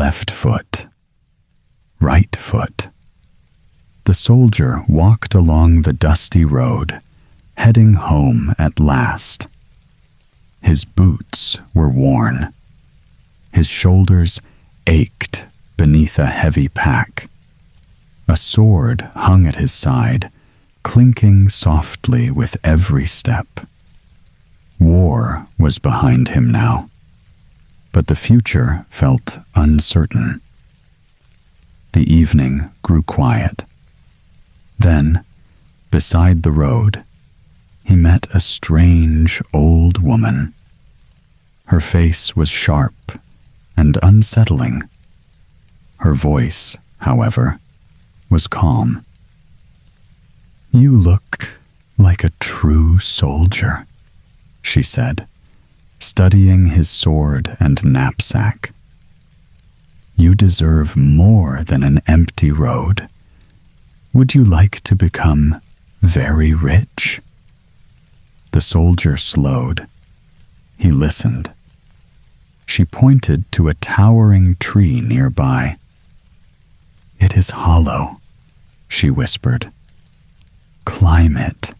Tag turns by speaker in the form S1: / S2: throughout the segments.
S1: left foot, right foot. The soldier walked along the dusty road, heading home at last. His boots were worn. His shoulders ached beneath a heavy pack. A sword hung at his side, clinking softly with every step. War was behind him now, but the future felt uncertain. The evening grew quiet. Then, beside the road, he met a strange old woman. Her face was sharp and unsettling. Her voice, however, was calm. "You look like a true soldier," she said, studying his sword and knapsack. "You deserve more than an empty road. Would you like to become very rich?" The soldier slowed. He listened. She pointed to a towering tree nearby. "It is hollow," she whispered. "Climb it.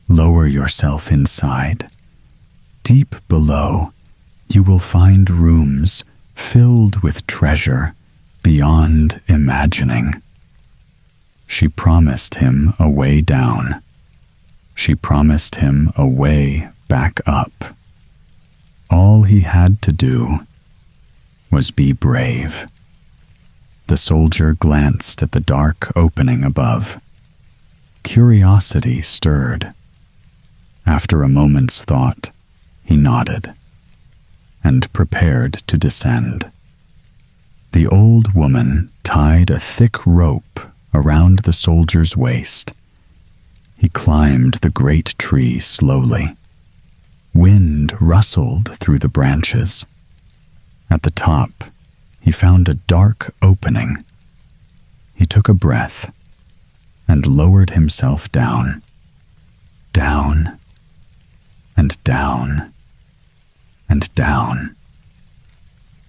S1: Lower yourself inside. Deep below, you will find rooms filled with treasure beyond imagining." She promised him a way down. She promised him a way back up. All he had to do was be brave. The soldier glanced at the dark opening above. Curiosity stirred. After a moment's thought, he nodded and prepared to descend. The old woman tied a thick rope around the soldier's waist. He climbed the great tree slowly. Wind rustled through the branches. At the top, he found a dark opening. He took a breath and lowered himself down, down, and down, and down.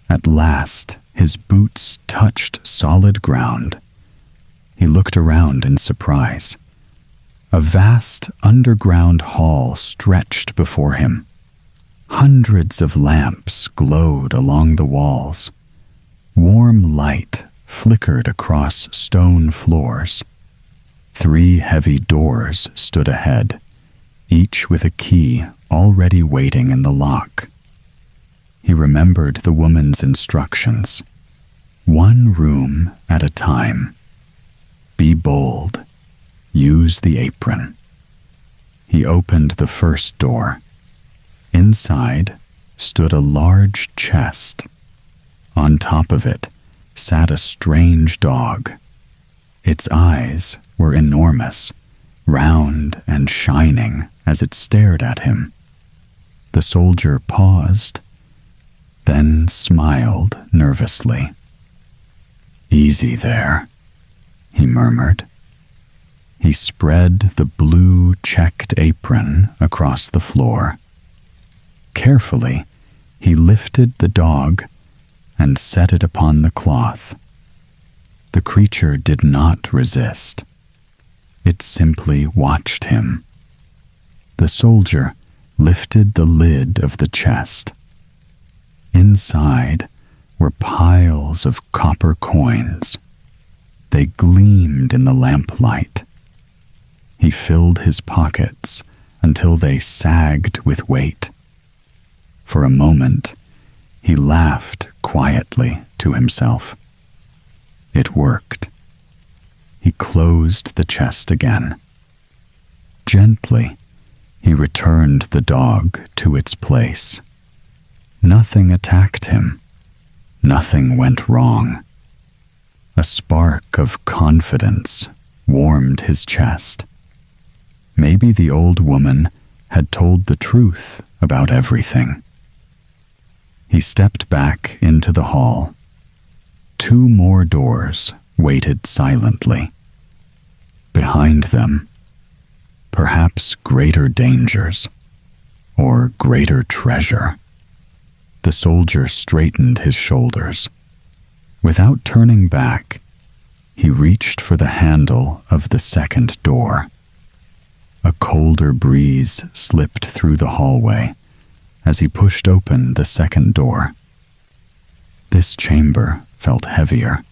S1: At last, his boots touched solid ground. He looked around in surprise. A vast underground hall stretched before him. Hundreds of lamps glowed along the walls. Warm light flickered across stone floors. 3 heavy doors stood ahead, each with a key already waiting in the lock. He remembered the woman's instructions. 1 room at a time. Be bold. Use the apron. He opened the first door. Inside stood a large chest. On top of it sat a strange dog. Its eyes were enormous, round and shining as it stared at him. The soldier paused, then smiled nervously. "Easy there," he murmured. He spread the blue checked apron across the floor. Carefully, he lifted the dog and set it upon the cloth. The creature did not resist. It simply watched him. The soldier lifted the lid of the chest. Inside were piles of copper coins. They gleamed in the lamplight. He filled his pockets until they sagged with weight. For a moment, he laughed quietly to himself. It worked. He closed the chest again. Gently, he returned the dog to its place. Nothing attacked him. Nothing went wrong. A spark of confidence warmed his chest. Maybe the old woman had told the truth about everything. He stepped back into the hall. 2 more doors waited silently. Behind them, perhaps greater dangers or greater treasure. The soldier straightened his shoulders. Without turning back, he reached for the handle of the second door. A colder breeze slipped through the hallway as he pushed open the second door. This chamber felt heavier,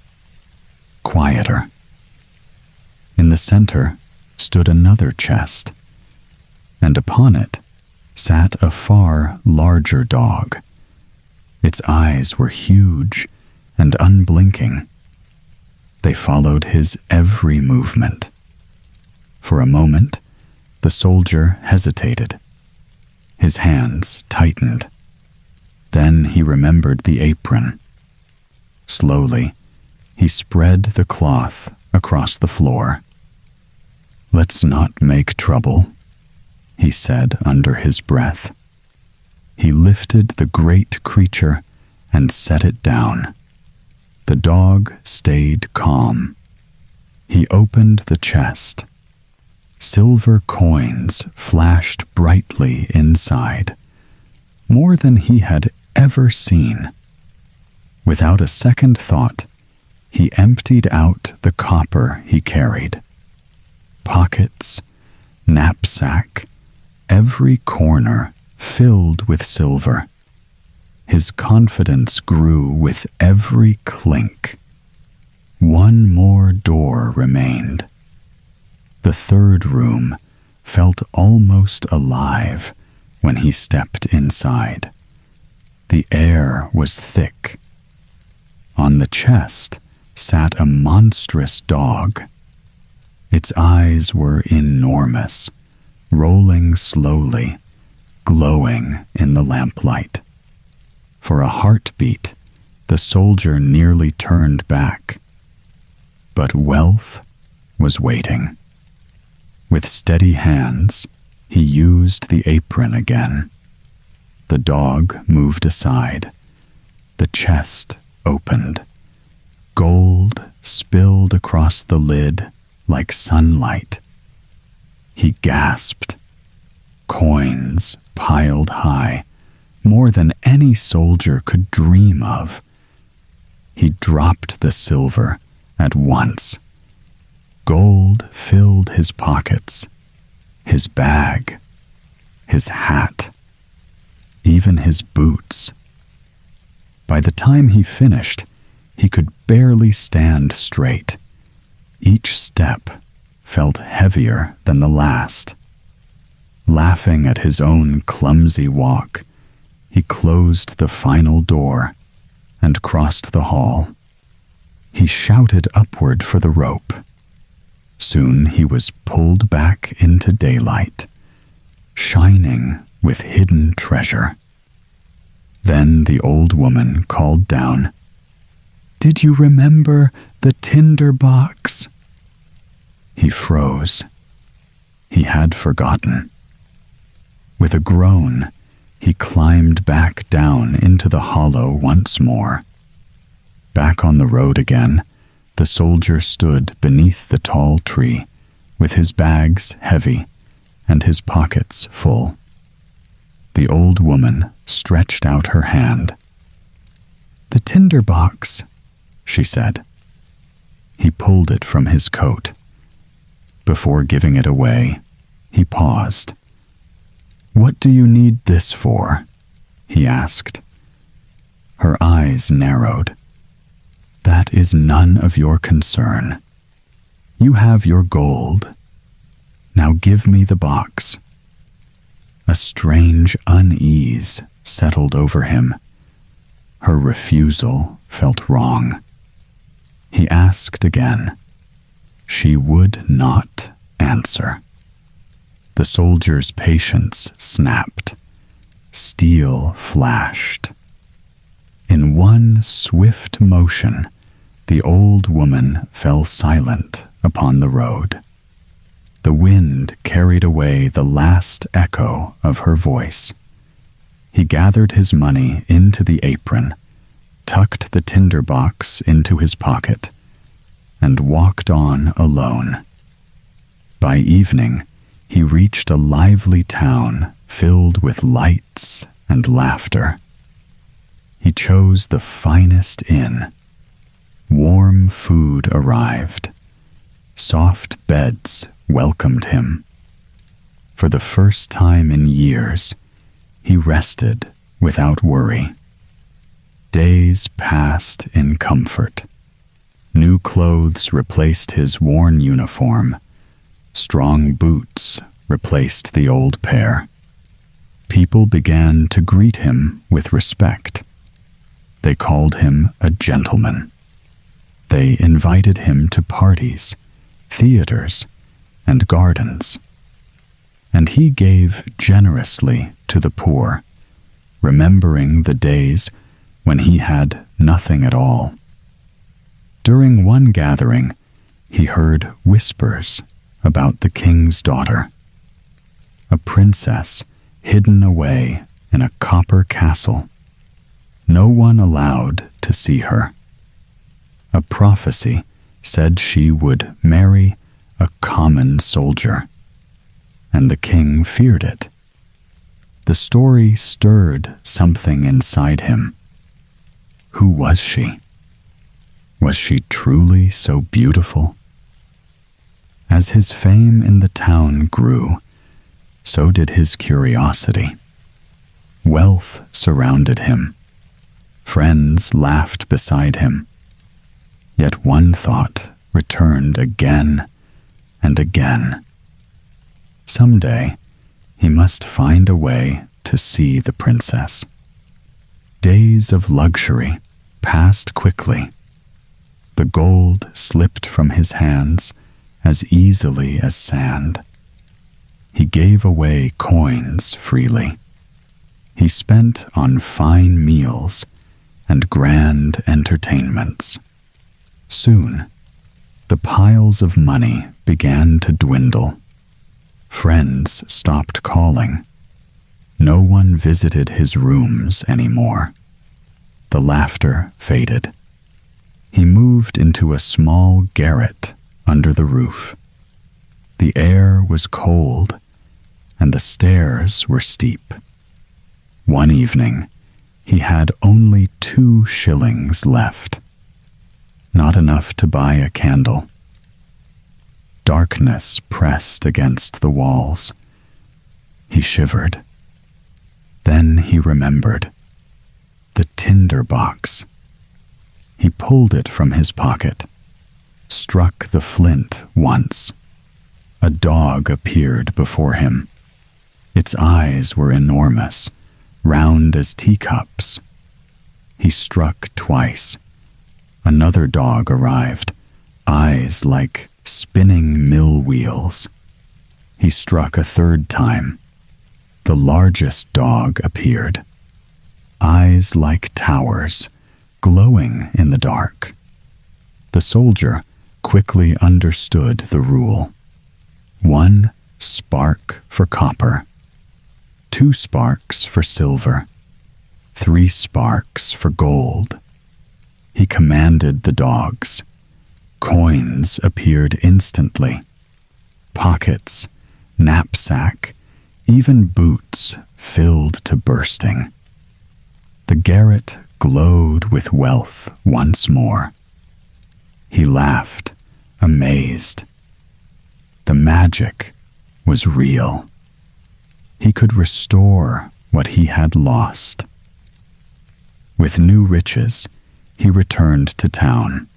S1: quieter. In the center stood another chest, and upon it sat a far larger dog. Its eyes were huge and unblinking. They followed his every movement. For a moment, the soldier hesitated. His hands tightened. Then he remembered the apron. Slowly, he spread the cloth across the floor. "Let's not make trouble," he said under his breath. He lifted the great creature and set it down. The dog stayed calm. He opened the chest. Silver coins flashed brightly inside, more than he had ever seen. Without a second thought, he emptied out the copper he carried. Pockets, knapsack, every corner filled with silver. His confidence grew with every clink. One more door remained. The third room felt almost alive when he stepped inside. The air was thick. On the chest sat a monstrous dog. Its eyes were enormous, rolling slowly, glowing in the lamplight. For a heartbeat, the soldier nearly turned back. But wealth was waiting. With steady hands, he used the apron again. The dog moved aside. The chest opened. Gold spilled across the lid like sunlight. He gasped. Coins piled high, more than any soldier could dream of. He dropped the silver at once. Gold filled his pockets, his bag, his hat, even his boots. By the time he finished, he could barely stand straight. Each step felt heavier than the last. Laughing at his own clumsy walk, he closed the final door and crossed the hall. He shouted upward for the rope. Soon he was pulled back into daylight, shining with hidden treasure. Then the old woman called down, "Did you remember the Tinder-Box?" He froze. He had forgotten. With a groan, he climbed back down into the hollow once more. Back on the road again, the soldier stood beneath the tall tree, with his bags heavy and his pockets full. The old woman stretched out her hand. "The Tinder-Box," she said. He pulled it from his coat. Before giving it away, he paused. "What do you need this for?" he asked. Her eyes narrowed. "That is none of your concern. You have your gold. Now give me the box." A strange unease settled over him. Her refusal felt wrong. He asked again. She would not answer. The soldier's patience snapped. Steel flashed. In one swift motion, the old woman fell silent upon the road. The wind carried away the last echo of her voice. He gathered his money into the apron, tucked the tinder-box into his pocket, and walked on alone. By evening, he reached a lively town filled with lights and laughter. He chose the finest inn. Warm food arrived. Soft beds welcomed him. For the first time in years, he rested without worry. Days passed in comfort. New clothes replaced his worn uniform. Strong boots replaced the old pair. People began to greet him with respect. They called him a gentleman. They invited him to parties, theaters, and gardens. And he gave generously to the poor, remembering the days when he had nothing at all. During one gathering, he heard whispers about the king's daughter, a princess hidden away in a copper castle. No one allowed to see her. A prophecy said she would marry a common soldier, and the king feared it. The story stirred something inside him. Who was she? Was she truly so beautiful? As his fame in the town grew, so did his curiosity. Wealth surrounded him. Friends laughed beside him. Yet one thought returned again and again. Someday, he must find a way to see the princess. Days of luxury passed quickly. The gold slipped from his hands as easily as sand. He gave away coins freely. He spent on fine meals and grand entertainments. Soon, the piles of money began to dwindle. Friends stopped calling. No one visited his rooms anymore. The laughter faded. He moved into a small garret under the roof. The air was cold, and the stairs were steep. One evening, he had only 2 shillings left. Not enough to buy a candle. Darkness pressed against the walls. He shivered. Then he remembered. The Tinder-Box. He pulled it from his pocket, struck the flint once. A dog appeared before him. Its eyes were enormous, round as teacups. He struck twice. Another dog arrived, eyes like spinning mill wheels. He struck a 3rd time. The largest dog appeared, eyes like towers, glowing in the dark. The soldier quickly understood the rule. 1 spark for copper, 2 sparks for silver, 3 sparks for gold. He commanded the dogs. Coins appeared instantly. Pockets, knapsack, even boots filled to bursting. The garret glowed with wealth once more. He laughed, amazed. The magic was real. He could restore what he had lost. With new riches, he returned to town.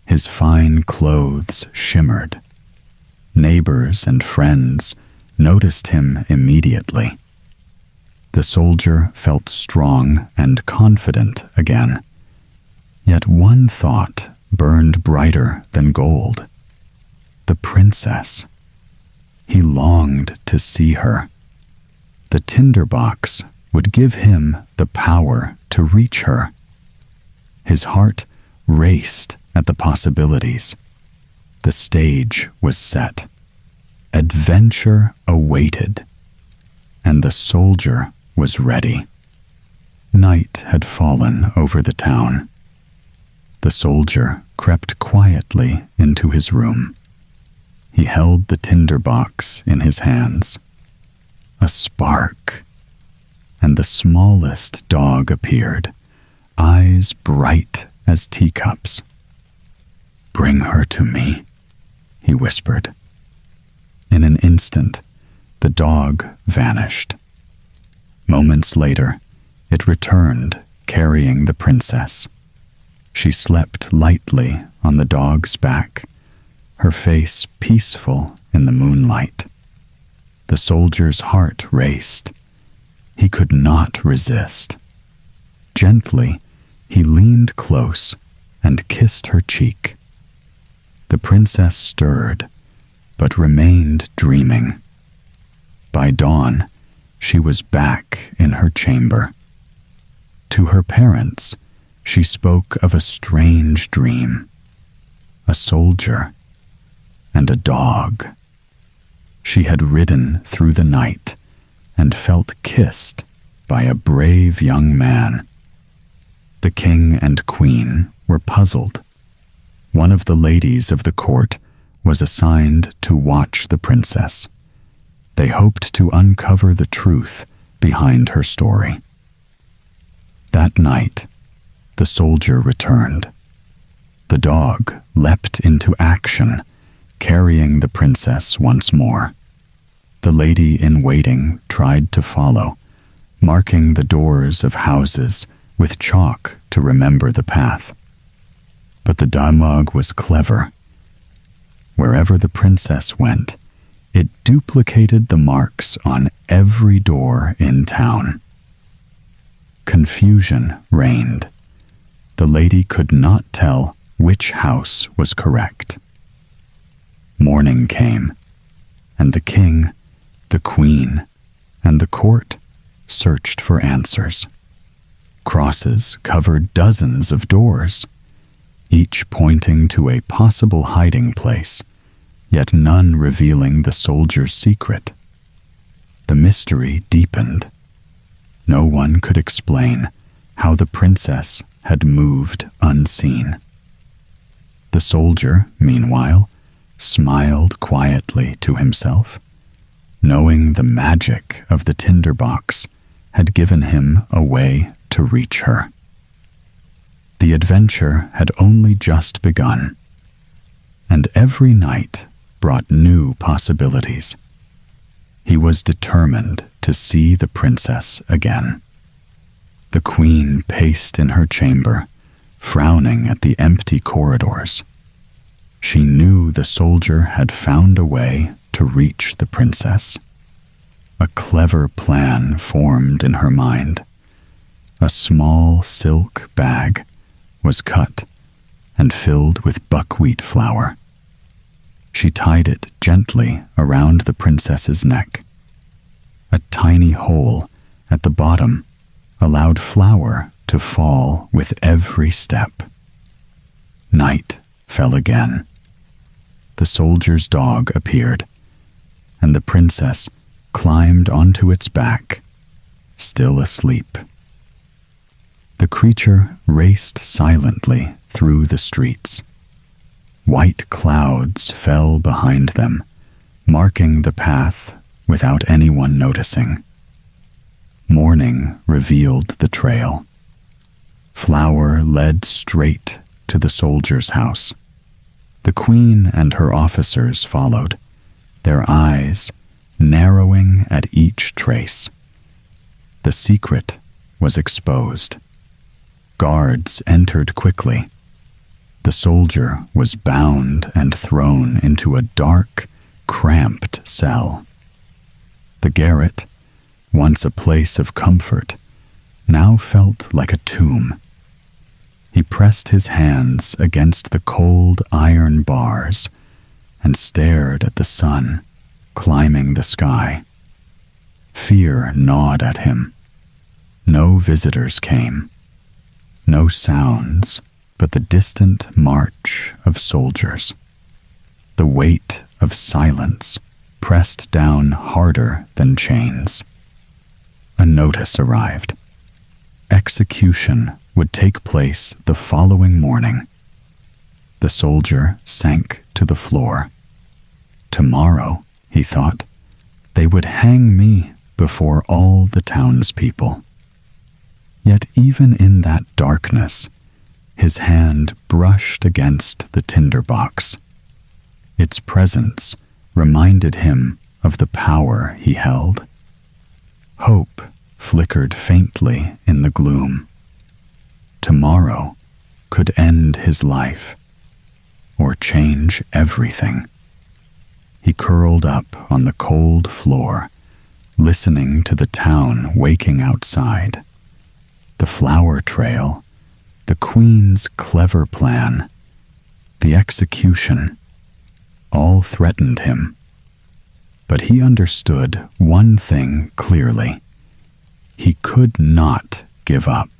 S1: His fine clothes shimmered. Neighbors and friends noticed him immediately. The soldier felt strong and confident again. Yet one thought burned brighter than gold. The princess. He longed to see her. The Tinder-Box would give him the power to reach her. His heart raced at the possibilities. The stage was set. Adventure awaited, and the soldier was ready. Night had fallen over the town. The soldier crept quietly into his room. He held the Tinder-Box in his hands. A spark, and the smallest dog appeared, eyes bright as teacups. Bring her to me," he whispered. In an instant, the dog vanished. Moments later, it returned carrying the princess. She slept lightly on the dog's back, her face peaceful in the moonlight. The soldier's heart raced. He could not resist. Gently, he leaned close and kissed her cheek. The princess stirred, but remained dreaming. By dawn, she was back in her chamber. To her parents, she spoke of a strange dream, a soldier and a dog. She had ridden through the night and felt kissed by a brave young man. The king and queen were puzzled. One of the ladies of the court was assigned to watch the princess. They hoped to uncover the truth behind her story. That night, the soldier returned. The dog leapt into action, carrying the princess once more. The lady in waiting tried to follow, marking the doors of houses with chalk to remember the path. But the dog was clever. Wherever the princess went, it duplicated the marks on every door in town. Confusion reigned. The lady could not tell which house was correct. Morning came, and the king, the queen, and the court searched for answers. Crosses covered dozens of doors, each pointing to a possible hiding place, yet none revealing the soldier's secret. The mystery deepened. No one could explain how the princess had moved unseen. The soldier, meanwhile, smiled quietly to himself, knowing the magic of the Tinder-Box had given him a way to reach her. The adventure had only just begun, and every night brought new possibilities. He was determined to see the princess again. The queen paced in her chamber, frowning at the empty corridors. She knew the soldier had found a way to reach the princess. A clever plan formed in her mind. A small silk bag was cut and filled with buckwheat flour. She tied it gently around the princess's neck. A tiny hole at the bottom allowed flour to fall with every step. Night fell again. The soldier's dog appeared, and the princess climbed onto its back, still asleep. The creature raced silently through the streets. White clouds fell behind them, marking the path without anyone noticing. Morning revealed the trail. Flour led straight to the soldier's house. The queen and her officers followed, their eyes narrowing at each trace. The secret was exposed. Guards entered quickly. The soldier was bound and thrown into a dark, cramped cell. The garret, once a place of comfort, now felt like a tomb. He pressed his hands against the cold iron bars and stared at the sun climbing the sky. Fear gnawed at him. No visitors came. No sounds but the distant march of soldiers. The weight of silence pressed down harder than chains. A notice arrived. Execution would take place the following morning. The soldier sank to the floor. Tomorrow, he thought, they would hang me before all the townspeople. Yet even in that darkness, His hand brushed against the tinder-box. Its presence reminded him of the power he held. Hope flickered faintly in the gloom. Tomorrow could end his life, or change everything. He curled up on the cold floor, listening to the town waking outside. The flower trail, the Queen's clever plan, the execution, all threatened him. But he understood one thing clearly. He could not give up.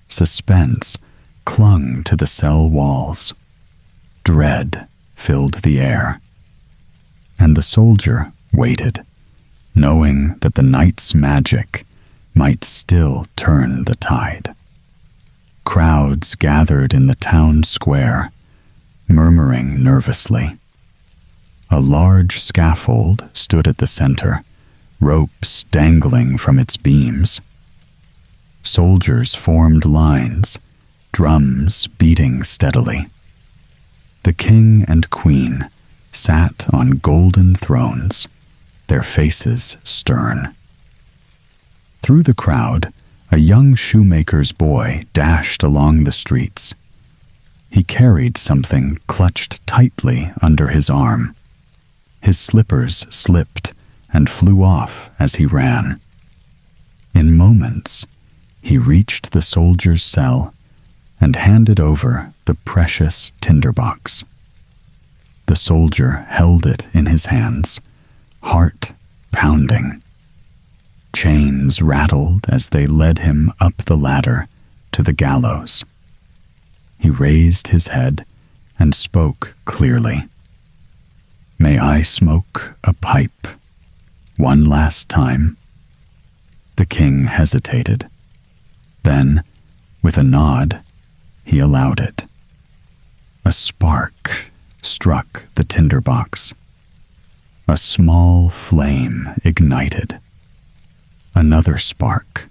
S1: Suspense clung to the cell walls. Dread filled the air. And the soldier waited, knowing that the night's magic might still turn the tide. Crowds gathered in the town square, murmuring nervously. A large scaffold stood at the center, ropes dangling from its beams. Soldiers formed lines, drums beating steadily. The king and queen sat on golden thrones, their faces stern. Through the crowd, a young shoemaker's boy dashed along the streets. He carried something clutched tightly under his arm. His slippers slipped and flew off as he ran. In moments, he reached the soldier's cell and handed over the precious tinder-box. The soldier held it in his hands, heart pounding. Chains rattled as they led him up the ladder to the gallows. He raised his head and spoke clearly. "May I smoke a pipe one last time?" The king hesitated. Then, with a nod, he allowed it. A spark struck the tinder-box. A small flame ignited. Another spark.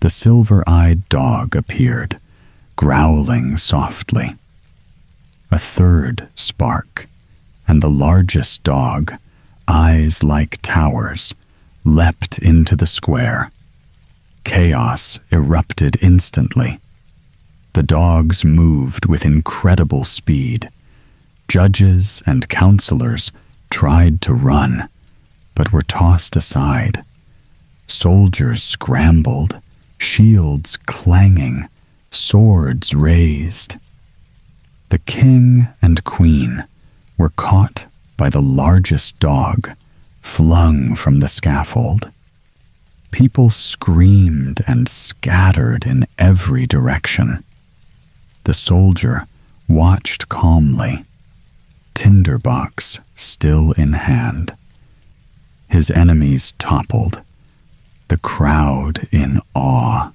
S1: The silver-eyed dog appeared, growling softly. A third spark, and the largest dog, eyes like towers, leapt into the square. Chaos erupted instantly. The dogs moved with incredible speed. Judges and counselors tried to run, but were tossed aside. Soldiers scrambled, shields clanging, swords raised. The king and queen were caught by the largest dog, flung from the scaffold. People screamed and scattered in every direction. The soldier watched calmly, tinder-box still in hand. His enemies toppled, the crowd in awe.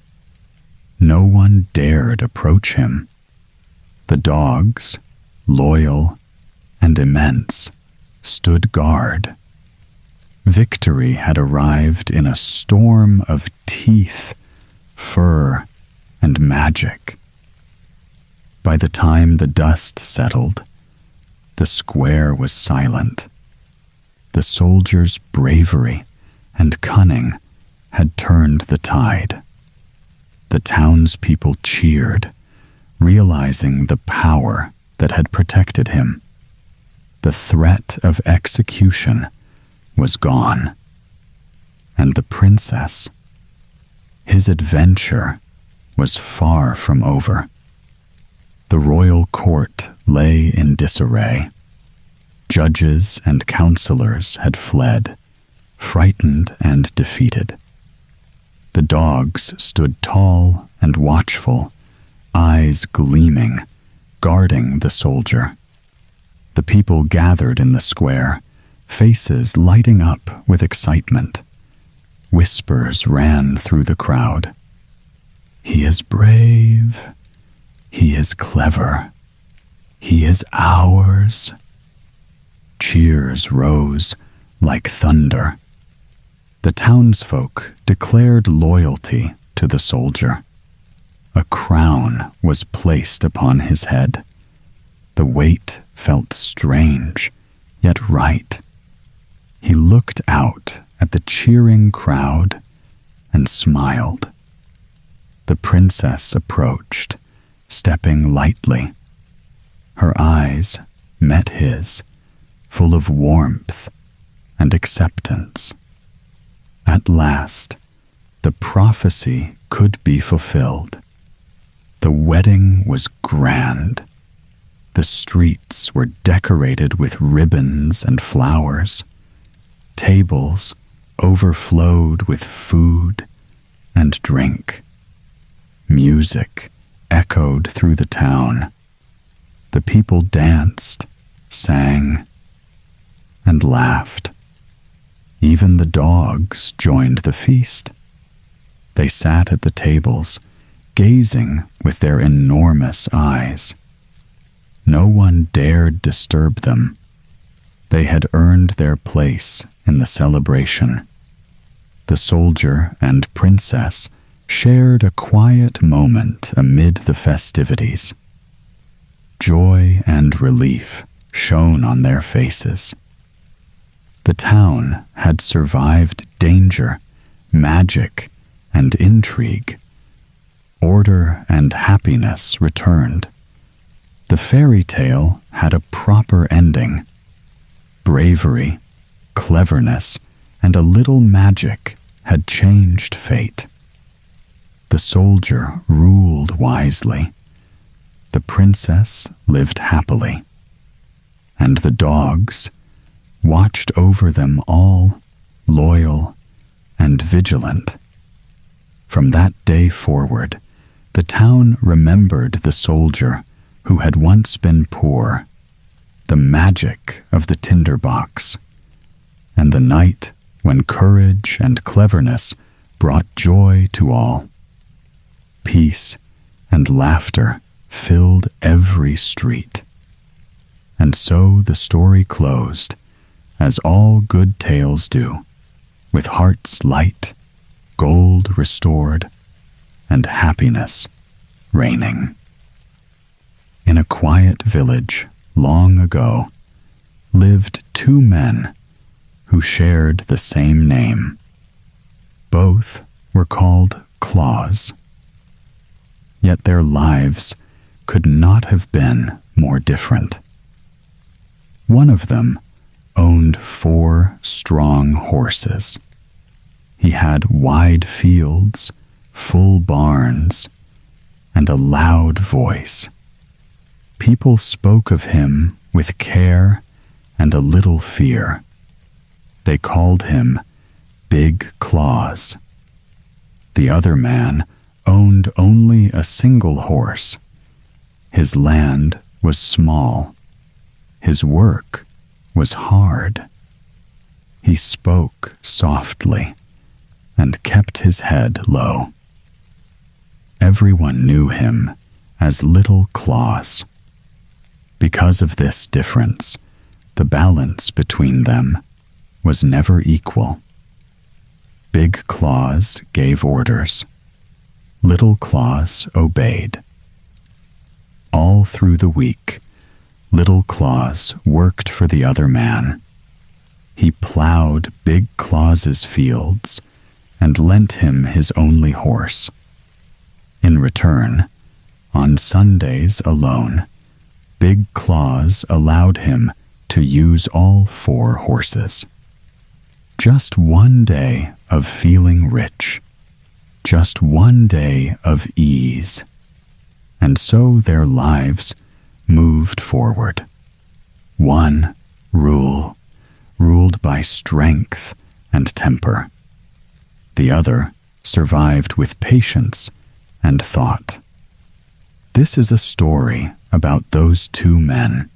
S1: No one dared approach him. The dogs, loyal and immense, stood guard. Victory had arrived in a storm of teeth, fur, and magic. By the time the dust settled, the square was silent. The soldiers' bravery and cunning had turned the tide. The townspeople cheered, realizing the power that had protected him. The threat of execution was gone. And the princess, his adventure was far from over. The royal court lay in disarray. Judges and counselors had fled, frightened and defeated. The dogs stood tall and watchful, eyes gleaming, guarding the soldier. The people gathered in the square, faces lighting up with excitement. Whispers ran through the crowd. "He is brave. He is clever. He is ours." Cheers rose like thunder. The townsfolk declared loyalty to the soldier. a crown was placed upon his head. The weight felt strange, yet right. He looked out at the cheering crowd and smiled. The princess approached, stepping lightly. Her eyes met his, full of warmth and acceptance. At last, the prophecy could be fulfilled. The wedding was grand. The streets were decorated with ribbons and flowers. Tables overflowed with food and drink. Music echoed through the town. The people danced, sang, and laughed. Even the dogs joined the feast. They sat at the tables, gazing with their enormous eyes. No one dared disturb them. They had earned their place in the celebration. The soldier and princess shared a quiet moment amid the festivities. Joy and relief shone on their faces. The town had survived danger, magic, and intrigue. Order and happiness returned. The fairy tale had a proper ending. Bravery, cleverness, and a little magic had changed fate. The soldier ruled wisely. The princess lived happily. And the dogs watched over them all, loyal and vigilant. From that day forward, the town remembered the soldier who had once been poor, the magic of the Tinder-Box, and the night when courage and cleverness brought joy to all. Peace and laughter filled every street. And so the story closed, as all good tales do, with hearts light, gold restored, and happiness reigning. In a quiet village long ago lived two men who shared the same name. Both were called Claus. Yet their lives could not have been more different. One of them owned 4 strong horses. He had wide fields, full barns, and a loud voice. People spoke of him with care and a little fear. They called him Big Claus. The other man owned only a single horse. His land was small. His work was hard. He spoke softly and kept his head low. Everyone knew him as Little Claus. Because of this difference, the balance between them was never equal. Big Claus gave orders. Little Claus obeyed. All through the week, Little Claus worked for the other man. He plowed Big Claus's fields and lent him his only horse. In return, on Sundays alone, Big Claus allowed him to use all 4 horses. Just one day of feeling rich. Just one day of ease. And so their lives moved forward. One ruled by strength and temper. The other survived with patience and thought. This is a story about those 2 men.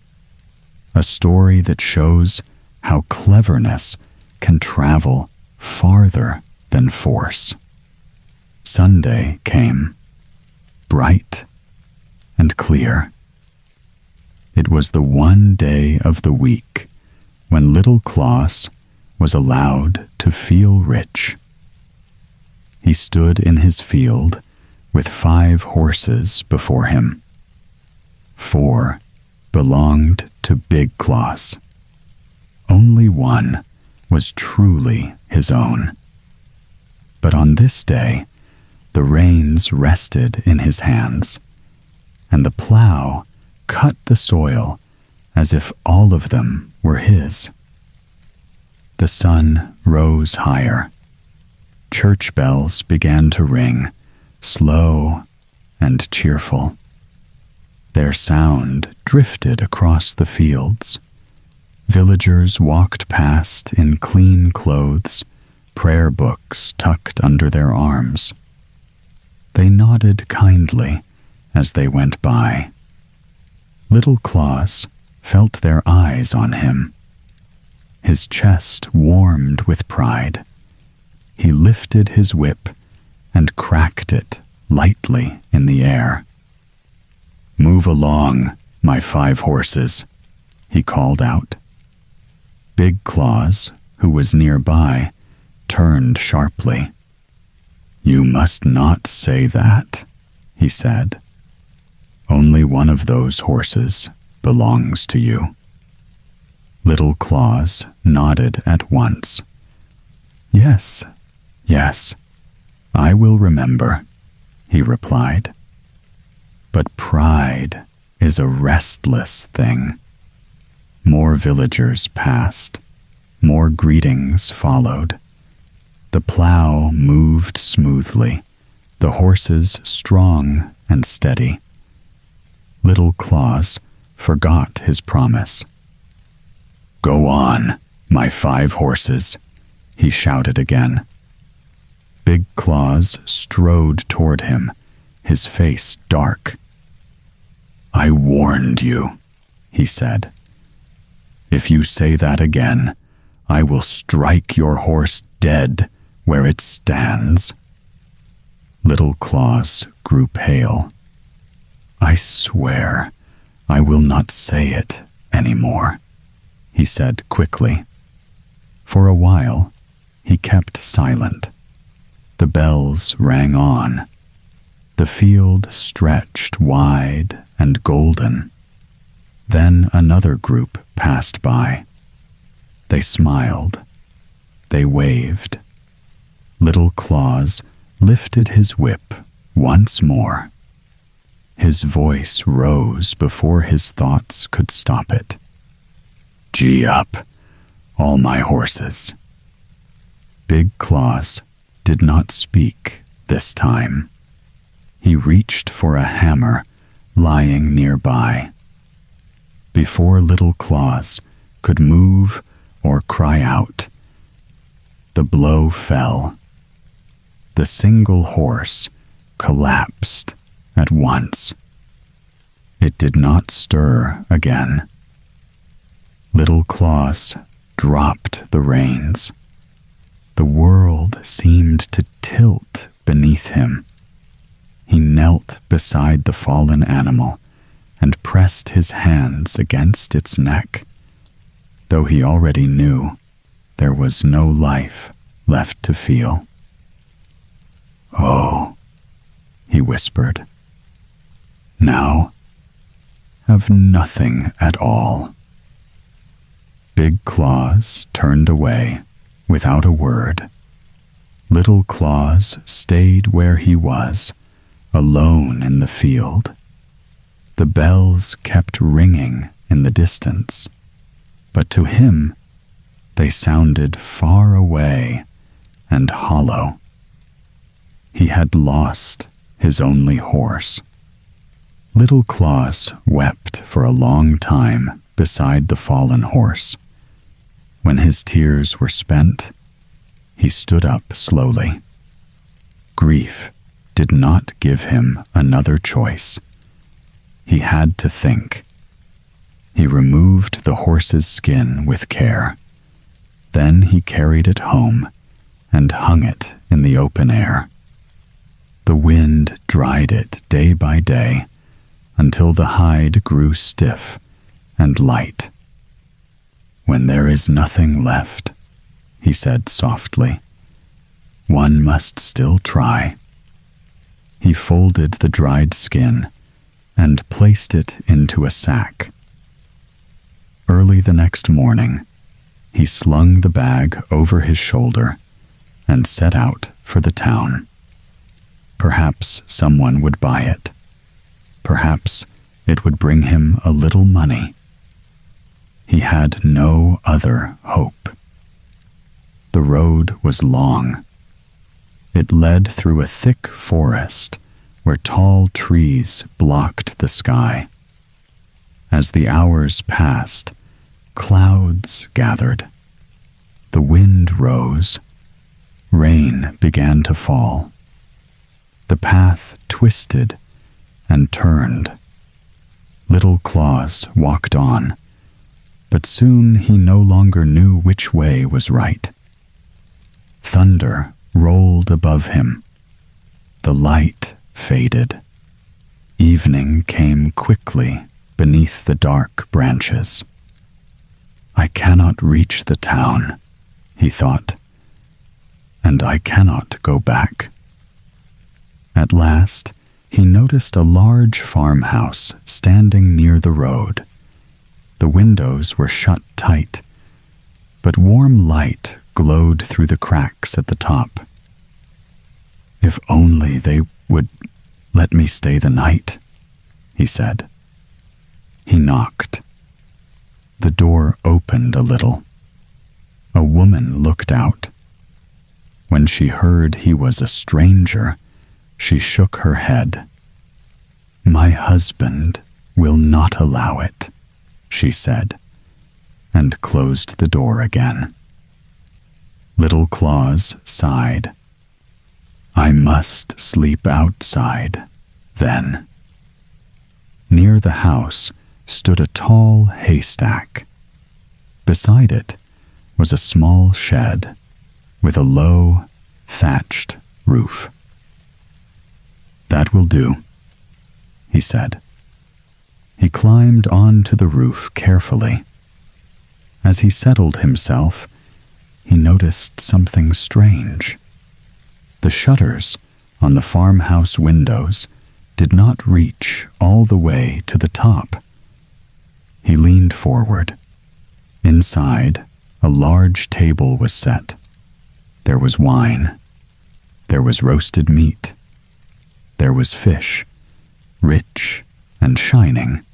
S1: A story that shows how cleverness can travel farther than force. Sunday came, bright and clear. It was the one day of the week when Little Claus was allowed to feel rich. He stood in his field, with 5 horses before him. 4 belonged to Big Claus. Only one was truly his own. But on this day, the reins rested in his hands, and the plow cut the soil as if all of them were his. The sun rose higher. Church bells began to ring, slow and cheerful. Their sound drifted across the fields. Villagers walked past in clean clothes, prayer books tucked under their arms. They nodded kindly as they went by. Little Claus felt their eyes on him. His chest warmed with pride. He lifted his whip and cracked it lightly in the air. "Move along, my 5 horses," he called out. Big Claus, who was nearby, turned sharply. "You must not say that," he said. "Only one of those horses belongs to you." Little Claus nodded at once. "Yes, yes, I will remember," he replied. But pride is a restless thing. More villagers passed. More greetings followed. The plow moved smoothly, the horses strong and steady. Little Claus forgot his promise. "Go on, my 5 horses," he shouted again. Big Claus strode toward him, his face dark. "I warned you," he said. "If you say that again, I will strike your horse dead where it stands." Little Claus grew pale. "I swear I will not say it anymore," he said quickly. For a while, he kept silent. The bells rang on. The field stretched wide and golden. Then another group passed by. They smiled. They waved. Little Claus lifted his whip once more. His voice rose before his thoughts could stop it. "Gee up, all my horses." Big Claus did not speak this time. He reached for a hammer lying nearby. Before Little Claus could move or cry out, the blow fell. The single horse collapsed at once. It did not stir again. Little Claus dropped the reins. The world seemed to tilt beneath him. He knelt beside the fallen animal and pressed his hands against its neck, though he already knew there was no life left to feel. "Oh," he whispered, "now have nothing at all." Big Claus turned away without a word. Little Claus stayed where he was, alone in the field. The bells kept ringing in the distance, but to him they sounded far away and hollow. He had lost his only horse. Little Claus wept for a long time beside the fallen horse. When his tears were spent, he stood up slowly. Grief did not give him another choice. He had to think. He removed the horse's skin with care. Then he carried it home and hung it in the open air. The wind dried it day by day until the hide grew stiff and light. "When there is nothing left," he said softly, "one must still try." He folded the dried skin and placed it into a sack. Early the next morning, he slung the bag over his shoulder and set out for the town. Perhaps someone would buy it. Perhaps it would bring him a little money. He had no other hope. The road was long. It led through a thick forest where tall trees blocked the sky. As the hours passed, clouds gathered. The wind rose. Rain began to fall. The path twisted and turned. Little Claus walked on, but soon he no longer knew which way was right. Thunder rolled above him. The light faded. Evening came quickly beneath the dark branches. I cannot reach the town, he thought, and I cannot go back. At last, he noticed a large farmhouse standing near the road. The windows were shut tight, but warm light glowed through the cracks at the top. If only they would let me stay the night, he said. He knocked. The door opened a little. A woman looked out. When she heard he was a stranger, she shook her head. My husband will not allow it, she said, and closed the door again. Little Claus sighed. I must sleep outside, then. Near the house stood a tall haystack. Beside it was a small shed with a low, thatched roof. That will do, he said. He climbed onto the roof carefully. As he settled himself, he noticed something strange. The shutters on the farmhouse windows did not reach all the way to the top. He leaned forward. Inside, a large table was set. There was wine. There was roasted meat. There was fish, rich and shining.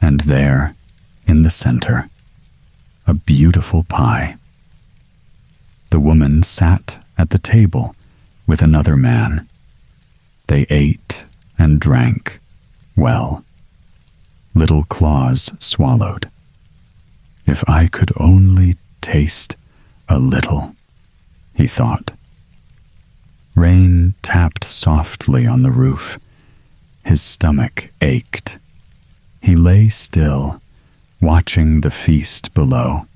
S1: And there, in the center, a beautiful pie. The woman sat at the table with another man. They ate and drank well. Little Claus swallowed. If I could only taste a little, he thought. Rain tapped softly on the roof. His stomach ached. He lay still, watching the feast below,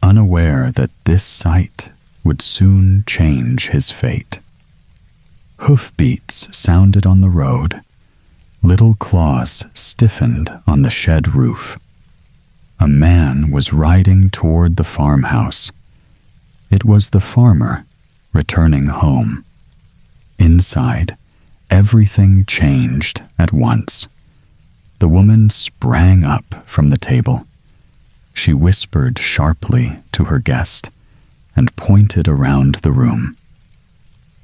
S1: unaware that this sight would soon change his fate. Hoofbeats sounded on the road. Little Claus stiffened on the shed roof. A man was riding toward the farmhouse. It was the farmer, returning home. Inside, everything changed at once. The woman sprang up from the table. She whispered sharply to her guest and pointed around the room.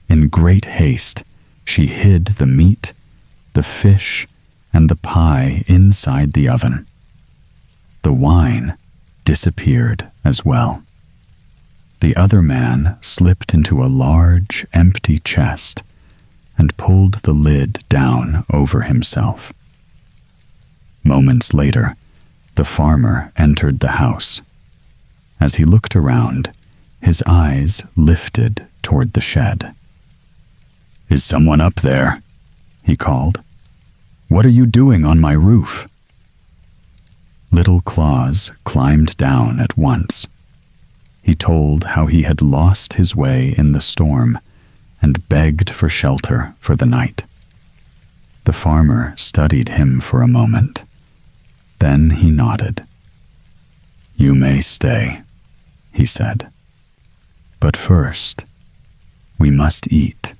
S1: In great haste, she hid the meat, the fish, and the pie inside the oven. The wine disappeared as well. The other man slipped into a large, empty chest and pulled the lid down over himself. Moments later, the farmer entered the house. As he looked around, his eyes lifted toward the shed. Is someone up there? He called. What are you doing on my roof? Little Claus climbed down at once. He told how he had lost his way in the storm and begged for shelter for the night. The farmer studied him for a moment. Then he nodded. You may stay, he said. But first, we must eat.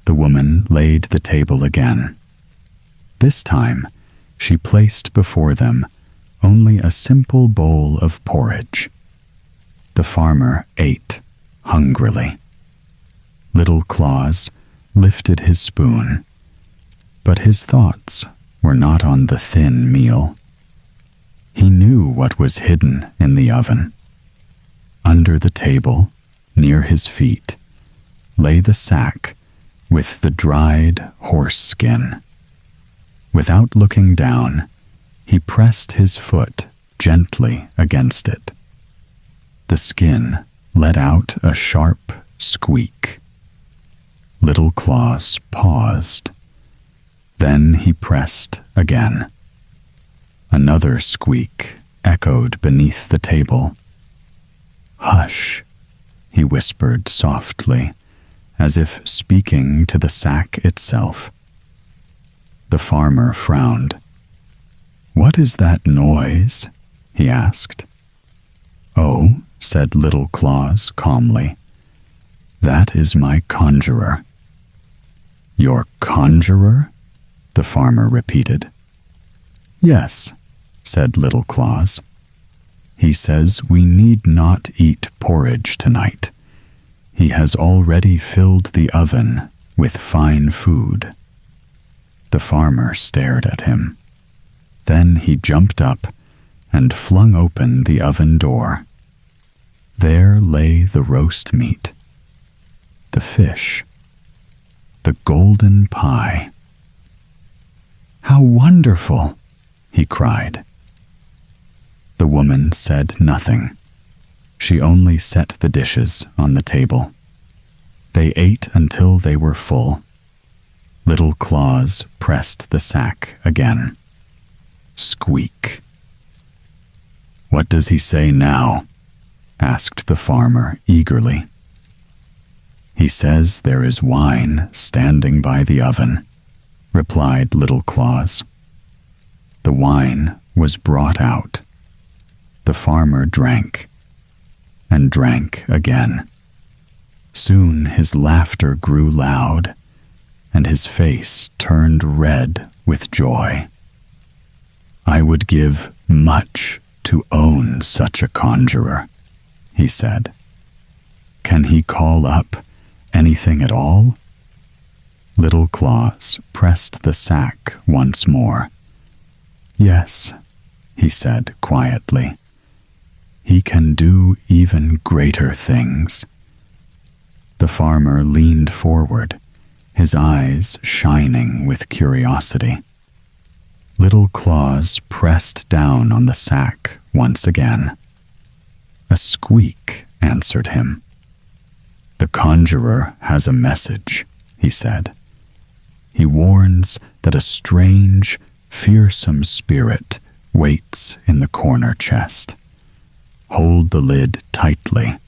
S1: The woman laid the table again. This time, she placed before them only a simple bowl of porridge. The farmer ate hungrily. Little Claus lifted his spoon, but his thoughts were not on the thin meal. He knew what was hidden in the oven. Under the table, near his feet, lay the sack with the dried horse skin. Without looking down, he pressed his foot gently against it. The skin let out a sharp squeak. Little Claus paused. Then he pressed again. Another squeak echoed beneath the table. "Hush," he whispered softly, as if speaking to the sack itself. The farmer frowned. "What is that noise?" he asked. "Oh," said Little Claus calmly, "that is my conjurer." "Your conjurer?" the farmer repeated. "Yes," said Little Claus. "He says we need not eat porridge tonight. He has already filled the oven with fine food." The farmer stared at him. Then he jumped up and flung open the oven door. There lay the roast meat, the fish, the golden pie. "How wonderful!" he cried. The woman said nothing. She only set the dishes on the table. They ate until they were full. Little Claus pressed the sack again. Squeak. "What does he say now?" asked the farmer eagerly. "He says there is wine standing by the oven," replied Little Claus. The wine was brought out. The farmer drank, and drank again. Soon his laughter grew loud, and his face turned red with joy. "I would give much to own such a conjurer," he said. "Can he call up anything at all?" Little Claus pressed the sack once more. "Yes," he said quietly. "He can do even greater things." The farmer leaned forward, his eyes shining with curiosity. Little Claus pressed down on the sack once again. A squeak answered him. "The conjurer has a message," he said. "He warns that a strange, fearsome spirit waits in the corner chest. Hold the lid tightly,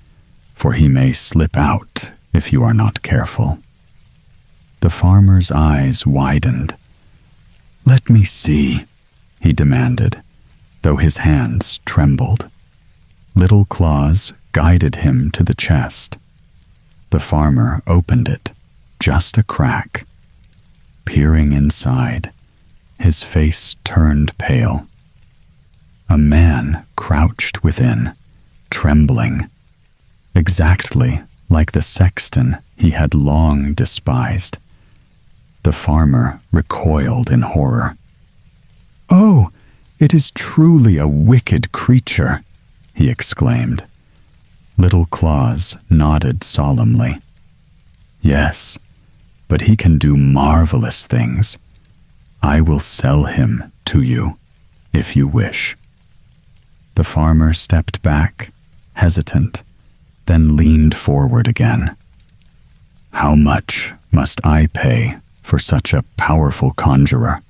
S1: for he may slip out if you are not careful." The farmer's eyes widened. "Let me see," he demanded, though his hands trembled. Little Claus guided him to the chest. The farmer opened it, just a crack. Peering inside, his face turned pale. A man crouched within, trembling, exactly like the sexton he had long despised. The farmer recoiled in horror. "Oh, it is truly a wicked creature," he exclaimed. Little Claus nodded solemnly. "Yes, but he can do marvelous things. I will sell him to you, if you wish." The farmer stepped back, hesitant, then leaned forward again. "How much must I pay for such a powerful conjurer?"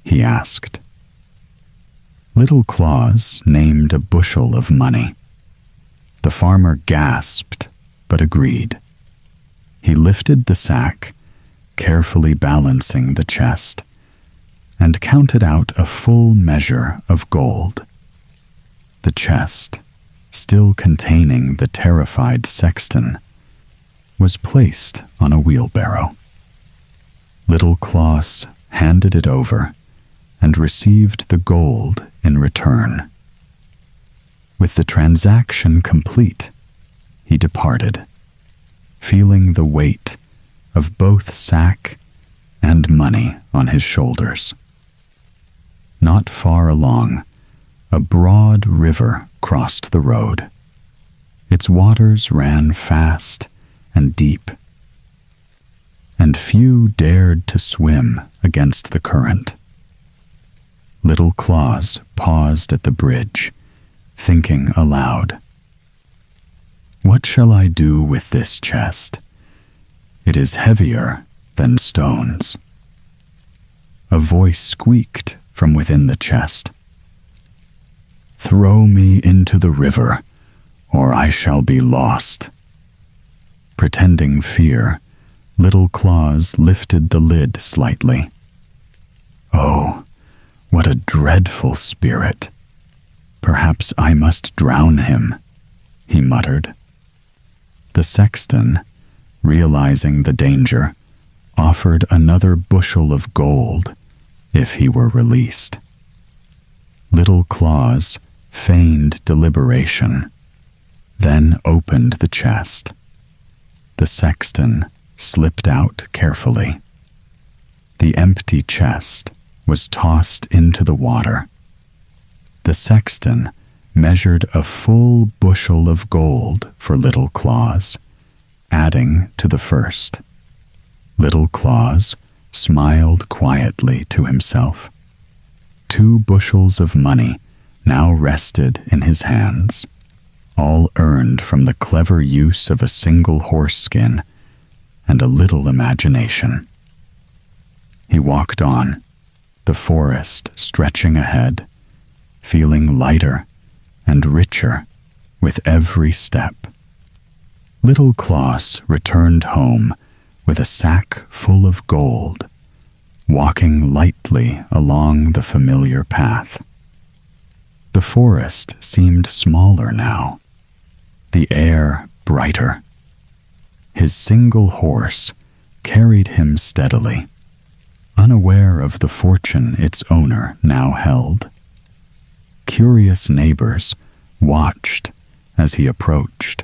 S1: he asked. Little Claus named a bushel of money. The farmer gasped, but agreed. He lifted the sack, carefully balancing the chest, and counted out a full measure of gold. The chest, still containing the terrified sexton, was placed on a wheelbarrow. Little Claus handed it over and received the gold in return. With the transaction complete, he departed, feeling the weight of both sack and money on his shoulders. Not far along, a broad river crossed the road. Its waters ran fast and deep, and few dared to swim against the current. Little Claus paused at the bridge, thinking aloud. What shall I do with this chest? It is heavier than stones. A voice squeaked from within the chest. Throw me into the river, or I shall be lost. Pretending fear, Little Claus lifted the lid slightly. Oh, what a dreadful spirit! Perhaps I must drown him, he muttered. The sexton, realizing the danger, offered another bushel of gold if he were released. Little Claus feigned deliberation, then opened the chest. The sexton slipped out carefully. The empty chest was tossed into the water. The sexton measured a full bushel of gold for Little Claus, adding to the first. Little Claus smiled quietly to himself. 2 bushels of money now rested in his hands, all earned from the clever use of a single horse skin and a little imagination. He walked on, the forest stretching ahead, feeling lighter and richer with every step. Little Claus returned home with a sack full of gold, walking lightly along the familiar path. The forest seemed smaller now, the air brighter. His single horse carried him steadily, unaware of the fortune its owner now held. Curious neighbors watched as he approached,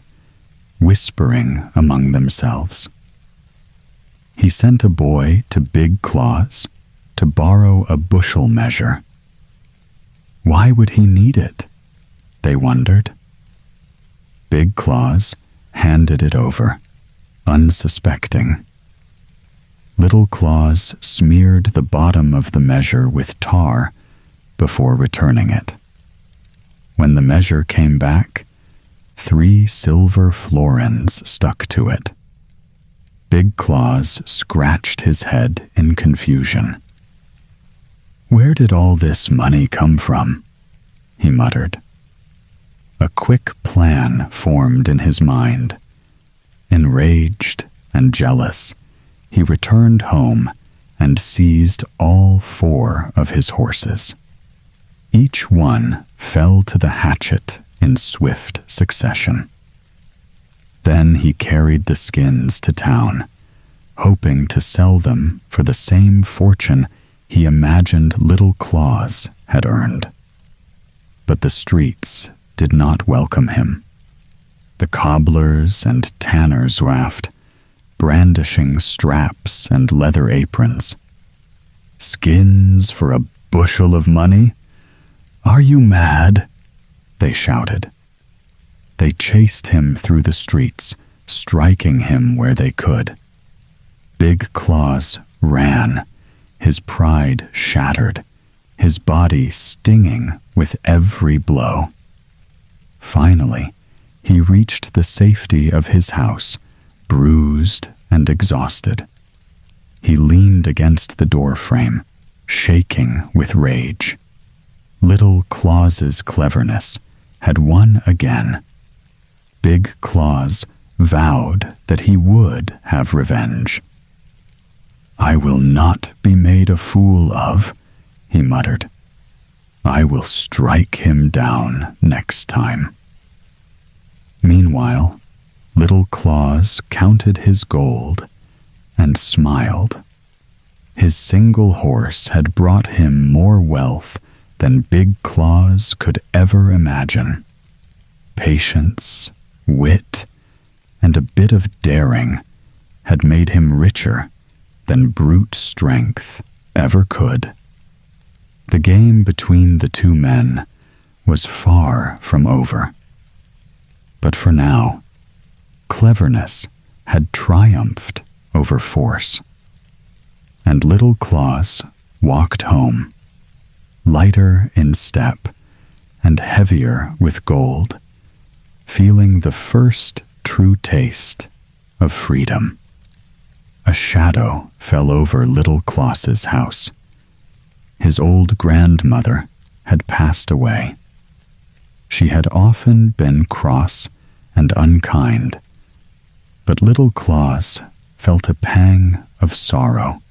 S1: whispering among themselves. He sent a boy to Big Claus to borrow a bushel measure. Why would he need it? They wondered. Big Claus handed it over, unsuspecting. Little Claus smeared the bottom of the measure with tar before returning it. When the measure came back, 3 silver florins stuck to it. Big Claus scratched his head in confusion. Where did all this money come from? He muttered. A quick plan formed in his mind. Enraged and jealous, he returned home and seized all 4 of his horses. Each one fell to the hatchet in swift succession. Then he carried the skins to town, hoping to sell them for the same fortune he imagined Little Claus had earned. But the streets did not welcome him. The cobblers and tanners laughed, brandishing straps and leather aprons. Skins for a bushel of money? Are you mad? They shouted. They chased him through the streets, striking him where they could. Big Claus ran, his pride shattered, his body stinging with every blow. Finally, he reached the safety of his house, bruised and exhausted. He leaned against the doorframe, shaking with rage. Little Claus's cleverness had won again. Big Claus vowed that he would have revenge. I will not be made a fool of, he muttered. I will strike him down next time. Meanwhile, Little Claus counted his gold and smiled. His single horse had brought him more wealth than Big Claus could ever imagine. Patience, wit, and a bit of daring had made him richer than brute strength ever could. The game between the two men was far from over. But for now, cleverness had triumphed over force. And little Claus walked home, lighter in step and heavier with gold, feeling the first true taste of freedom. A shadow fell over little Claus's house. His old grandmother had passed away. She had often been cross and unkind, but little Claus felt a pang of sorrow.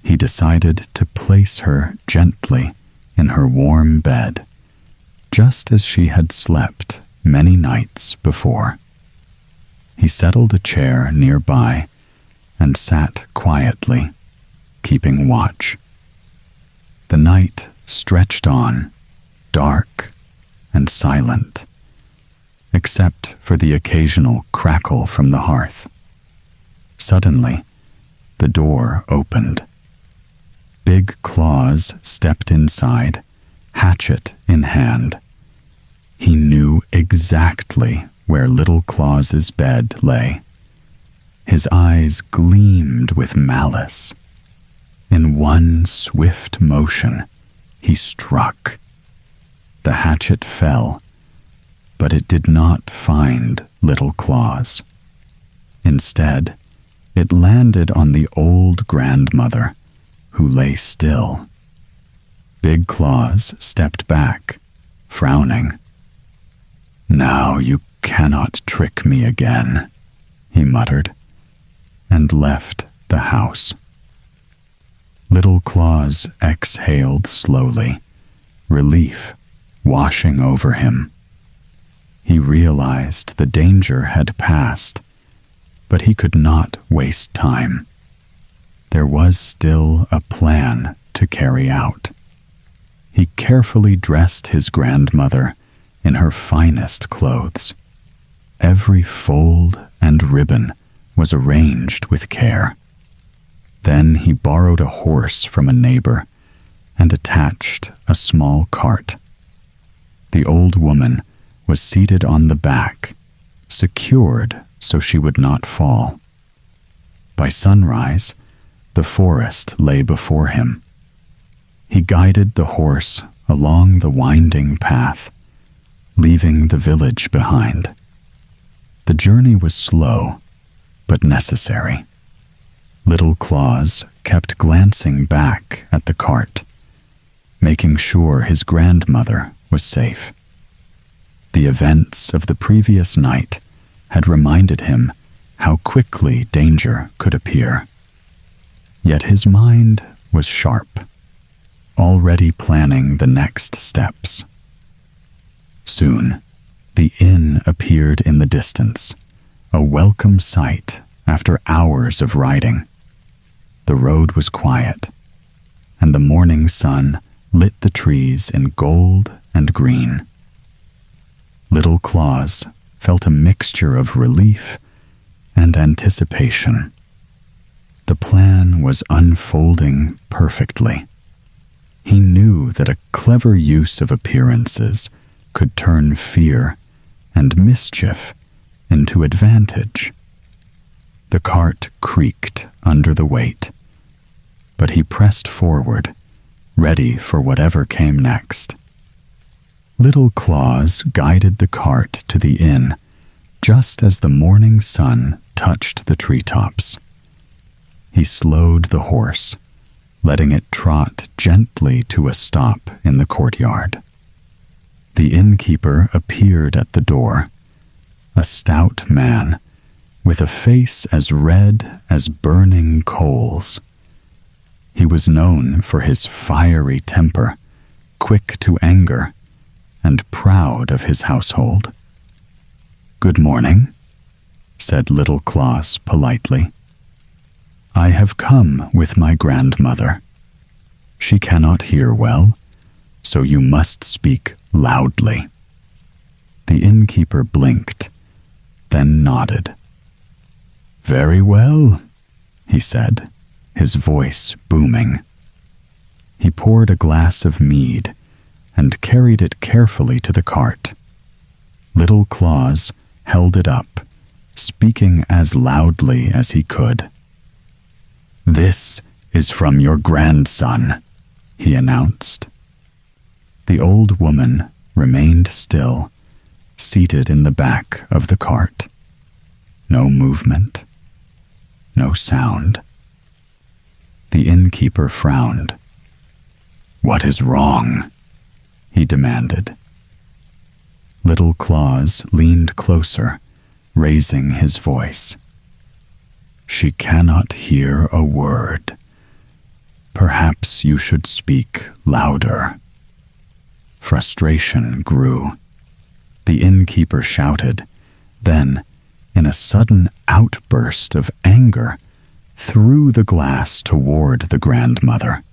S1: He decided to place her gently in her warm bed, just as she had slept many nights before. He settled a chair nearby and sat quietly, keeping watch. The night stretched on, dark and silent, except for the occasional crackle from the hearth. Suddenly, the door opened. Big Claus stepped inside, hatchet in hand. He knew exactly where little Claus's bed lay. His eyes gleamed with malice. In one swift motion, he struck. The hatchet fell, but it did not find little Claus. Instead, it landed on the old grandmother, who lay still. Big Claus stepped back, frowning. "Now you cannot trick me again," he muttered, and left the house. Little Claus exhaled slowly, relief washing over him. He realized the danger had passed, but he could not waste time. There was still a plan to carry out. He carefully dressed his grandmother in her finest clothes. Every fold and ribbon was arranged with care. Then he borrowed a horse from a neighbor and attached a small cart. The old woman was seated on the back, secured so she would not fall. By sunrise, the forest lay before him. He guided the horse along the winding path, leaving the village behind. The journey was slow, but necessary. Little Claus kept glancing back at the cart, making sure his grandmother was safe. The events of the previous night had reminded him how quickly danger could appear. Yet his mind was sharp, already planning the next steps. Soon, the inn appeared in the distance, a welcome sight after hours of riding. The road was quiet, and the morning sun lit the trees in gold and green. Little Claus felt a mixture of relief and anticipation. The plan was unfolding perfectly. He knew that a clever use of appearances could turn fear and mischief into advantage. The cart creaked under the weight, but he pressed forward, ready for whatever came next. Little Claus guided the cart to the inn just as the morning sun touched the treetops. He slowed the horse, letting it trot gently to a stop in the courtyard. The innkeeper appeared at the door, a stout man with a face as red as burning coals. He was known for his fiery temper, quick to anger, and proud of his household. "Good morning," said Little Claus politely. I have come with my grandmother. She cannot hear well, so you must speak loudly." The innkeeper blinked, then nodded. "Very well," he said, his voice booming. He poured a glass of mead and carried it carefully to the cart. Little Claus held it up, speaking as loudly as he could. "This is from your grandson," he announced. The old woman remained still, seated in the back of the cart. No movement, no sound. The innkeeper frowned. "What is wrong?" he demanded. Little Claus leaned closer, raising his voice. "She cannot hear a word. Perhaps you should speak louder." Frustration grew. The innkeeper shouted, then, in a sudden outburst of anger, threw the glass toward the grandmother.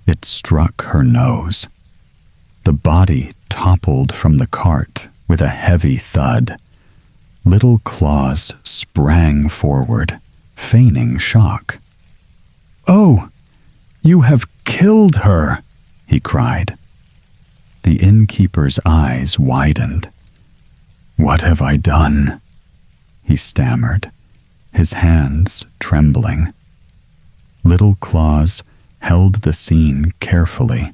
S1: It struck her nose. The body toppled from the cart with a heavy thud. Little Claus sprang forward, feigning shock. "Oh, you have killed her!" he cried. The innkeeper's eyes widened. "What have I done?" he stammered, his hands trembling. Little Claus held the scene carefully,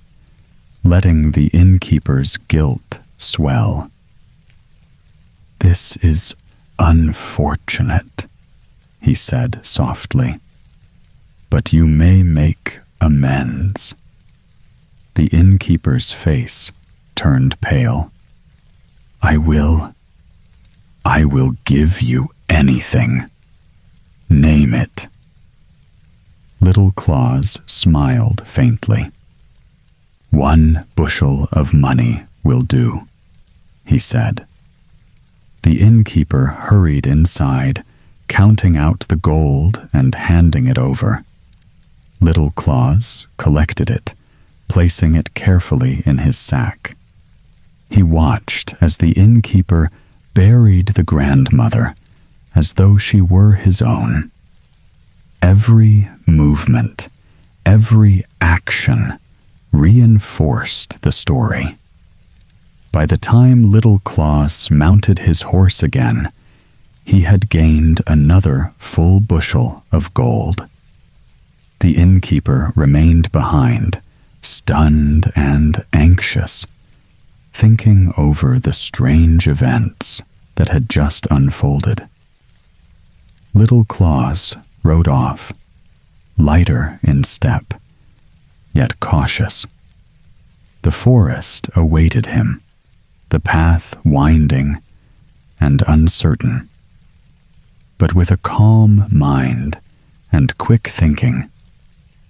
S1: letting the innkeeper's guilt swell. "This is unfortunate," he said softly, "but you may make amends." The innkeeper's face turned pale. I will give you anything. Name it." Little Claus smiled faintly. "1 bushel of money will do," he said. The innkeeper hurried inside, counting out the gold and handing it over. Little Claus collected it, placing it carefully in his sack. He watched as the innkeeper buried the grandmother as though she were his own. Every movement, every action reinforced the story. By the time Little Claus mounted his horse again, he had gained another full bushel of gold. The innkeeper remained behind, stunned and anxious, thinking over the strange events that had just unfolded. Little Claus rode off, lighter in step, yet cautious. The forest awaited him, the path winding and uncertain. But with a calm mind and quick thinking,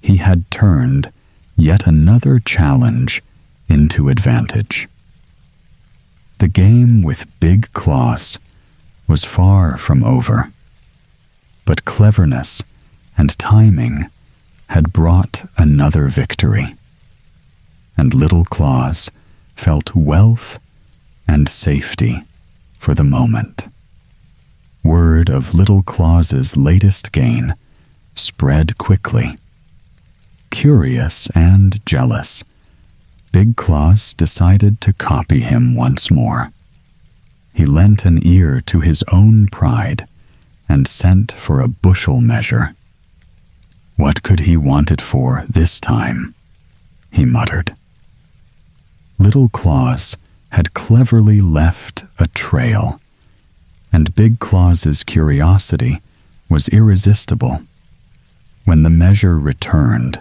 S1: he had turned yet another challenge into advantage. The game with Big Claus was far from over, but cleverness and timing had brought another victory, and Little Claus felt wealth and safety for the moment. Word of Little Claus's latest gain spread quickly. Curious and jealous, Big Claus decided to copy him once more. He lent an ear to his own pride and sent for a bushel measure. What could he want it for this time? He muttered. Little Claus had cleverly left a trail, and Big Claus's curiosity was irresistible. When the measure returned,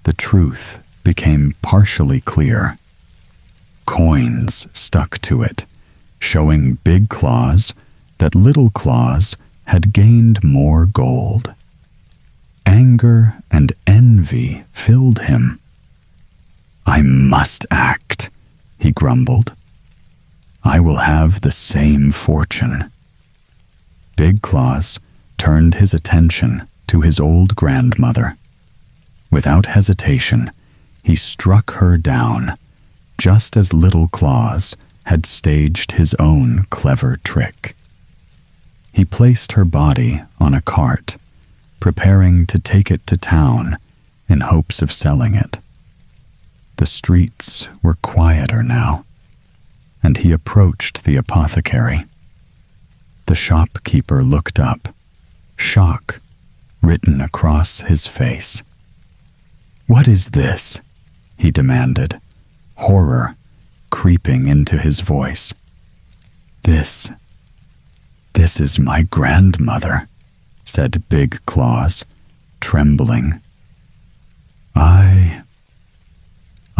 S1: the truth became partially clear. Coins stuck to it, showing Big Claus that Little Claus had gained more gold. Anger and envy filled him. "I must act," he grumbled. "I will have the same fortune." Big Claus turned his attention to his old grandmother. Without hesitation, he struck her down, just as Little Claus had staged his own clever trick. He placed her body on a cart, preparing to take it to town in hopes of selling it. The streets were quieter now, and he approached the apothecary. The shopkeeper looked up, shock written across his face. "What is this?" he demanded, horror creeping into his voice. This is my grandmother," said Big Claus, trembling.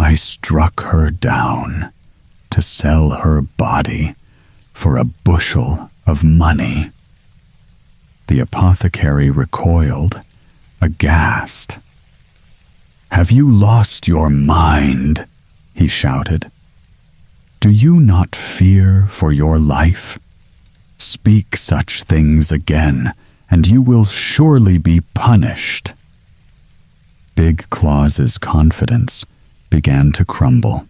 S1: I struck her down to sell her body for a bushel of money." The apothecary recoiled, aghast. "Have you lost your mind?" he shouted. "Do you not fear for your life? Speak such things again, and you will surely be punished." Big Claus's confidence began to crumble.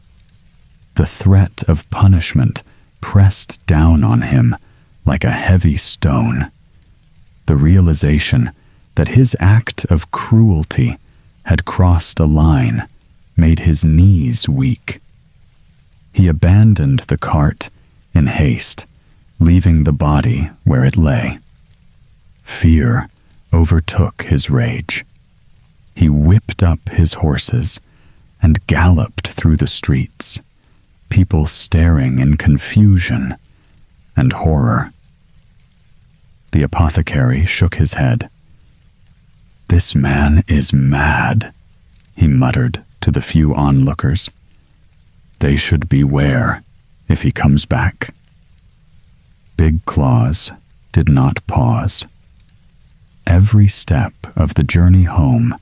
S1: The threat of punishment pressed down on him like a heavy stone. The realization that his act of cruelty had crossed a line made his knees weak. He abandoned the cart in haste, leaving the body where it lay. Fear overtook his rage. He whipped up his horses and galloped through the streets, people staring in confusion and horror. The apothecary shook his head. "This man is mad," he muttered to the few onlookers. "They should beware if he comes back." Big Claus did not pause. Every step of the journey home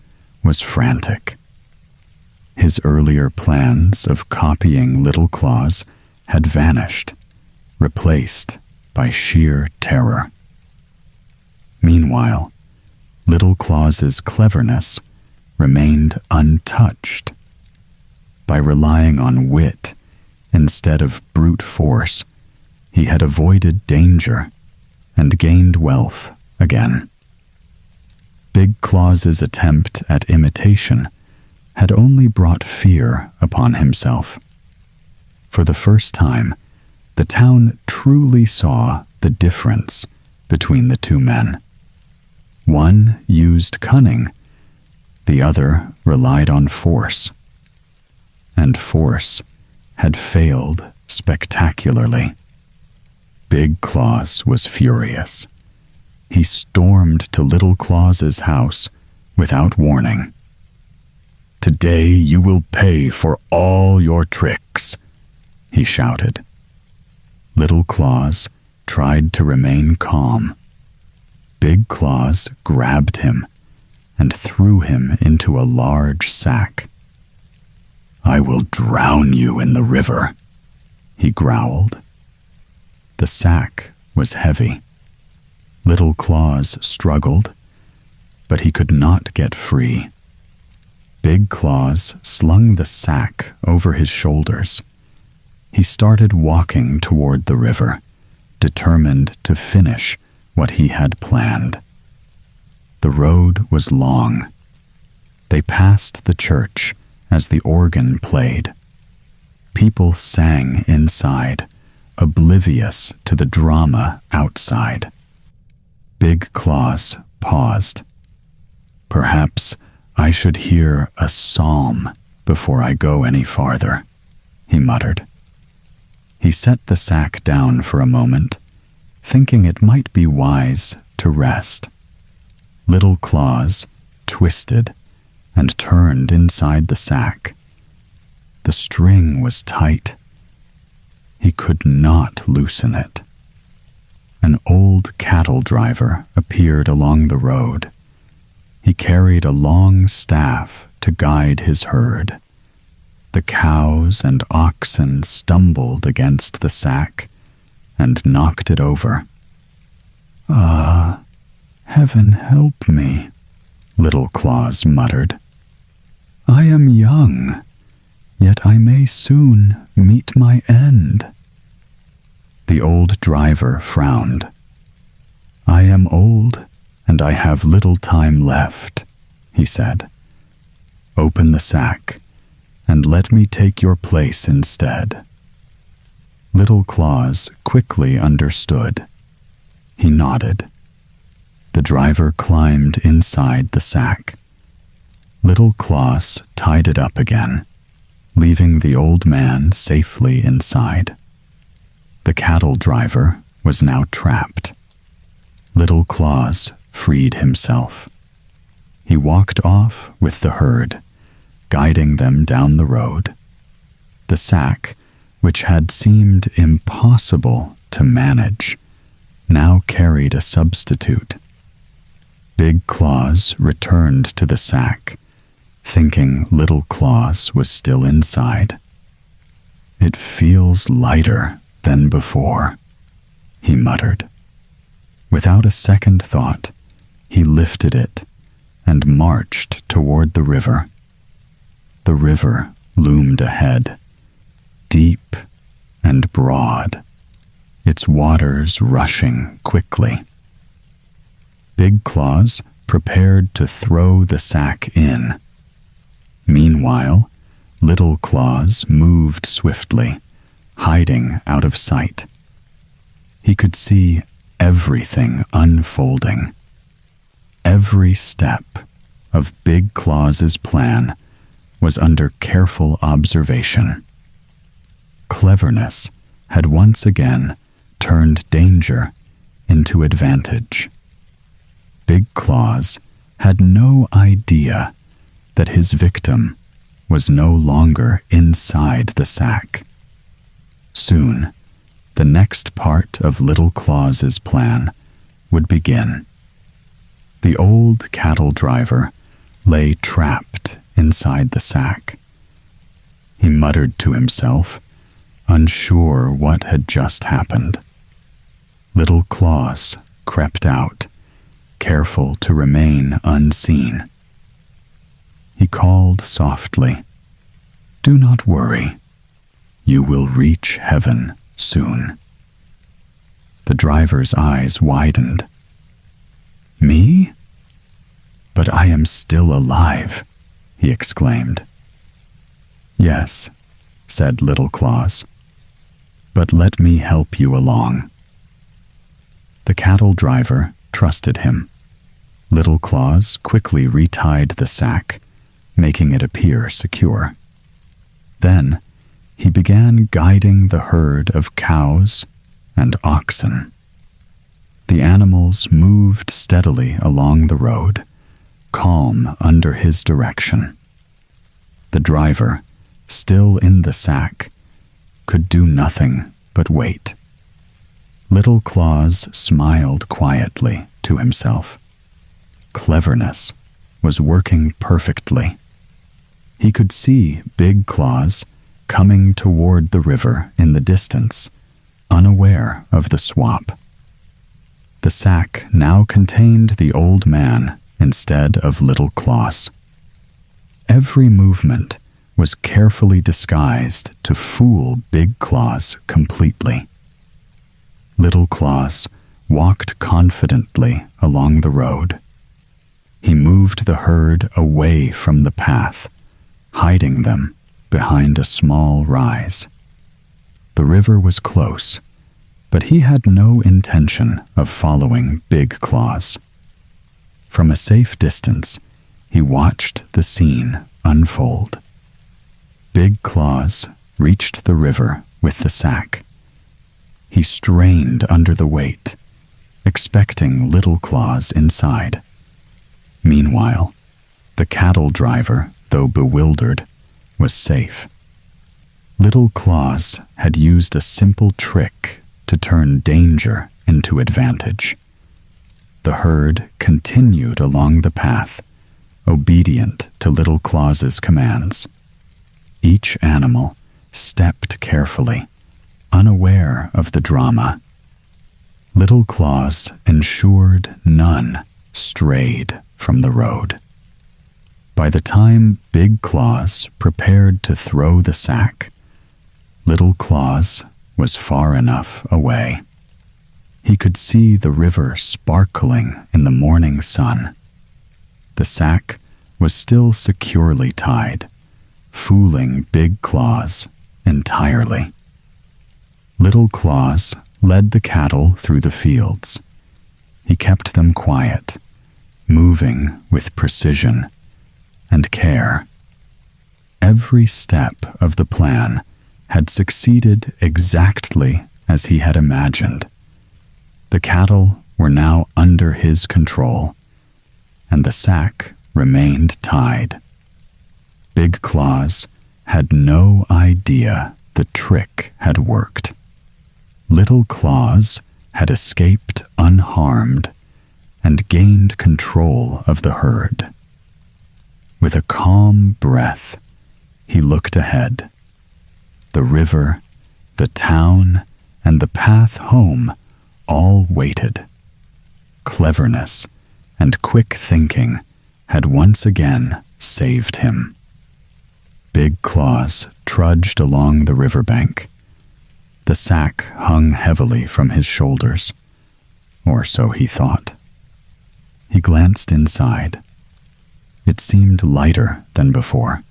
S1: was frantic. His earlier plans of copying Little Claus had vanished, replaced by sheer terror. Meanwhile, Little Claus's cleverness remained untouched. By relying on wit instead of brute force, he had avoided danger and gained wealth again. Big Claus's attempt at imitation had only brought fear upon himself. For the first time, the town truly saw the difference between the two men. One used cunning, the other relied on force. And force had failed spectacularly. Big Claus was furious. He stormed to Little Claus's house without warning. "Today you will pay for all your tricks," he shouted. Little Claus tried to remain calm. Big Claus grabbed him and threw him into a large sack. "I will drown you in the river," he growled. The sack was heavy. Little Claus struggled, but he could not get free. Big Claus slung the sack over his shoulders. He started walking toward the river, determined to finish what he had planned. The road was long. They passed the church as the organ played. People sang inside, oblivious to the drama outside. Big Claus paused. "Perhaps I should hear a psalm before I go any farther," he muttered. He set the sack down for a moment, thinking it might be wise to rest. Little Claus twisted and turned inside the sack. The string was tight. He could not loosen it. An old cattle driver appeared along the road. He carried a long staff to guide his herd. The cows and oxen stumbled against the sack and knocked it over. "Ah, heaven help me," Little Claus muttered. I am young, yet I may soon meet my end. The old driver frowned. I am old, and I have little time left, he said. Open the sack, and let me take your place instead. Little Claus quickly understood. He nodded. The driver climbed inside the sack. Little Claus tied it up again, leaving the old man safely inside. The cattle driver was now trapped. Little Claus freed himself. He walked off with the herd, guiding them down the road. The sack, which had seemed impossible to manage, now carried a substitute. Big Claus returned to the sack, thinking Little Claus was still inside. It feels lighter than before, he muttered. Without a second thought, he lifted it and marched toward the river. The river loomed ahead, deep and broad, its waters rushing quickly. Big Claus prepared to throw the sack in. Meanwhile, Little Claus moved swiftly, hiding out of sight. He could see everything unfolding. Every step of Big Claus's plan was under careful observation. Cleverness had once again turned danger into advantage. Big Claus had no idea that his victim was no longer inside the sack. Soon, the next part of Little Claus's plan would begin. The old cattle driver lay trapped inside the sack. He muttered to himself, unsure what had just happened. Little Claus crept out, careful to remain unseen. He called softly, "Do not worry. You will reach heaven soon." The driver's eyes widened. Me? But I am still alive, he exclaimed. Yes, said Little Claus, but let me help you along. The cattle driver trusted him. Little Claus quickly retied the sack, making it appear secure. Then he began guiding the herd of cows and oxen. The animals moved steadily along the road, calm under his direction. The driver, still in the sack, could do nothing but wait. Little Claus smiled quietly to himself. Cleverness was working perfectly. He could see Big Claus coming toward the river in the distance, unaware of the swap. The sack now contained the old man instead of Little Claus. Every movement was carefully disguised to fool Big Claus completely. Little Claus walked confidently along the road. He moved the herd away from the path, hiding them behind a small rise. The river was close, but he had no intention of following Big Claus. From a safe distance, he watched the scene unfold. Big Claus reached the river with the sack. He strained under the weight, expecting Little Claus inside. Meanwhile, the cattle driver, though bewildered, was safe. Little Claus had used a simple trick to turn danger into advantage. The herd continued along the path, obedient to Little Claus's commands. Each animal stepped carefully, unaware of the drama. Little Claus ensured none strayed from the road. By the time Big Claus prepared to throw the sack, Little Claus was far enough away. He could see the river sparkling in the morning sun. The sack was still securely tied, fooling Big Claus entirely. Little Claus led the cattle through the fields. He kept them quiet, moving with precision and care. Every step of the plan had succeeded exactly as he had imagined. The cattle were now under his control, and the sack remained tied. Big Claus had no idea the trick had worked. Little Claus had escaped unharmed and gained control of the herd. With a calm breath, he looked ahead. The river, the town, and the path home all waited. Cleverness and quick thinking had once again saved him. Big Claus trudged along the riverbank. The sack hung heavily from his shoulders, or so he thought. He glanced inside. It seemed lighter than before.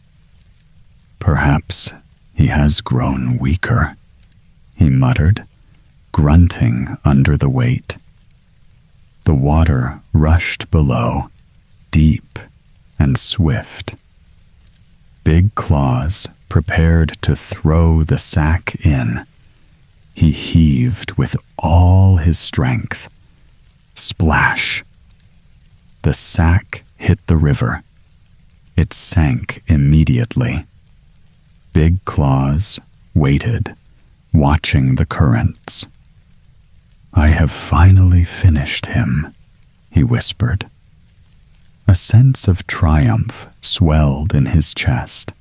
S1: Perhaps he has grown weaker, he muttered, grunting under the weight. The water rushed below, deep and swift. Big Claus prepared to throw the sack in. He heaved with all his strength. Splash! The sack hit the river. It sank immediately. Big Claus waited, watching the currents. "I have finally finished him," he whispered. A sense of triumph swelled in his chest.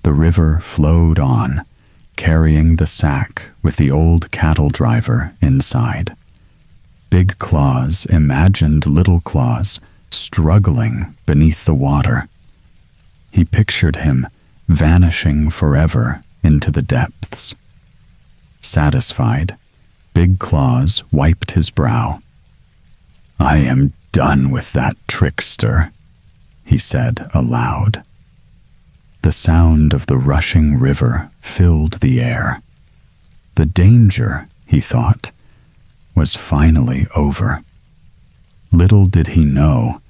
S1: The river flowed on, carrying the sack with the old cattle driver inside. Big Claus imagined Little Claus struggling beneath the water. He pictured him vanishing forever into the depths. Satisfied, Big Claus wiped his brow. "I am done with that trickster," he said aloud. The sound of the rushing river filled the air. The danger, he thought, was finally over. Little did he know,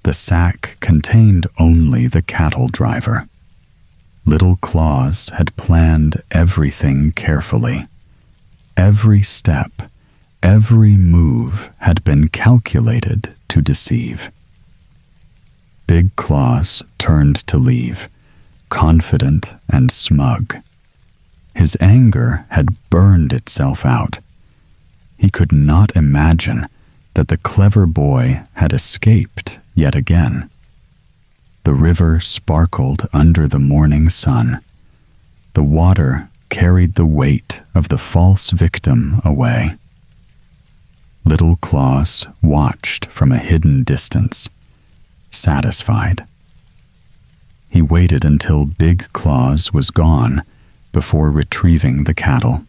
S1: the sack contained only the cattle driver. Little Claus had planned everything carefully. Every step, every move had been calculated to deceive. Big Claus turned to leave, confident and smug. His anger had burned itself out. He could not imagine that the clever boy had escaped yet again. The river sparkled under the morning sun. The water carried the weight of the false victim away. Little Claus watched from a hidden distance, satisfied. He waited until Big Claus was gone before retrieving the cattle.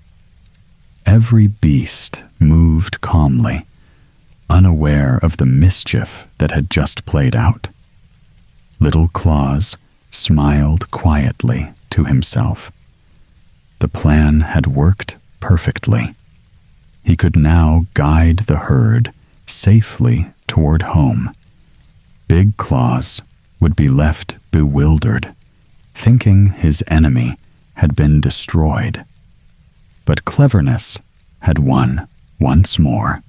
S1: Every beast moved calmly, unaware of the mischief that had just played out. Little Claus smiled quietly to himself. The plan had worked perfectly. He could now guide the herd safely toward home. Big Claus would be left bewildered, thinking his enemy had been destroyed. But cleverness had won once more.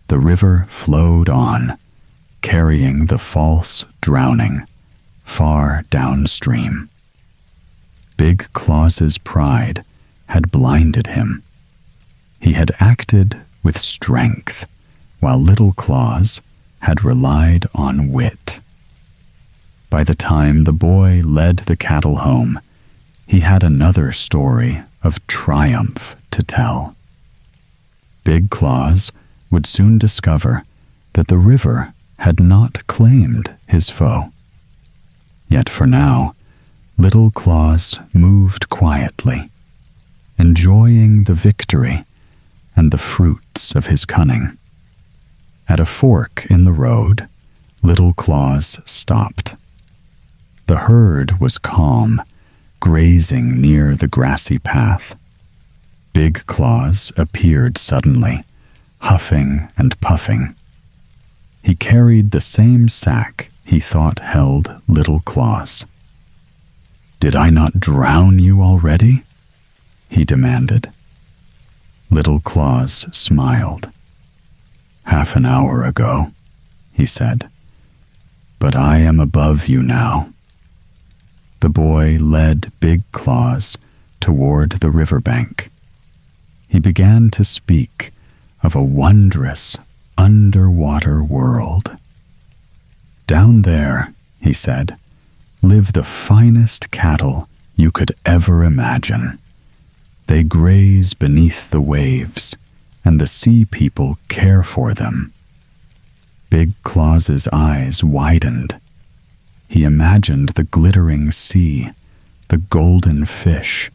S1: The river flowed on, carrying the false drowning far downstream. Big Claus's pride had blinded him. He had acted with strength, while Little Claus had relied on wit. By the time the boy led the cattle home, he had another story of triumph to tell. Big Claus would soon discover that the river had not claimed his foe. Yet for now, Little Claus moved quietly, enjoying the victory and the fruits of his cunning. At a fork in the road, Little Claus stopped. The herd was calm, grazing near the grassy path. Big Claus appeared suddenly, huffing and puffing. He carried the same sack he thought held Little Claus. "Did I not drown you already?" he demanded. Little Claus smiled. "Half an hour ago," he said, "but I am above you now." The boy led Big Claus toward the riverbank. He began to speak of a wondrous underwater world. "Down there," he said, "live the finest cattle you could ever imagine. They graze beneath the waves, and the sea people care for them." Big Claus's eyes widened. He imagined the glittering sea, the golden fish,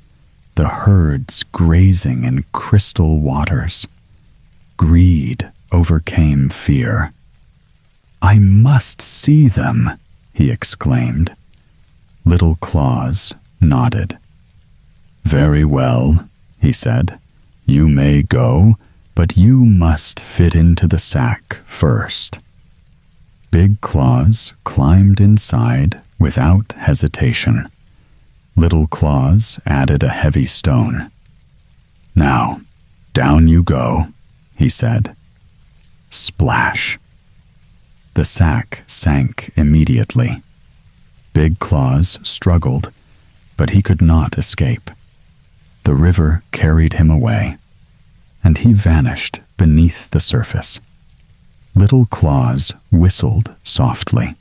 S1: the herds grazing in crystal waters. Greed overcame fear. "I must see them," he exclaimed. Little Claus nodded. "Very well," he said. "You may go, but you must fit into the sack first." Big Claus climbed inside without hesitation. Little Claus added a heavy stone. "Now, down you go," he said. Splash! The sack sank immediately. Big Claus struggled, but he could not escape. The river carried him away, and he vanished beneath the surface. Little Claus whistled softly.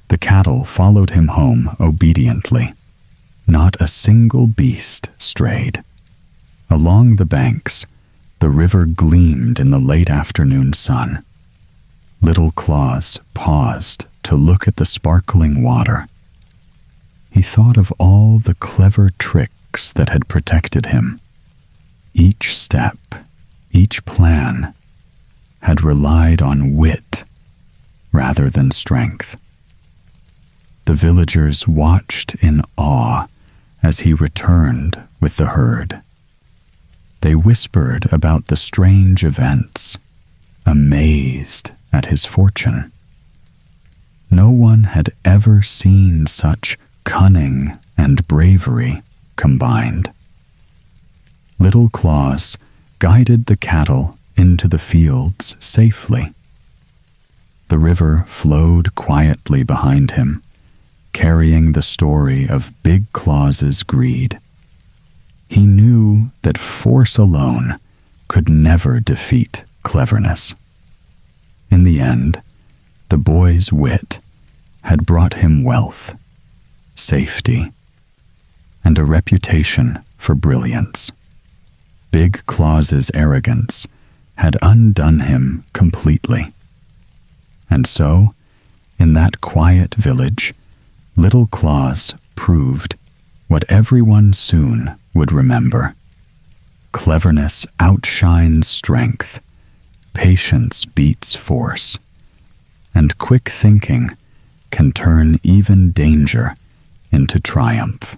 S1: The cattle followed him home obediently. Not a single beast strayed. Along the banks, the river gleamed in the late afternoon sun. Little Claus paused to look at the sparkling water. He thought of all the clever tricks that had protected him. Each step, each plan, had relied on wit rather than strength. The villagers watched in awe as he returned with the herd. They whispered about the strange events, amazed at his fortune. No one had ever seen such cunning and bravery combined. Little Claus guided the cattle into the fields safely. The river flowed quietly behind him, carrying the story of Big Claus's greed. He knew that force alone could never defeat cleverness. In the end, the boy's wit had brought him wealth, safety, and a reputation for brilliance. Big Claus's arrogance had undone him completely. And so, in that quiet village, Little Claus proved what everyone soon would remember. Cleverness outshines strength, patience beats force, and quick thinking can turn even danger into triumph.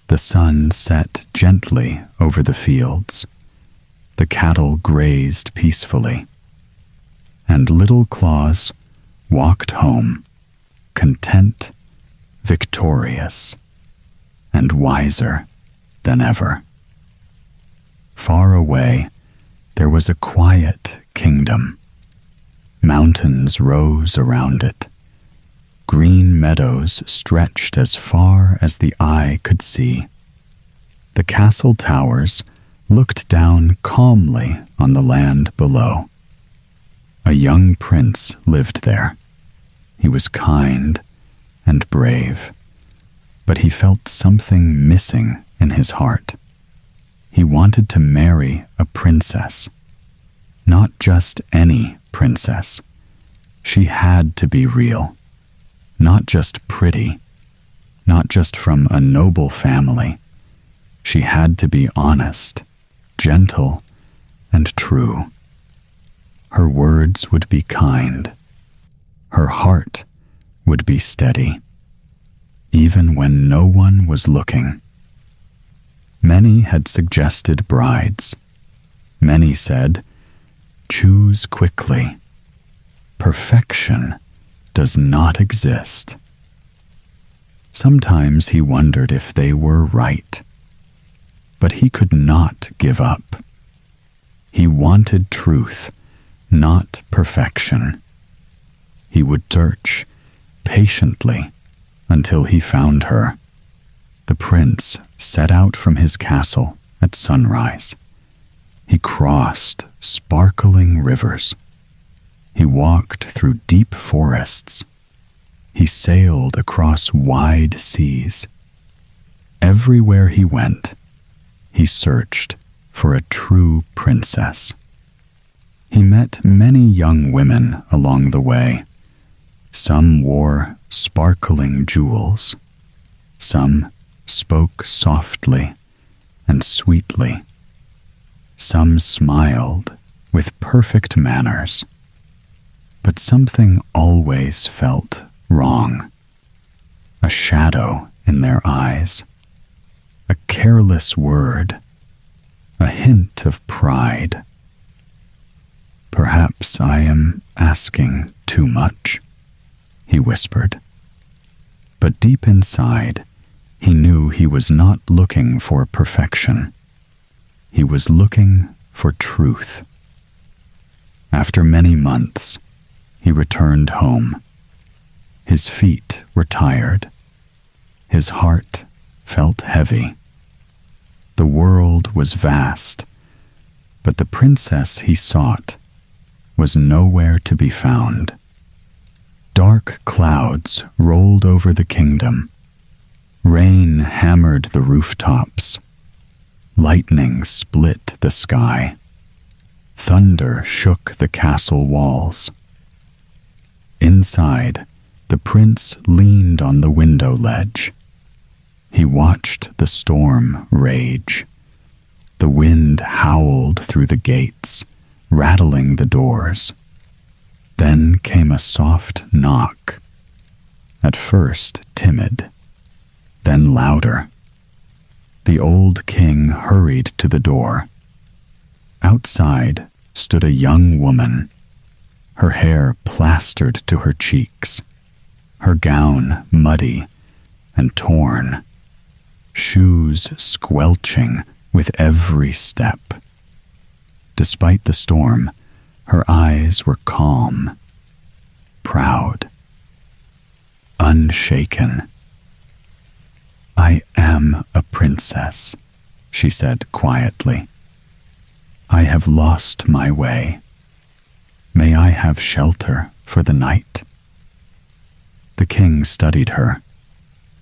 S1: The sun set gently over the fields. The cattle grazed peacefully, and Little Claus walked home, content, victorious, and wiser than ever. Far away, there was a quiet kingdom. Mountains rose around it. Green meadows stretched as far as the eye could see. The castle towers looked down calmly on the land below. A young prince lived there. He was kind and brave, but he felt something missing in his heart. He wanted to marry a princess. Not just any princess. She had to be real. not just pretty, not just from a noble family. She had to be honest, gentle, and true. Her words would be kind. Her heart would be steady, even when no one was looking. Many had suggested brides. Many said, "Choose quickly. Perfection does not exist." Sometimes he wondered if they were right. But he could not give up. He wanted truth, not perfection. He would search patiently until he found her. The prince set out from his castle at sunrise. He crossed sparkling rivers. He walked through deep forests. He sailed across wide seas. Everywhere he went, he searched for a true princess. He met many young women along the way. Some wore sparkling jewels. Some spoke softly and sweetly. Some smiled with perfect manners. But something always felt wrong. A shadow in their eyes. A careless word. A hint of pride. "Perhaps I am asking too much," he whispered. But deep inside, he knew he was not looking for perfection. He was looking for truth. After many months, he returned home. His feet were tired. His heart felt heavy. The world was vast, but the princess he sought was nowhere to be found. Dark clouds rolled over the kingdom. Rain hammered the rooftops. Lightning split the sky. Thunder shook the castle walls. Inside, the prince leaned on the window ledge. He watched the storm rage. The wind howled through the gates, rattling the doors. Then came a soft knock. At first timid, then louder. The old king hurried to the door. Outside stood a young woman, her hair plastered to her cheeks, her gown muddy and torn, shoes squelching with every step. Despite the storm, her eyes were calm, proud, unshaken. "I am a princess," she said quietly. "I have lost my way. May I have shelter for the night?" The king studied her.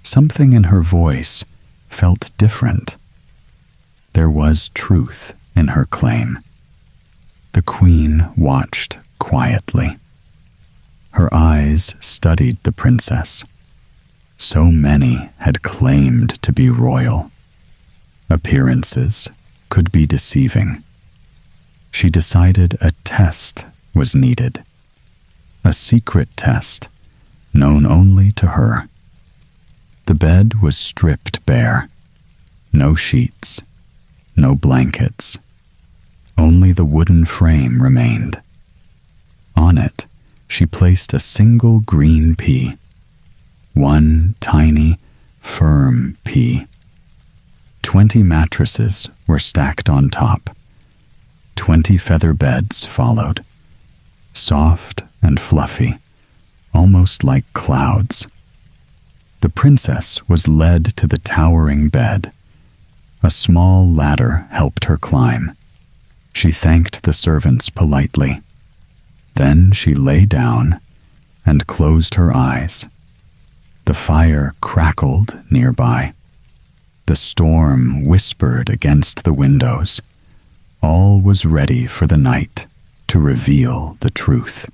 S1: Something in her voice felt different. There was truth in her claim. The queen watched quietly. Her eyes studied the princess. So many had claimed to be royal. Appearances could be deceiving. She decided a test was needed. A secret test, known only to her. The bed was stripped bare. No sheets, no blankets. Only the wooden frame remained. On it, she placed a single green pea. One tiny, firm pea. 20 mattresses were stacked on top. 20 feather beds followed. Soft and fluffy, almost like clouds. The princess was led to the towering bed. A small ladder helped her climb. She thanked the servants politely. Then she lay down and closed her eyes. The fire crackled nearby. The storm whispered against the windows. All was ready for the night to reveal the truth.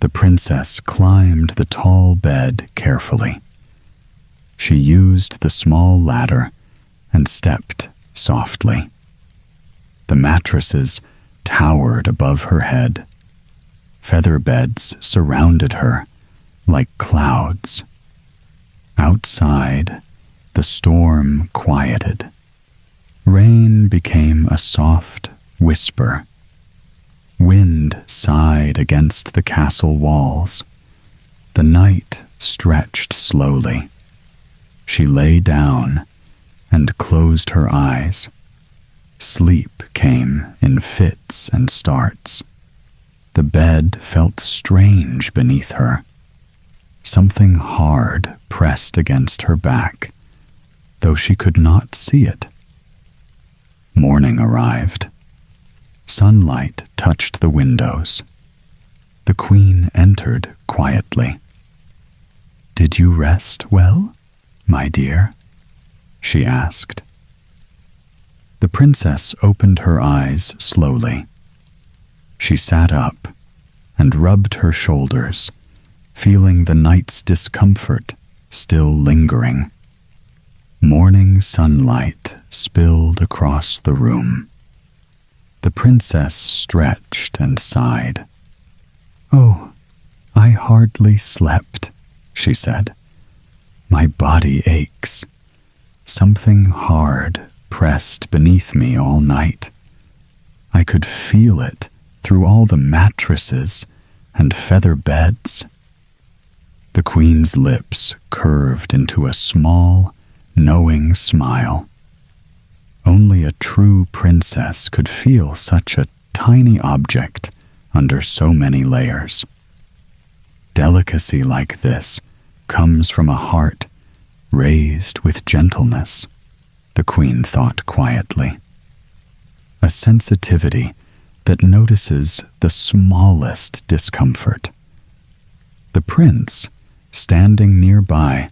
S1: The princess climbed the tall bed carefully. She used the small ladder and stepped softly. The mattresses towered above her head. Feather beds surrounded her like clouds. Outside, the storm quieted. Rain became a soft whisper. Wind sighed against the castle walls. The night stretched slowly. She lay down and closed her eyes. Sleep came in fits and starts. The bed felt strange beneath her. Something hard pressed against her back, though she could not see it. Morning arrived. Sunlight touched the windows. The queen entered quietly. "Did you rest well, my dear?" she asked. The princess opened her eyes slowly. She sat up and rubbed her shoulders, feeling the night's discomfort still lingering. Morning sunlight spilled across the room. The princess stretched and sighed. "Oh, I hardly slept," she said. "My body aches. Something hard pressed beneath me all night. I could feel it through all the mattresses and feather beds." The queen's lips curved into a small, knowing smile. Only a true princess could feel such a tiny object under so many layers. Delicacy like this comes from a heart raised with gentleness, the queen thought quietly. A sensitivity that notices the smallest discomfort. The prince, standing nearby,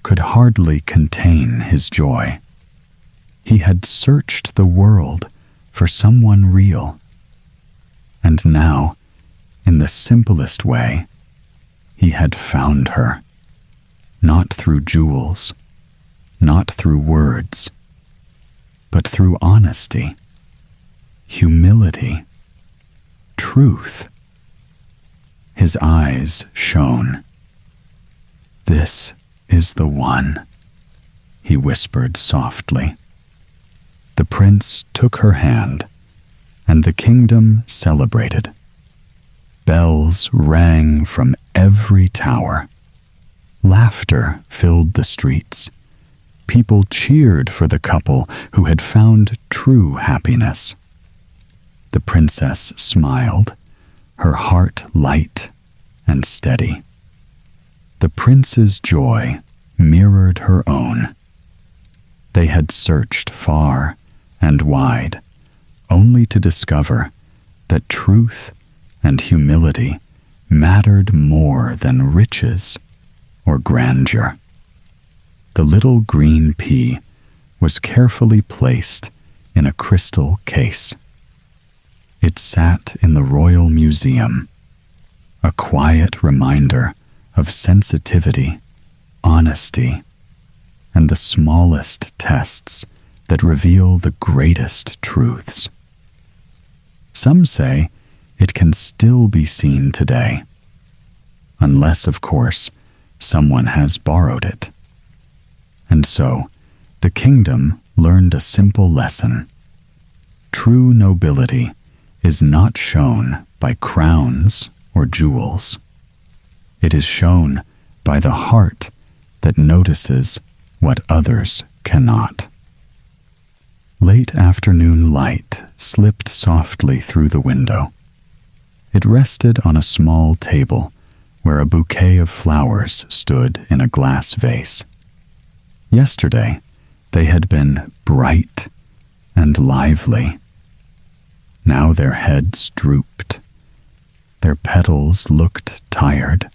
S1: could hardly contain his joy. He had searched the world for someone real. And now, in the simplest way, he had found her. Not through jewels, not through words, but through honesty, humility, truth. His eyes shone. "This is the one," he whispered softly. The prince took her hand, and the kingdom celebrated. Bells rang from every tower. Laughter filled the streets. People cheered for the couple who had found true happiness. The princess smiled, her heart light and steady. The prince's joy mirrored her own. They had searched far and wide, only to discover that truth and humility mattered more than riches or grandeur. The little green pea was carefully placed in a crystal case. It sat in the Royal Museum, a quiet reminder of sensitivity, honesty, and the smallest tests that reveal the greatest truths. Some say it can still be seen today, unless, of course, someone has borrowed it. And so, the kingdom learned a simple lesson. True nobility is not shown by crowns or jewels. It is shown by the heart that notices what others cannot. Late afternoon light slipped softly through the window. It rested on a small table where a bouquet of flowers stood in a glass vase. Yesterday, they had been bright and lively. Now their heads drooped. Their petals looked tired.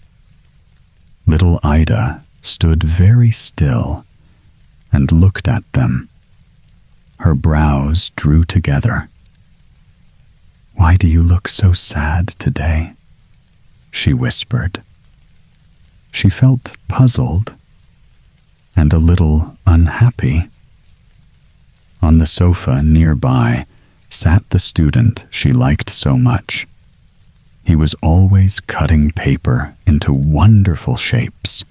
S1: Little Ida stood very still and looked at them. Her brows drew together. "Why do you look so sad today?" she whispered. She felt puzzled and a little unhappy. On the sofa nearby sat the student she liked so much. He was always cutting paper into wonderful shapes,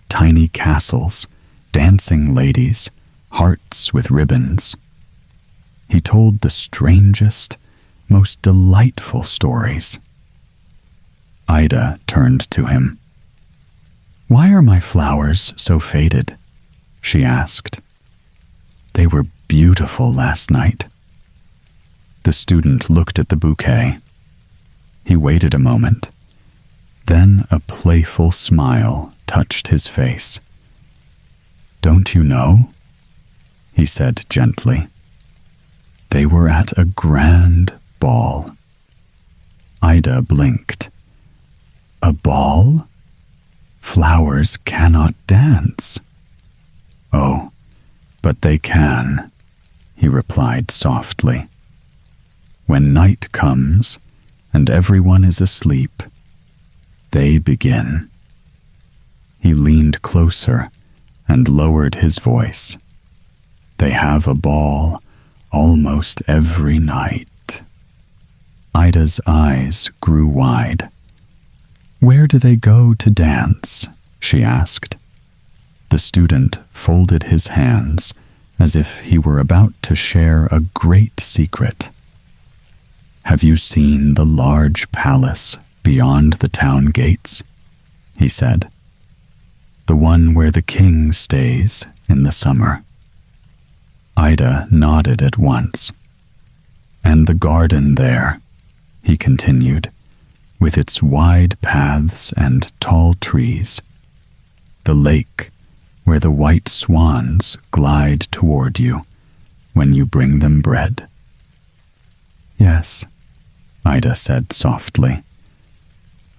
S1: tiny castles, dancing ladies, hearts with ribbons. He told the strangest, most delightful stories. Ida turned to him. "Why are my flowers so faded?" she asked. "They were beautiful last night." The student looked at the bouquet. He waited a moment. Then a playful smile touched his face. "Don't you know?" he said gently. "They were at a grand ball." Ida blinked. "A ball? Flowers cannot dance." "Oh, but they can," he replied softly. "When night comes and everyone is asleep, they begin." He leaned closer and lowered his voice. "They have a ball almost every night." Ida's eyes grew wide. "Where do they go to dance?" she asked. The student folded his hands as if he were about to share a great secret. "Have you seen the large palace beyond the town gates?" he said. "The one where the king stays in the summer." Ida nodded at once. "And the garden there," he continued, "with its wide paths and tall trees. The lake where the white swans glide toward you when you bring them bread." "Yes," Ida said softly.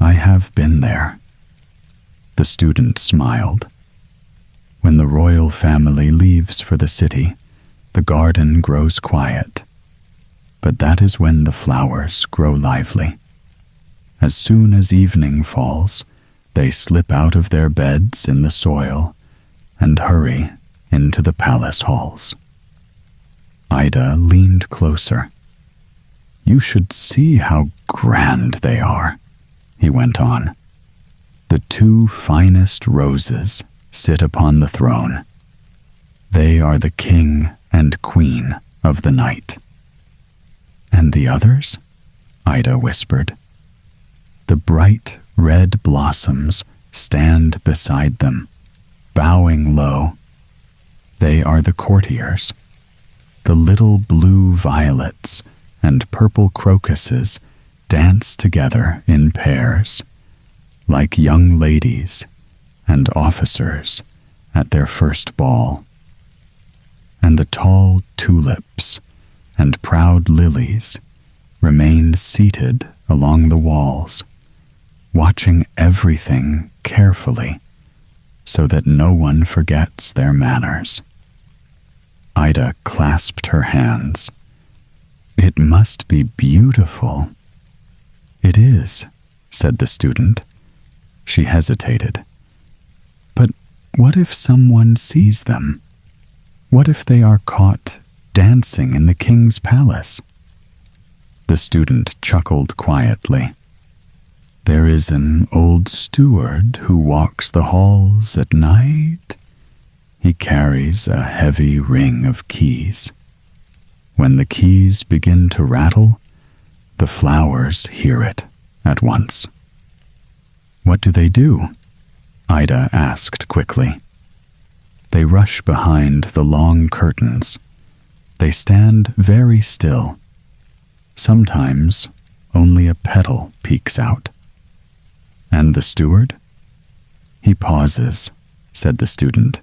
S1: "I have been there." The student smiled. "When the royal family leaves for the city, the garden grows quiet. But that is when the flowers grow lively. As soon as evening falls, they slip out of their beds in the soil and hurry into the palace halls." Ida leaned closer. "You should see how grand they are," he went on. "The 2 finest roses sit upon the throne. They are the king and queen of the night." "And the others?" Ida whispered. "The bright red blossoms stand beside them, bowing low. They are the courtiers. The little blue violets and purple crocuses dance together in pairs, like young ladies and officers at their first ball. And the tall tulips and proud lilies remained seated along the walls, watching everything carefully so that no one forgets their manners." Ida clasped her hands. "It must be beautiful." "It is," said the student. She hesitated. "But what if someone sees them? What if they are caught dancing in the king's palace?" The student chuckled quietly. "There is an old steward who walks the halls at night. He carries a heavy ring of keys. When the keys begin to rattle, the flowers hear it at once." "What do they do?" Ida asked quickly. "They rush behind the long curtains. They stand very still. Sometimes only a petal peeks out." "And the steward?" "He pauses," said the student.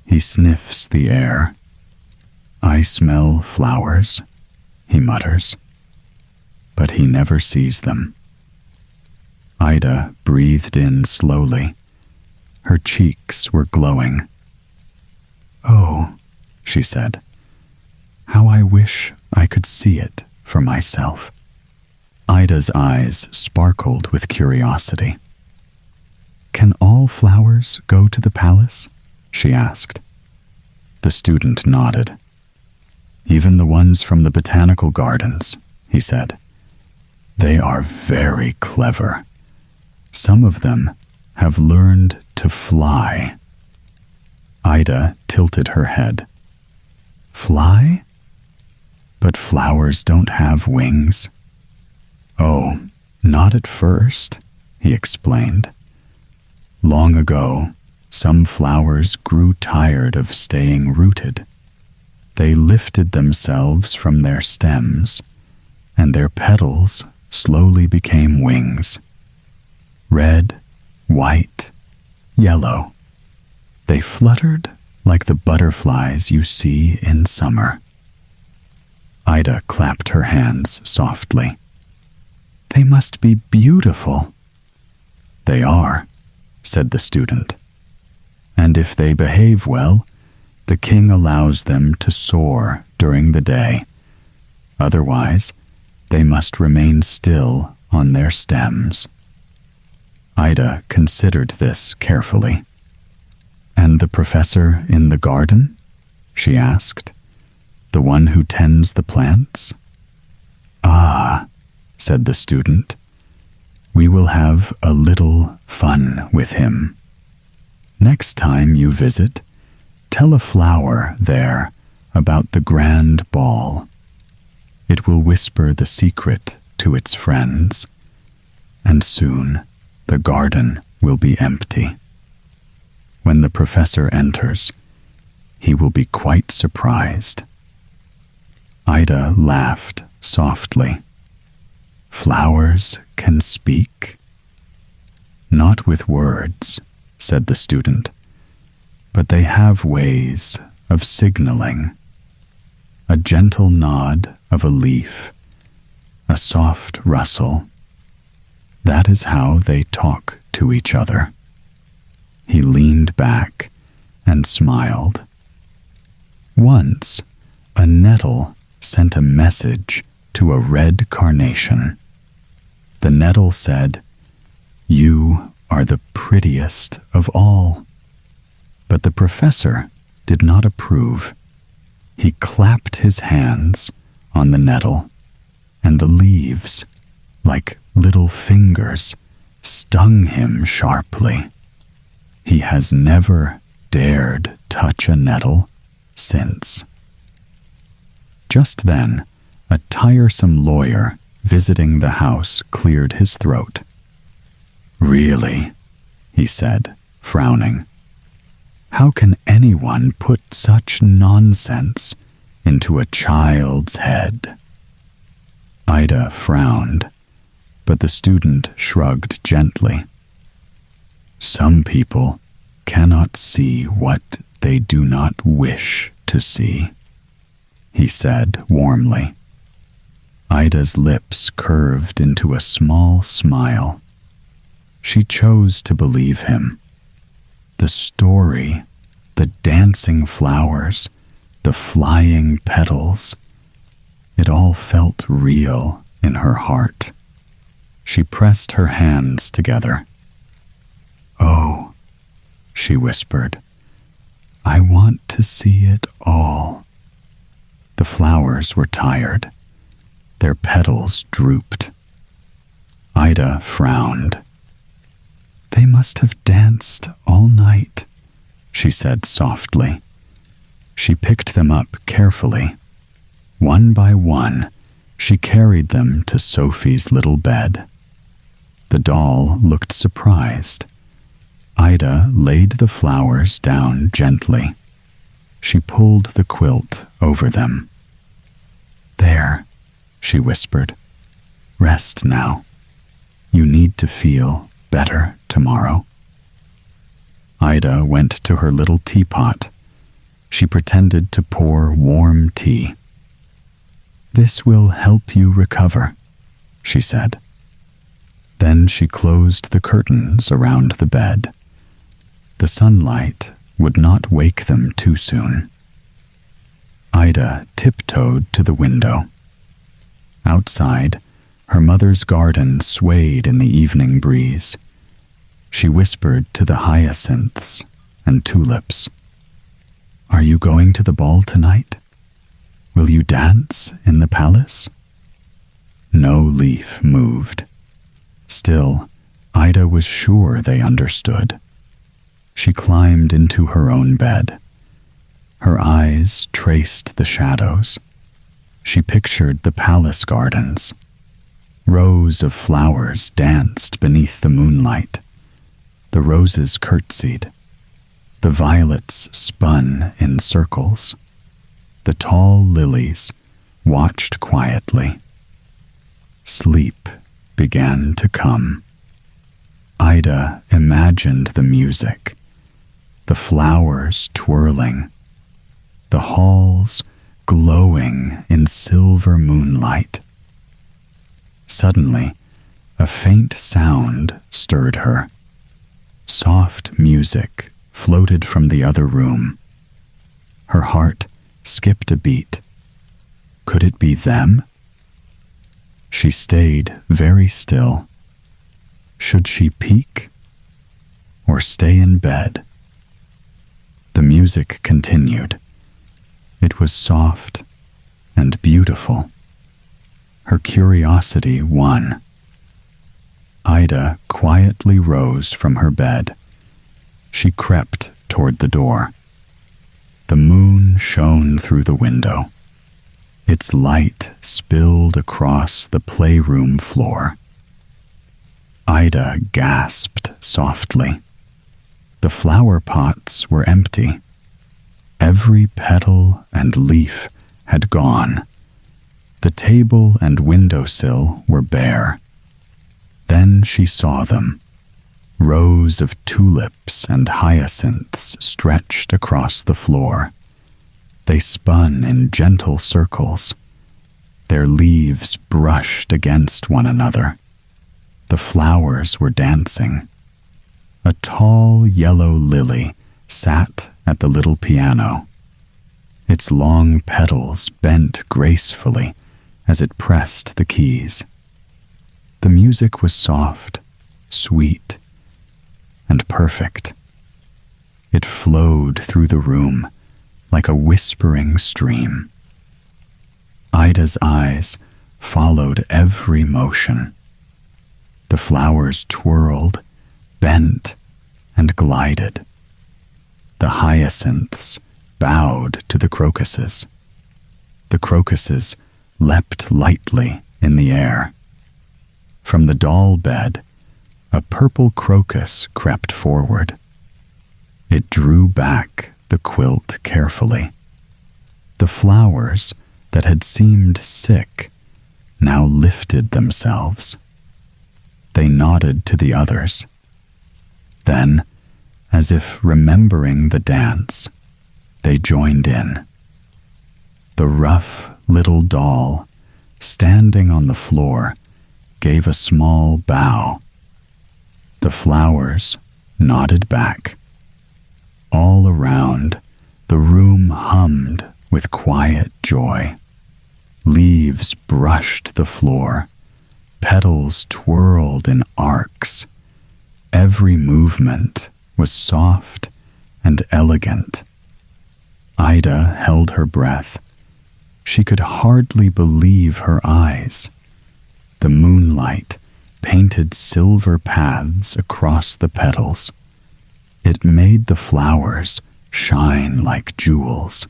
S1: "He sniffs the air. 'I smell flowers,' he mutters. But he never sees them." Ida breathed in slowly. Her cheeks were glowing. "Oh," she said, "how I wish I could see it for myself." Ida's eyes sparkled with curiosity. "Can all flowers go to the palace?" she asked. The student nodded. "Even the ones from the botanical gardens," he said. "They are very clever. Some of them have learned to fly." Ida tilted her head. "Fly? But flowers don't have wings." "Oh, not at first," he explained. "Long ago, some flowers grew tired of staying rooted. They lifted themselves from their stems, and their petals slowly became wings. Red, white, yellow. They fluttered like the butterflies you see in summer." Ida clapped her hands softly. "They must be beautiful." "They are," said the student. "And if they behave well, the king allows them to soar during the day. Otherwise, they must remain still on their stems." Ida considered this carefully. "And the professor in the garden?" she asked. "The one who tends the plants?" "Ah," said the student. "We will have a little fun with him. Next time you visit, tell a flower there about the grand ball. It will whisper the secret to its friends, and soon the garden will be empty. When the professor enters, he will be quite surprised." Ida laughed softly. "Flowers can speak?" "Not with words," said the student, "but they have ways of signaling. A gentle nod of a leaf, a soft rustle. That is how they talk to each other." He leaned back and smiled. "Once, a nettle sent a message to a red carnation. The nettle said, 'You are the prettiest of all.' But the professor did not approve. He clapped his hands on the nettle, and the leaves, like little fingers, stung him sharply. He has never dared touch a nettle since." Just then, a tiresome lawyer visiting the house cleared his throat. "Really?" he said, frowning. "How can anyone put such nonsense into a child's head?" Ida frowned, but the student shrugged gently. "Some people cannot see what they do not wish to see," he said warmly. Ida's lips curved into a small smile. She chose to believe him. The story, the dancing flowers, the flying petals, it all felt real in her heart. She pressed her hands together. "Oh," she whispered, "I want to see it all." The flowers were tired. Their petals drooped. Ida frowned. "They must have danced all night," she said softly. She picked them up carefully. One by one, she carried them to Sophie's little bed. The doll looked surprised. Ida laid the flowers down gently. She pulled the quilt over them. "There," she whispered. "Rest now. You need to feel better tomorrow." Ida went to her little teapot. She pretended to pour warm tea. "This will help you recover," she said. Then she closed the curtains around the bed. The sunlight would not wake them too soon. Ida tiptoed to the window. Outside, Her mother's garden swayed in the evening breeze. She whispered to the hyacinths and tulips, "Are you going to the ball tonight? Will you dance in the palace?" No leaf moved. Still, Ida was sure they understood. She climbed into her own bed. Her eyes traced the shadows. She pictured the palace gardens. Rows of flowers danced beneath the moonlight. The roses curtsied. The violets spun in circles. The tall lilies watched quietly. Sleep began to come. Ida imagined the music, the flowers twirling, the halls glowing in silver moonlight. Suddenly, a faint sound stirred her. Soft music floated from the other room. Her heart skipped a beat. Could it be them? She stayed very still. Should she peek or stay in bed? The music continued. It was soft and beautiful. Her curiosity won. Ida quietly rose from her bed. She crept toward the door. The moon shone through the window. Its light spilled across the playroom floor. Ida gasped softly. The flower pots were empty. Every petal and leaf had gone. The table and windowsill were bare. Then she saw them. Rows of tulips and hyacinths stretched across the floor. They spun in gentle circles. Their leaves brushed against one another. The flowers were dancing. A tall yellow lily sat at the little piano. Its long petals bent gracefully as it pressed the keys. The music was soft, sweet, and perfect. It flowed through the room like a whispering stream. Ida's eyes followed every motion. The flowers twirled, bent, and glided. The hyacinths bowed to the crocuses. The crocuses leapt lightly in the air. From the doll bed, a purple crocus crept forward. It drew back the quilt carefully. The flowers that had seemed sick now lifted themselves. They nodded to the others. Then, as if remembering the dance, they joined in. The rough little doll, standing on the floor, gave a small bow. The flowers nodded back. All around, the room hummed with quiet joy. Leaves brushed the floor. Petals twirled in arcs. Every movement was soft and elegant. Ida held her breath. She could hardly believe her eyes. The moonlight painted silver paths across the petals. It made the flowers shine like jewels.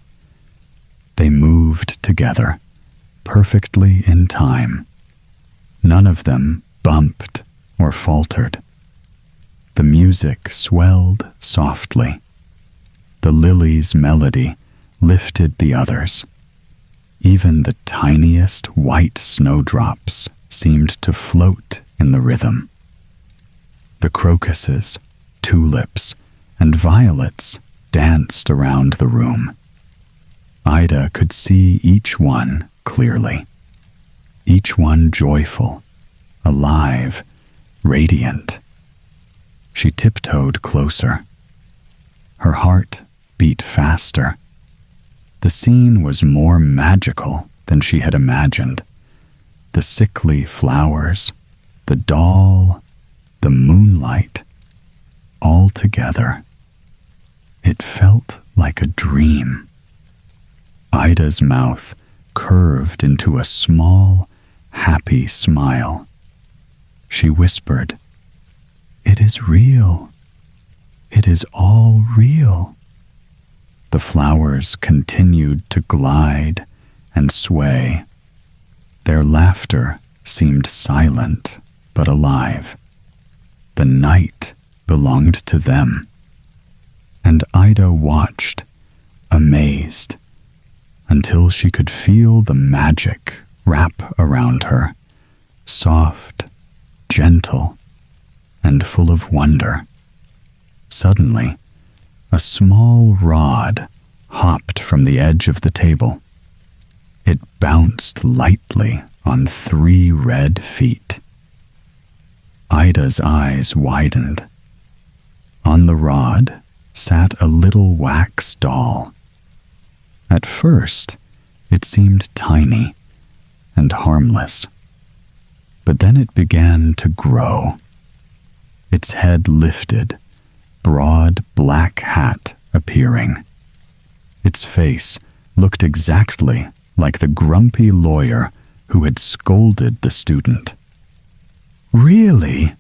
S1: They moved together, perfectly in time. None of them bumped or faltered. The music swelled softly. The lily's melody lifted the others. Even the tiniest white snowdrops seemed to float in the rhythm. The crocuses, tulips, and violets danced around the room. Ida could see each one clearly, each one joyful, alive, radiant. She tiptoed closer. Her heart beat faster. The scene was more magical than she had imagined. The the sickly flowers, the doll, the moonlight, all together. It felt like a dream. Ida's mouth curved into a small, happy smile. She whispered, "It is real. It is all real." The flowers continued to glide and sway. Their laughter seemed silent but alive. The night belonged to them. And Ida watched, amazed, until she could feel the magic wrap around her, soft, gentle, and full of wonder. Suddenly, a small rod hopped from the edge of the table. It bounced lightly on 3 red feet. Ida's eyes widened. On the rod sat a little wax doll. At first, it seemed tiny and harmless, but then it began to grow. Its head lifted, broad black hat appearing. Its face looked exactly like the grumpy lawyer who had scolded the student. "Really?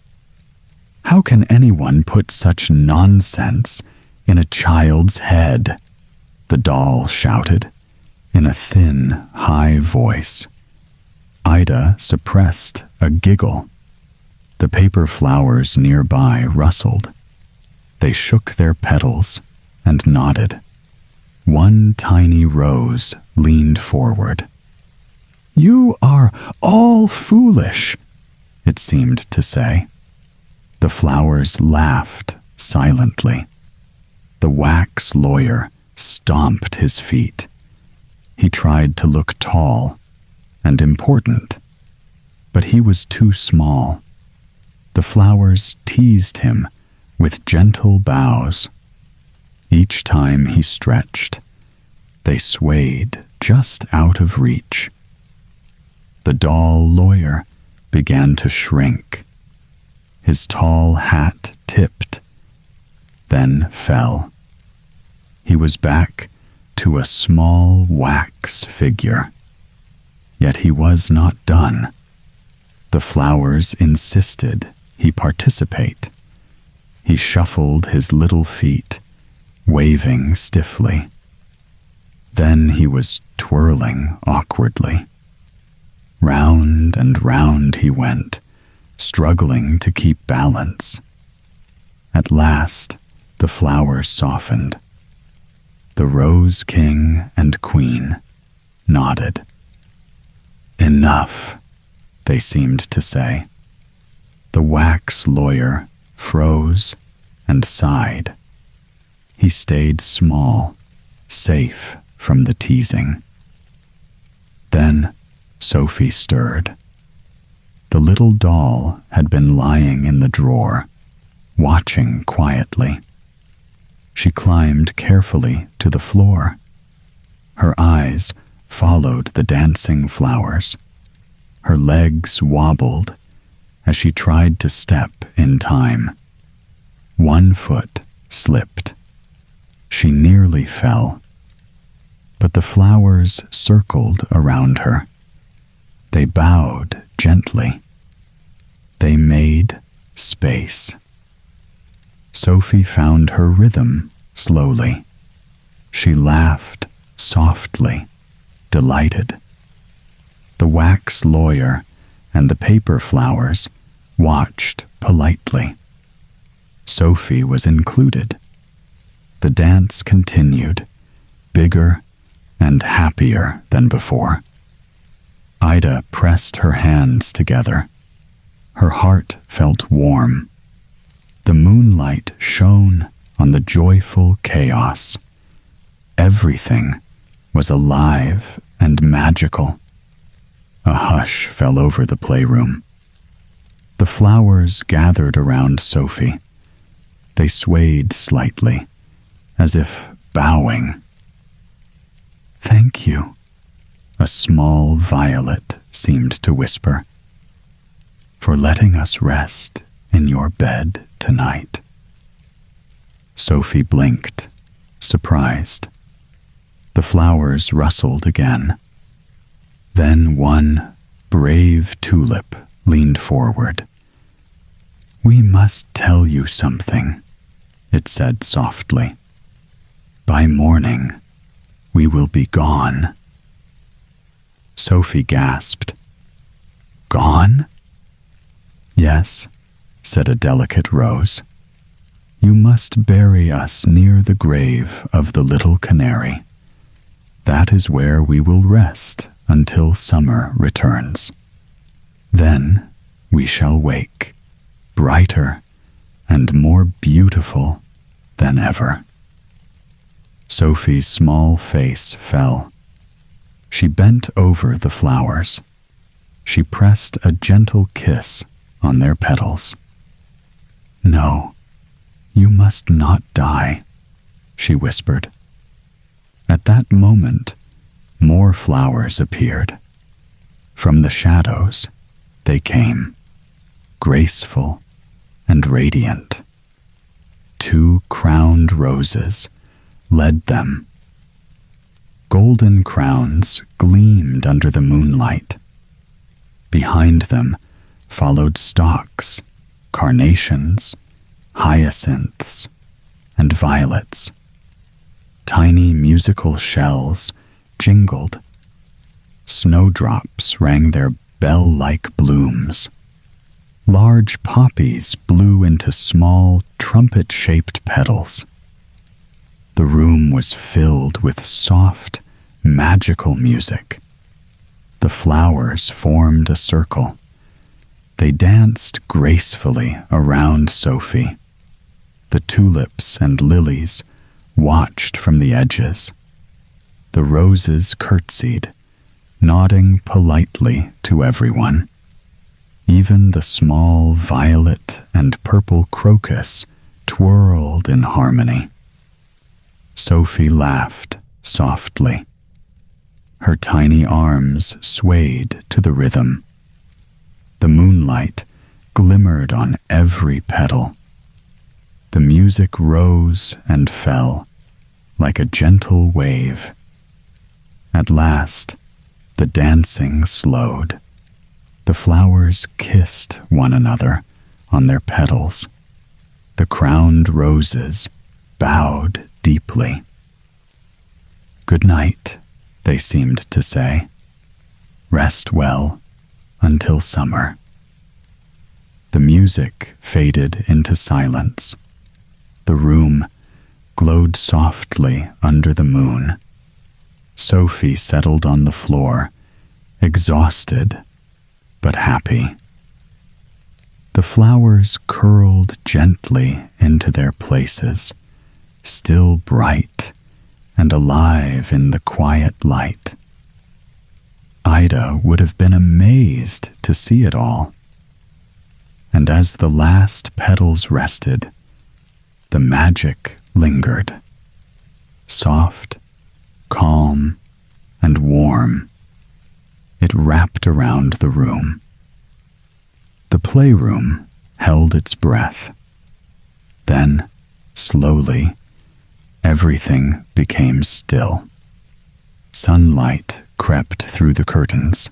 S1: How can anyone put such nonsense in a child's head?" the doll shouted, in a thin, high voice. Ida suppressed a giggle. The paper flowers nearby rustled. They shook their petals and nodded. One tiny rose leaned forward. "You are all foolish," it seemed to say. The flowers laughed silently. The wax lawyer stomped his feet. He tried to look tall and important, but he was too small. The flowers teased him with gentle bows. Each time he stretched, they swayed just out of reach. The doll lawyer began to shrink. His tall hat tipped, then fell. He was back to a small wax figure. Yet he was not done. The flowers insisted he participate. He shuffled his little feet, waving stiffly. Then he was twirling awkwardly. Round and round he went, struggling to keep balance. At last, the flowers softened. The Rose King and Queen nodded. "Enough," they seemed to say. The wax lawyer froze and sighed. He stayed small, safe from the teasing. Then Sophie stirred. The little doll had been lying in the drawer, watching quietly. She climbed carefully to the floor. Her eyes followed the dancing flowers. Her legs wobbled as she tried to step in time. One foot slipped. She nearly fell. But the flowers circled around her. They bowed gently. They made space. Sophie found her rhythm slowly. She laughed softly, delighted. The wax lawyer and the paper flowers watched politely. Sophie was included. The dance continued, bigger and happier than before. Ida pressed her hands together. Her heart felt warm. The moonlight shone on the joyful chaos. Everything was alive and magical. A hush fell over the playroom. The flowers gathered around Sophie. They swayed slightly, as if bowing. "Thank you," a small violet seemed to whisper, "For letting us rest in your bed tonight." Sophie blinked, surprised. The flowers rustled again. Then one brave tulip leaned forward. "We must tell you something," it said softly. "By morning, we will be gone." Sophie gasped. "Gone?" "Yes," said a delicate rose. "You must bury us near the grave of the little canary. That is where we will rest until summer returns. Then we shall wake, brighter and more beautiful than ever." Sophie's small face fell. She bent over the flowers. She pressed a gentle kiss on their petals. "No, you must not die," she whispered. At that moment, more flowers appeared. From the shadows, they came, graceful and radiant. 2 crowned roses led them. Golden crowns gleamed under the moonlight. Behind them followed stalks, carnations, hyacinths, and violets. Tiny musical shells jingled. Snowdrops rang their bell-like blooms. Large poppies blew into small, trumpet-shaped petals. The room was filled with soft, magical music. The flowers formed a circle. They danced gracefully around Sophie. The tulips and lilies watched from the edges. The roses curtsied, nodding politely to everyone. Even the small violet and purple crocus twirled in harmony. Sophie laughed softly. Her tiny arms swayed to the rhythm. The moonlight glimmered on every petal. The music rose and fell like a gentle wave. At last, the dancing slowed. The flowers kissed one another on their petals. The crowned roses bowed deeply. "Good night," they seemed to say. "Rest well until summer." The music faded into silence. The room glowed softly under the moon. Sophie settled on the floor, exhausted but happy. The flowers curled gently into their places, still bright and alive in the quiet light. Ida would have been amazed to see it all. And as the last petals rested, the magic lingered. Soft, calm, and warm, it wrapped around the room. The playroom held its breath. Then, slowly, everything became still. Sunlight crept through the curtains.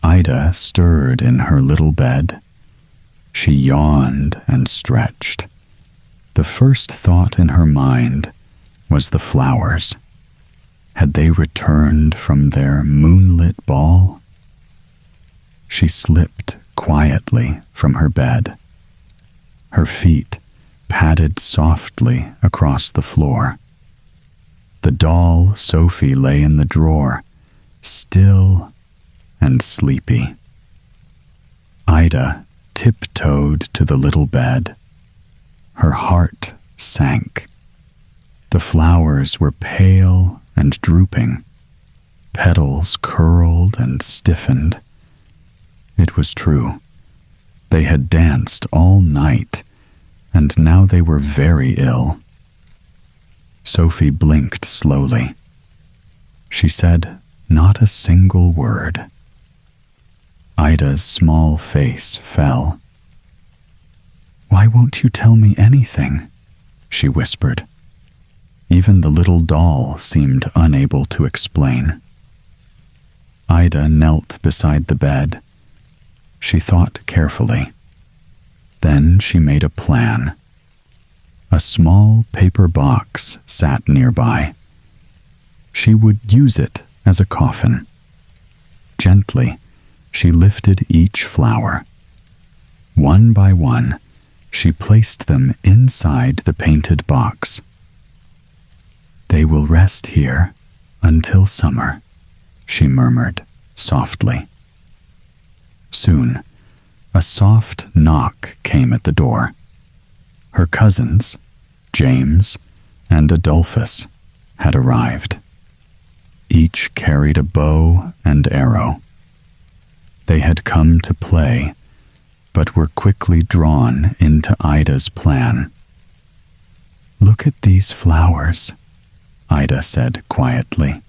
S1: Ida stirred in her little bed. She yawned and stretched. The first thought in her mind was the flowers. Had they returned from their moonlit ball? She slipped quietly from her bed. Her feet padded softly across the floor. The doll Sophie lay in the drawer, still and sleepy. Ida tiptoed to the little bed. Her heart sank. The flowers were pale and drooping. Petals curled and stiffened. It was true. They had danced all night, and now they were very ill. Sophie blinked slowly. She said not a single word. Ida's small face fell. "Why won't you tell me anything?" she whispered. Even the little doll seemed unable to explain. Ida knelt beside the bed. She thought carefully. Then she made a plan. A small paper box sat nearby. She would use it as a coffin. Gently, she lifted each flower. One by one, she placed them inside the painted box. "They will rest here until summer," she murmured softly. Soon, a soft knock came at the door. Her cousins, James and Adolphus, had arrived. Each carried a bow and arrow. They had come to play, but were quickly drawn into Ida's plan. "Look at these flowers," Ida said quietly.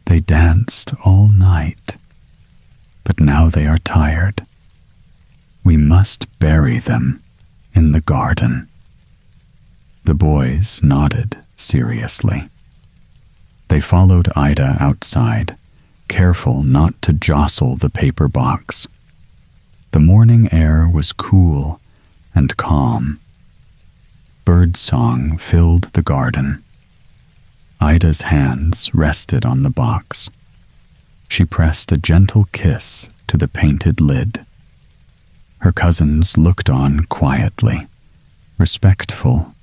S1: "They danced all night, but now they are tired. We must bury them in the garden." The boys nodded seriously. They followed Ida outside, careful not to jostle the paper box. The morning air was cool and calm. Birdsong filled the garden. Ida's hands rested on the box. She pressed a gentle kiss to the painted lid. Her cousins looked on quietly, respectful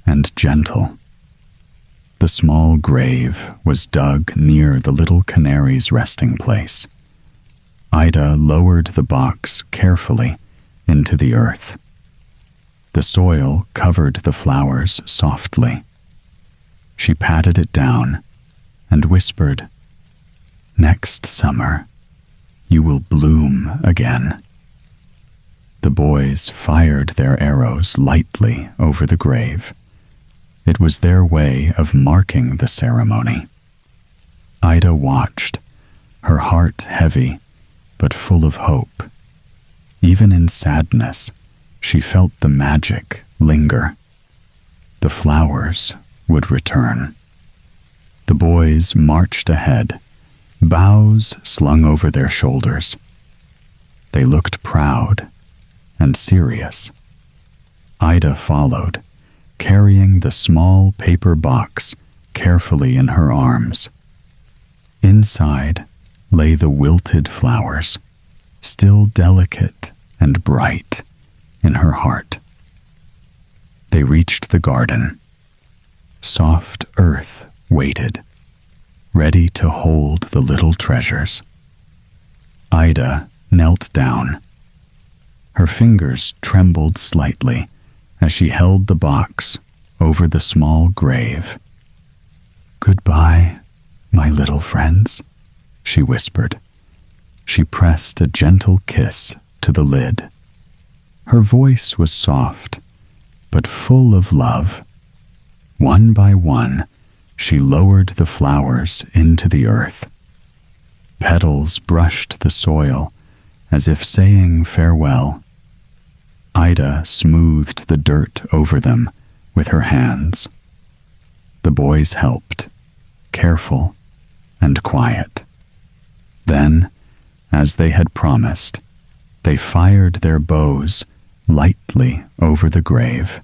S1: and gentle. The small grave was dug near the little canary's resting place. Ida lowered the box carefully into the earth. The soil covered the flowers softly. She patted it down and whispered, "Next summer, you will bloom again." The boys fired their arrows lightly over the grave. It was their way of marking the ceremony. Ida watched, her heart heavy but full of hope. Even in sadness, she felt the magic linger. The flowers would return. The boys marched ahead, boughs slung over their shoulders. They looked proud and serious. Ida followed, carrying the small paper box carefully in her arms. Inside lay the wilted flowers, still delicate and bright in her heart. They reached the garden. Soft earth waited, ready to hold the little treasures. Ida knelt down. Her fingers trembled slightly as she held the box over the small grave. "Goodbye, my little friends," she whispered. She pressed a gentle kiss to the lid. Her voice was soft, but full of love. One by one, she lowered the flowers into the earth. Petals brushed the soil as if saying farewell. Ida smoothed the dirt over them with her hands. The boys helped, careful and quiet. Then, as they had promised, they fired their bows lightly over the grave.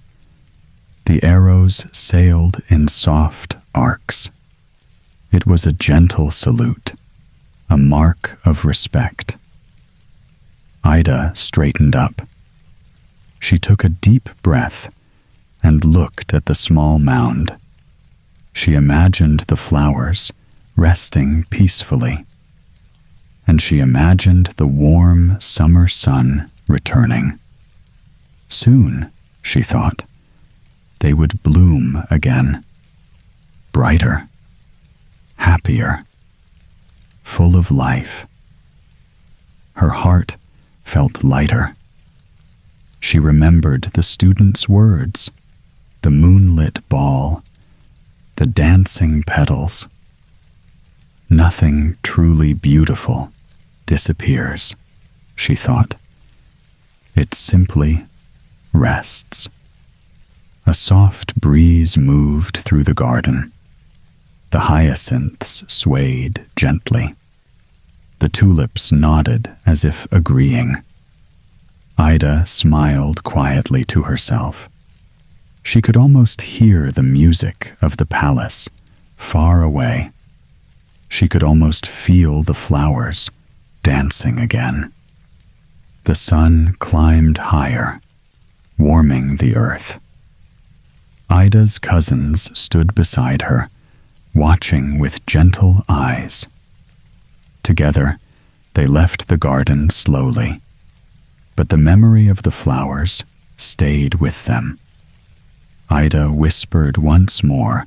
S1: The arrows sailed in soft arcs. It was a gentle salute, a mark of respect. Ida straightened up. She took a deep breath and looked at the small mound. She imagined the flowers resting peacefully, and she imagined the warm summer sun returning. Soon, she thought, they would bloom again, brighter, happier, full of life. Her heart felt lighter. She remembered the students' words, the moonlit ball, the dancing petals. Nothing truly beautiful disappears. she thought. It simply rests. A soft breeze moved through the garden. The hyacinths swayed gently. The tulips nodded as if agreeing. Ida smiled quietly to herself. She could almost hear the music of the palace, far away. She could almost feel the flowers dancing again. The sun climbed higher, warming the earth. Ida's cousins stood beside her, watching with gentle eyes. Together, they left the garden slowly, but the memory of the flowers stayed with them. Ida whispered once more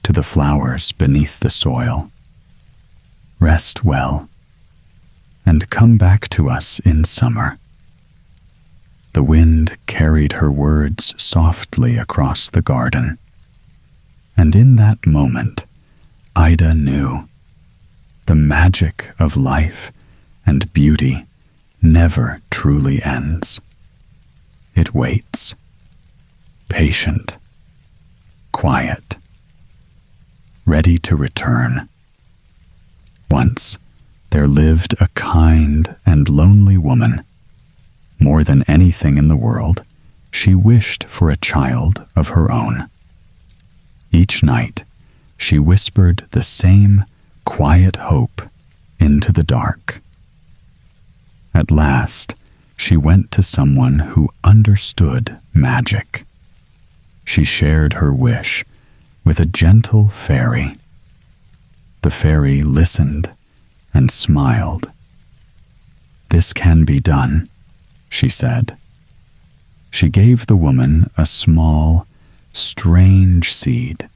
S1: to the flowers beneath the soil, "Rest well, and come back to us in summer." The wind carried her words softly across the garden, and in that moment, Ida knew the magic of life and beauty never truly ends. It waits, patient, quiet, ready to return. Once there lived a kind and lonely woman. More than anything in the world, she wished for a child of her own. Each night, she whispered the same quiet hope into the dark. At last, she went to someone who understood magic. She shared her wish with a gentle fairy. The fairy listened and smiled. "This can be done," she said. She gave the woman a small, strange seed.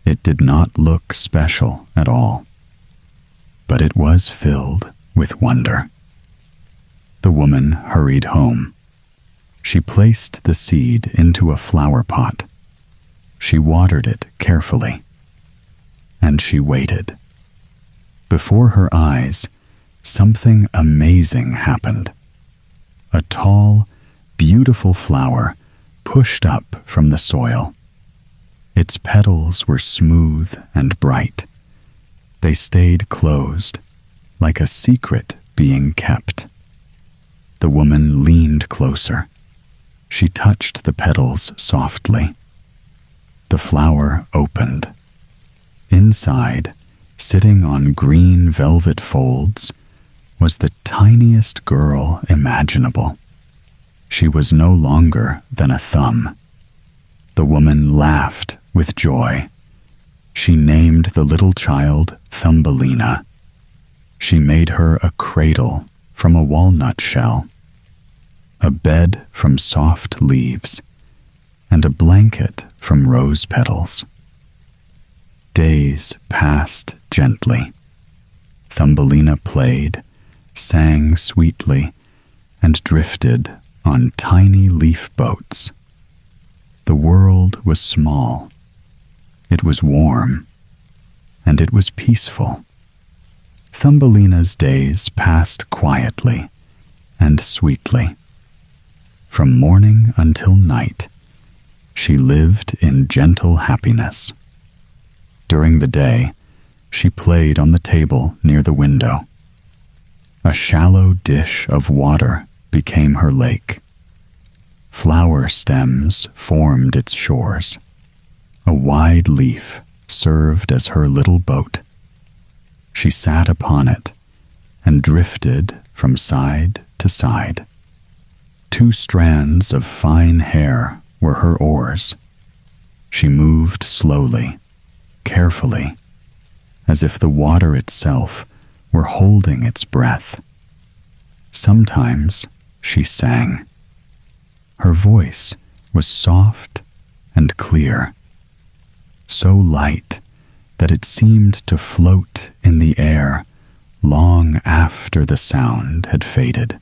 S1: It did not look special at all, but it was filled with wonder. The woman hurried home. She placed the seed into a flower pot. She watered it carefully, and she waited. Before her eyes, something amazing happened. A tall, beautiful flower pushed up from the soil. Its petals were smooth and bright. They stayed closed, like a secret being kept. The woman leaned closer. She touched the petals softly. The flower opened. Inside, sitting on green velvet folds, was the tiniest girl imaginable. She was no longer than a thumb. The woman laughed with joy. She named the little child Thumbelina. She made her a cradle from a walnut shell, a bed from soft leaves, and a blanket from rose petals. Days passed gently. Thumbelina played, sang sweetly, and drifted on tiny leaf boats. The world was small. It was warm, and it was peaceful. Thumbelina's days passed quietly and sweetly. From morning until night, she lived in gentle happiness. During the day, she played on the table near the window. A shallow dish of water became her lake. Flower stems formed its shores. A wide leaf served as her little boat. She sat upon it and drifted from side to side. 2 strands of fine hair were her oars. She moved slowly, carefully, as if the water itself were holding its breath. Sometimes she sang. Her voice was soft and clear, so light that it seemed to float in the air long after the sound had faded.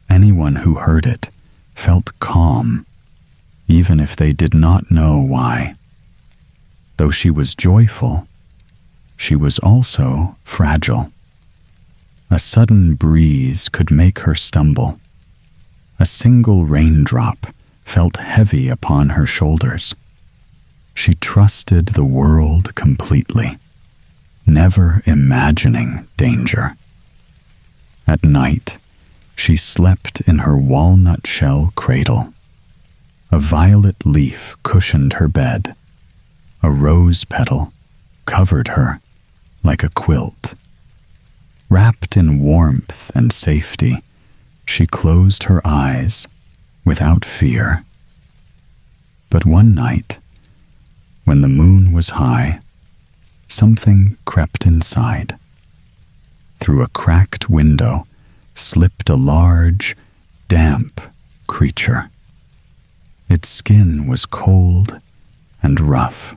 S1: Anyone who heard it felt calm, even if they did not know why. Though she was joyful, she was also fragile. A sudden breeze could make her stumble. A single raindrop felt heavy upon her shoulders. She trusted the world completely, never imagining danger. At night, she slept in her walnut shell cradle. A violet leaf cushioned her bed. A rose petal covered her like a quilt. Wrapped in warmth and safety, she closed her eyes without fear. But one night, when the moon was high, something crept inside. Through a cracked window slipped a large, damp creature. Its skin was cold and rough.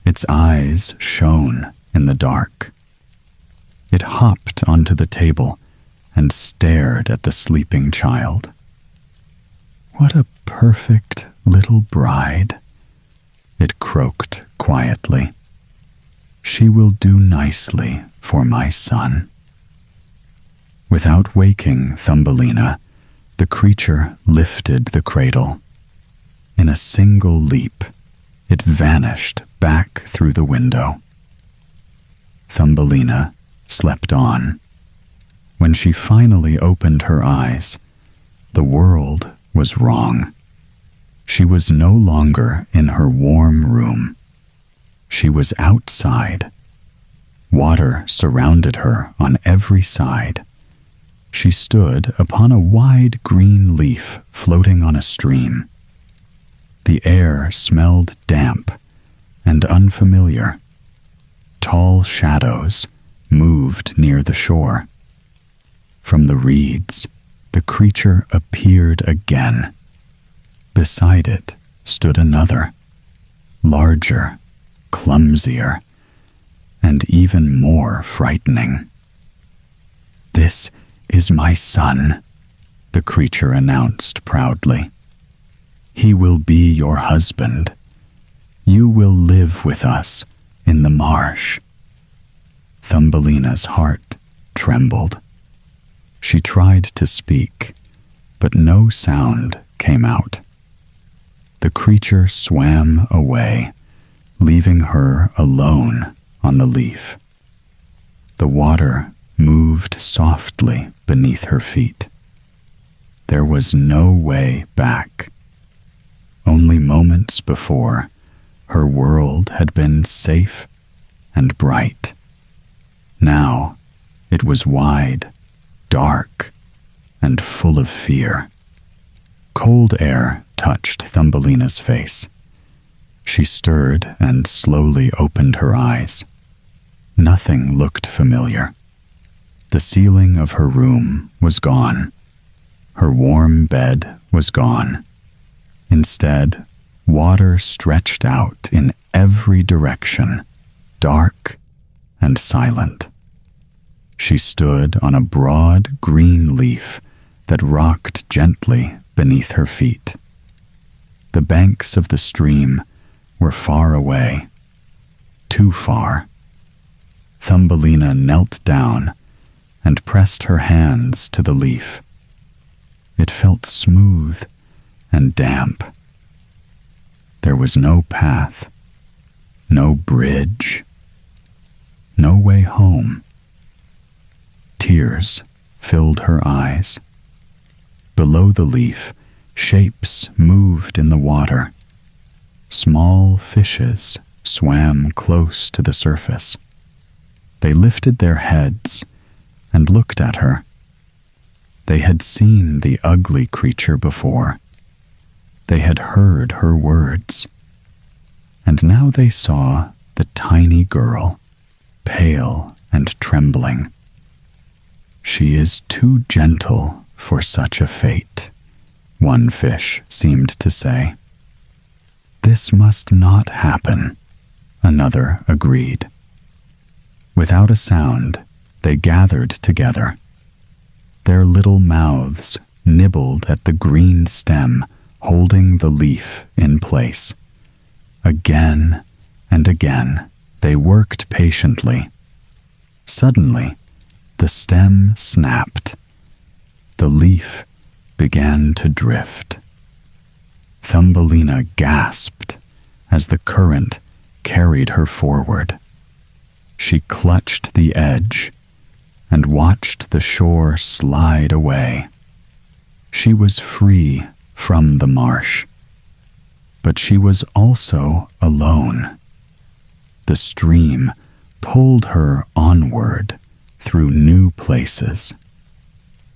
S1: Its eyes shone in the dark. It hopped onto the table and stared at the sleeping child. "What a perfect little bride," it croaked quietly. "She will do nicely for my son." Without waking Thumbelina, the creature lifted the cradle. In a single leap, it vanished back through the window. Thumbelina slept on. When she finally opened her eyes, the world was wrong. She was no longer in her warm room. She was outside. Water surrounded her on every side. She stood upon a wide green leaf floating on a stream. The air smelled damp and unfamiliar. Tall shadows moved near the shore. From the reeds, the creature appeared again. Beside it stood another, larger, clumsier, and even more frightening. "This is my son," the creature announced proudly. "He will be your husband. You will live with us in the marsh." Thumbelina's heart trembled. She tried to speak, but no sound came out. The creature swam away, leaving her alone on the leaf. The water moved softly beneath her feet. There was no way back. Only moments before, her world had been safe and bright. Now it was wide, dark, and full of fear. Cold air touched Thumbelina's face. She stirred and slowly opened her eyes. Nothing looked familiar. The ceiling of her room was gone. Her warm bed was gone. Instead, water stretched out in every direction, dark and silent. She stood on a broad green leaf that rocked gently beneath her feet. The banks of the stream were far away, too far. Thumbelina knelt down and pressed her hands to the leaf. It felt smooth and damp. There was no path, no bridge, no way home. Tears filled her eyes. Below the leaf, shapes moved in the water. Small fishes swam close to the surface. They lifted their heads and looked at her. They had seen the ugly creature before. They had heard her words. And now they saw the tiny girl, pale and trembling. "She is too gentle for such a fate," one fish seemed to say. "This must not happen," another agreed. Without a sound, they gathered together. Their little mouths nibbled at the green stem, holding the leaf in place. Again and again, they worked patiently. Suddenly, The stem snapped. The leaf began to drift. Thumbelina gasped as the current carried her forward. She clutched the edge and watched the shore slide away. She was free from the marsh, but she was also alone. The stream pulled her onward through new places.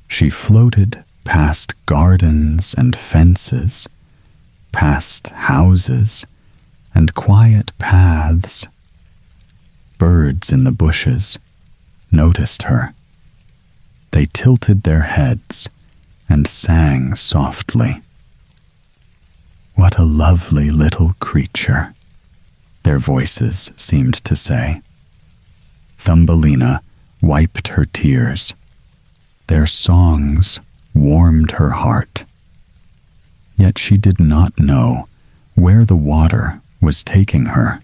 S1: She floated past gardens and fences, past houses and quiet paths. Birds in the bushes noticed her. They tilted their heads and sang softly. "What a lovely little creature," their voices seemed to say. Thumbelina wiped her tears. Their songs warmed her heart. Yet she did not know where the water was taking her.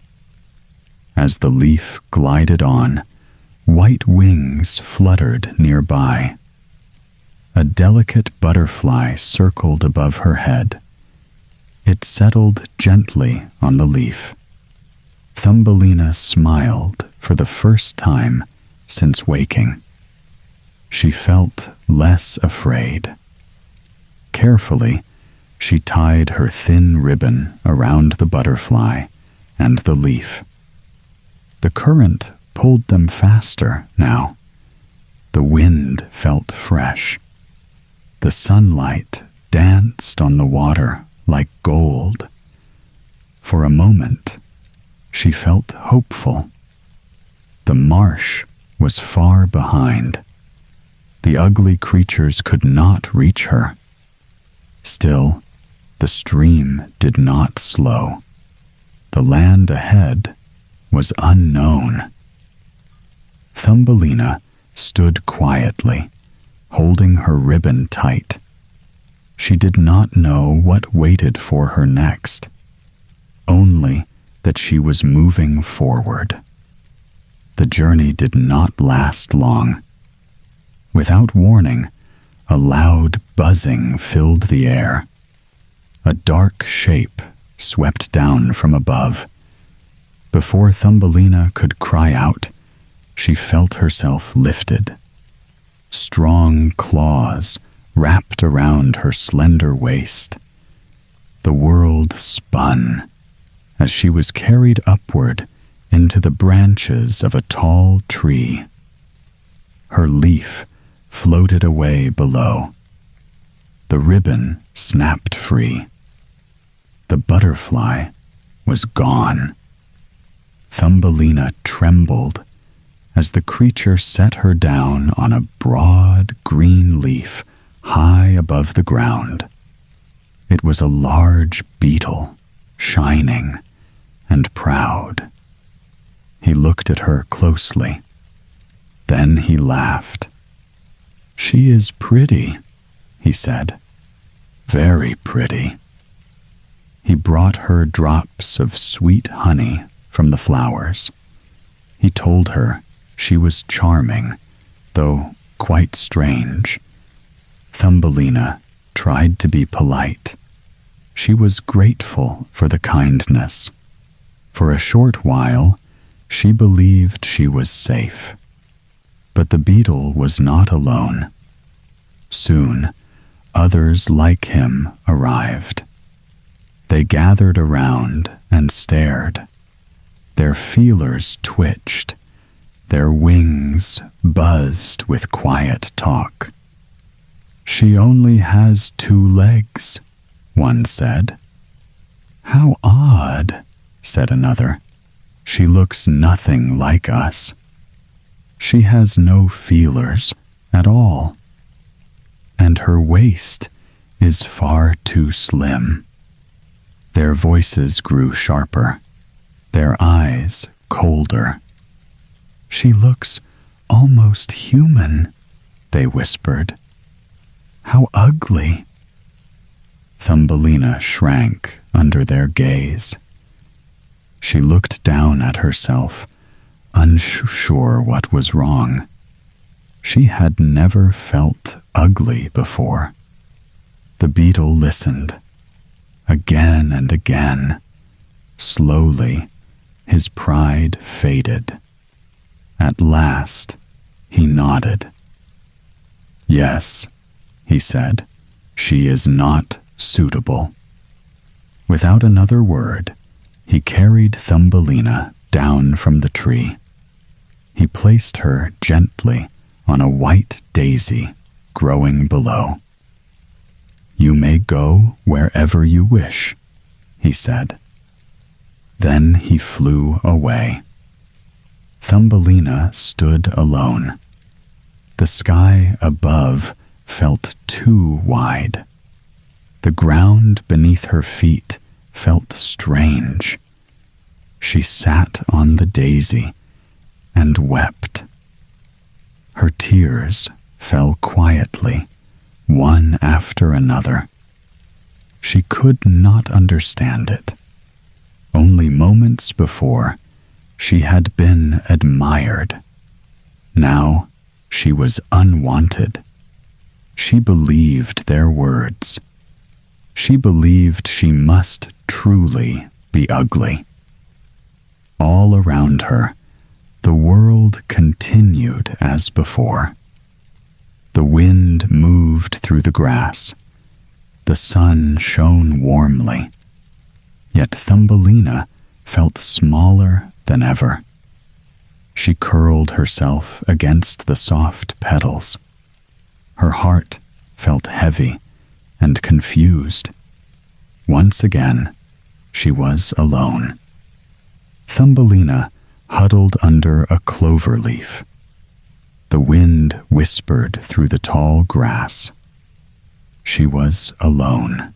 S1: As the leaf glided on, white wings fluttered nearby. A delicate butterfly circled above her head. It settled gently on the leaf. Thumbelina smiled for the first time since waking. She felt less afraid. Carefully, she tied her thin ribbon around the butterfly and the leaf. The current pulled them faster now. The wind felt fresh. The sunlight danced on the water like gold. For a moment, she felt hopeful. The marsh was far behind. The ugly creatures could not reach her. Still, the stream did not slow. The land ahead was unknown. Thumbelina stood quietly, holding her ribbon tight. She did not know what waited for her next, only that she was moving forward. The journey did not last long. Without warning, a loud buzzing filled the air. A dark shape swept down from above. Before Thumbelina could cry out, she felt herself lifted. Strong claws wrapped around her slender waist. The world spun as she was carried upward into the branches of a tall tree. Her leaf floated away below. The ribbon snapped free. The butterfly was gone. Thumbelina trembled as the creature set her down on a broad green leaf high above the ground. It was a large beetle, shining and proud. He looked at her closely. Then he laughed. "She is pretty," he said. "Very pretty." He brought her drops of sweet honey from the flowers. He told her she was charming, though quite strange. Thumbelina tried to be polite. She was grateful for the kindness. For a short while, she believed she was safe. But the beetle was not alone. Soon, others like him arrived. They gathered around and stared. Their feelers twitched. Their wings buzzed with quiet talk. "She only has 2 legs," one said. "How odd," said another. "She looks nothing like us. She has no feelers at all. And her waist is far too slim." Their voices grew sharper, their eyes colder. "She looks almost human," they whispered. "How ugly." Thumbelina shrank under their gaze. She looked down at herself, unsure what was wrong. She had never felt ugly before. The beetle listened, again and again. Slowly, his pride faded. At last, he nodded. "Yes," he said, "she is not suitable." Without another word, he carried Thumbelina down from the tree. He placed her gently on a white daisy growing below. "You may go wherever you wish," he said. Then he flew away. Thumbelina stood alone. The sky above felt too wide. The ground beneath her feet felt strange. She sat on the daisy and wept. Her tears fell quietly, one after another. She could not understand it. Only moments before, she had been admired. Now, she was unwanted. She believed their words. She believed she must truly be ugly. All around her, the world continued as before. The wind moved through the grass. The sun shone warmly. Yet Thumbelina felt smaller than ever. She curled herself against the soft petals. Her heart felt heavy and confused. Once again, she was alone. Thumbelina huddled under a clover leaf. The wind whispered through the tall grass. She was alone.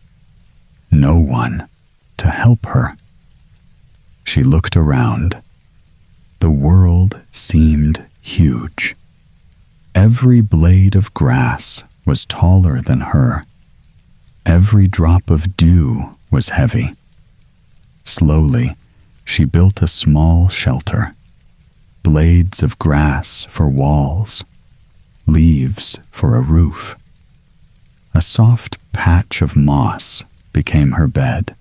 S1: No one to help her. She looked around. The world seemed huge. Every blade of grass was taller than her. Every drop of dew was heavy. Slowly, she built a small shelter. Blades of grass for walls, leaves for a roof. A soft patch of moss became her bed.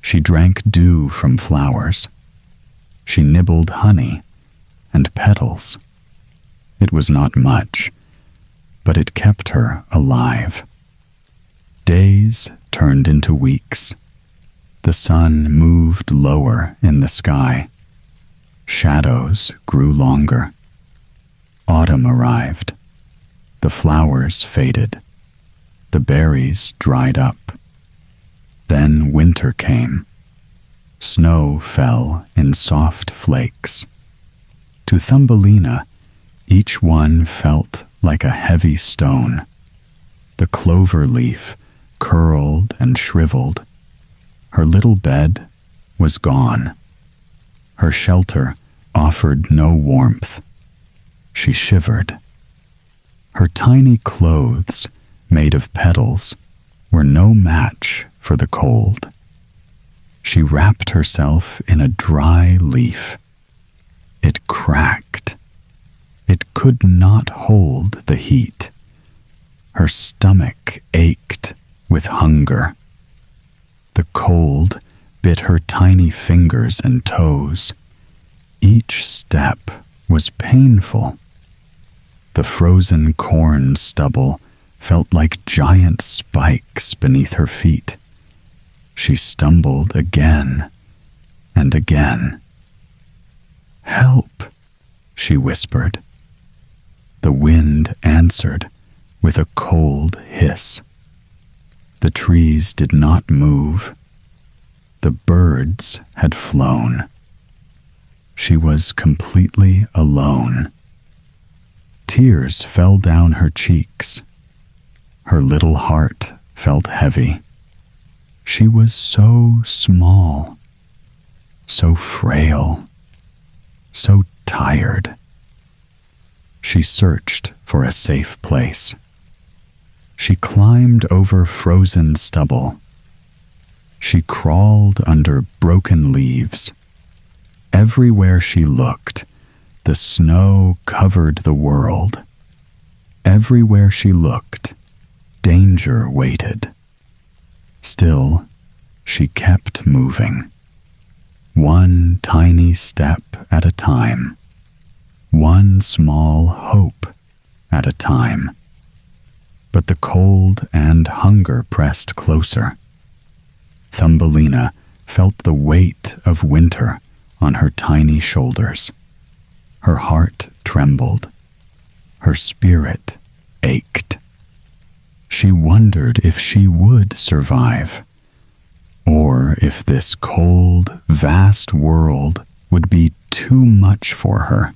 S1: She drank dew from flowers. She nibbled honey and petals. It was not much, but it kept her alive. Days turned into weeks. The sun moved lower in the sky. Shadows grew longer. Autumn arrived. The flowers faded. The berries dried up. Then winter came. Snow fell in soft flakes. To Thumbelina, each one felt like a heavy stone. The clover leaf curled and shriveled. Her little bed was gone. Her shelter offered no warmth. She shivered. Her tiny clothes, made of petals, were no match for the cold. She wrapped herself in a dry leaf. It cracked. It could not hold the heat. Her stomach ached with hunger. The cold bit her tiny fingers and toes. Each step was painful. The frozen corn stubble felt like giant spikes beneath her feet. She stumbled again and again. "Help," she whispered. The wind answered with a cold hiss. The trees did not move. The birds had flown. She was completely alone. Tears fell down her cheeks. Her little heart felt heavy. She was so small, so frail, so tired. She searched for a safe place. She climbed over frozen stubble. She crawled under broken leaves. Everywhere she looked, the snow covered the world. Everywhere she looked, danger waited. Still, she kept moving, one tiny step at a time, one small hope at a time. But the cold and hunger pressed closer. Thumbelina felt the weight of winter on her tiny shoulders. Her heart trembled. Her spirit ached. She wondered if she would survive, or if this cold, vast world would be too much for her.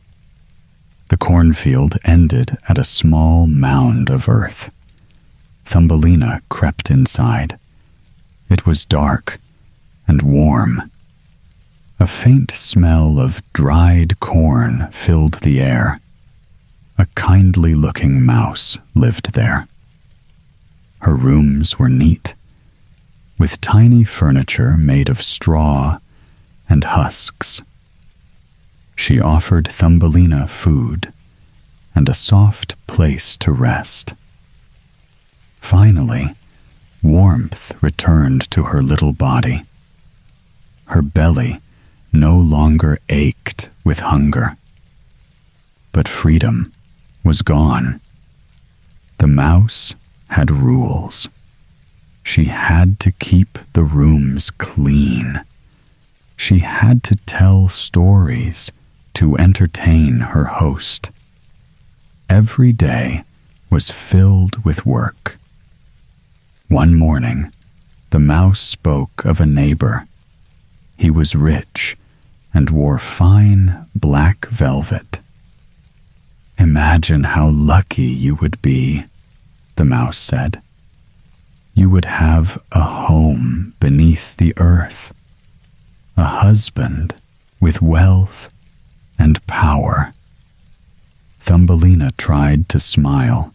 S1: The cornfield ended at a small mound of earth. Thumbelina crept inside. It was dark and warm. A faint smell of dried corn filled the air. A kindly-looking mouse lived there. Her rooms were neat, with tiny furniture made of straw and husks. She offered Thumbelina food and a soft place to rest. Finally, warmth returned to her little body. Her belly no longer ached with hunger. But freedom was gone. The mouse had rules. She had to keep the rooms clean. She had to tell stories to entertain her host. Every day was filled with work. One morning, the mouse spoke of a neighbor. He was rich and wore fine black velvet. "Imagine how lucky you would be," the mouse said. "You would have a home beneath the earth, a husband with wealth and power." Thumbelina tried to smile.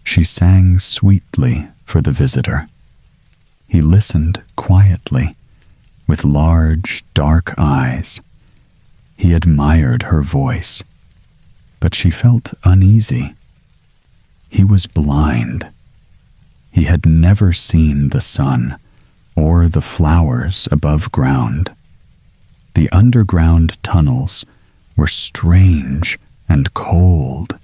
S1: She sang sweetly for the visitor. He listened quietly, with large, dark eyes. He admired her voice, but she felt uneasy. He was blind. He had never seen the sun or the flowers above ground. The underground tunnels were strange and cold.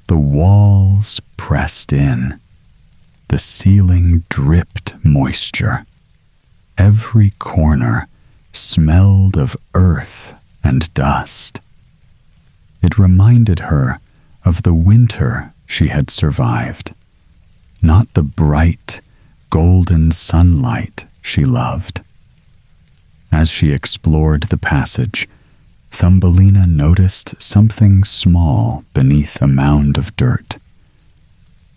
S1: The walls pressed in. The ceiling dripped moisture. Every corner smelled of earth and dust. It reminded her of the winter she had survived, not the bright, golden sunlight she loved. As she explored the passage, Thumbelina noticed something small beneath a mound of dirt.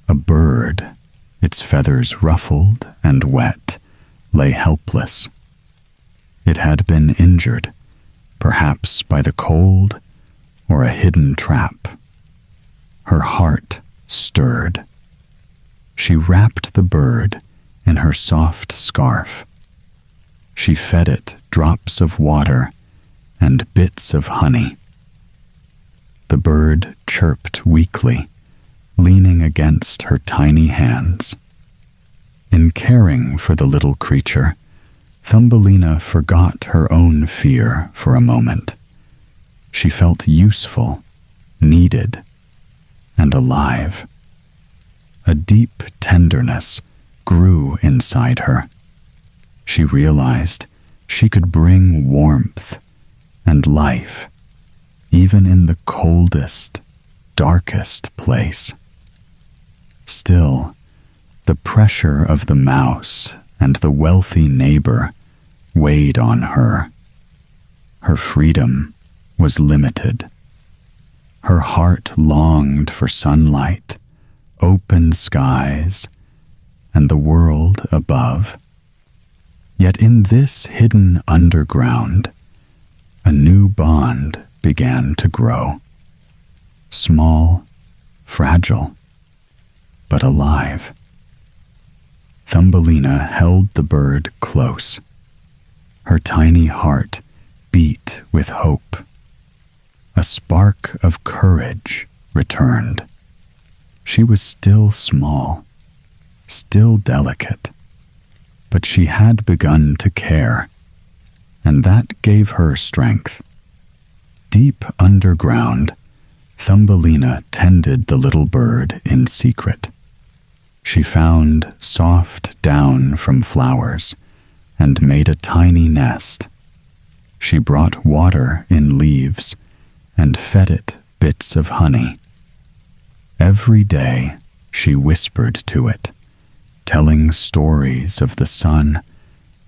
S1: A bird, its feathers ruffled and wet, lay helpless. It had been injured, perhaps by the cold or a hidden trap. Her heart stirred. She wrapped the bird in her soft scarf. She fed it drops of water and bits of honey. The bird chirped weakly, leaning against her tiny hands. In caring for the little creature, Thumbelina forgot her own fear for a moment. She felt useful, needed, and alive. A deep tenderness grew inside her. She realized she could bring warmth and life, even in the coldest, darkest place. Still, the pressure of the mouse and the wealthy neighbor weighed on her. Her freedom was limited. Her heart longed for sunlight, open skies, and the world above. Yet in this hidden underground, a new bond began to grow. Small, fragile, but alive. Thumbelina held the bird close. Her tiny heart beat with hope. A spark of courage returned. She was still small, still delicate, but she had begun to care, and that gave her strength. Deep underground, Thumbelina tended the little bird in secret. She found soft down from flowers and made a tiny nest. She brought water in leaves and fed it bits of honey. Every day she whispered to it, telling stories of the sun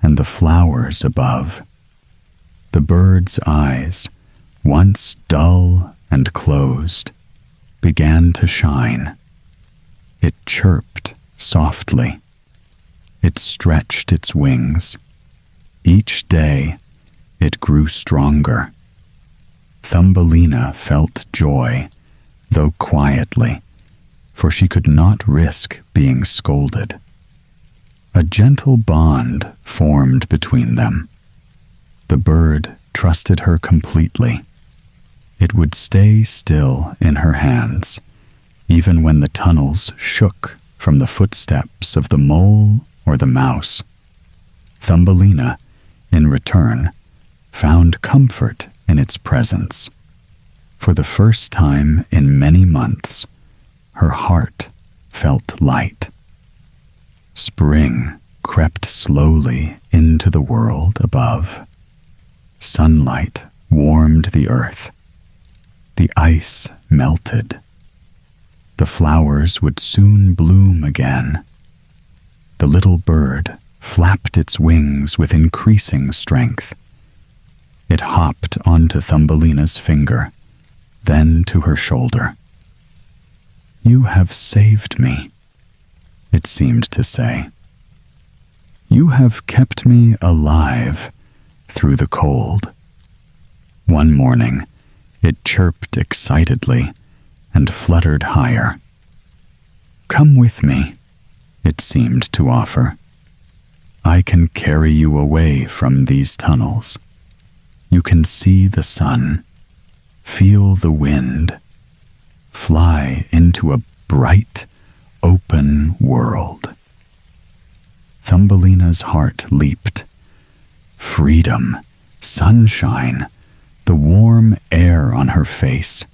S1: and the flowers above. The bird's eyes, once dull and closed, began to shine. It chirped softly. It stretched its wings. Each day it grew stronger. Thumbelina felt joy, though quietly, for she could not risk being scolded. A gentle bond formed between them. The bird trusted her completely. It would stay still in her hands, even when the tunnels shook from the footsteps of the mole or the mouse. Thumbelina, in return, found comfort in its presence. For the first time in many months, her heart felt light. Spring crept slowly into the world above. Sunlight warmed the earth. The ice melted. The flowers would soon bloom again. The little bird flapped its wings with increasing strength. It hopped onto Thumbelina's finger, then to her shoulder. "You have saved me," it seemed to say. "You have kept me alive through the cold." One morning, it chirped excitedly and fluttered higher. "Come with me," it seemed to offer. "I can carry you away from these tunnels. You can see the sun, feel the wind, fly into a bright, open world." Thumbelina's heart leaped. Freedom, sunshine, the warm air on her face.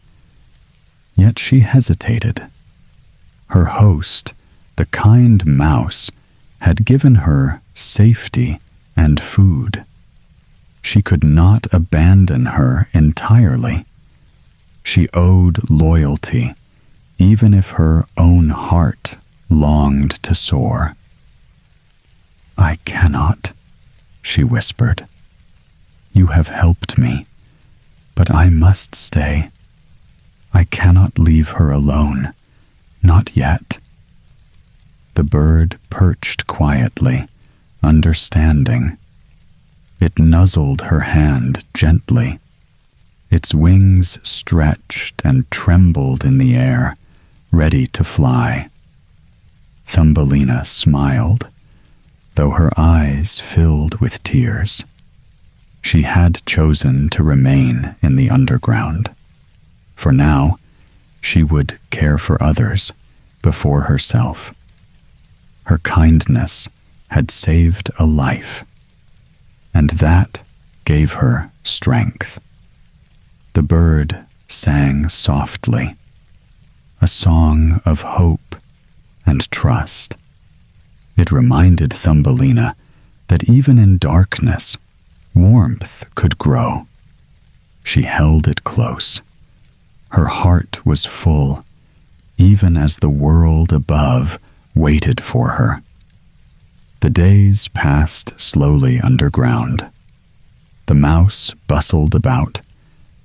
S1: Yet she hesitated. Her host, the kind mouse, had given her safety and food. She could not abandon her entirely. She owed loyalty, even if her own heart longed to soar. "I cannot," she whispered. "You have helped me, but I must stay. I cannot leave her alone, not yet." The bird perched quietly, understanding. It nuzzled her hand gently. Its wings stretched and trembled in the air, ready to fly. Thumbelina smiled, though her eyes filled with tears. She had chosen to remain in the underground. For now, she would care for others before herself. Her kindness had saved a life, and that gave her strength. The bird sang softly, a song of hope and trust. It reminded Thumbelina that even in darkness, warmth could grow. She held it close. Her heart was full, even as the world above waited for her. The days passed slowly underground. The mouse bustled about,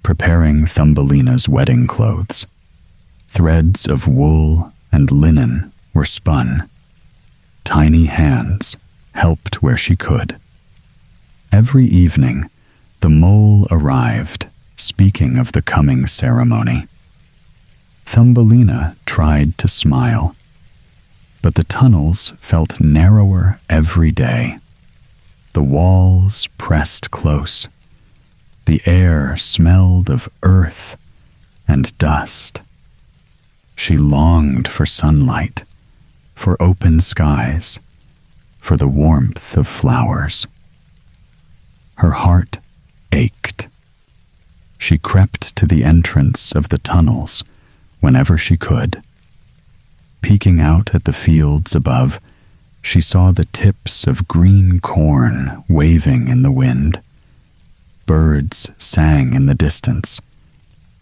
S1: preparing Thumbelina's wedding clothes. Threads of wool and linen were spun. Tiny hands helped where she could. Every evening, the mole arrived, speaking of the coming ceremony. Thumbelina tried to smile, but the tunnels felt narrower every day. The walls pressed close. The air smelled of earth and dust. She longed for sunlight, for open skies, for the warmth of flowers. Her heart ached. She crept to the entrance of the tunnels whenever she could. Peeking out at the fields above, she saw the tips of green corn waving in the wind. Birds sang in the distance.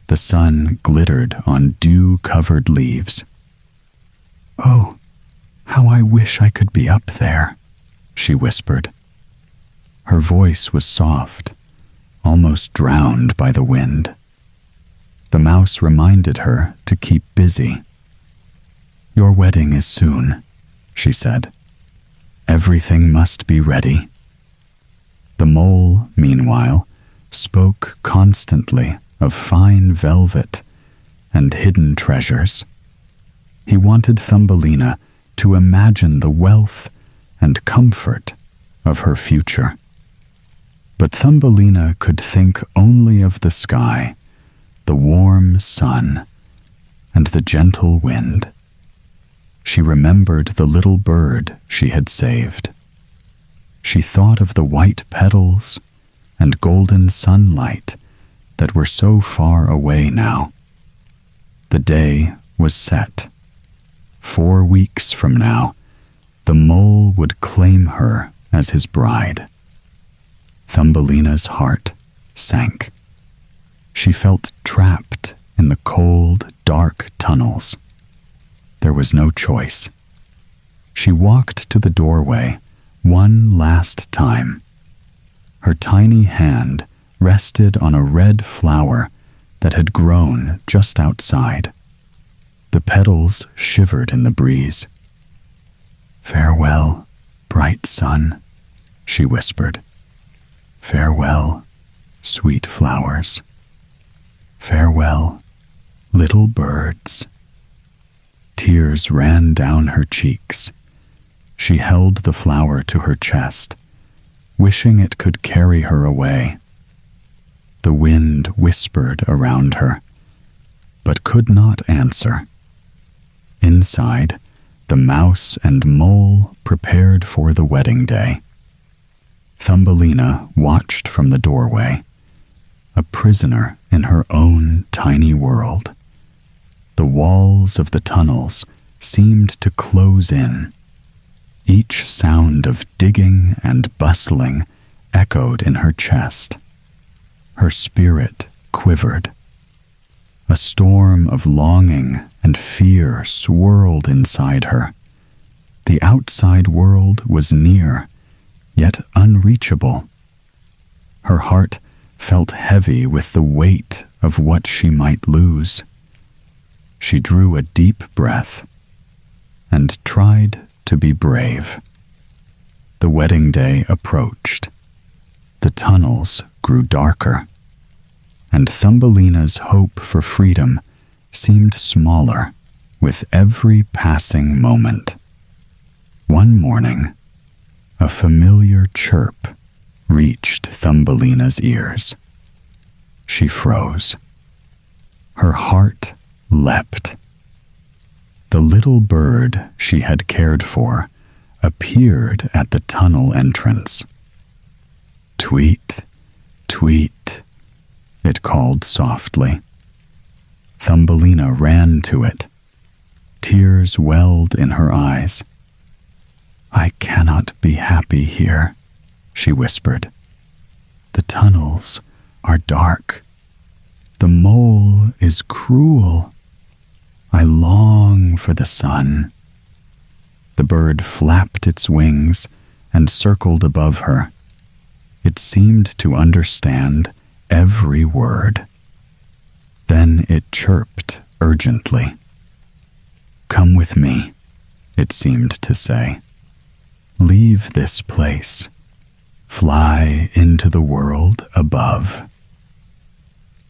S1: The sun glittered on dew-covered leaves. "Oh, how I wish I could be up there," she whispered. Her voice was soft, almost drowned by the wind. The mouse reminded her to keep busy. "Your wedding is soon," she said. "Everything must be ready." The mole, meanwhile, spoke constantly of fine velvet and hidden treasures. He wanted Thumbelina to imagine the wealth and comfort of her future. But Thumbelina could think only of the sky, the warm sun, and the gentle wind. She remembered the little bird she had saved. She thought of the white petals and golden sunlight that were so far away now. The day was set. 4 weeks from now, the mole would claim her as his bride. Thumbelina's heart sank. She felt trapped in the cold, dark tunnels. There was no choice. She walked to the doorway one last time. Her tiny hand rested on a red flower that had grown just outside. The petals shivered in the breeze. "Farewell, bright sun," she whispered. "Farewell, sweet flowers. Farewell, little birds." Tears ran down her cheeks. She held the flower to her chest, wishing it could carry her away. The wind whispered around her, but could not answer. Inside, the mouse and mole prepared for the wedding day. Thumbelina watched from the doorway, a prisoner in her own tiny world. The walls of the tunnels seemed to close in. Each sound of digging and bustling echoed in her chest. Her spirit quivered. A storm of longing and fear swirled inside her. The outside world was near, yet unreachable. Her heart felt heavy with the weight of what she might lose. She drew a deep breath and tried to be brave. The wedding day approached. The tunnels grew darker, and Thumbelina's hope for freedom seemed smaller with every passing moment. One morning, a familiar chirp reached Thumbelina's ears. She froze. Her heart leapt. The little bird she had cared for appeared at the tunnel entrance. "Tweet, tweet," it called softly. Thumbelina ran to it. Tears welled in her eyes. "I cannot be happy here," she whispered. "The tunnels are dark. The mole is cruel. I long for the sun." The bird flapped its wings and circled above her. It seemed to understand every word. Then it chirped urgently. "Come with me," it seemed to say. "Leave this place. Fly into the world above."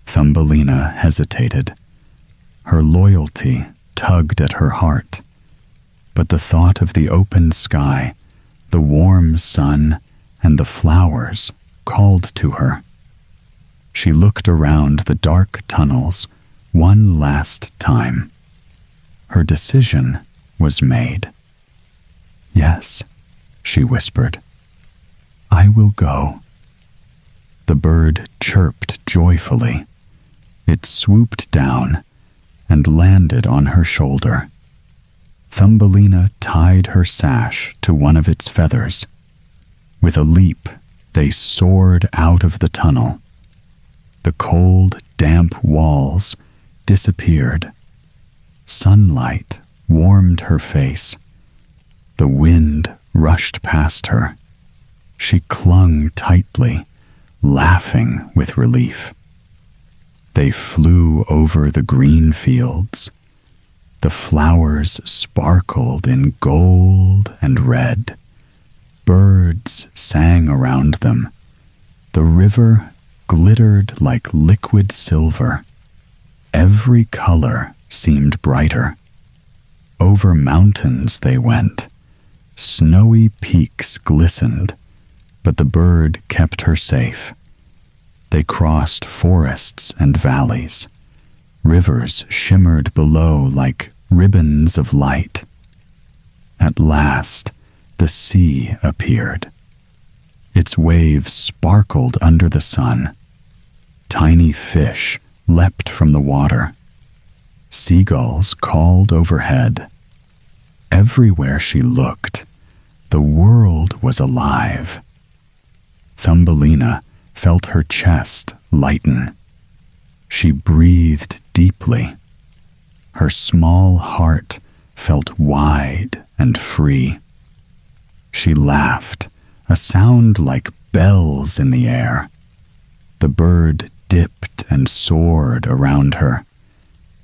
S1: Thumbelina hesitated. Her loyalty tugged at her heart, but the thought of the open sky, the warm sun, and the flowers called to her. She looked around the dark tunnels one last time. Her decision was made. "Yes," she whispered. "I will go." The bird chirped joyfully. It swooped down and landed on her shoulder. Thumbelina tied her sash to one of its feathers. With a leap, they soared out of the tunnel. The cold, damp walls disappeared. Sunlight warmed her face. The wind rushed past her. She clung tightly, laughing with relief. They flew over the green fields. The flowers sparkled in gold and red. Birds sang around them. The river glittered like liquid silver. Every color seemed brighter. Over mountains they went. Snowy peaks glistened, but the bird kept her safe. They crossed forests and valleys. Rivers shimmered below like ribbons of light. At last, the sea appeared. Its waves sparkled under the sun. Tiny fish leapt from the water. Seagulls called overhead. Everywhere she looked, the world was alive. Thumbelina felt her chest lighten. She breathed deeply. Her small heart felt wide and free. She laughed, a sound like bells in the air. The bird dipped and soared around her.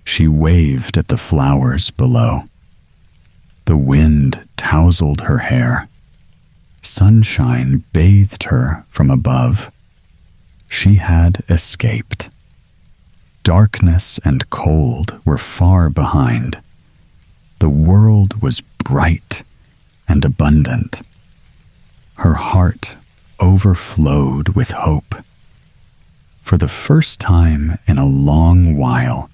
S1: She waved at the flowers below. The wind tousled her hair. Sunshine bathed her from above. She had escaped. Darkness and cold were far behind. The world was bright and abundant. Her heart overflowed with hope. For the first time in a long while,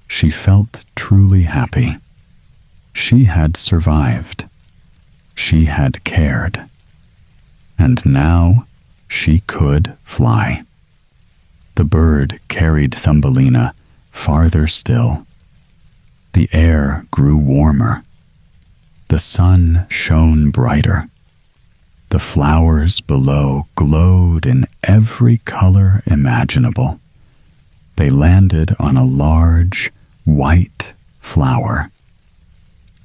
S1: she felt truly happy. She had survived. She had cared. And now she could fly. The bird carried Thumbelina farther still. The air grew warmer. The sun shone brighter. The flowers below glowed in every color imaginable. They landed on a large, white flower.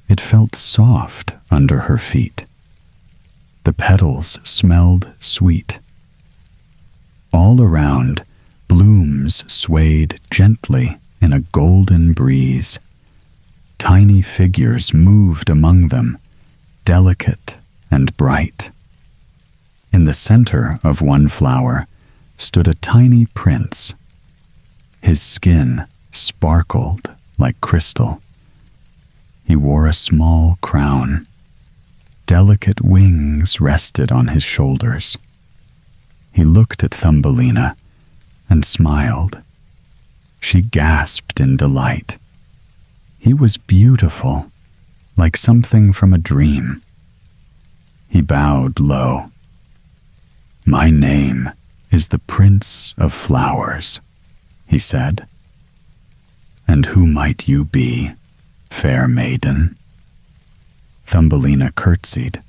S1: It felt soft under her feet. The petals smelled sweet. All around, blooms swayed gently in a golden breeze. Tiny figures moved among them, delicate and bright. In the center of one flower stood a tiny prince. His skin sparkled like crystal. He wore a small crown. Delicate wings rested on his shoulders. He looked at Thumbelina and smiled. She gasped in delight. He was beautiful, like something from a dream. He bowed low. "My name is the Prince of Flowers," he said. "And who might you be, fair maiden?" Thumbelina curtsied.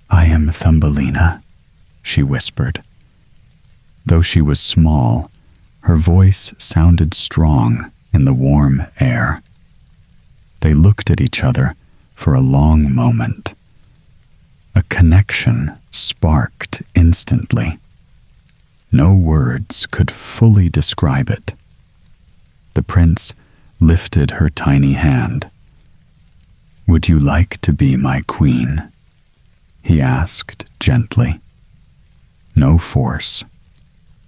S1: "I am Thumbelina," she whispered. Though she was small, her voice sounded strong in the warm air. They looked at each other for a long moment. A connection sparked instantly. No words could fully describe it. The prince lifted her tiny hand. "Would you like to be my queen?" he asked gently. No force,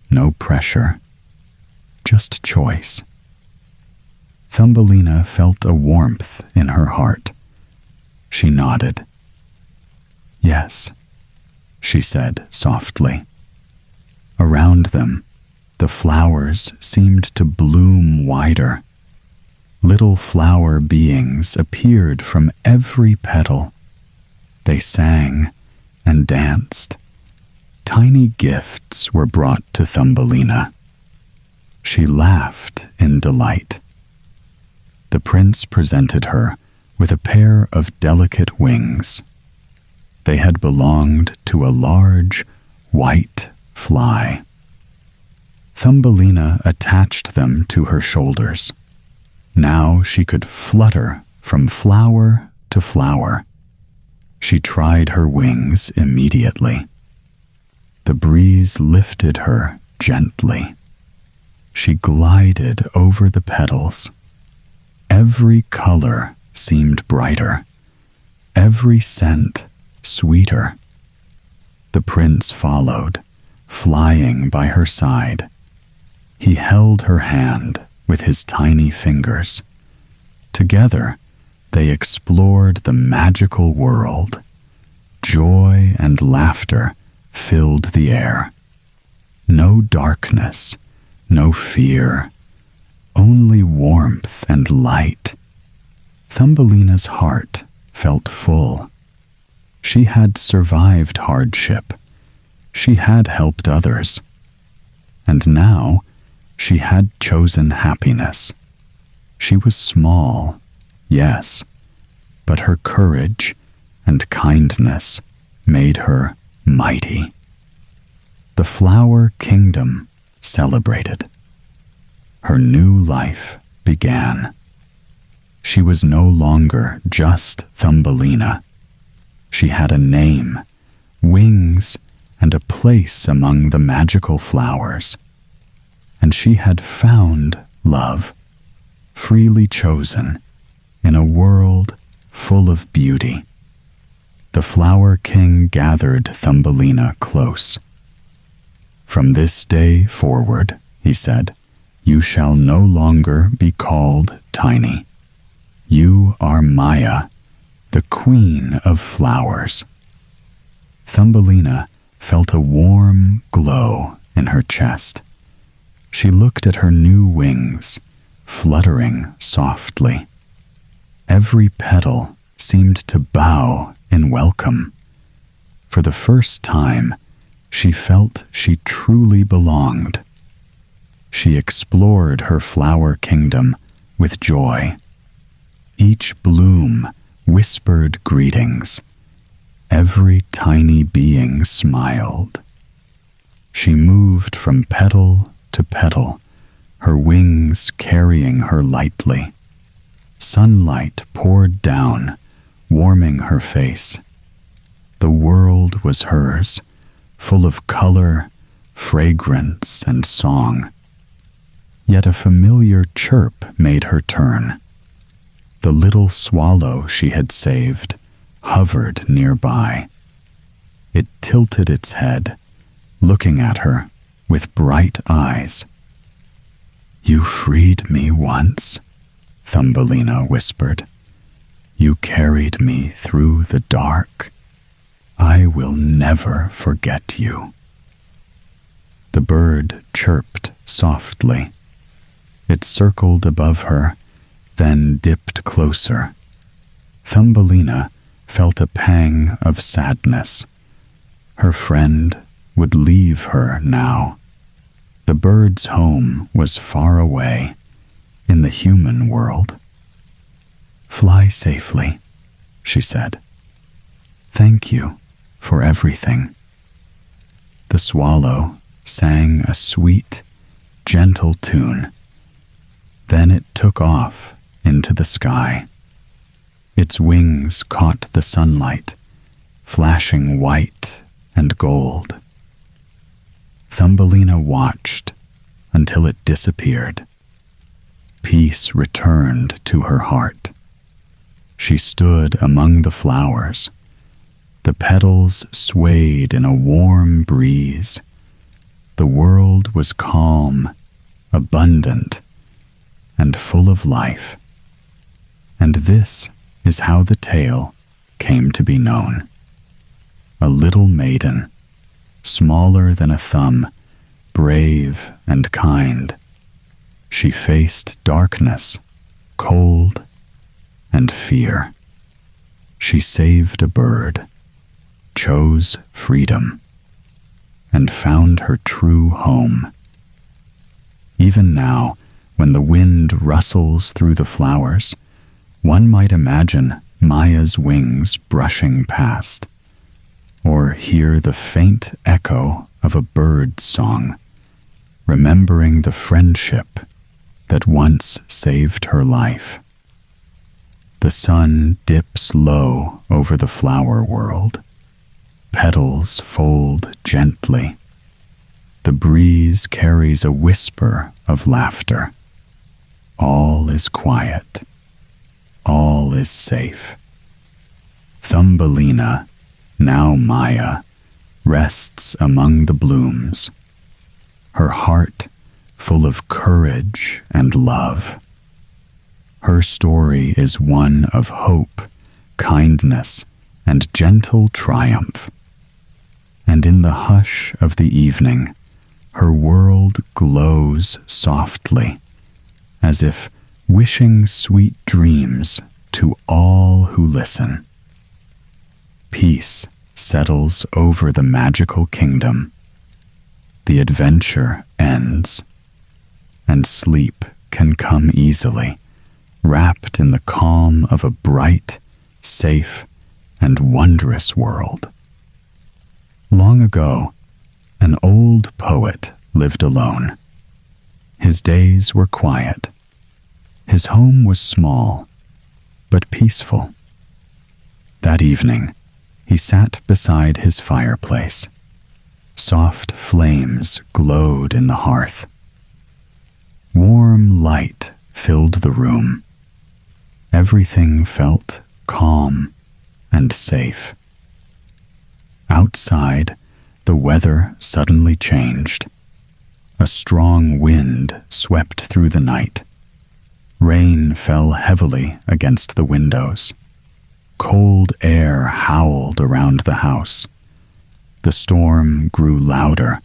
S1: no pressure, just choice. Thumbelina felt a warmth in her heart. She nodded. "Yes," she said softly. Around them, the flowers seemed to bloom wider. Little flower beings appeared from every petal. They sang and danced. Tiny gifts were brought to Thumbelina. She laughed in delight. The prince presented her with a pair of delicate wings. They had belonged to a large, white fly. Thumbelina attached them to her shoulders. Now she could flutter from flower to flower. She tried her wings immediately. The breeze lifted her gently. She glided over the petals. Every color seemed brighter, every scent sweeter. The prince followed, flying by her side. He held her hand with his tiny fingers. Together, they explored the magical world. Joy and laughter filled the air. No darkness, no fear, only warmth and light. Thumbelina's heart felt full. She had survived hardship. She had helped others. And now she had chosen happiness. She was small, yes, but her courage and kindness made her mighty. The flower kingdom celebrated. Her new life began. She was no longer just Thumbelina. She had a name, wings, and a place among the magical flowers. And she had found love, freely chosen, in a world full of beauty. The Flower King gathered Thumbelina close. "From this day forward," he said, "you shall no longer be called tiny. You are Maya, the queen of flowers." Thumbelina felt a warm glow in her chest. She looked at her new wings, fluttering softly. Every petal seemed to bow in welcome. For the first time, she felt she truly belonged. She explored her flower kingdom with joy. Each bloom whispered greetings. Every tiny being smiled. She moved from petal to petal, her wings carrying her lightly. Sunlight poured down, warming her face. The world was hers, full of color, fragrance, and song. Yet a familiar chirp made her turn. The little swallow she had saved hovered nearby. It tilted its head, looking at her with bright eyes. "You freed me once," Thumbelina whispered. "You carried me through the dark. I will never forget you." The bird chirped softly. It circled above her, then dipped closer. Thumbelina felt a pang of sadness. Her friend would leave her now. The bird's home was far away, in the human world. "Fly safely," she said. "Thank you for everything." The swallow sang a sweet, gentle tune. Then it took off into the sky. Its wings caught the sunlight, flashing white and gold. Thumbelina watched until it disappeared. Peace returned to her heart. She stood among the flowers. The petals swayed in a warm breeze. The world was calm, abundant, and full of life. And this is how the tale came to be known. A little maiden, smaller than a thumb, brave and kind. She faced darkness, cold and fear. She saved a bird, chose freedom, and found her true home. Even now, when the wind rustles through the flowers, one might imagine Maya's wings brushing past, or hear the faint echo of a bird's song, remembering the friendship that once saved her life. The sun dips low over the flower world. Petals fold gently. The breeze carries a whisper of laughter. All is quiet. All is safe. Thumbelina, now Maya, rests among the blooms, her heart full of courage and love. Her story is one of hope, kindness, and gentle triumph. And in the hush of the evening, her world glows softly, as if wishing sweet dreams to all who listen. Peace settles over the magical kingdom. The adventure ends, and sleep can come easily, wrapped in the calm of a bright, safe, and wondrous world. Long ago, an old poet lived alone. His days were quiet. His home was small, but peaceful. That evening, he sat beside his fireplace. Soft flames glowed in the hearth. Warm light filled the room. Everything felt calm and safe. Outside, the weather suddenly changed. A strong wind swept through the night. Rain fell heavily against the windows. Cold air howled around the house. The storm grew louder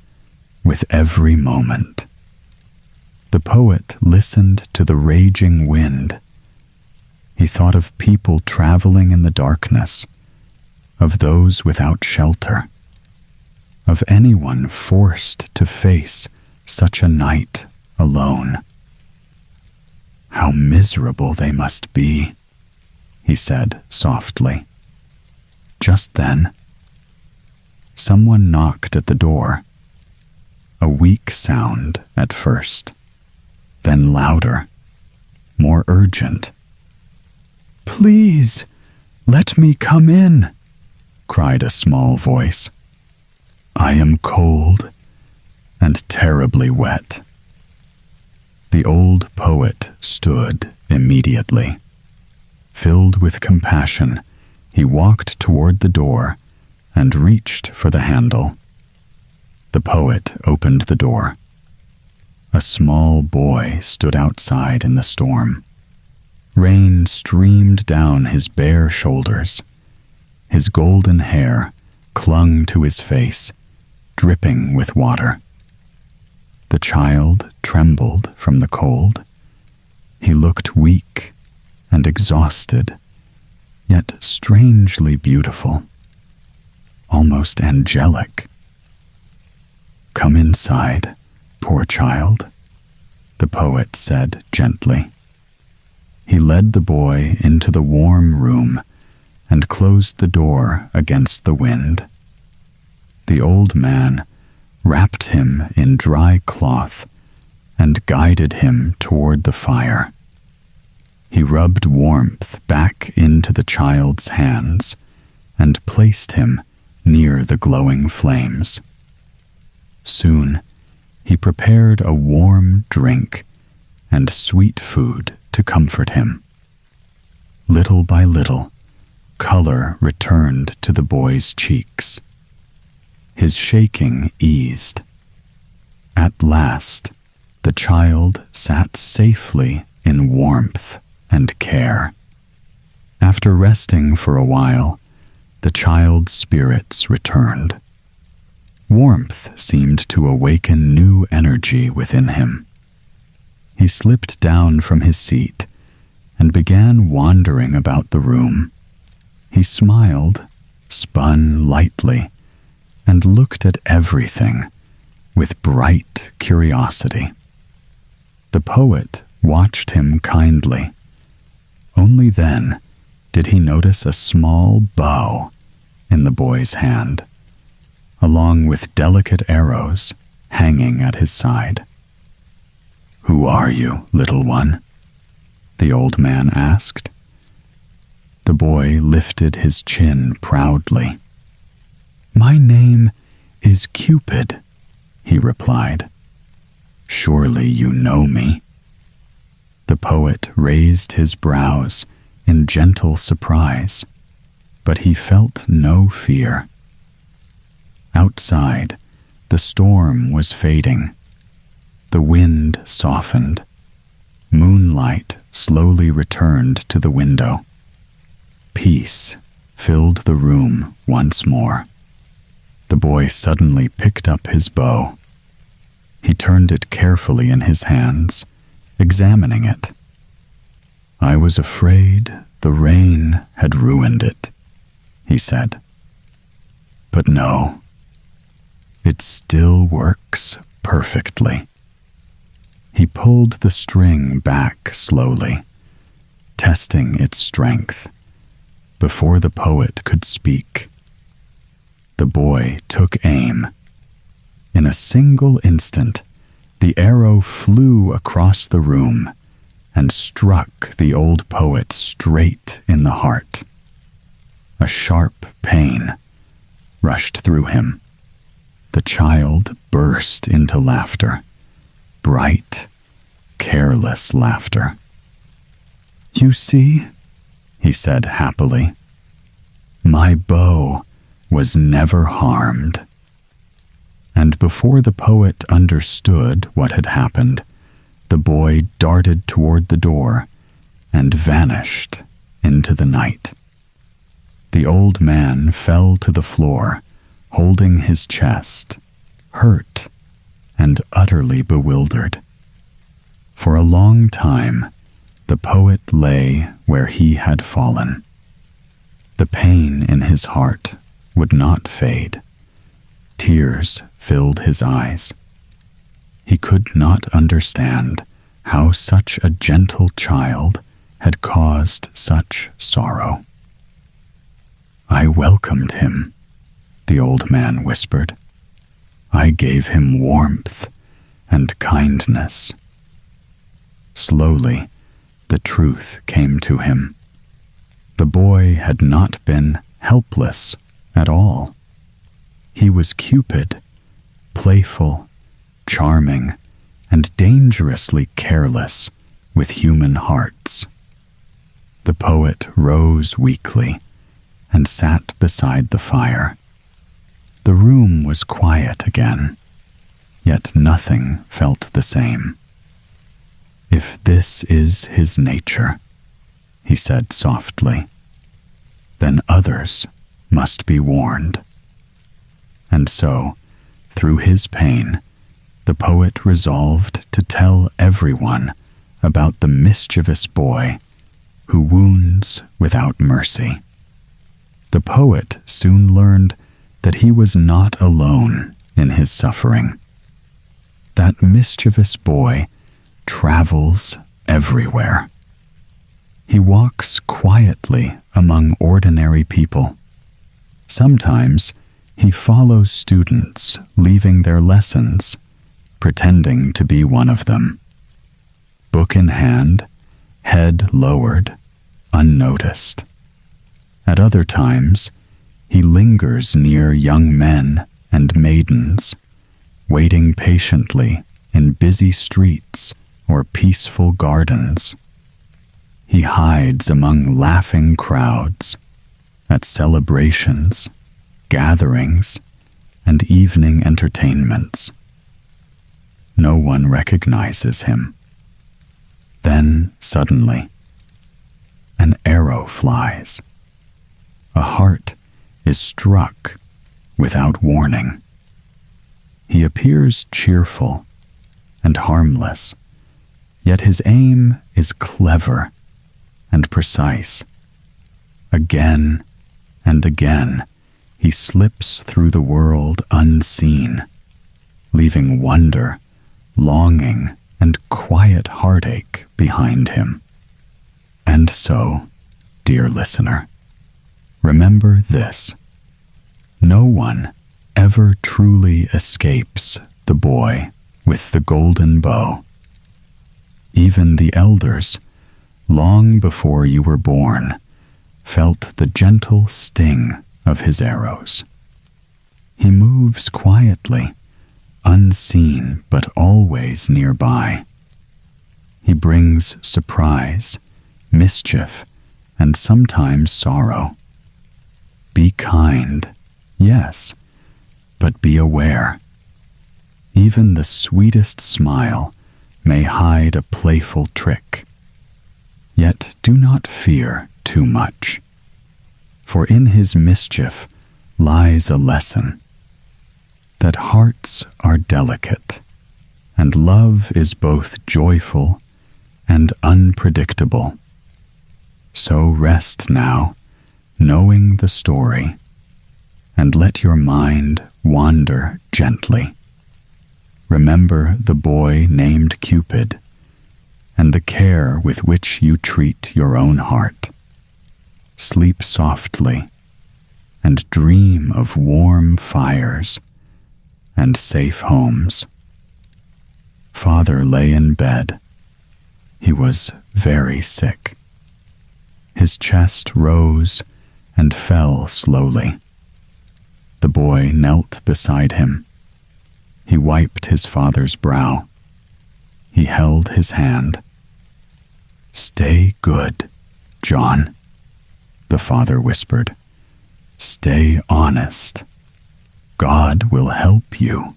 S1: with every moment. The poet listened to the raging wind. He thought of people traveling in the darkness, of those without shelter, of anyone forced to face such a night alone. How miserable they must be, he said softly. Just then, someone knocked at the door. A weak sound at first, then louder, more urgent. "Please, let me come in," cried a small voice. "I am cold and terribly wet." The old poet stood immediately. Filled with compassion, he walked toward the door and reached for the handle. The poet opened the door. A small boy stood outside in the storm. Rain streamed down his bare shoulders. His golden hair clung to his face, dripping with water. The child trembled from the cold. He looked weak and exhausted, yet strangely beautiful, almost angelic. "Come inside, poor child," the poet said gently. He led the boy into the warm room and closed the door against the wind. The old man wrapped him in dry cloth and guided him toward the fire. He rubbed warmth back into the child's hands and placed him near the glowing flames. Soon, he prepared a warm drink and sweet food to comfort him. Little by little, color returned to the boy's cheeks. His shaking eased. At last, the child sat safely in warmth and care. After resting for a while, the child's spirits returned. Warmth seemed to awaken new energy within him. He slipped down from his seat and began wandering about the room. He smiled, spun lightly, and looked at everything with bright curiosity. The poet watched him kindly. Only then did he notice a small bow in the boy's hand, along with delicate arrows hanging at his side. "Who are you, little one?" the old man asked. The boy lifted his chin proudly. "My name is Cupid," he replied. "Surely you know me." The poet raised his brows in gentle surprise, but he felt no fear. Outside, the storm was fading. The wind softened. Moonlight slowly returned to the window. Peace filled the room once more. The boy suddenly picked up his bow. He turned it carefully in his hands, examining it. "I was afraid the rain had ruined it," he said. "But no, it still works perfectly." He pulled the string back slowly, testing its strength, before the poet could speak. The boy took aim. In a single instant, the arrow flew across the room and struck the old poet straight in the heart. A sharp pain rushed through him. The child burst into laughter, bright, careless laughter. "You see," he said happily, "my bow was never harmed." And before the poet understood what had happened, the boy darted toward the door and vanished into the night. The old man fell to the floor, holding his chest, hurt and utterly bewildered. For a long time, the poet lay where he had fallen. The pain in his heart would not fade. Tears filled his eyes. He could not understand how such a gentle child had caused such sorrow. "I welcomed him," the old man whispered. "I gave him warmth and kindness." Slowly, the truth came to him. The boy had not been helpless at all. He was Cupid, playful, charming, and dangerously careless with human hearts. The poet rose weakly and sat beside the fire. The room was quiet again, yet nothing felt the same. "If this is his nature," he said softly, "then others must be warned." And so, through his pain, the poet resolved to tell everyone about the mischievous boy who wounds without mercy. The poet soon learned that he was not alone in his suffering. That mischievous boy travels everywhere. He walks quietly among ordinary people. Sometimes he follows students leaving their lessons, pretending to be one of them. Book in hand, head lowered, unnoticed. At other times, he lingers near young men and maidens, waiting patiently in busy streets or peaceful gardens. He hides among laughing crowds, at celebrations, gatherings, and evening entertainments. No one recognizes him. Then, suddenly, an arrow flies. A heart is struck without warning. He appears cheerful and harmless, yet his aim is clever and precise. Again and again, he slips through the world unseen, leaving wonder, longing, and quiet heartache behind him. And so, dear listener, remember this: no one ever truly escapes the boy with the golden bow. Even the elders, long before you were born, felt the gentle sting of his arrows. He moves quietly, unseen but always nearby. He brings surprise, mischief, and sometimes sorrow. Be kind, yes, but be aware. Even the sweetest smile may hide a playful trick. Yet do not fear too much, for in his mischief lies a lesson that hearts are delicate, and love is both joyful and unpredictable. So rest now, knowing the story, and let your mind wander gently. Remember the boy named Cupid, and the care with which you treat your own heart. Sleep softly, and dream of warm fires and safe homes. Father lay in bed. He was very sick. His chest rose and fell slowly. The boy knelt beside him. He wiped his father's brow. He held his hand. "Stay good, John," the father whispered. "Stay honest. God will help you."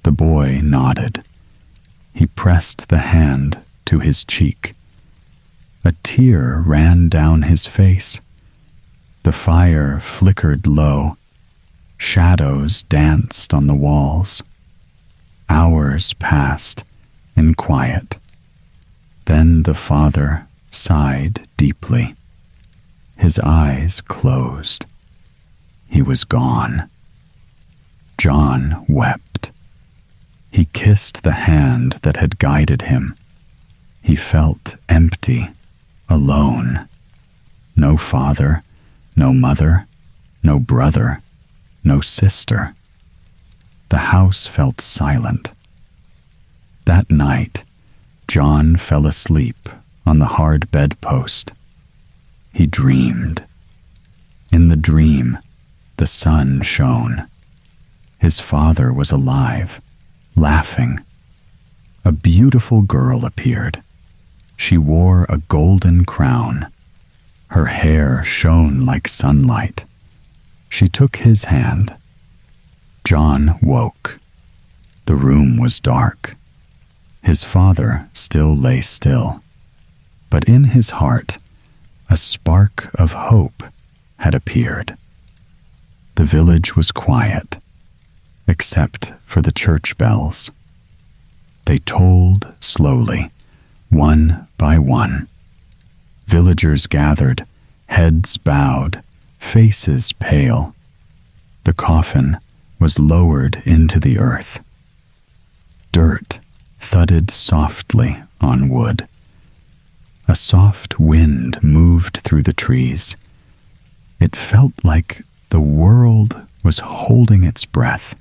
S1: The boy nodded. He pressed the hand to his cheek. A tear ran down his face. The fire flickered low. Shadows danced on the walls. Hours passed in quiet. Then the father sighed deeply. His eyes closed. He was gone. John wept. He kissed the hand that had guided him. He felt empty, alone. No father, no mother, no brother, no sister. The house felt silent. That night, John fell asleep on the hard bedpost. He dreamed. In the dream, the sun shone. His father was alive, laughing. A beautiful girl appeared. She wore a golden crown. Her hair shone like sunlight. She took his hand. John woke. The room was dark. His father still lay still, but in his heart, a spark of hope had appeared. The village was quiet, except for the church bells. They tolled slowly, one by one. Villagers gathered, heads bowed, faces pale. The coffin was lowered into the earth. Dirt thudded softly on wood. A soft wind moved through the trees. It felt like the world was holding its breath.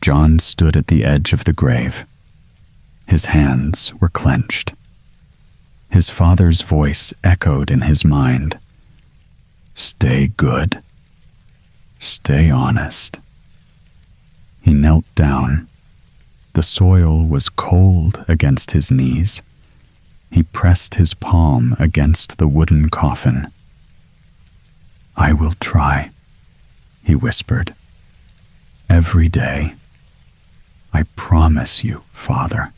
S1: John stood at the edge of the grave. His hands were clenched. His father's voice echoed in his mind. "Stay good. Stay honest." He knelt down. The soil was cold against his knees. He pressed his palm against the wooden coffin. "I will try," he whispered. "Every day. I promise you, Father."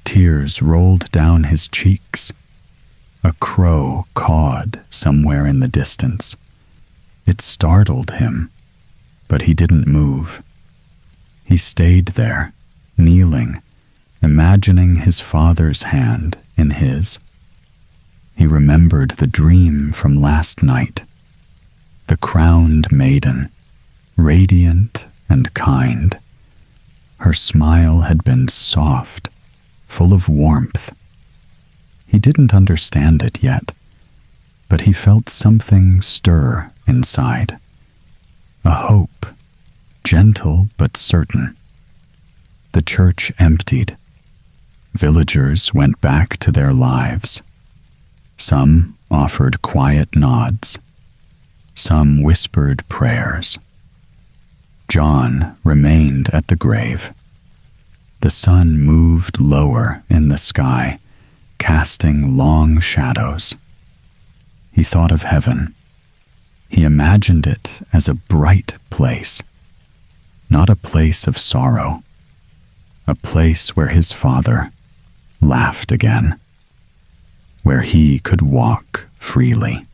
S1: Tears rolled down his cheeks. A crow cawed somewhere in the distance. It startled him, but he didn't move. He stayed there, kneeling, imagining his father's hand in his. He remembered the dream from last night. The crowned maiden, radiant and kind. Her smile had been soft, full of warmth. He didn't understand it yet, but he felt something stir inside. A hope, gentle but certain. The church emptied. Villagers went back to their lives. Some offered quiet nods. Some whispered prayers. John remained at the grave. The sun moved lower in the sky, casting long shadows. He thought of heaven. He imagined it as a bright place, not a place of sorrow, a place where his father laughed again, where he could walk freely.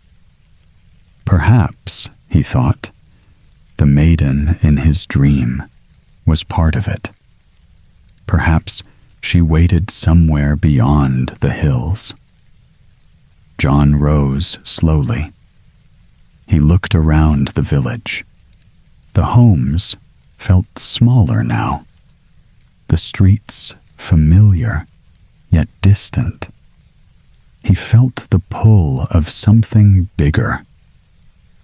S1: Perhaps, he thought, the maiden in his dream was part of it. Perhaps she waited somewhere beyond the hills. John rose slowly. He looked around the village. The homes felt smaller now. The streets familiar, yet distant. He felt the pull of something bigger.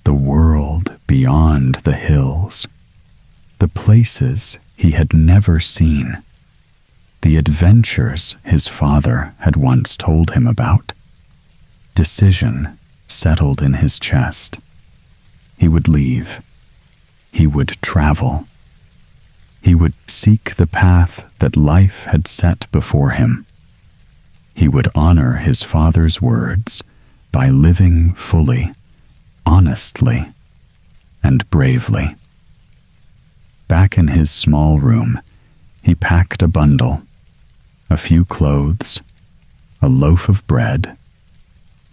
S1: The world beyond the hills. The places he had never seen. The adventures his father had once told him about. Decision settled in his chest. He would leave. He would travel. He would seek the path that life had set before him. He would honor his father's words by living fully, honestly, and bravely. Back in his small room, he packed a bundle, a few clothes, a loaf of bread,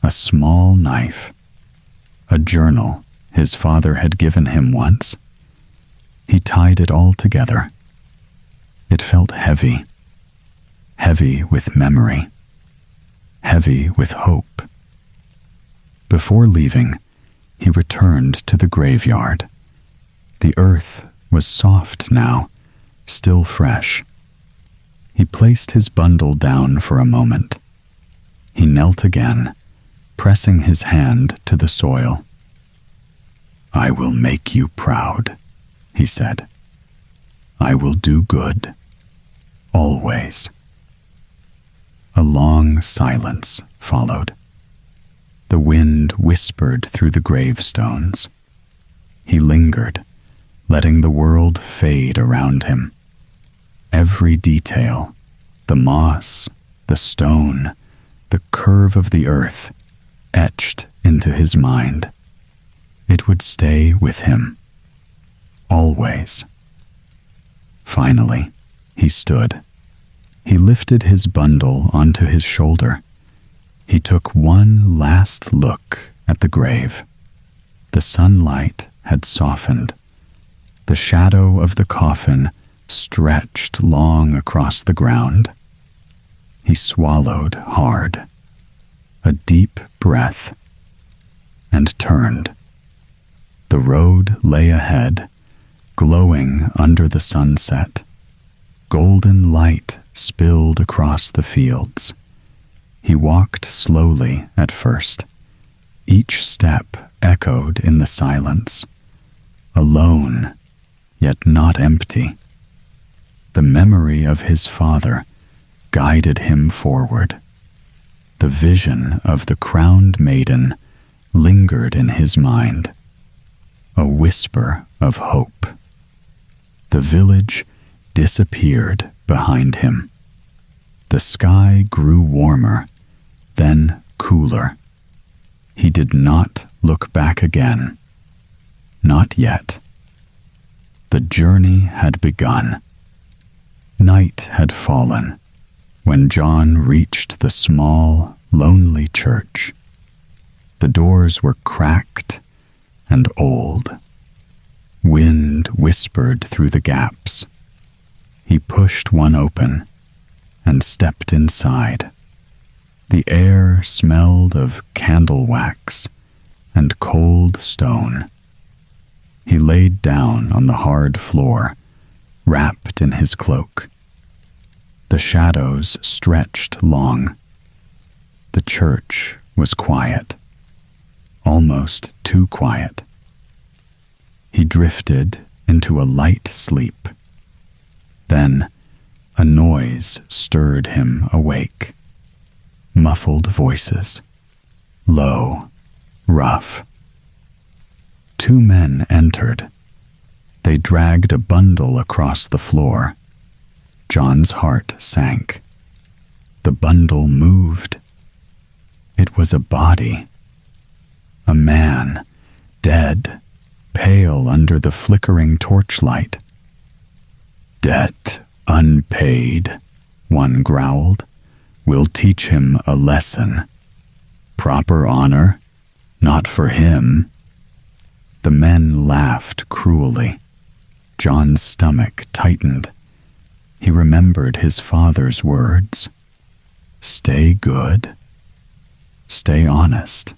S1: a small knife, a journal his father had given him once. He tied it all together. It felt heavy, heavy with memory, heavy with hope. Before leaving, he returned to the graveyard. The earth was soft now, still fresh. He placed his bundle down for a moment. He knelt again, pressing his hand to the soil. "I will make you proud," he said. "I will do good, always." A long silence followed. The wind whispered through the gravestones. He lingered, letting the world fade around him. Every detail, the moss, the stone, the curve of the earth, etched into his mind. It would stay with him, always. Finally, he stood. He lifted his bundle onto his shoulder. He took one last look at the grave. The sunlight had softened. The shadow of the coffin stretched long across the ground. He swallowed hard, a deep breath, and turned. The road lay ahead, glowing under the sunset. Golden light spilled across the fields. He walked slowly at first. Each step echoed in the silence. Alone, yet not empty. The memory of his father guided him forward. The vision of the crowned maiden lingered in his mind, a whisper of hope. The village disappeared behind him. The sky grew warmer, then cooler. He did not look back again. Not yet. The journey had begun. Night had fallen when John reached the small, lonely church. The doors were cracked and old. Wind whispered through the gaps. He pushed one open and stepped inside. The air smelled of candle wax and cold stone. He laid down on the hard floor, wrapped in his cloak. The shadows stretched long. The church was quiet, almost too quiet. He drifted into a light sleep. Then a noise stirred him awake. Muffled voices, low, rough. Two men entered. They dragged a bundle across the floor. John's heart sank. The bundle moved. It was a body. A man, dead, pale under the flickering torchlight. "Debt unpaid," one growled. "We'll teach him a lesson. Proper honor, not for him." The men laughed cruelly. John's stomach tightened. He remembered his father's words. Stay good. Stay honest.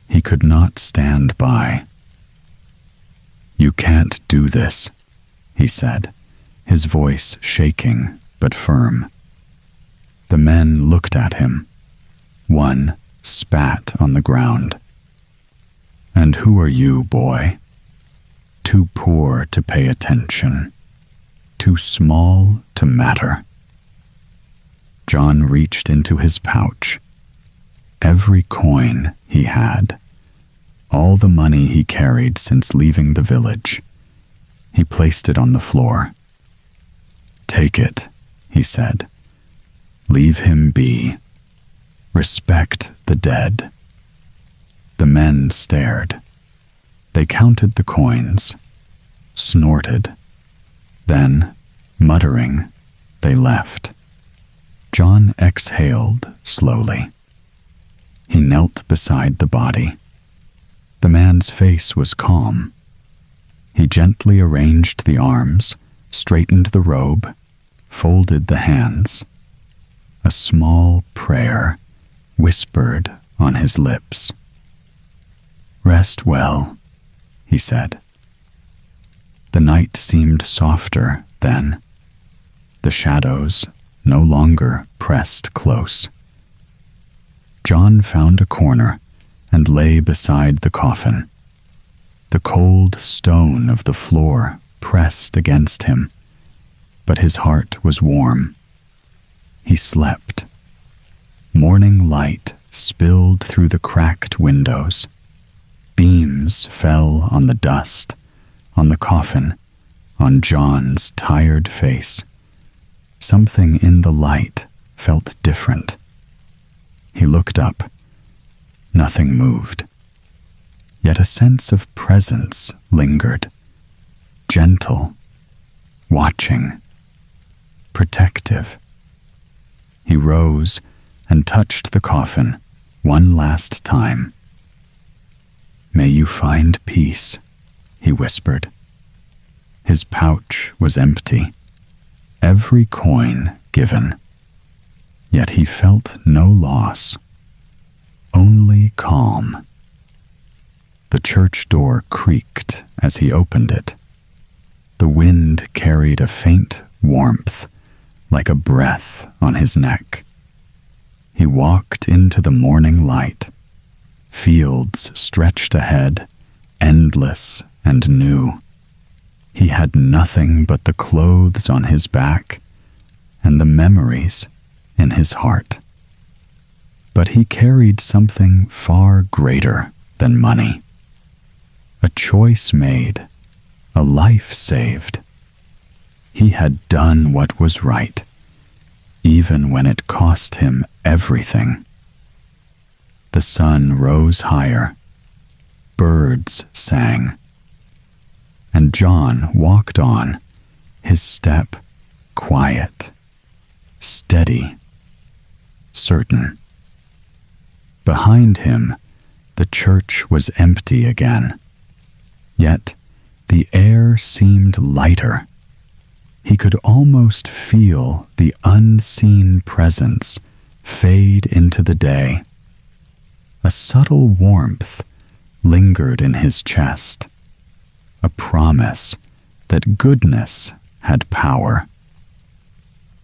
S1: He could not stand by. "You can't do this," he said, his voice shaking but firm. The men looked at him. One spat on the ground. "And who are you, boy? Too poor to pay attention. Too small to matter." John reached into his pouch. Every coin he had. All the money he carried since leaving the village. He placed it on the floor. "Take it," he said. "Leave him be. Respect the dead." The men stared. They counted the coins, snorted. Then, muttering, they left. John exhaled slowly. He knelt beside the body. The man's face was calm. He gently arranged the arms, straightened the robe, folded the hands. A small prayer whispered on his lips. "Rest well," he said. The night seemed softer then. The shadows no longer pressed close. John found a corner and lay beside the coffin. The cold stone of the floor pressed against him, but his heart was warm. He slept. Morning light spilled through the cracked windows. Beams fell on the dust, on the coffin, on John's tired face. Something in the light felt different. He looked up. Nothing moved. Yet a sense of presence lingered. Gentle, watching, protective. He rose and touched the coffin one last time. "May you find peace," he whispered. His pouch was empty, every coin given. Yet he felt no loss, only calm. The church door creaked as he opened it. The wind carried a faint warmth, like a breath on his neck. He walked into the morning light. Fields stretched ahead, endless and new. He had nothing but the clothes on his back and the memories in his heart. But he carried something far greater than money. A choice made, a life saved. He had done what was right, even when it cost him everything. The sun rose higher. Birds sang. And John walked on, his step quiet, steady, certain. Behind him, the church was empty again. Yet the air seemed lighter. He could almost feel the unseen presence fade into the day. A subtle warmth lingered in his chest, a promise that goodness had power.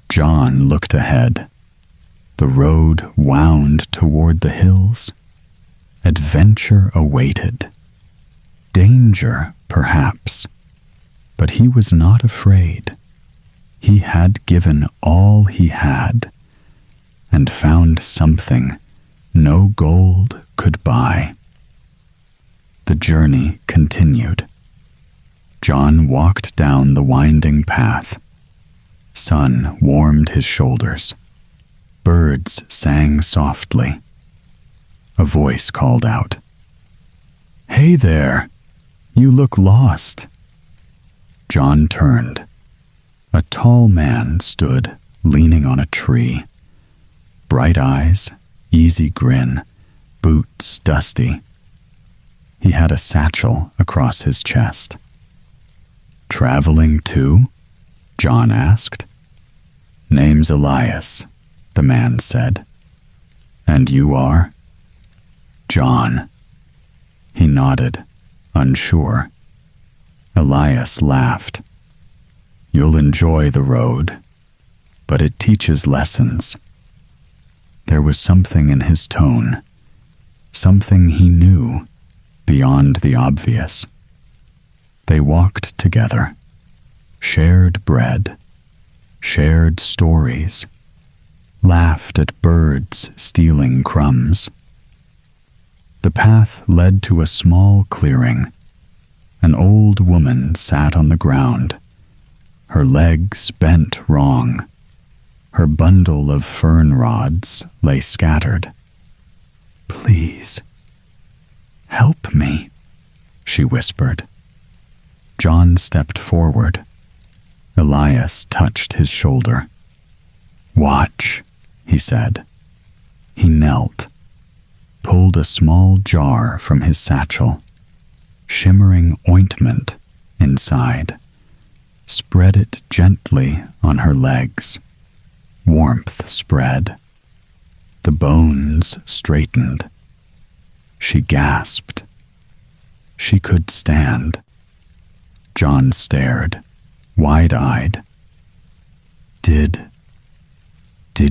S1: John looked ahead. The road wound toward the hills. Adventure awaited. Danger, perhaps. But he was not afraid. He had given all he had, and found something no gold could buy. The journey continued. John walked down the winding path. Sun warmed his shoulders. Birds sang softly. A voice called out, "Hey there! You look lost." John turned. A tall man stood leaning on a tree. Bright eyes, easy grin, boots dusty. He had a satchel across his chest. "Traveling too?" John asked. "Name's Elias," the man said. "And you are?" "John." He nodded, unsure. Elias laughed. "You'll enjoy the road, but it teaches lessons." There was something in his tone, something he knew beyond the obvious. They walked together, shared bread, shared stories, laughed at birds stealing crumbs. The path led to a small clearing. An old woman sat on the ground, her legs bent wrong. Her bundle of fern rods lay scattered. "Please, help me," she whispered. John stepped forward. Elias touched his shoulder. "Watch," he said. He knelt, pulled a small jar from his satchel, shimmering ointment inside, spread it gently on her legs. Warmth spread. The bones straightened. She gasped. She could stand. John stared, wide-eyed. Did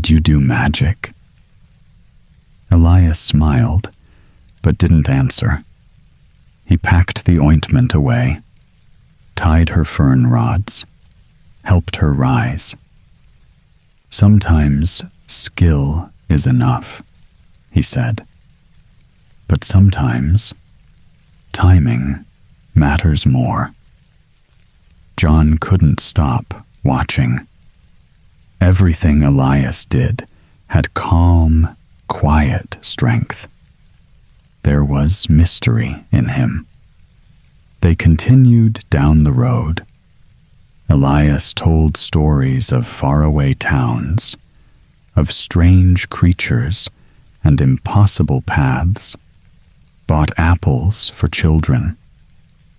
S1: you do magic?" Elias smiled, but didn't answer. He packed the ointment away, tied her fern rods, helped her rise. "Sometimes skill is enough," he said. "But sometimes timing matters more." John couldn't stop watching. Everything Elias did had calm, quiet strength. There was mystery in him. They continued down the road. Elias told stories of faraway towns, of strange creatures and impossible paths, bought apples for children,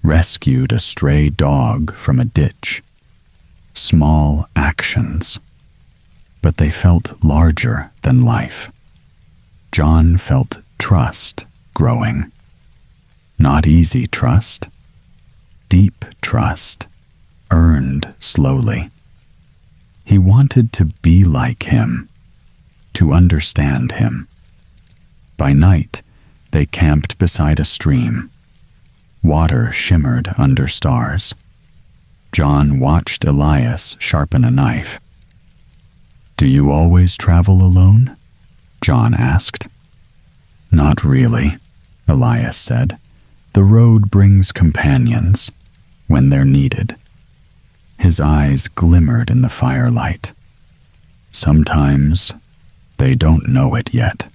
S1: rescued a stray dog from a ditch. Small actions, but they felt larger than life. John felt trust growing. Not easy trust, deep trust, earned slowly. He wanted to be like him, to understand him. By night, they camped beside a stream. Water shimmered under stars. John watched Elias sharpen a knife. "Do you always travel alone?" John asked. "Not really," Elias said. "The road brings companions when they're needed." His eyes glimmered in the firelight. "Sometimes they don't know it yet."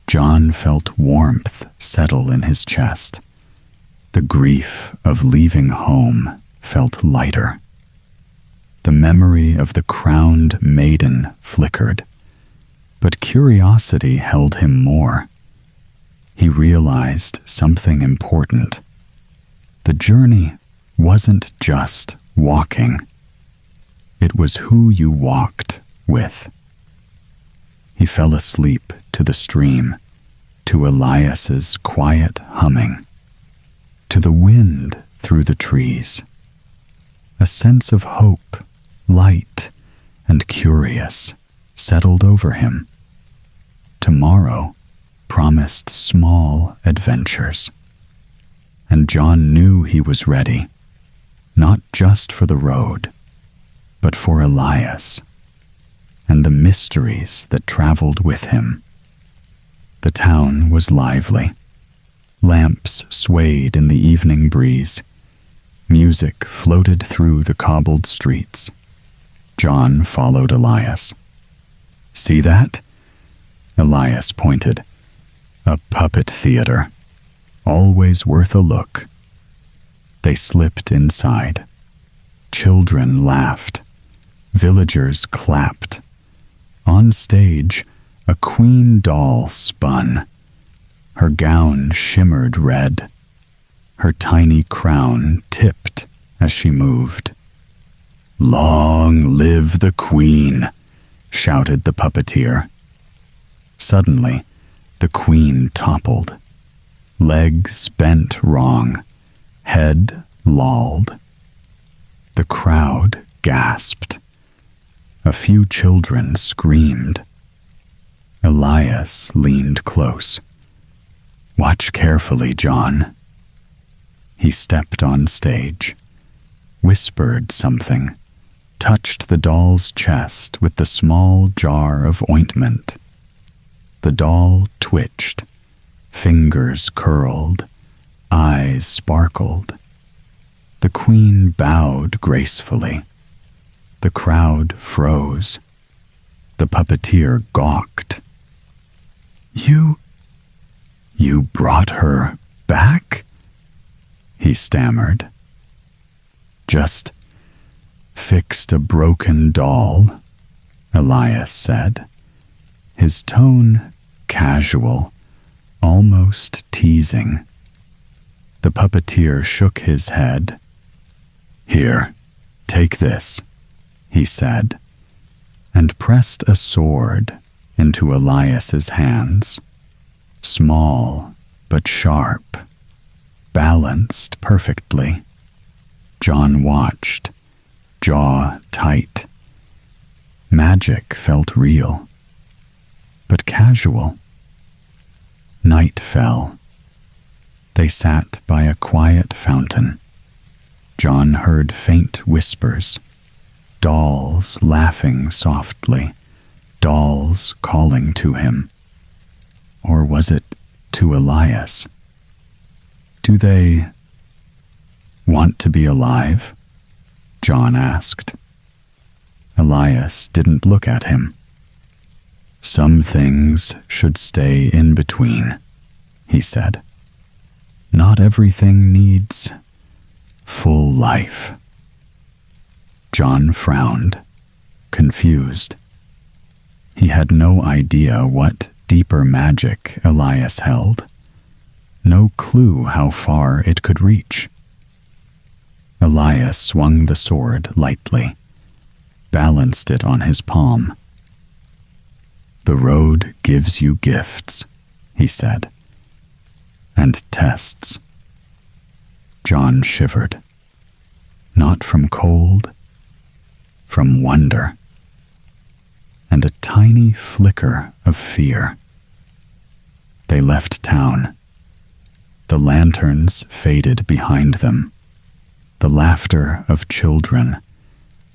S1: John felt warmth settle in his chest. The grief of leaving home felt lighter. The memory of the crowned maiden flickered, but curiosity held him more. He realized something important. The journey wasn't just walking. It was who you walked with. He fell asleep to the stream, to Elias's quiet humming, to the wind through the trees. A sense of hope, light and curious, settled over him. Tomorrow promised small adventures, and John knew he was ready, not just for the road, but for Elias and the mysteries that traveled with him. The town was lively. Lamps swayed in the evening breeze. Music floated through the cobbled streets. John followed Elias. "See that?" Elias pointed. "A puppet theater. Always worth a look." They slipped inside. Children laughed. Villagers clapped. On stage, a queen doll spun. Her gown shimmered red. Her tiny crown tipped as she moved. "Long live the queen!" shouted the puppeteer. Suddenly, the queen toppled. Legs bent wrong, head lolled. The crowd gasped. A few children screamed. Elias leaned close. "Watch carefully, John." He stepped on stage, whispered something, touched the doll's chest with the small jar of ointment. The doll twitched, fingers curled, eyes sparkled. The queen bowed gracefully. The crowd froze. The puppeteer gawked. You brought her back?" he stammered. "Just fixed a broken doll," Elias said, his tone casual, almost teasing. The puppeteer shook his head. "Here, take this," he said, and pressed a sword into Elias's hands. Small but sharp, balanced perfectly. John watched, jaw tight. Magic felt real, but casual. Night fell. They sat by a quiet fountain. John heard faint whispers, dolls laughing softly, dolls calling to him. Or was it to Elias? "Do they want to be alive?" John asked. Elias didn't look at him. "Some things should stay in between," he said. "Not everything needs full life." John frowned, confused. He had no idea what deeper magic Elias held, no clue how far it could reach. Elias swung the sword lightly, balanced it on his palm. "The road gives you gifts," he said, "and tests." John shivered, not from cold, from wonder, and a tiny flicker of fear. They left town. The lanterns faded behind them, the laughter of children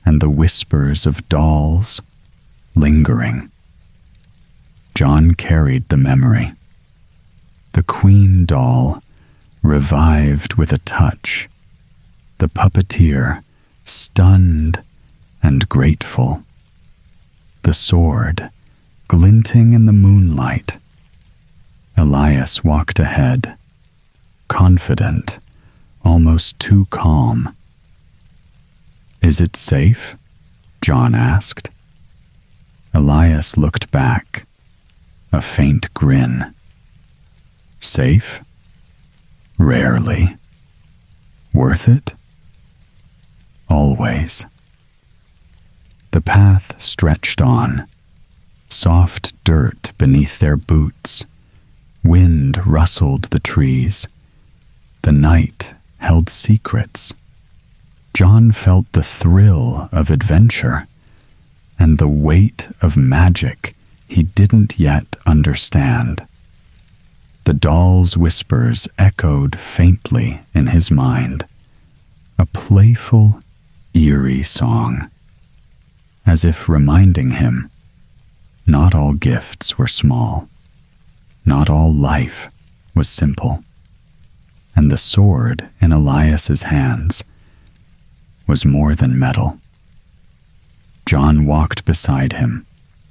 S1: and the whispers of dolls lingering. John carried the memory. The queen doll revived with a touch, the puppeteer stunned and grateful, the sword glinting in the moonlight. Elias walked ahead, confident, almost too calm. "Is it safe?" John asked. Elias looked back, a faint grin. "Safe? Rarely. Worth it? Always." The path stretched on, soft dirt beneath their boots. Wind rustled the trees. The night held secrets. John felt the thrill of adventure and the weight of magic he didn't yet understand. The doll's whispers echoed faintly in his mind, a playful, eerie song, as if reminding him not all gifts were small, not all life was simple, and the sword in Elias's hands was more than metal. John walked beside him,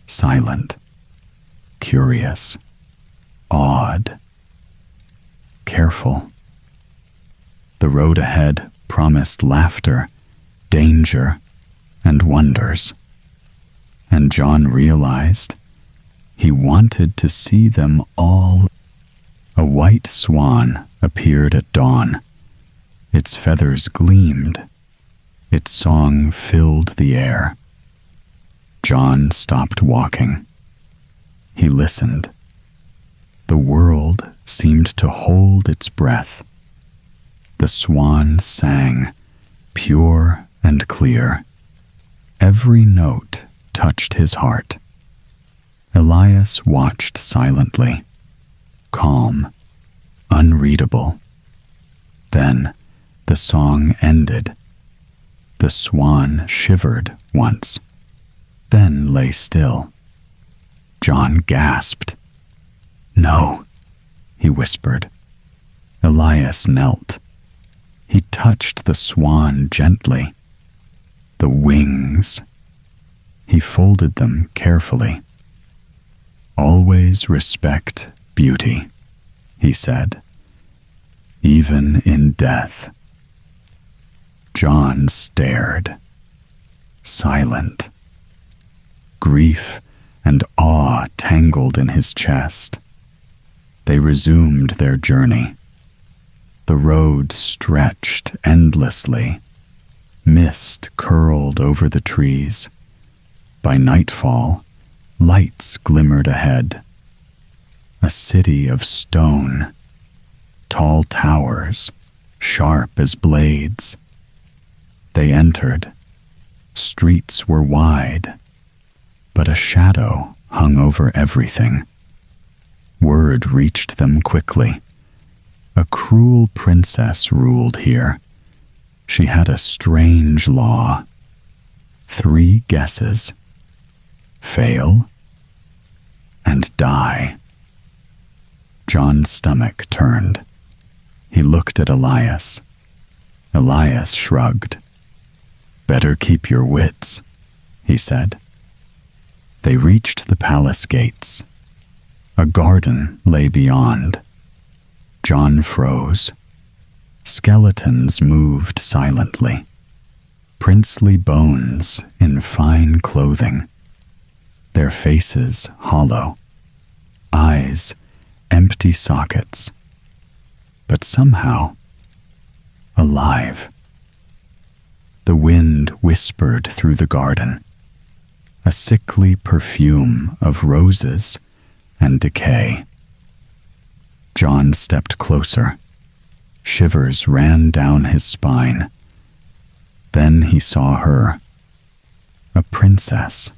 S1: silent, curious, awed, careful. The road ahead promised laughter, danger, and wonders. And John realized he wanted to see them all. A white swan appeared at dawn. Its feathers gleamed. Its song filled the air. John stopped walking. He listened. The world seemed to hold its breath. The swan sang, pure and clear. Every note touched his heart. Elias watched silently, calm, unreadable. Then the song ended. The swan shivered once, then lay still. John gasped. "No," he whispered. Elias knelt. He touched the swan gently. The wings. He folded them carefully. "Always respect beauty," he said, "even in death." John stared, silent. Grief and awe tangled in his chest. They resumed their journey. The road stretched endlessly. Mist curled over the trees. By nightfall, lights glimmered ahead. A city of stone, tall towers, sharp as blades. They entered. Streets were wide, but a shadow hung over everything. Word reached them quickly. A cruel princess ruled here. She had a strange law. 3 guesses. Fail and die. John's stomach turned. He looked at Elias. Elias shrugged. "Better keep your wits," he said. They reached the palace gates. A garden lay beyond. John froze. Skeletons moved silently. Princely bones in fine clothing. Their faces hollow. Eyes empty sockets. But somehow alive. The wind whispered through the garden. A sickly perfume of roses and decay. John stepped closer. Shivers ran down his spine. Then he saw her. A princess.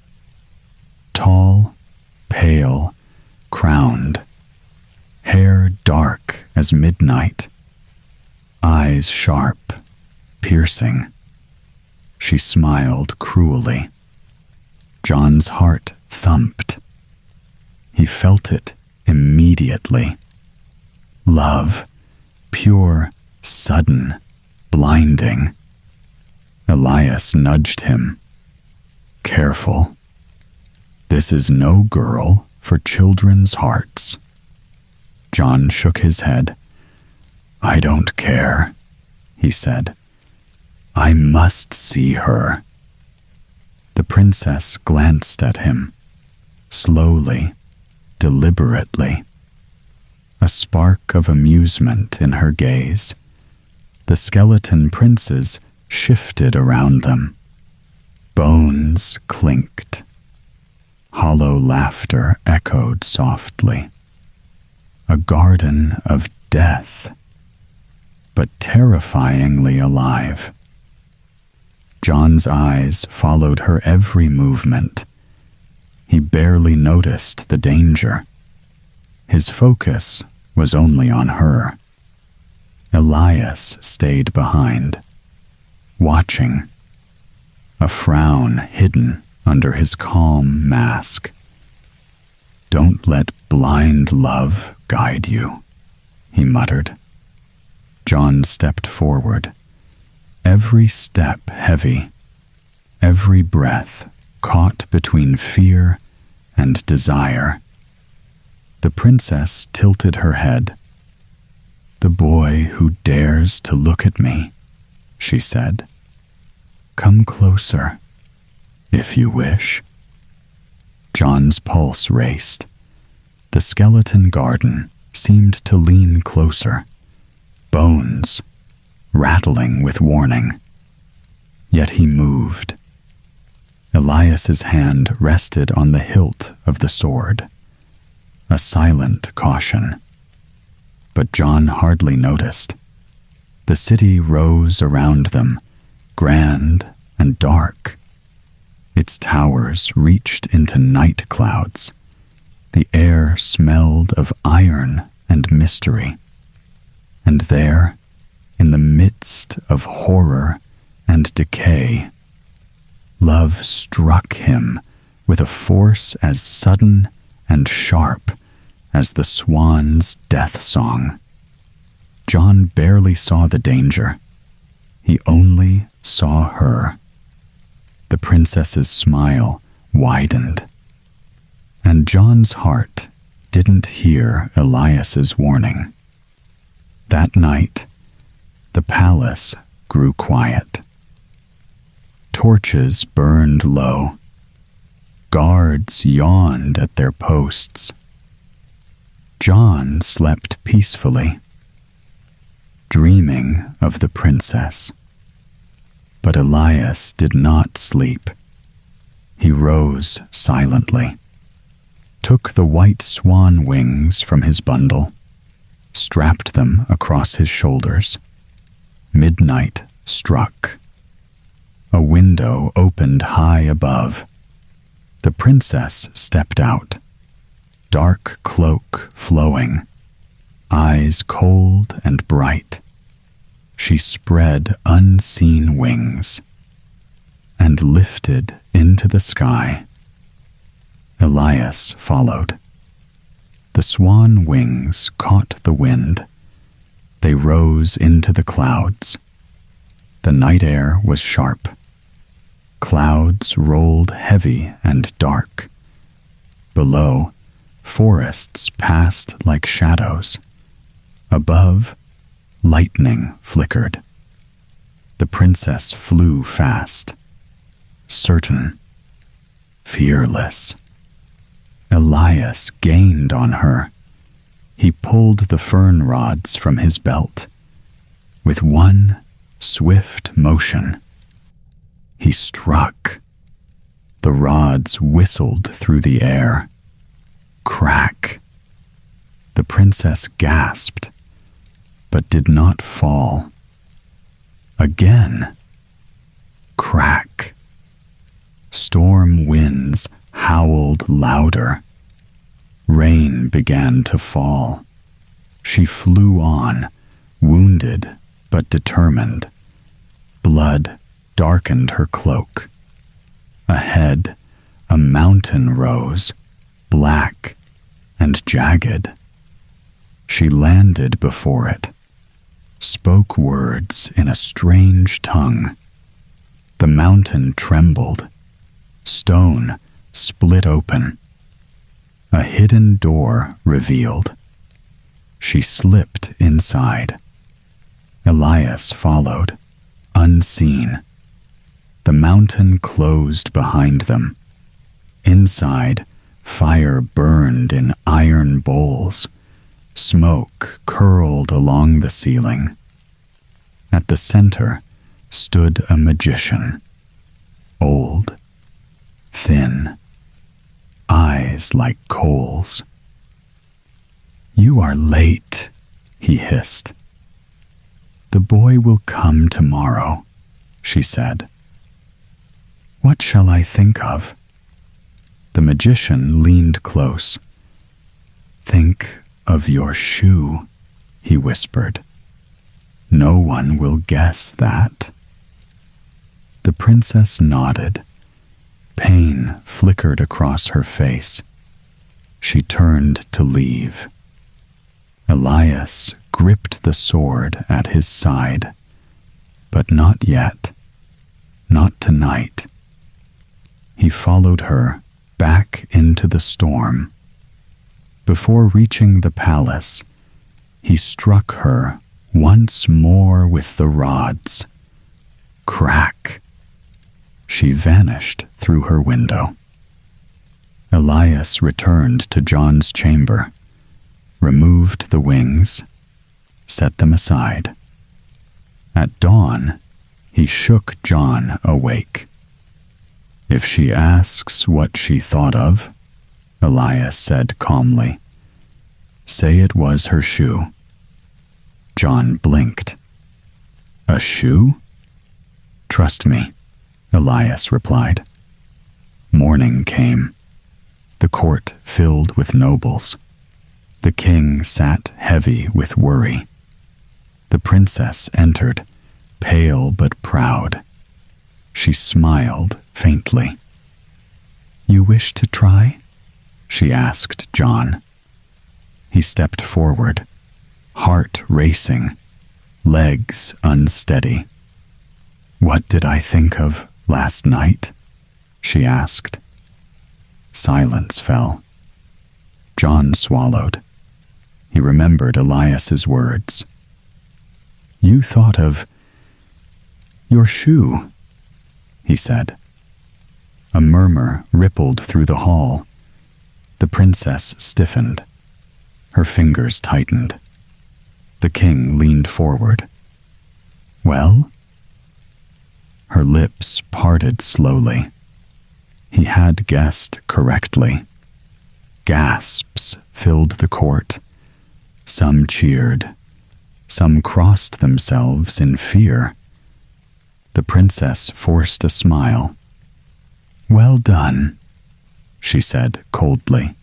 S1: Tall, pale, crowned. Hair dark as midnight. Eyes sharp, piercing. She smiled cruelly. John's heart thumped. He felt it immediately. Love, pure, sudden, blinding. Elias nudged him. "Careful. This is no girl for children's hearts." John shook his head. "I don't care," he said. "I must see her." The princess glanced at him, slowly, deliberately. A spark of amusement in her gaze. The skeleton princes shifted around them. Bones clinked. Hollow laughter echoed softly. A garden of death, but terrifyingly alive. John's eyes followed her every movement. He barely noticed the danger. His focus was only on her. Elias stayed behind, watching, a frown hidden under his calm mask. "Don't let blind love guide you," he muttered. John stepped forward, every step heavy, every breath caught between fear and desire. The princess tilted her head. "The boy who dares to look at me," she said. "Come closer, if you wish." John's pulse raced. The skeleton garden seemed to lean closer, bones rattling with warning. Yet he moved. Elias's hand rested on the hilt of the sword, a silent caution. But John hardly noticed. The city rose around them, grand and dark. Its towers reached into night clouds. The air smelled of iron and mystery. And there, in the midst of horror and decay, love struck him with a force as sudden and sharp as the swan's death song. John barely saw the danger. He only saw her. The princess's smile widened. And John's heart didn't hear Elias's warning. That night, the palace grew quiet. Torches burned low. Guards yawned at their posts. John slept peacefully, dreaming of the princess. But Elias did not sleep. He rose silently, took the white swan wings from his bundle, strapped them across his shoulders. Midnight struck. A window opened high above. The princess stepped out, dark cloak flowing, eyes cold and bright. She spread unseen wings and lifted into the sky. Elias followed. The swan wings caught the wind. They rose into the clouds. The night air was sharp. Clouds rolled heavy and dark. Below, forests passed like shadows. Above, lightning flickered. The princess flew fast, certain, fearless. Elias gained on her. He pulled the fern rods from his belt. With one swift motion, he struck. The rods whistled through the air. Crack. The princess gasped, but did not fall. Again. Crack. Storm winds howled louder. Rain began to fall. She flew on, wounded but determined. Blood darkened her cloak. Ahead, a mountain rose, black and jagged. She landed before it, spoke words in a strange tongue. The mountain trembled. Stone split open. A hidden door revealed. She slipped inside. Elias followed, unseen. The mountain closed behind them. Inside, fire burned in iron bowls. Smoke curled along the ceiling. At the center stood a magician, old, thin, eyes like coals. "You are late," he hissed. "The boy will come tomorrow," she said. "What shall I think of?" The magician leaned close. "Think of your shoe," he whispered. "No one will guess that." The princess nodded. Pain flickered across her face. She turned to leave. Elias gripped the sword at his side. But not yet. Not tonight. He followed her back into the storm. Before reaching the palace, he struck her once more with the rods. Crack! She vanished through her window. Elias returned to John's chamber, removed the wings, set them aside. At dawn, he shook John awake. "If she asks what she thought of," Elias said calmly, "say it was her shoe." John blinked. "A shoe?" "Trust me," Elias replied. Morning came. The court filled with nobles. The king sat heavy with worry. The princess entered, pale but proud. She smiled faintly. "You wish to try?" she asked John. He stepped forward, heart racing, legs unsteady. "What did I think of last night?" she asked. Silence fell. John swallowed. He remembered Elias's words. "You thought of your shoe," he said. A murmur rippled through the hall. The princess stiffened. Her fingers tightened. The king leaned forward. "Well?" Her lips parted slowly. He had guessed correctly. Gasps filled the court. Some cheered. Some crossed themselves in fear. The princess forced a smile. "Well done," she said coldly.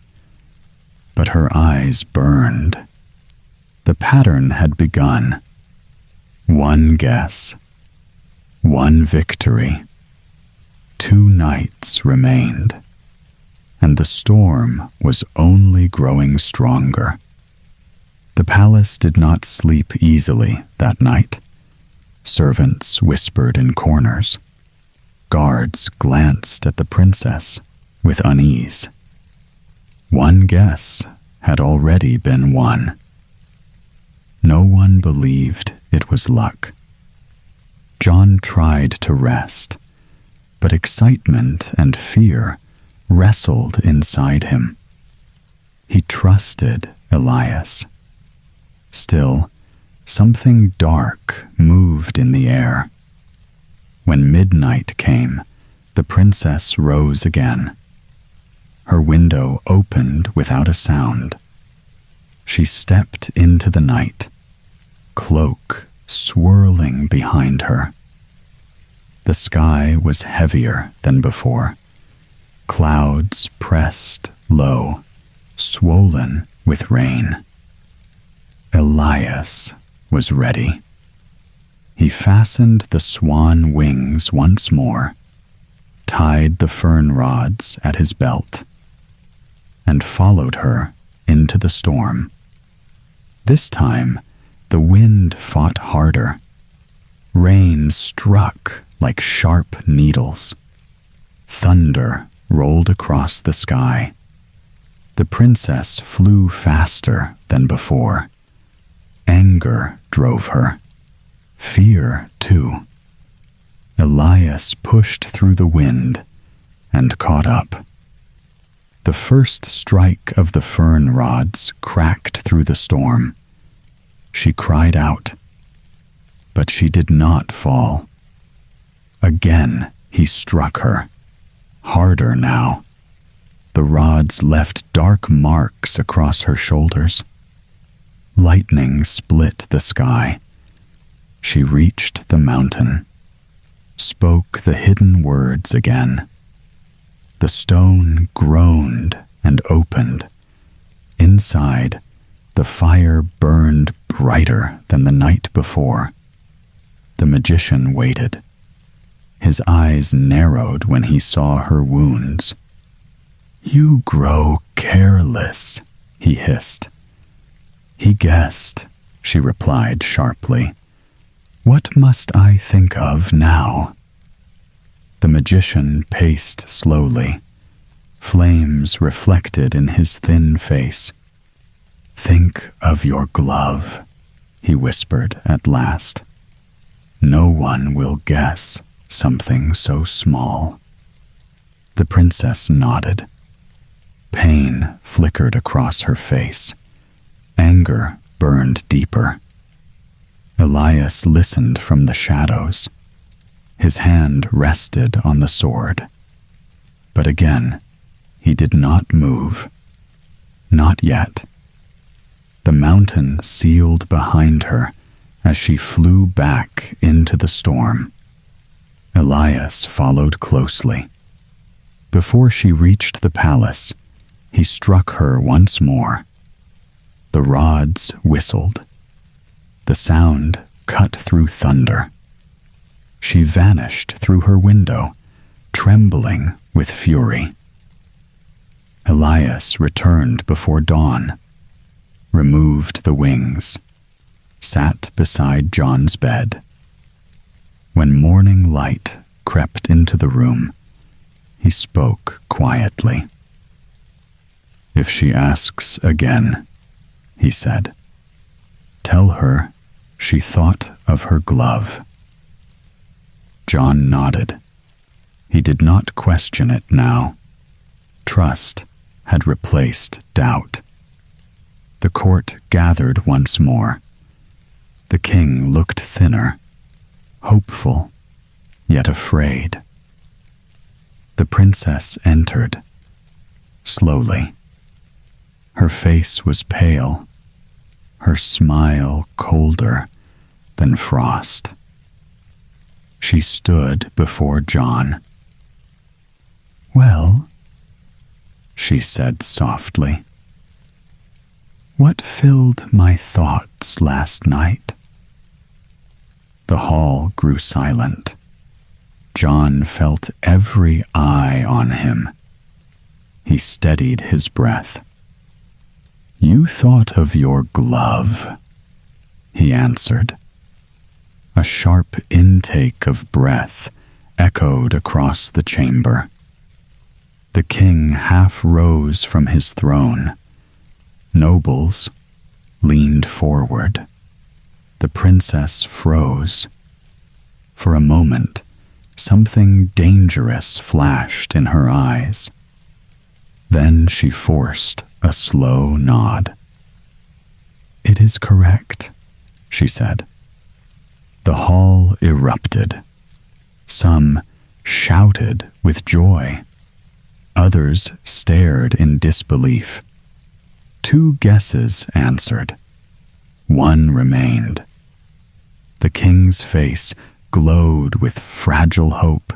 S1: But her eyes burned. The pattern had begun. One guess. One victory. 2 nights remained. And the storm was only growing stronger. The palace did not sleep easily that night. Servants whispered in corners. Guards glanced at the princess with unease. One guess had already been won. No one believed it was luck. John tried to rest, but excitement and fear wrestled inside him. He trusted Elias. Still, something dark moved in the air. When midnight came, the princess rose again. Her window opened without a sound. She stepped into the night, cloak swirling behind her. The sky was heavier than before. Clouds pressed low, swollen with rain. Elias was ready. He fastened the swan wings once more, tied the fern rods at his belt, and followed her into the storm. This time, the wind fought harder. Rain struck like sharp needles. Thunder rolled across the sky. The princess flew faster than before. Anger drove her. Fear, too. Elias pushed through the wind and caught up. The first strike of the fern rods cracked through the storm. She cried out, but she did not fall. Again he struck her, harder now. The rods left dark marks across her shoulders. Lightning split the sky. She reached the mountain, spoke the hidden words again. The stone groaned and opened. Inside, the fire burned brighter than the night before. The magician waited. His eyes narrowed when he saw her wounds. "You grow careless," he hissed. "He guessed," she replied sharply. "What must I think of now?" The magician paced slowly. Flames reflected in his thin face. "Think of your glove," he whispered at last. "No one will guess something so small." The princess nodded. Pain flickered across her face. Anger burned deeper. Elias listened from the shadows. His hand rested on the sword. But again, he did not move. Not yet. The mountain sealed behind her as she flew back into the storm. Elias followed closely. Before she reached the palace, he struck her once more. The rods whistled. The sound cut through thunder. She vanished through her window, trembling with fury. Elias returned before dawn, removed the wings, sat beside John's bed. When morning light crept into the room, he spoke quietly. "If she asks again," he said, "tell her she thought of her glove." John nodded. He did not question it now. Trust had replaced doubt. The court gathered once more. The king looked thinner, hopeful, yet afraid. The princess entered, slowly. Her face was pale, her smile colder than frost. She stood before John. "Well," she said softly, "what filled my thoughts last night?" The hall grew silent. John felt every eye on him. He steadied his breath. "You thought of your glove," he answered. A sharp intake of breath echoed across the chamber. The king half rose from his throne. Nobles leaned forward. The princess froze. For a moment, something dangerous flashed in her eyes. Then she forced a slow nod. "It is correct," she said. The hall erupted. Some shouted with joy. Others stared in disbelief. 2 guesses answered. 1 remained. The king's face glowed with fragile hope.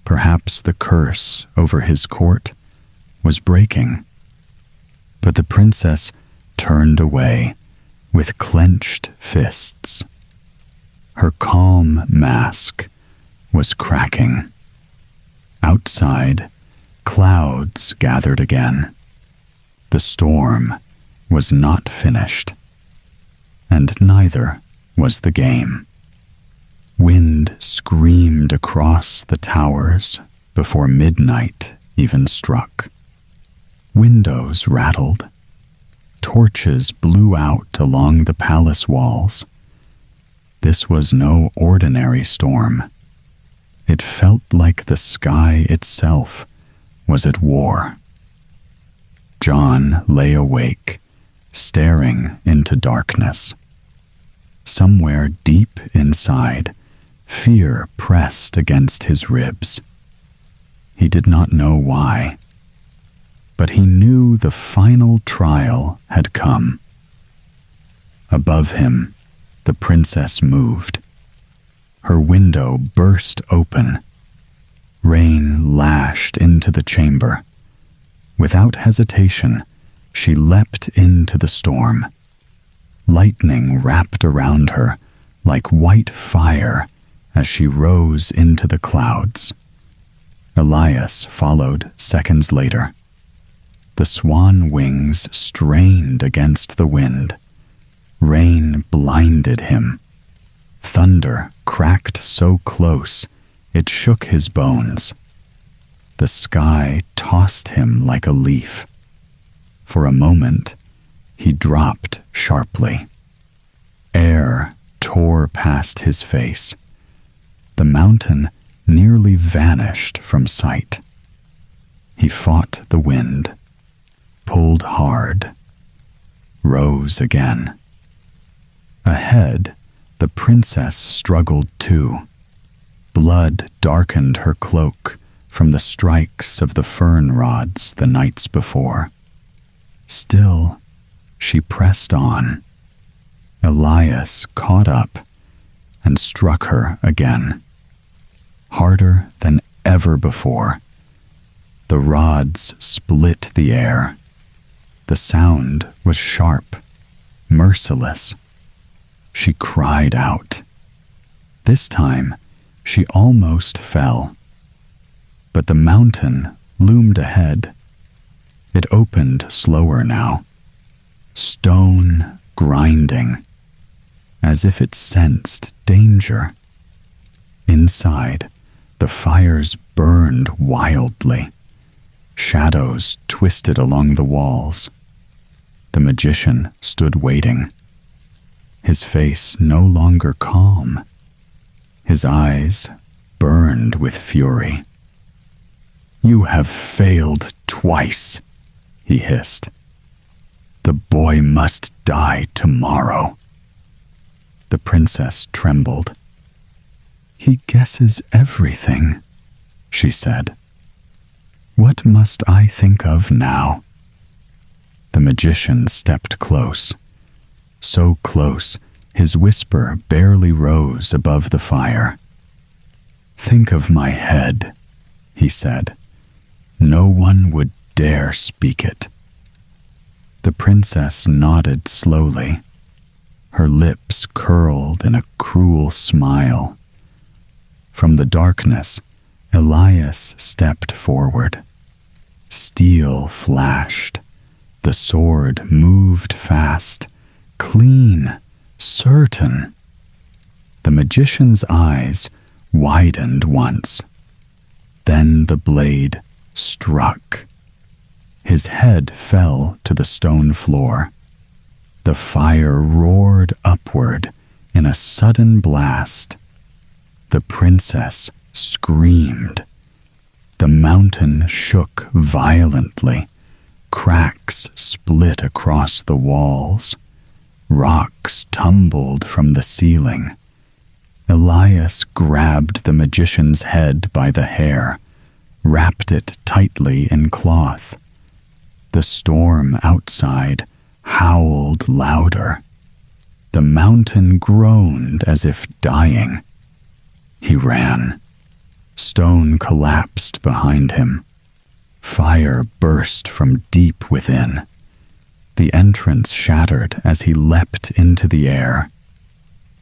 S1: Perhaps the curse over his court was breaking. But the princess turned away with clenched fists. Her calm mask was cracking. Outside, clouds gathered again. The storm was not finished, and neither was the game. Wind screamed across the towers before midnight even struck. Windows rattled. Torches blew out along the palace walls. This was no ordinary storm. It felt like the sky itself was at war. John lay awake, staring into darkness. Somewhere deep inside, fear pressed against his ribs. He did not know why. but he knew the final trial had come. Above him, the princess moved. Her window burst open. Rain lashed into the chamber. Without hesitation, she leapt into the storm. Lightning wrapped around her like white fire as she rose into the clouds. Elias followed seconds later. The swan wings strained against the wind. Rain blinded him. Thunder cracked so close it shook his bones. The sky tossed him like a leaf. For a moment, he dropped sharply. Air tore past his face. The mountain nearly vanished from sight. He fought the wind, pulled hard, rose again. Ahead, the princess struggled too. Blood darkened her cloak from the strikes of the fern rods the nights before. Still, she pressed on. Elias caught up and struck her again, harder than ever before. The rods split the air. The sound was sharp, merciless. She cried out. This time, she almost fell. But the mountain loomed ahead. It opened slower now, stone grinding, as if it sensed danger. Inside, the fires burned wildly. Shadows twisted along the walls. The magician stood waiting. His face no longer calm. His eyes burned with fury. "You have failed twice," he hissed. "The boy must die tomorrow." The princess trembled. "He guesses everything," she said. "What must I think of now?" The magician stepped close. So close, his whisper barely rose above the fire. "Think of my head," he said. "No one would dare speak it." The princess nodded slowly. Her lips curled in a cruel smile. From the darkness, Elias stepped forward. Steel flashed. The sword moved fast, clean, certain. The magician's eyes widened once. Then the blade struck. His head fell to the stone floor. The fire roared upward in a sudden blast. The princess screamed. The mountain shook violently. Cracks split across the walls. Rocks tumbled from the ceiling. Elias grabbed the magician's head by the hair, wrapped it tightly in cloth. The storm outside howled louder. The mountain groaned as if dying. He ran. Stone collapsed behind him. Fire burst from deep within. The entrance shattered as he leapt into the air.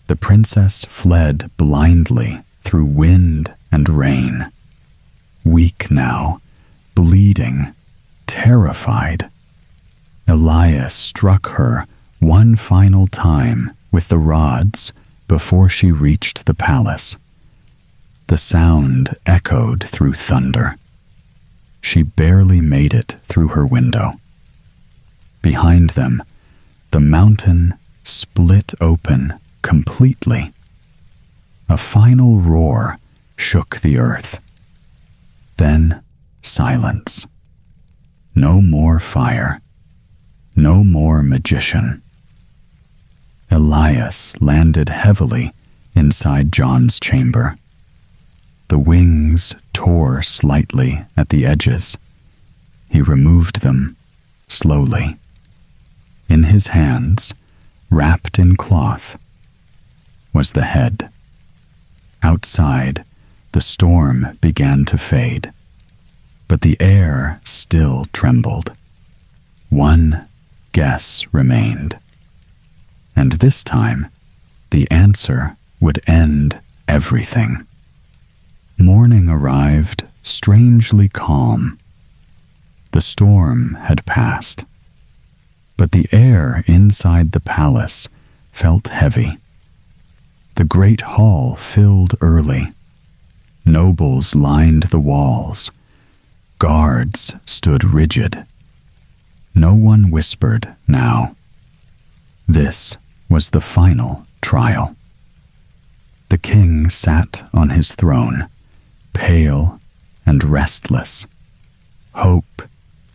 S1: The princess fled blindly through wind and rain. Weak now, bleeding, terrified. Elias struck her one final time with the rods before she reached the palace. The sound echoed through thunder. She barely made it through her window. Behind them, the mountain split open completely. A final roar shook the earth. Then silence. No more fire. No more magician. Elias landed heavily inside John's chamber. The wings tore slightly at the edges. He removed them, slowly. In his hands, wrapped in cloth, was the head. Outside, the storm began to fade, but the air still trembled. One guess remained, and this time, the answer would end everything. Morning arrived, strangely calm. The storm had passed, but the air inside the palace felt heavy. The great hall filled early. Nobles lined the walls. Guards stood rigid. No one whispered now. This was the final trial. The king sat on his throne, pale and restless. Hope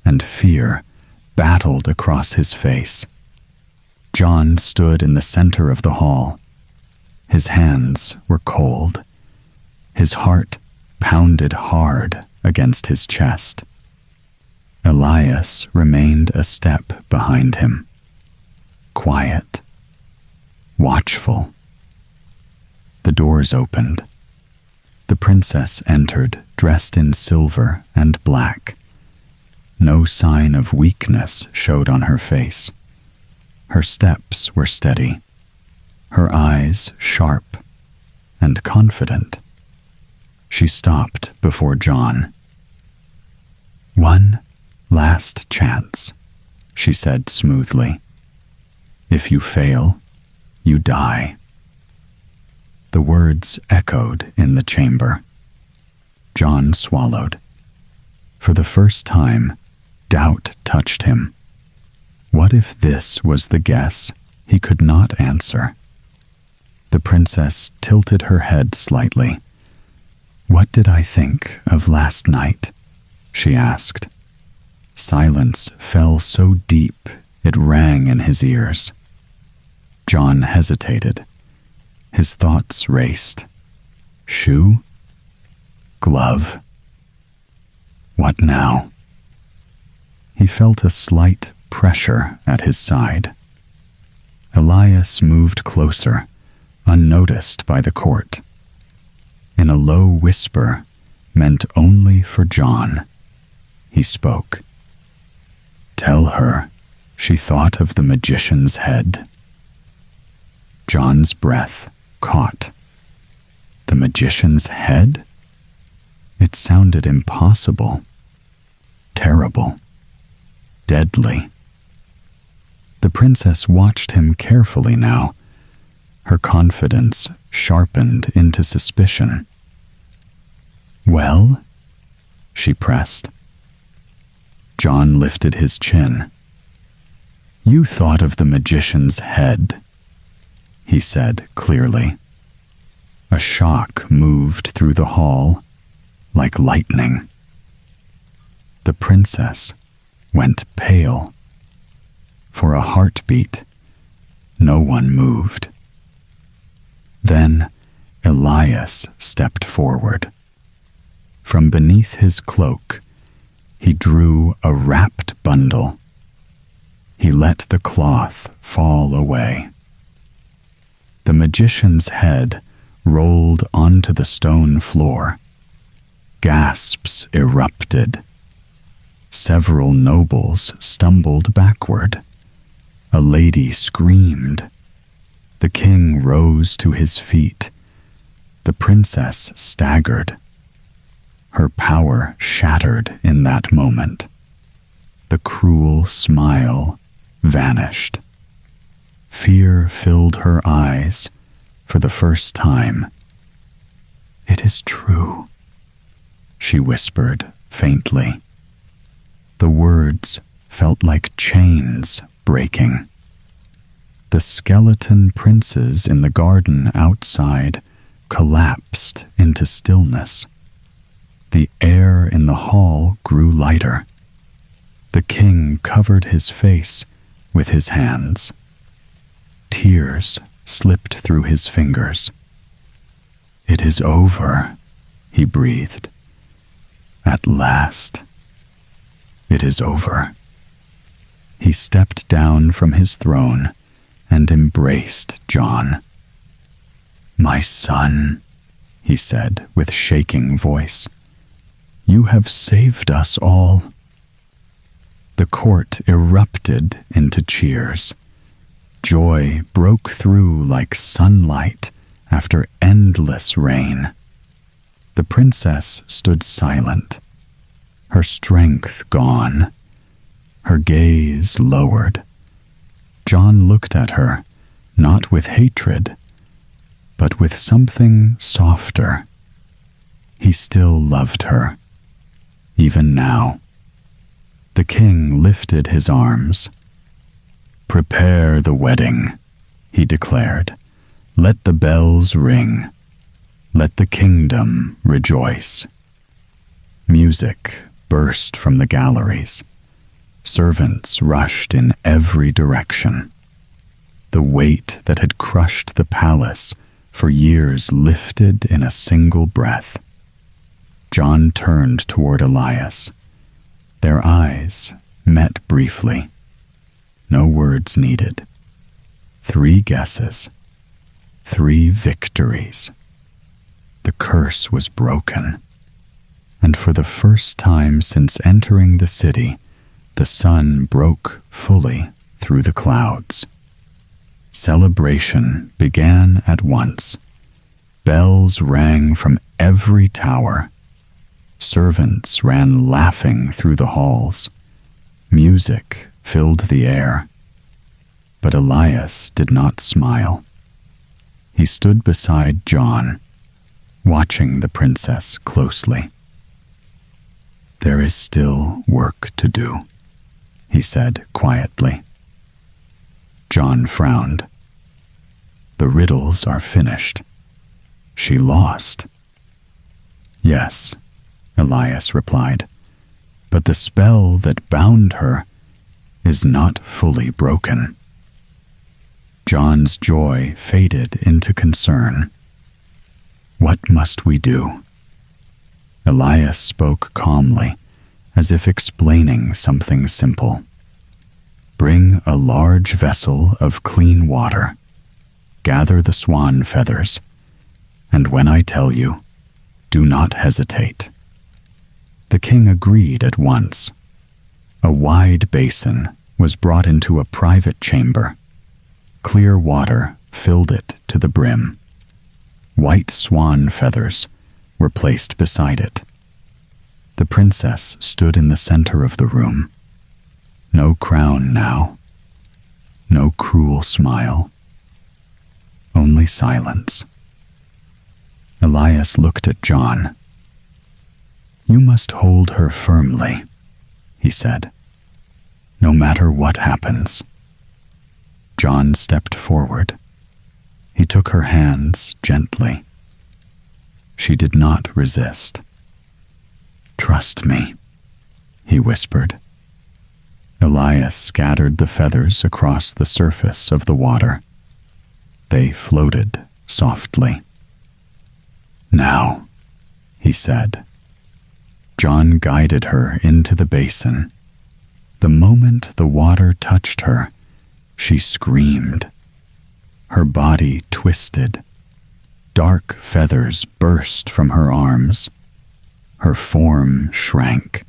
S1: and fear battled across his face. John stood in the center of the hall. His hands were cold. His heart pounded hard against his chest. Elias remained a step behind him, quiet, watchful. The doors opened. The princess entered, dressed in silver and black. No sign of weakness showed on her face. Her steps were steady, her eyes sharp and confident. She stopped before John. "One last chance," she said smoothly. "If you fail, you die." The words echoed in the chamber. John swallowed. For the first time, doubt touched him. What if this was the guess he could not answer? The princess tilted her head slightly. "What did I think of last night?" she asked. Silence fell so deep it rang in his ears. John hesitated. His thoughts raced. Shoe? Glove? What now? He felt a slight pressure at his side. Elias moved closer, unnoticed by the court. In a low whisper, meant only for John, he spoke. "Tell her she thought of the magician's head." John's breath caught. The magician's head? It sounded impossible, terrible, deadly. The princess watched him carefully now. Her confidence sharpened into suspicion. "Well?" she pressed. John lifted his chin. "You thought of the magician's head," he said clearly. A shock moved through the hall, like lightning. The princess went pale. For a heartbeat, no one moved. Then Elias stepped forward. From beneath his cloak, he drew a wrapped bundle. He let the cloth fall away. The magician's head rolled onto the stone floor. Gasps erupted. Several nobles stumbled backward. A lady screamed. The king rose to his feet. The princess staggered. Her power shattered in that moment. The cruel smile vanished. Fear filled her eyes for the first time. "It is true," she whispered faintly. The words felt like chains breaking. The skeleton princes in the garden outside collapsed into stillness. The air in the hall grew lighter. The king covered his face with his hands. Tears slipped through his fingers. "It is over," he breathed. "At last." It is over." He stepped down from his throne and embraced John. "My son," he said with shaking voice, "you have saved us all." The court erupted into cheers. Joy broke through like sunlight after endless rain. The princess stood silent, her strength gone, her gaze lowered. John looked at her, not with hatred, but with something softer. He still loved her, even now. The king lifted his arms. "Prepare the wedding," he declared. "Let the bells ring. Let the kingdom rejoice." Music burst from the galleries. Servants rushed in every direction. The weight that had crushed the palace for years lifted in a single breath. John turned toward Elias. Their eyes met briefly. No words needed. 3 guesses. 3 victories. The curse was broken. And for the first time since entering the city, the sun broke fully through the clouds. Celebration began at once. Bells rang from every tower. Servants ran laughing through the halls. Music filled the air. But Elias did not smile. He stood beside John, watching the princess closely. "There is still work to do," he said quietly. John frowned. "The riddles are finished. She lost." "Yes," Elias replied, "but the spell that bound her is not fully broken." John's joy faded into concern. "What must we do?" Elias spoke calmly, as if explaining something simple. "Bring a large vessel of clean water. Gather the swan feathers, and when I tell you, do not hesitate." The king agreed at once. A wide basin was brought into a private chamber. Clear water filled it to the brim. White swan feathers were placed beside it. The princess stood in the center of the room. No crown now. No cruel smile. Only silence. Elias looked at John. "You must hold her firmly," he said, "no matter what happens." John stepped forward. He took her hands gently. She did not resist. "Trust me," he whispered. Elias scattered the feathers across the surface of the water. They floated softly. "Now," he said. John guided her into the basin. The moment the water touched her, she screamed. Her body twisted. Dark feathers burst from her arms. Her form shrank.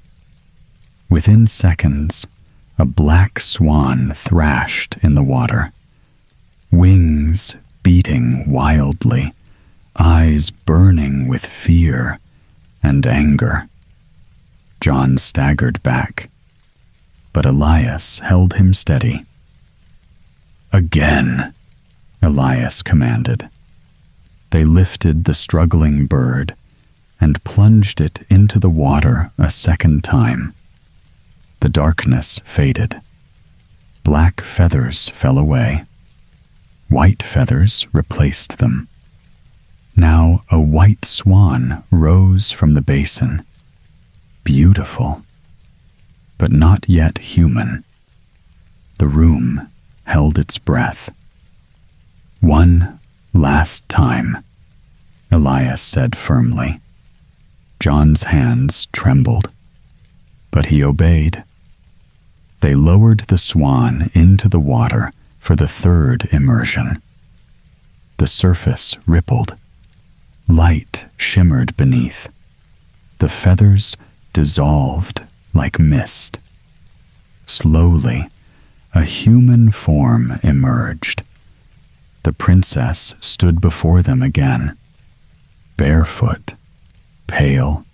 S1: Within seconds, a black swan thrashed in the water. Wings beating wildly, eyes burning with fear and anger. John staggered back, but Elias held him steady. "Again," Elias commanded. They lifted the struggling bird and plunged it into the water a second time. The darkness faded. Black feathers fell away. White feathers replaced them. Now a white swan rose from the basin. Beautiful, but not yet human. The room held its breath. "One last time," Elias said firmly. John's hands trembled, but he obeyed. They lowered the swan into the water for the third immersion. The surface rippled. Light shimmered beneath. The feathers dissolved like mist. Slowly, a human form emerged. The princess stood before them again, barefoot, pale,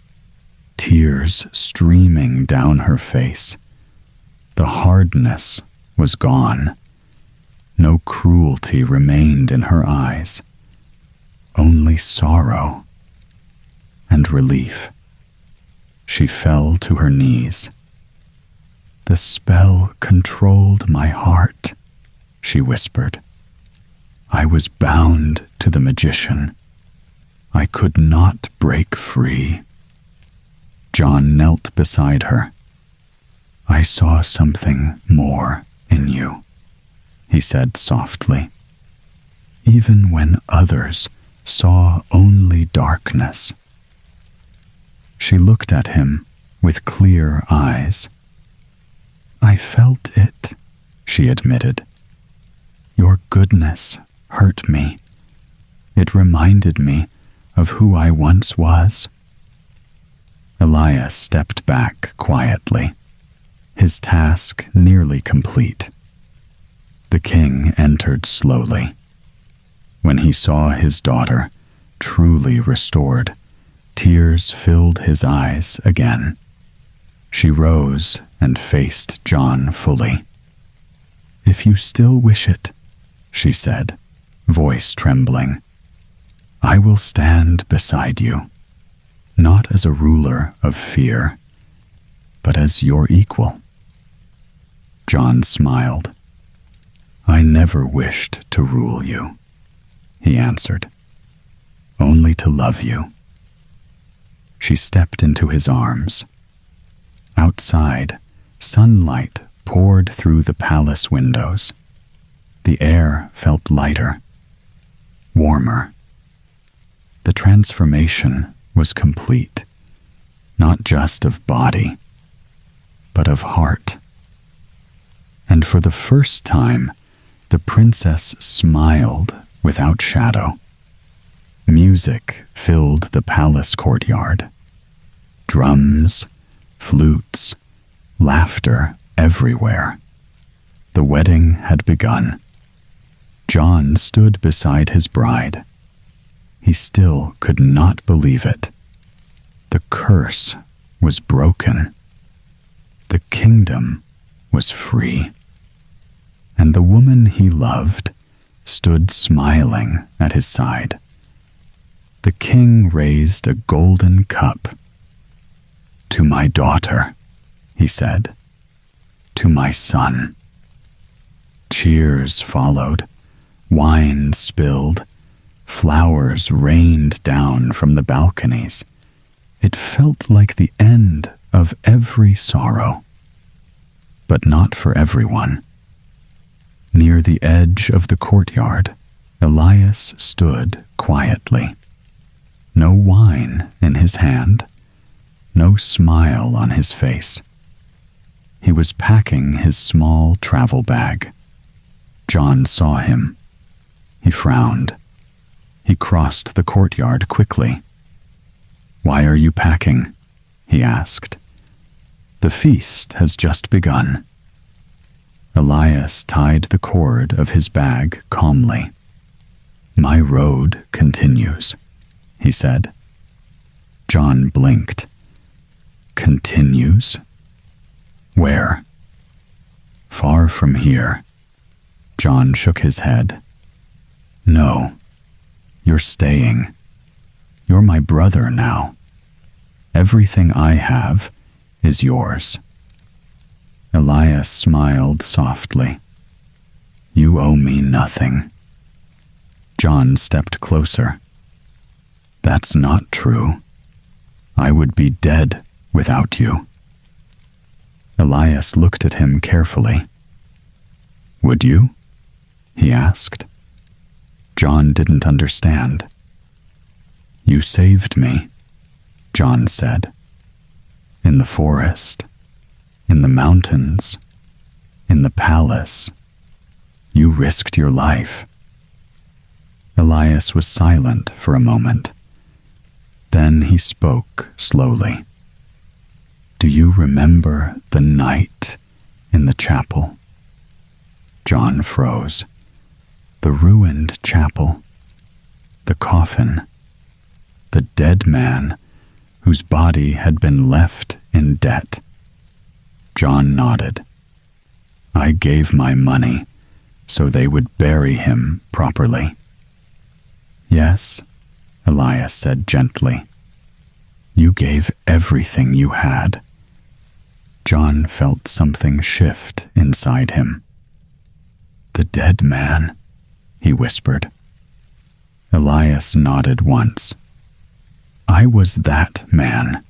S1: tears streaming down her face. The hardness was gone. No cruelty remained in her eyes, only sorrow and relief. She fell to her knees. "The spell controlled my heart," she whispered. "I was bound to the magician. I could not break free." John knelt beside her. "I saw something more in you," he said softly, "even when others saw only darkness." She looked at him with clear eyes. "I felt it," she admitted. "Your goodness hurt me. It reminded me of who I once was." Elias stepped back quietly, his task nearly complete. The king entered slowly. When he saw his daughter, truly restored, tears filled his eyes again. She rose and faced John fully. "If you still wish it," she said, voice trembling, "I will stand beside you, not as a ruler of fear, but as your equal." John smiled. "I never wished to rule you," he answered, "only to love you." She stepped into his arms. Outside, sunlight poured through the palace windows. The air felt lighter, warmer. The transformation was complete, not just of body, but of heart. And for the first time, the princess smiled without shadow. Music filled the palace courtyard. Drums, flutes, laughter everywhere. The wedding had begun. John stood beside his bride. He still could not believe it. The curse was broken. The kingdom was free. And the woman he loved stood smiling at his side. The king raised a golden cup. "To my daughter," he said, "to my son." Cheers followed, wine spilled, flowers rained down from the balconies. It felt like the end of every sorrow. But not for everyone. Near the edge of the courtyard, Elias stood quietly. No wine in his hand, no smile on his face. He was packing his small travel bag. John saw him. He frowned. He crossed the courtyard quickly. "Why are you packing?" he asked. "The feast has just begun." Elias tied the cord of his bag calmly. "My road continues," he said. John blinked. "Continues? Where?" "Far from here." John shook his head. "No, you're staying. You're my brother now. Everything I have is yours." Elias smiled softly. "You owe me nothing." John stepped closer. "That's not true. I would be dead without you." Elias looked at him carefully. "Would you?" he asked. John didn't understand. "You saved me," John said. "In the forest, in the mountains, in the palace. You risked your life." Elias was silent for a moment. Then he spoke slowly. "Do you remember the night in the chapel?" John froze. The ruined chapel, the coffin, the dead man whose body had been left in debt. John nodded. "I gave my money so they would bury him properly." "Yes," Elias said gently. "You gave everything you had." John felt something shift inside him. "The dead man," he whispered. Elias nodded once. "I was that man."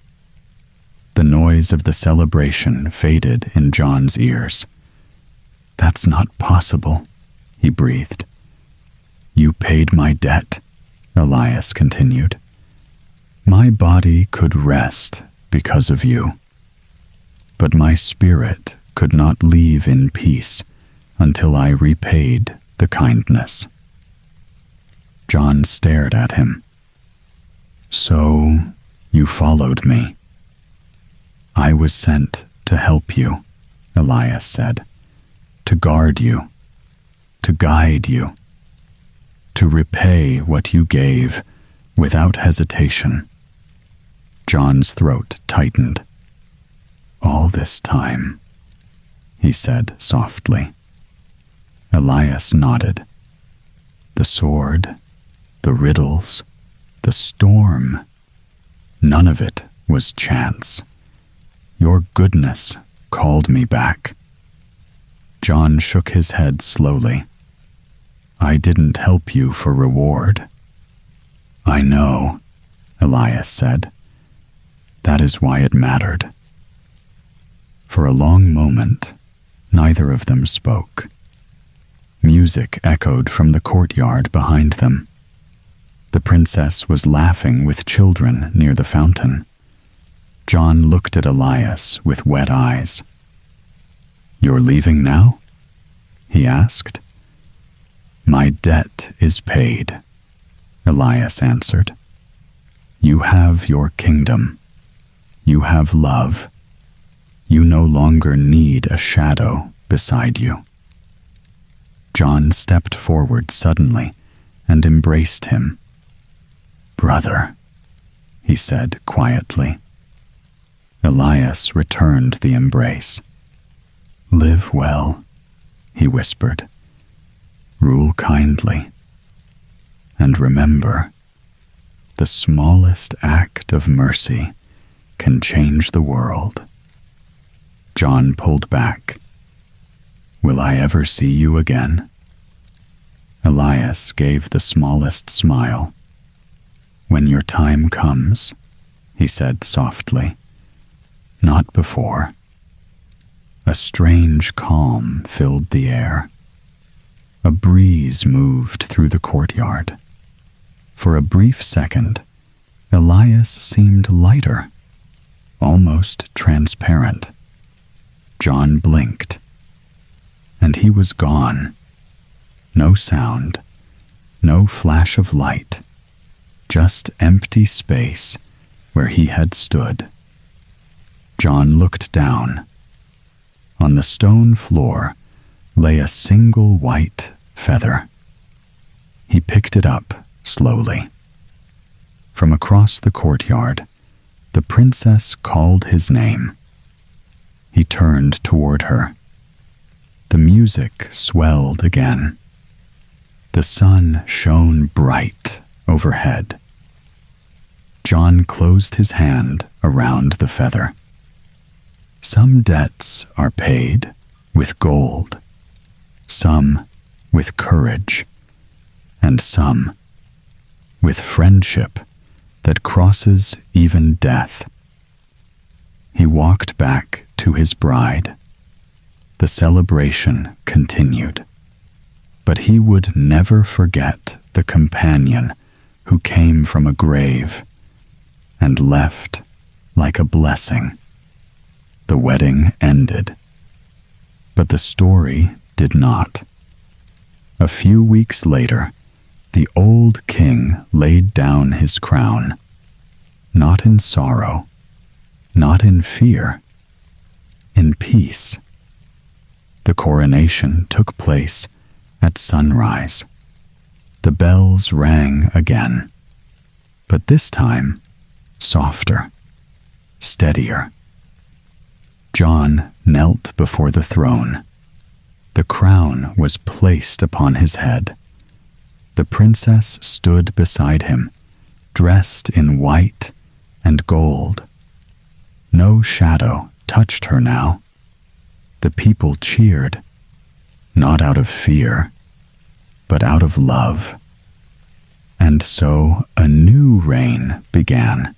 S1: The noise of the celebration faded in John's ears. "That's not possible," he breathed. "You paid my debt," Elias continued. "My body could rest because of you. But my spirit could not leave in peace until I repaid the kindness." John stared at him. "So you followed me." "I was sent to help you," Elias said, "to guard you, to guide you, to repay what you gave without hesitation." John's throat tightened. "All this time," he said softly. Elias nodded. "The sword, the riddles, the storm, none of it was chance. Your goodness called me back." John shook his head slowly. "I didn't help you for reward." "I know," Elias said. "That is why it mattered." For a long moment, neither of them spoke. Music echoed from the courtyard behind them. The princess was laughing with children near the fountain. John looked at Elias with wet eyes. "You're leaving now?" he asked. "My debt is paid," Elias answered. "You have your kingdom. You have love. You no longer need a shadow beside you." John stepped forward suddenly and embraced him. "Brother," he said quietly. Elias returned the embrace. "Live well," he whispered. "Rule kindly. And remember, the smallest act of mercy can change the world." John pulled back. "Will I ever see you again?" Elias gave the smallest smile. "When your time comes," he said softly. "Not before." A strange calm filled the air. A breeze moved through the courtyard. For a brief second, Elias seemed lighter, almost transparent. John blinked, and he was gone. No sound, no flash of light, just empty space where he had stood. John looked down. On the stone floor lay a single white feather. He picked it up slowly. From across the courtyard, the princess called his name. He turned toward her. The music swelled again. The sun shone bright overhead. John closed his hand around the feather. Some debts are paid with gold, some with courage, and some with friendship that crosses even death. He walked back to his bride. The celebration continued, but he would never forget the companion who came from a grave and left like a blessing. The wedding ended, But the story did not. A few weeks later, the old king laid down his crown, not in sorrow, not in fear, in peace. The coronation took place at sunrise. The bells rang again, but this time softer, steadier. John knelt before the throne. The crown was placed upon his head. The princess stood beside him, dressed in white and gold. No shadow touched her now. The people cheered, not out of fear, but out of love. And so a new reign began.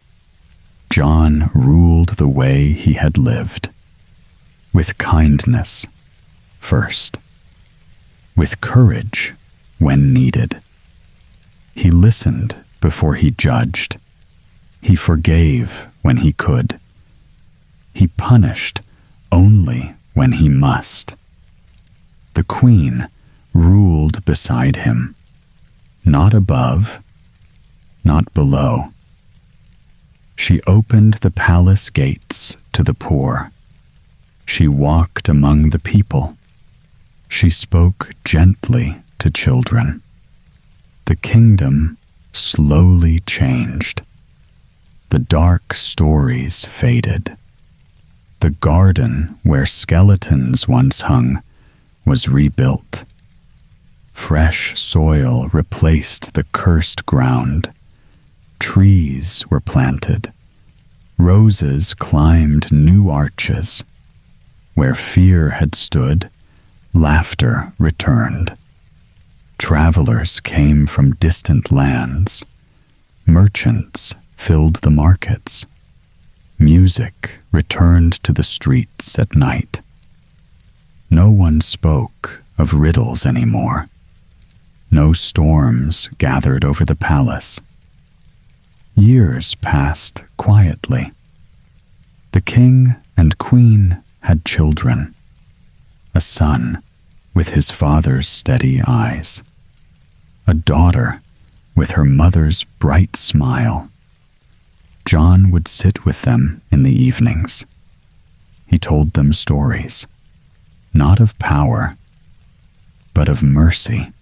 S1: John ruled the way he had lived, with kindness first, with courage when needed. He listened before he judged. He forgave when he could. He punished only when he must. The queen ruled beside him, not above, not below. She opened the palace gates to the poor. She walked among the people. She spoke gently to children. The kingdom slowly changed. The dark stories faded. The garden where skeletons once hung was rebuilt. Fresh soil replaced the cursed ground. Trees were planted. Roses climbed new arches. Where fear had stood, laughter returned. Travelers came from distant lands. Merchants filled the markets. Music returned to the streets at night. No one spoke of riddles anymore. No storms gathered over the palace. Years passed quietly. The king and queen had children. A son with his father's steady eyes. A daughter with her mother's bright smile. John would sit with them in the evenings. He told them stories, not of power, but of mercy.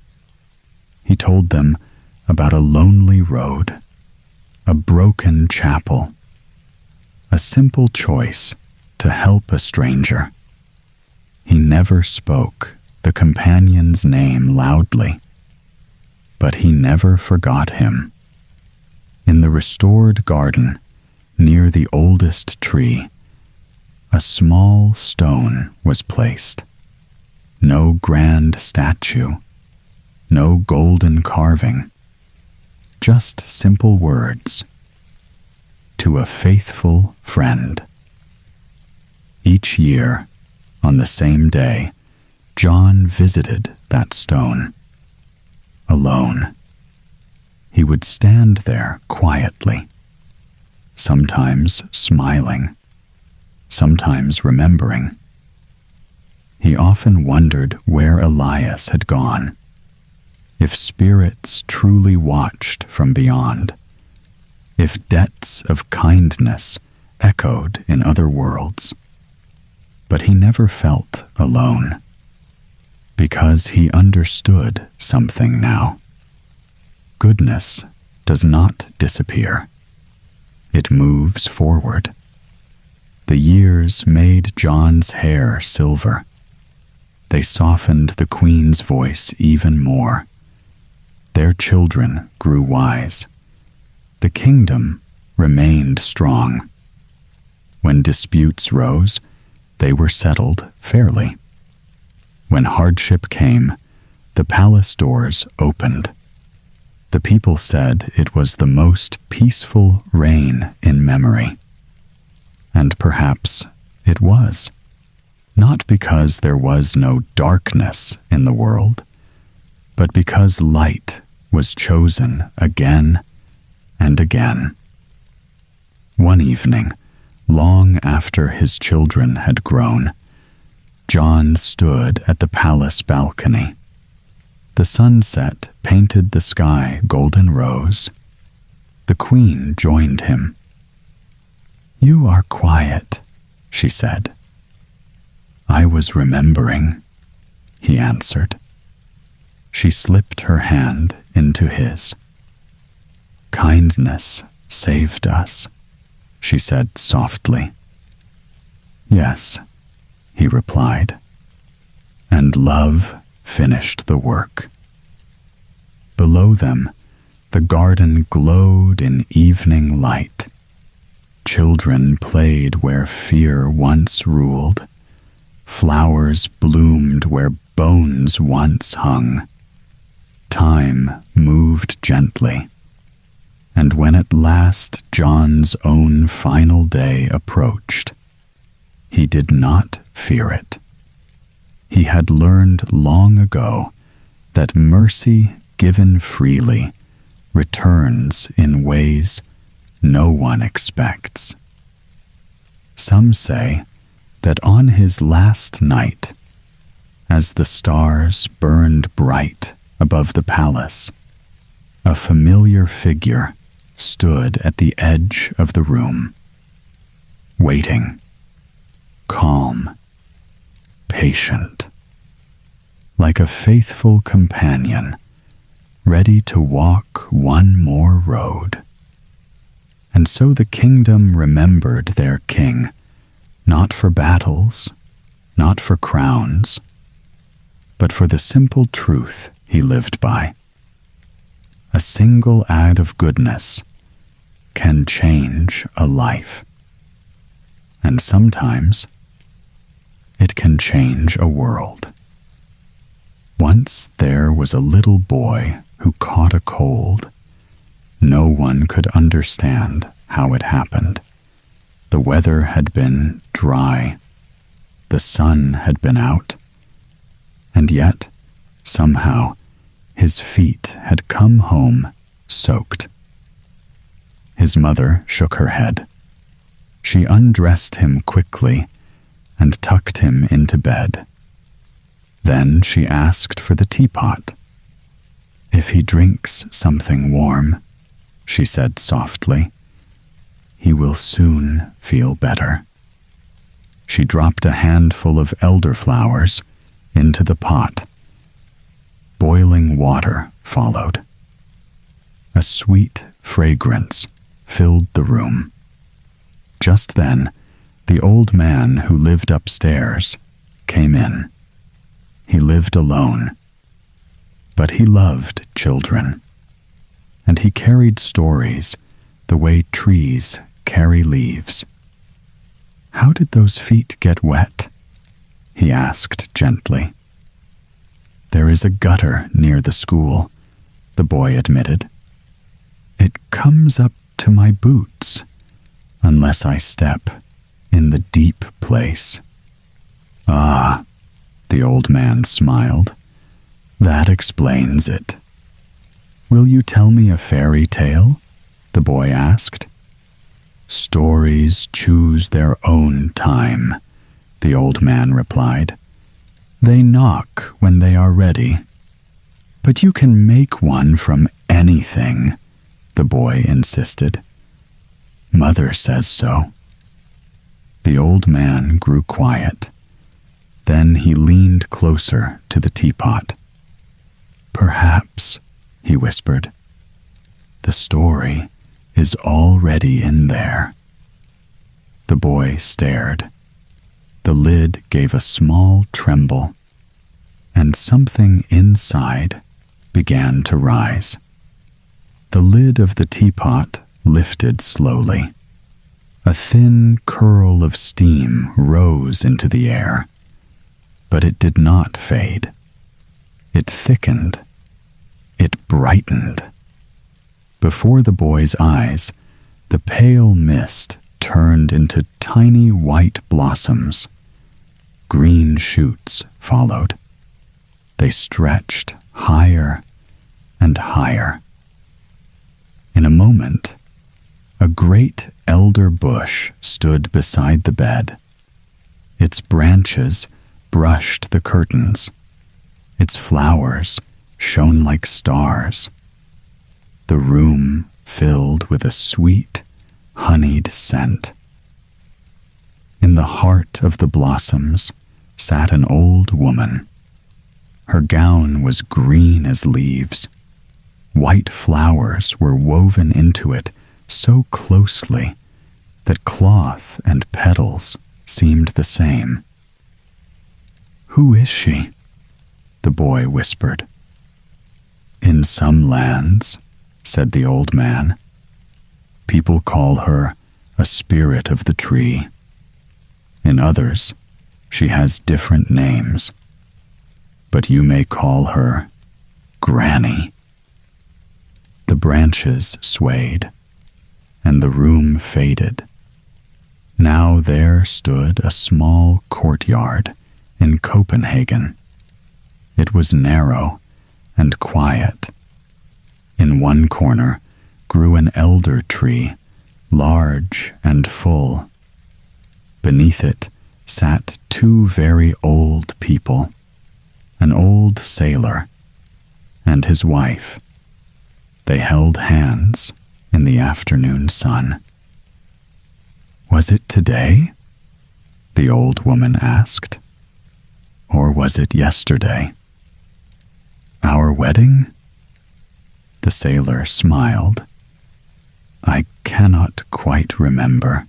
S1: He told them about a lonely road, a broken chapel, a simple choice to help a stranger. He never spoke the companion's name loudly, but he never forgot him. In the restored garden, near the oldest tree, a small stone was placed. No grand statue, no golden carving, just simple words. To a faithful friend. Each year, on the same day, John visited that stone. Alone. He would stand there quietly, sometimes smiling, sometimes remembering. He often wondered where Elias had gone, if spirits truly watched from beyond, if debts of kindness echoed in other worlds. But he never felt alone, because he understood something now. Goodness does not disappear. It moves forward. The years made John's hair silver. They softened the queen's voice even more. Their children grew wise. The kingdom remained strong. When disputes rose, they were settled fairly. When hardship came, the palace doors opened. The people said it was the most peaceful reign in memory. And perhaps it was. Not because there was no darkness in the world, but because light was chosen again and again. One evening, long after his children had grown, John stood at the palace balcony. The sunset painted the sky golden rose. The queen joined him. "You are quiet," she said. "I was remembering," he answered. She slipped her hand into his. "Kindness saved us," she said softly. "Yes," he replied, "and love finished the work." Below them, the garden glowed in evening light. Children played where fear once ruled. Flowers bloomed where bones once hung. Time moved gently. And when at last John's own final day approached, he did not fear it. He had learned long ago that mercy given freely returns in ways no one expects. Some say that on his last night, as the stars burned bright above the palace, a familiar figure stood at the edge of the room, waiting, calm, patient, like a faithful companion, ready to walk one more road. And so the kingdom remembered their king, not for battles, not for crowns, but for the simple truth he lived by. A single act of goodness can change a life. And sometimes it can change a world. Once there was a little boy who caught a cold. No one could understand how it happened. The weather had been dry. The sun had been out. And yet, somehow, his feet had come home soaked. His mother shook her head. She undressed him quickly and tucked him into bed. Then she asked for the teapot. "If he drinks something warm," she said softly, "he will soon feel better." She dropped a handful of elderflowers into the pot. Boiling water followed. A sweet fragrance filled the room. Just then, the old man who lived upstairs came in. He lived alone, but he loved children, and he carried stories the way trees carry leaves. "How did those feet get wet?" he asked gently. "There is a gutter near the school," the boy admitted. "It comes up to my boots, unless I step in the deep place." "Ah," the old man smiled. "That explains it." "Will you tell me a fairy tale?" the boy asked. "Stories choose their own time," the old man replied. "They knock when they are ready." "But you can make one from anything," the boy insisted. "Mother says so." The old man grew quiet. Then he leaned closer to the teapot. "Perhaps," he whispered, "the story is already in there." The boy stared. The lid gave a small tremble, and something inside began to rise. The lid of the teapot lifted slowly. A thin curl of steam rose into the air, but it did not fade. It thickened. It brightened. Before the boy's eyes, the pale mist turned into tiny white blossoms. Green shoots followed. They stretched higher and higher. In a moment, a great elder bush stood beside the bed. Its branches brushed the curtains. Its flowers shone like stars. The room filled with a sweet, honeyed scent. In the heart of the blossoms sat an old woman. Her gown was green as leaves. White flowers were woven into it so closely that cloth and petals seemed the same. "Who is she?" the boy whispered. "In some lands," said the old man, "people call her a spirit of the tree. In others, she has different names, but you may call her Granny." The branches swayed, and the room faded. Now there stood a small courtyard in Copenhagen. It was narrow and quiet. In one corner grew an elder tree, large and full. Beneath it sat two very old people, an old sailor and his wife. They held hands in the afternoon sun. "Was it today?" the old woman asked. "Or was it yesterday?" "Our wedding?" The sailor smiled. "I cannot quite remember."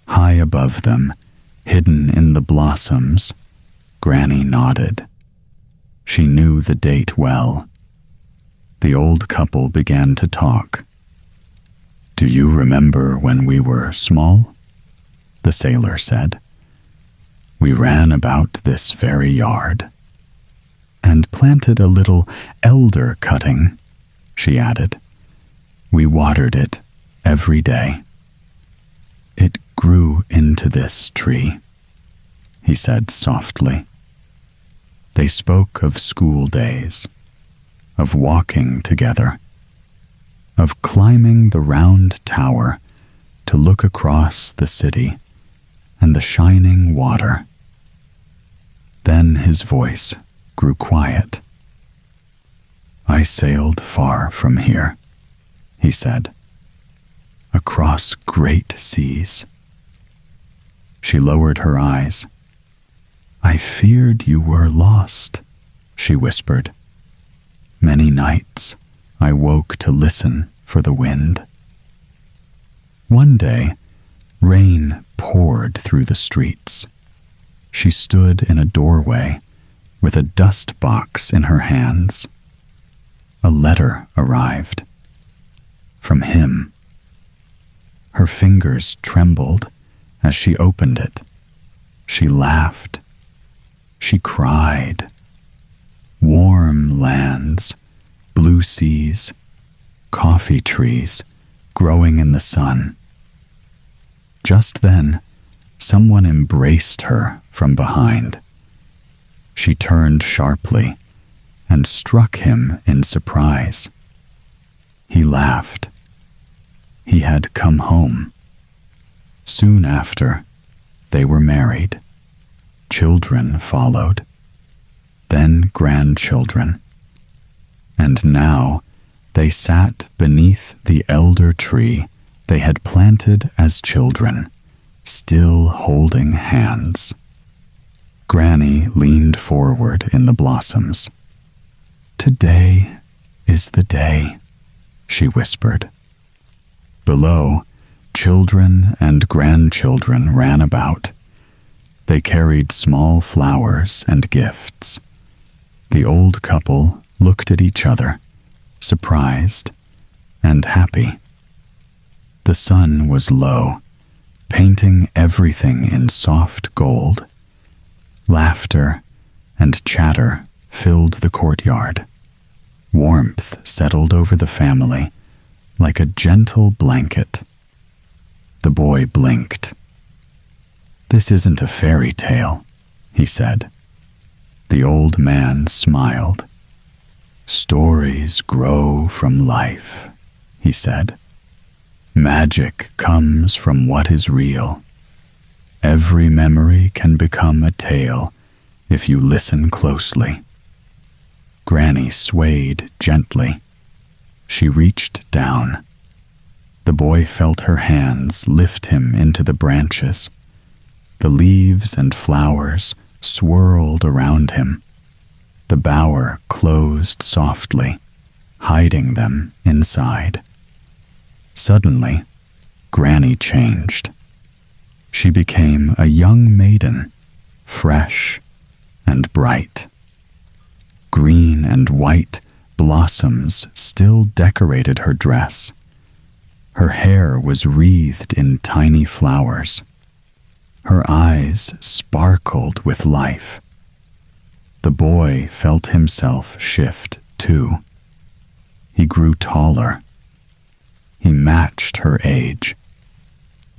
S1: High above them, hidden in the blossoms, Granny nodded. She knew the date well. The old couple began to talk. "Do you remember when we were small?" the sailor said. "We ran about this very yard." "And planted a little elder cutting," she added. "We watered it every day." "It grew into this tree," he said softly. They spoke of school days, of walking together, of climbing the round tower to look across the city and the shining water. Then his voice grew quiet. "I sailed far from here," he said, "across great seas." She lowered her eyes. "I feared you were lost," she whispered. "Many nights I woke to listen for the wind." One day, rain poured through the streets. She stood in a doorway with a dust box in her hands. A letter arrived. From him. Her fingers trembled as she opened it. She laughed. She cried. Warm lands, blue seas, coffee trees growing in the sun. Just then, someone embraced her from behind. She turned sharply and struck him in surprise. He laughed. He had come home. Soon after, they were married. Children followed, then grandchildren. And now they sat beneath the elder tree they had planted as children, still holding hands. Granny leaned forward in the blossoms. "Today is the day," she whispered. Below, children and grandchildren ran about. They carried small flowers and gifts. The old couple looked at each other, surprised and happy. The sun was low, painting everything in soft gold. Laughter and chatter filled the courtyard. Warmth settled over the family like a gentle blanket. The boy blinked. "This isn't a fairy tale," he said. The old man smiled. "Stories grow from life," he said. "Magic comes from what is real. Every memory can become a tale if you listen closely. Granny swayed gently. She reached down. The boy felt her hands lift him into the branches. The leaves and flowers swirled around him. The bower closed softly, hiding them inside. Suddenly, Granny changed. She became a young maiden, fresh and bright. Green and white blossoms still decorated her dress. Her hair was wreathed in tiny flowers. Her eyes sparkled with life. The boy felt himself shift too. He grew taller. He matched her age.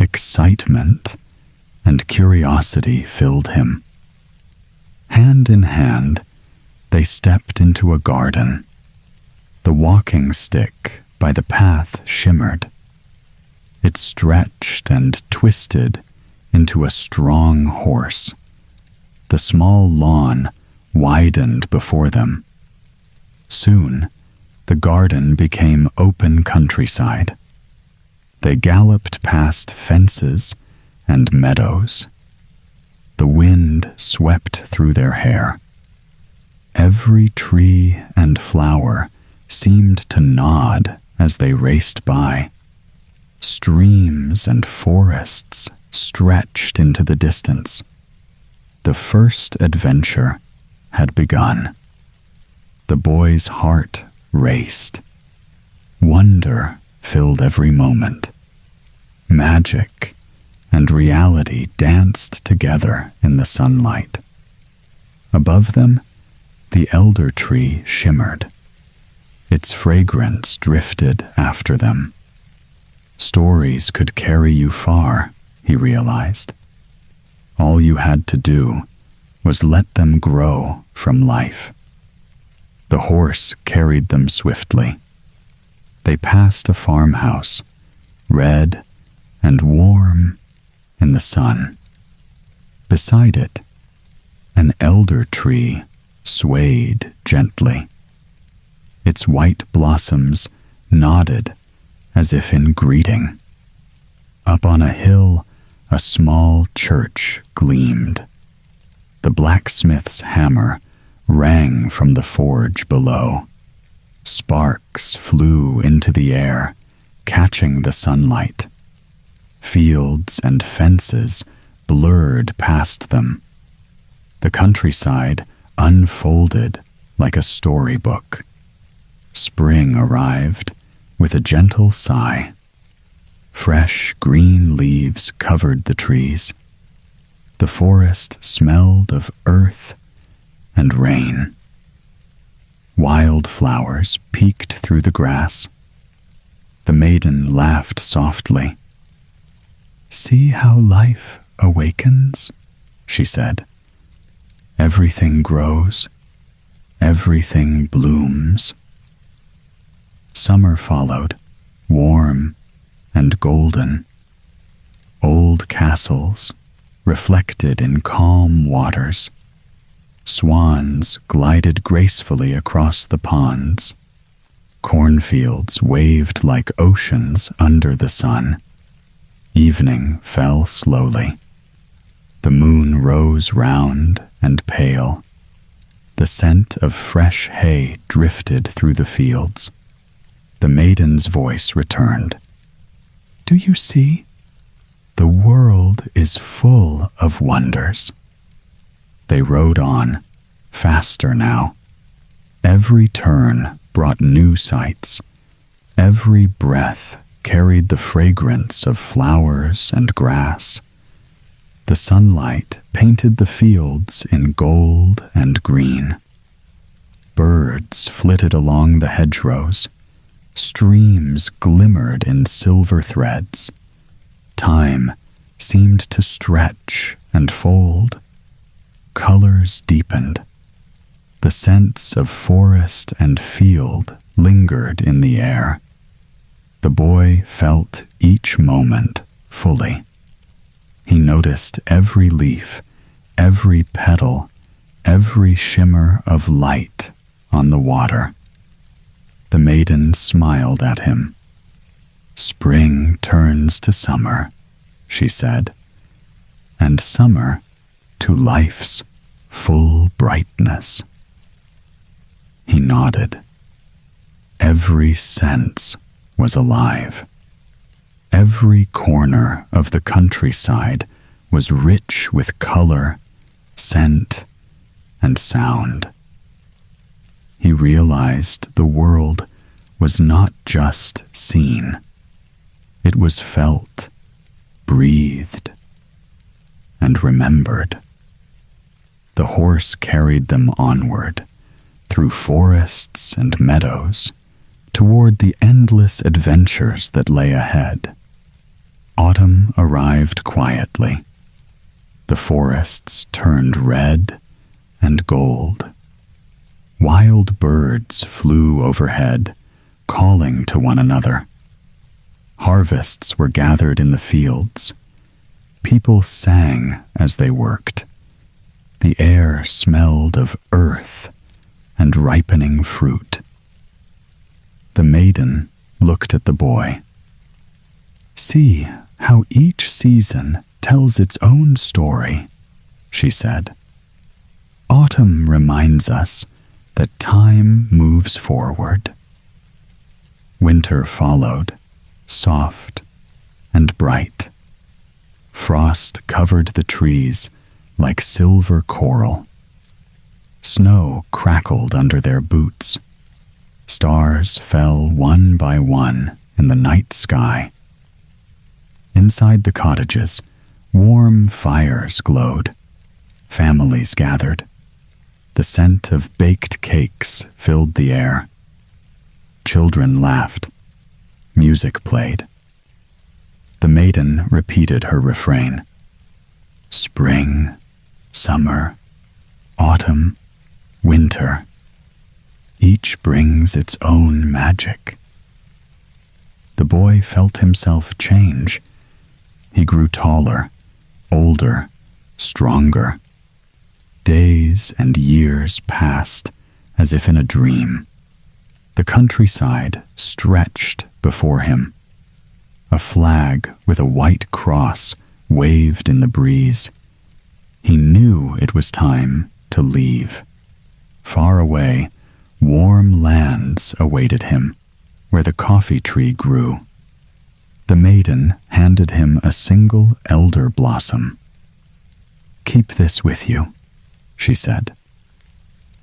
S1: Excitement and curiosity filled him. Hand in hand, they stepped into a garden. The walking stick by the path shimmered. It stretched and twisted into a strong horse. The small lawn widened before them. Soon, the garden became open countryside. They galloped past fences and meadows. The wind swept through their hair. Every tree and flower seemed to nod as they raced by. Streams and forests stretched into the distance. The first adventure had begun. The boy's heart raced. Wonder filled every moment. Magic and reality danced together in the sunlight. Above them, the elder tree shimmered. Its fragrance drifted after them. Stories could carry you far, he realized. All you had to do was let them grow from life. The horse carried them swiftly. They passed a farmhouse, red and warm in the sun. Beside it, an elder tree swayed gently. Its white blossoms nodded as if in greeting. Up on a hill, a small church gleamed. The blacksmith's hammer rang from the forge below. Sparks flew into the air, catching the sunlight. Fields and fences blurred past them. The countryside unfolded like a storybook. Spring arrived with a gentle sigh. Fresh green leaves covered the trees. The forest smelled of earth and rain. Wild flowers peeked through the grass. The maiden laughed softly. "See how life awakens," she said. "Everything grows, everything blooms." Summer followed, warm and golden. Old castles reflected in calm waters. Swans glided gracefully across the ponds. Cornfields waved like oceans under the sun. Evening fell slowly. The moon rose round and pale. The scent of fresh hay drifted through the fields. The maiden's voice returned. "Do you see? The world is full of wonders." They rode on, faster now. Every turn brought new sights. Every breath carried the fragrance of flowers and grass. The sunlight painted the fields in gold and green. Birds flitted along the hedgerows. Streams glimmered in silver threads. Time seemed to stretch and fold. Colors deepened. The scents of forest and field lingered in the air. The boy felt each moment fully. He noticed every leaf, every petal, every shimmer of light on the water. The maiden smiled at him. "Spring turns to summer," she said, "and summer to life's full brightness." He nodded. Every sense was alive. Every corner of the countryside was rich with color, scent, and sound. He realized the world was not just seen. It was felt, breathed, and remembered. The horse carried them onward, through forests and meadows, toward the endless adventures that lay ahead. Autumn arrived quietly. The forests turned red and gold. Wild birds flew overhead, calling to one another. Harvests were gathered in the fields. People sang as they worked. The air smelled of earth and ripening fruit. The maiden looked at the boy. "See how each season tells its own story," she said. "Autumn reminds us that time moves forward." Winter followed, soft and bright. Frost covered the trees like silver coral. Snow crackled under their boots. Stars fell one by one in the night sky. Inside the cottages, warm fires glowed. Families gathered. The scent of baked cakes filled the air. Children laughed. Music played. The maiden repeated her refrain. Spring, summer, autumn, winter. Each brings its own magic. The boy felt himself change. He grew taller, older, stronger. Days and years passed as if in a dream. The countryside stretched before him. A flag with a white cross waved in the breeze. He knew it was time to leave. Far away, warm lands awaited him, where the coffee tree grew. The maiden handed him a single elder blossom. "Keep this with you," she said.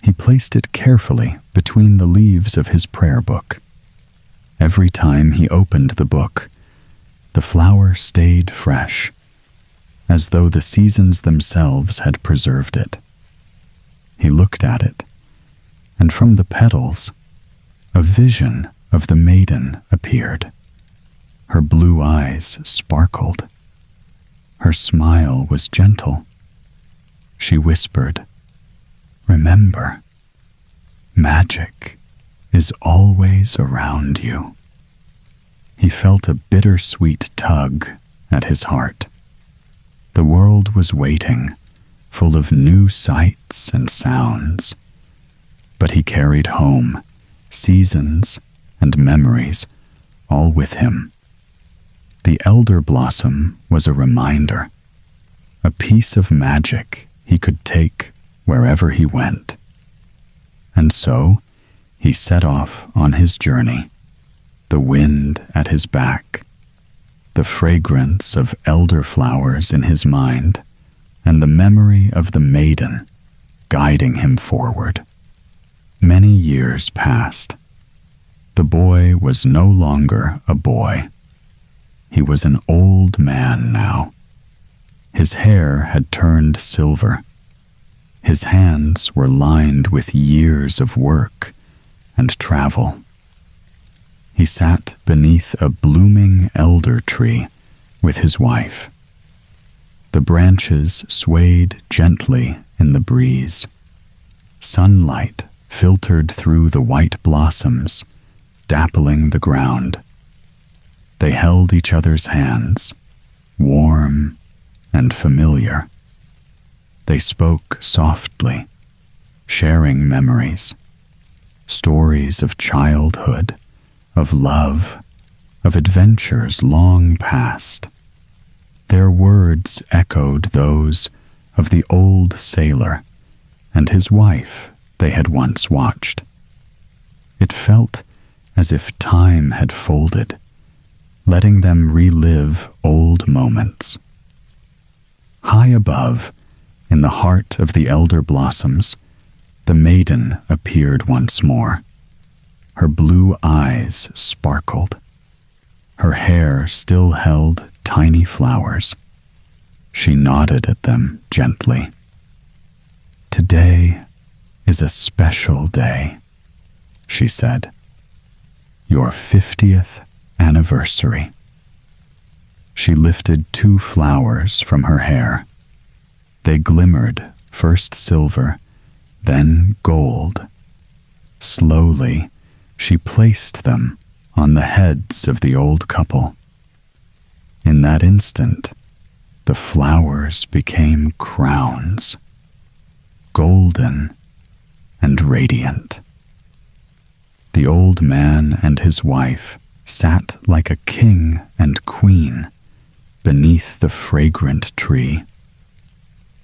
S1: He placed it carefully between the leaves of his prayer book. Every time he opened the book, the flower stayed fresh, as though the seasons themselves had preserved it. He looked at it, and from the petals, a vision of the maiden appeared. Her blue eyes sparkled. Her smile was gentle. She whispered, "Remember, magic is always around you." He felt a bittersweet tug at his heart. The world was waiting, full of new sights and sounds. But he carried home seasons and memories, all with him. The elder blossom was a reminder, a piece of magic he could take wherever he went. And so he set off on his journey, the wind at his back, the fragrance of elder flowers in his mind, and the memory of the maiden guiding him forward. Many years passed. The boy was no longer a boy. He was an old man now. His hair had turned silver. His hands were lined with years of work and travel. He sat beneath a blooming elder tree with his wife. The branches swayed gently in the breeze. Sunlight filtered through the white blossoms, dappling the ground. They held each other's hands, warm and familiar. They spoke softly, sharing memories, stories of childhood, of love, of adventures long past. Their words echoed those of the old sailor and his wife they had once watched. It felt as if time had folded, letting them relive old moments. High above, in the heart of the elder blossoms, the maiden appeared once more. Her blue eyes sparkled. Her hair still held tiny flowers. She nodded at them gently. "Today is a special day," she said. "Your 50th anniversary." She lifted 2 flowers from her hair. They glimmered, first silver, then gold. Slowly, she placed them on the heads of the old couple. In that instant, the flowers became crowns, golden and radiant. The old man and his wife sat like a king and queen beneath the fragrant tree.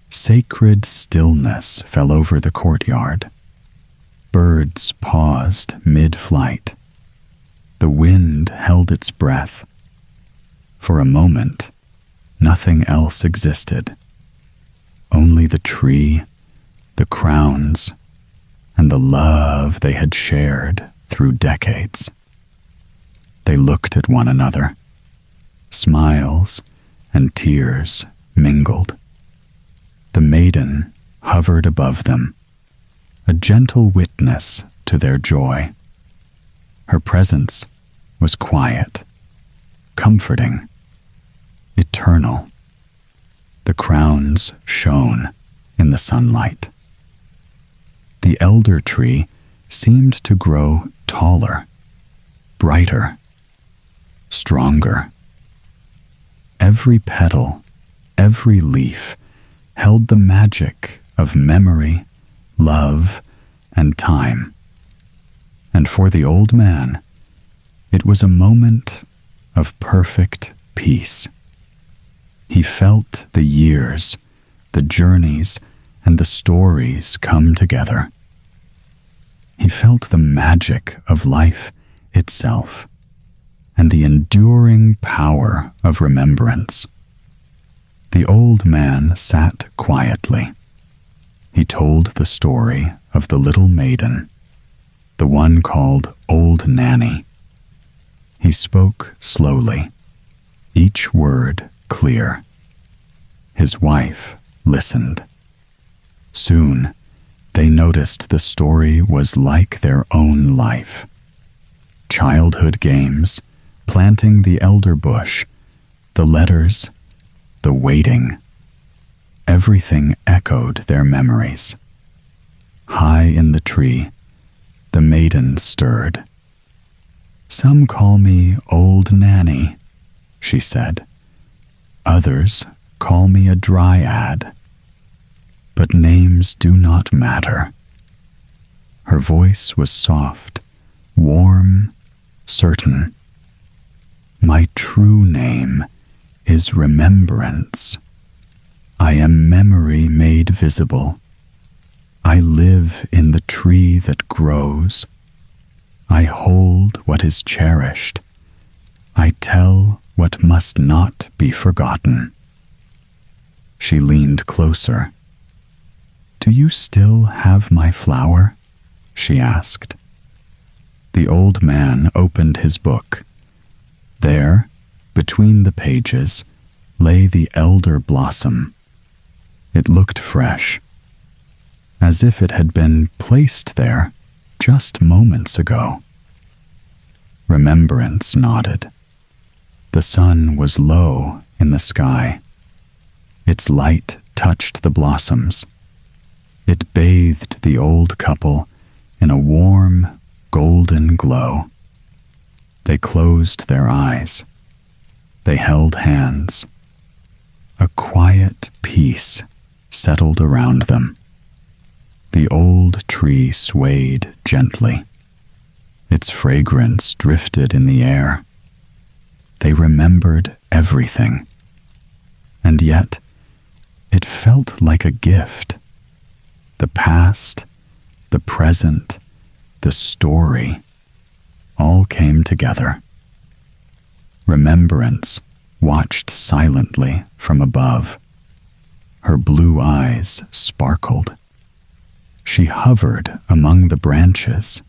S1: Sacred stillness fell over the courtyard. Birds paused mid-flight. The wind held its breath. For a moment, nothing else existed. Only the tree, the crowns, and the love they had shared through decades. They looked at one another. Smiles and tears mingled. The maiden hovered above them, a gentle witness to their joy. Her presence was quiet, comforting, eternal. The crowns shone in the sunlight. The elder tree seemed to grow taller, brighter, stronger. Every petal, every leaf held the magic of memory, love, and time. And for the old man, it was a moment of perfect peace. He felt the years, the journeys, and the stories come together. He felt the magic of life itself and the enduring power of remembrance. The old man sat quietly. He told the story of the little maiden, the one called Old Nanny. He spoke slowly, each word clear. His wife listened. Soon, they noticed the story was like their own life. Childhood games, planting the elder bush, the letters, the waiting. Everything echoed their memories. High in the tree, the maiden stirred. "Some call me Old Nanny," she said. "Others call me a dryad. But names do not matter." Her voice was soft, warm, certain. "My true name is remembrance. I am memory made visible. I live in the tree that grows. I hold what is cherished. I tell what must not be forgotten." She leaned closer. "Do you still have my flower?" she asked. The old man opened his book. There, between the pages, lay the elder blossom. It looked fresh, as if it had been placed there just moments ago. Remembrance nodded. The sun was low in the sky. Its light touched the blossoms. It bathed the old couple in a warm, golden glow. They closed their eyes. They held hands. A quiet peace settled around them. The old tree swayed gently. Its fragrance drifted in the air. They remembered everything. And yet, it felt like a gift. The past, the present, the story, all came together. Remembrance watched silently from above. Her blue eyes sparkled. She hovered among the branches.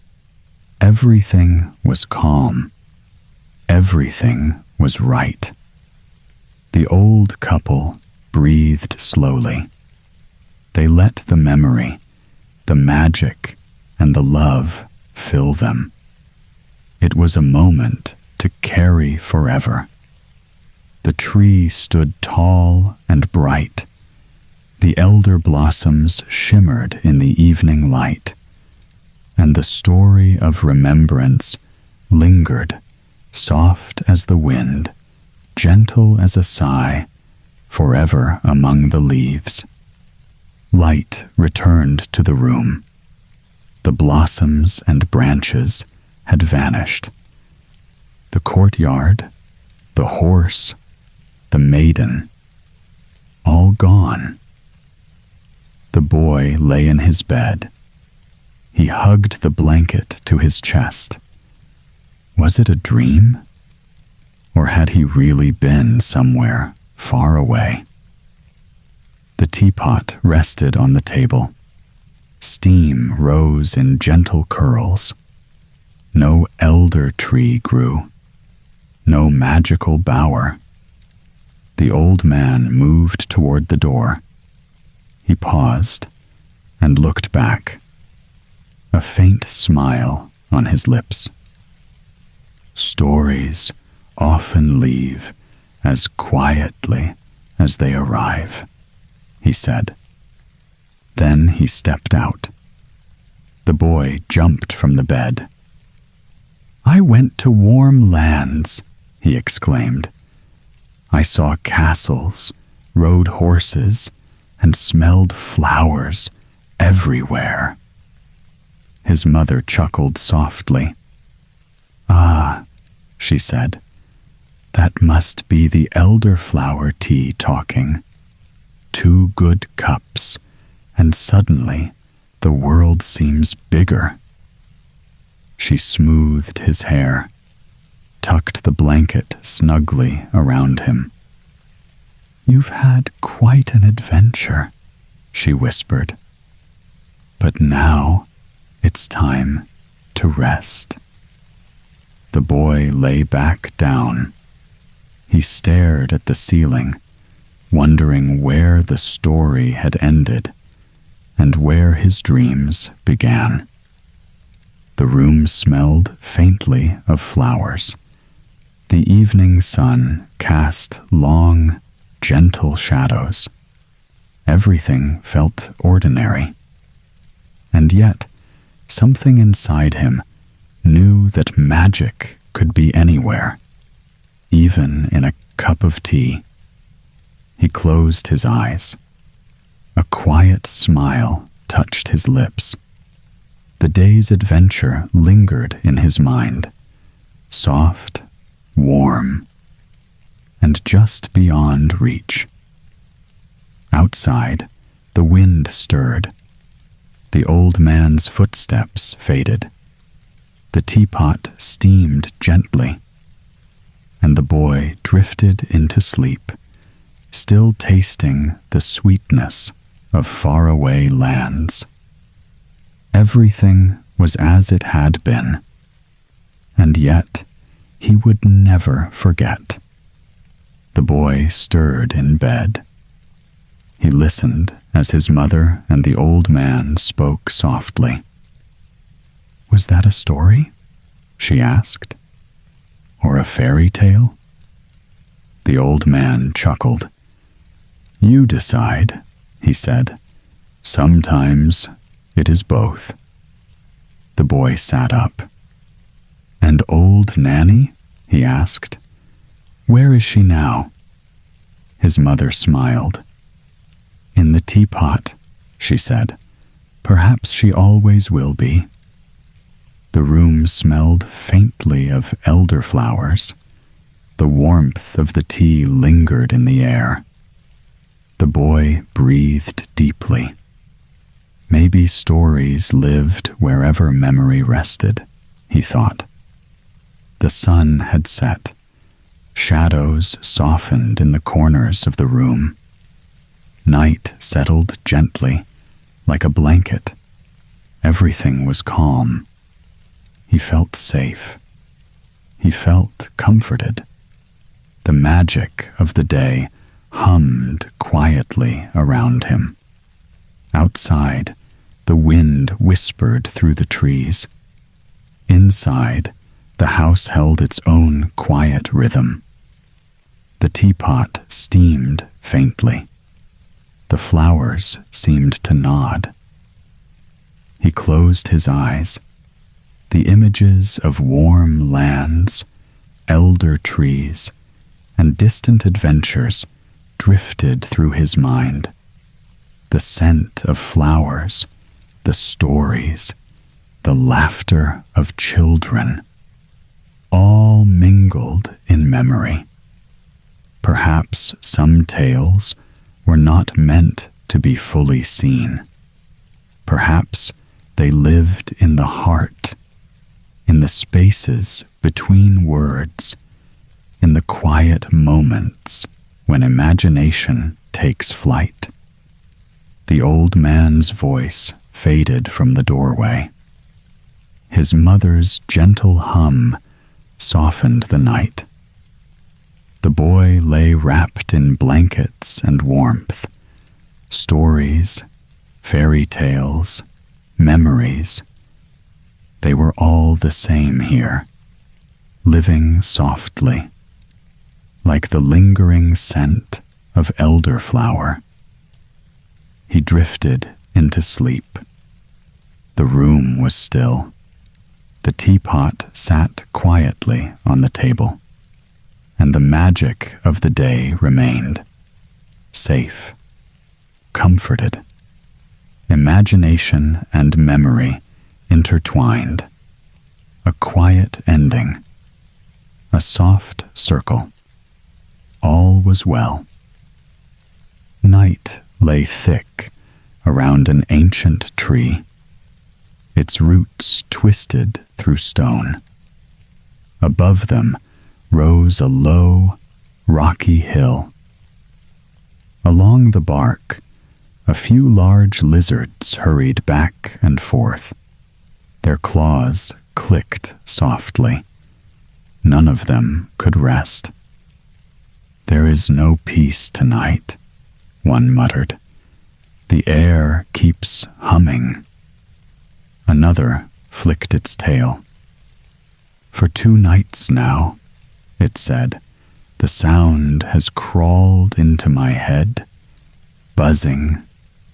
S1: Everything was calm. Everything was right. The old couple breathed slowly. They let the memory, the magic, and the love fill them. It was a moment to carry forever. The tree stood tall and bright. The elder blossoms shimmered in the evening light, and the story of remembrance lingered, soft as the wind, gentle as a sigh, forever among the leaves. Light returned to the room. The blossoms and branches had vanished. The courtyard, the horse, the maiden, all gone. The boy lay in his bed. He hugged the blanket to his chest. Was it a dream? Or had he really been somewhere far away? The teapot rested on the table. Steam rose in gentle curls. No elder tree grew. No magical bower. The old man moved toward the door. He paused and looked back, a faint smile on his lips. Stories often leave as quietly as they arrive, he said. Then he stepped out. The boy jumped from the bed. I went to warm lands, he exclaimed. I saw castles, rode horses, and smelled flowers everywhere. His mother chuckled softly. Ah, she said, that must be the elderflower tea talking. 2 good cups, and suddenly the world seems bigger. She smoothed his hair, tucked the blanket snugly around him. You've had quite an adventure, she whispered. But now it's time to rest. The boy lay back down. He stared at the ceiling, wondering where the story had ended and where his dreams began. The room smelled faintly of flowers. The evening sun cast long, gentle shadows. Everything felt ordinary. And yet, something inside him knew that magic could be anywhere, even in a cup of tea. He closed his eyes. A quiet smile touched his lips. The day's adventure lingered in his mind, soft, warm, and just beyond reach. Outside, the wind stirred. The old man's footsteps faded. The teapot steamed gently, and the boy drifted into sleep, still tasting the sweetness of faraway lands. Everything was as it had been, and yet he would never forget. The boy stirred in bed. He listened as his mother and the old man spoke softly. Was that a story? She asked. Or a fairy tale? The old man chuckled. You decide, he said. Sometimes it is both. The boy sat up. And old Nanny? He asked. Where is she now? His mother smiled. "In the teapot," she said. "Perhaps she always will be." The room smelled faintly of elderflowers. The warmth of the tea lingered in the air. The boy breathed deeply. Maybe stories lived wherever memory rested, he thought. The sun had set. Shadows softened in the corners of the room. Night settled gently, like a blanket. Everything was calm. He felt safe. He felt comforted. The magic of the day hummed quietly around him. Outside, the wind whispered through the trees. Inside, the house held its own quiet rhythm. The teapot steamed faintly. The flowers seemed to nod. He closed his eyes. The images of warm lands, elder trees, and distant adventures drifted through his mind. The scent of flowers, the stories, the laughter of children, all mingled in memory. Perhaps some tales were not meant to be fully seen. Perhaps they lived in the heart, in the spaces between words, in the quiet moments when imagination takes flight. The old man's voice faded from the doorway. His mother's gentle hum softened the night. The boy lay wrapped in blankets and warmth. Stories, fairy tales, memories. They were all the same here, living softly, like the lingering scent of elderflower. He drifted into sleep. The room was still. The teapot sat quietly on the table, and the magic of the day remained. Safe, comforted. Imagination and memory intertwined. A quiet ending. A soft circle. All was well. Night lay thick around an ancient tree. Its roots twisted through stone. Above them rose a low, rocky hill. Along the bark, a few large lizards hurried back and forth. Their claws clicked softly. None of them could rest. "There is no peace tonight," one muttered. "The air keeps humming." Another flicked its tail. "For 2 nights now," it said, "the sound has crawled into my head, buzzing,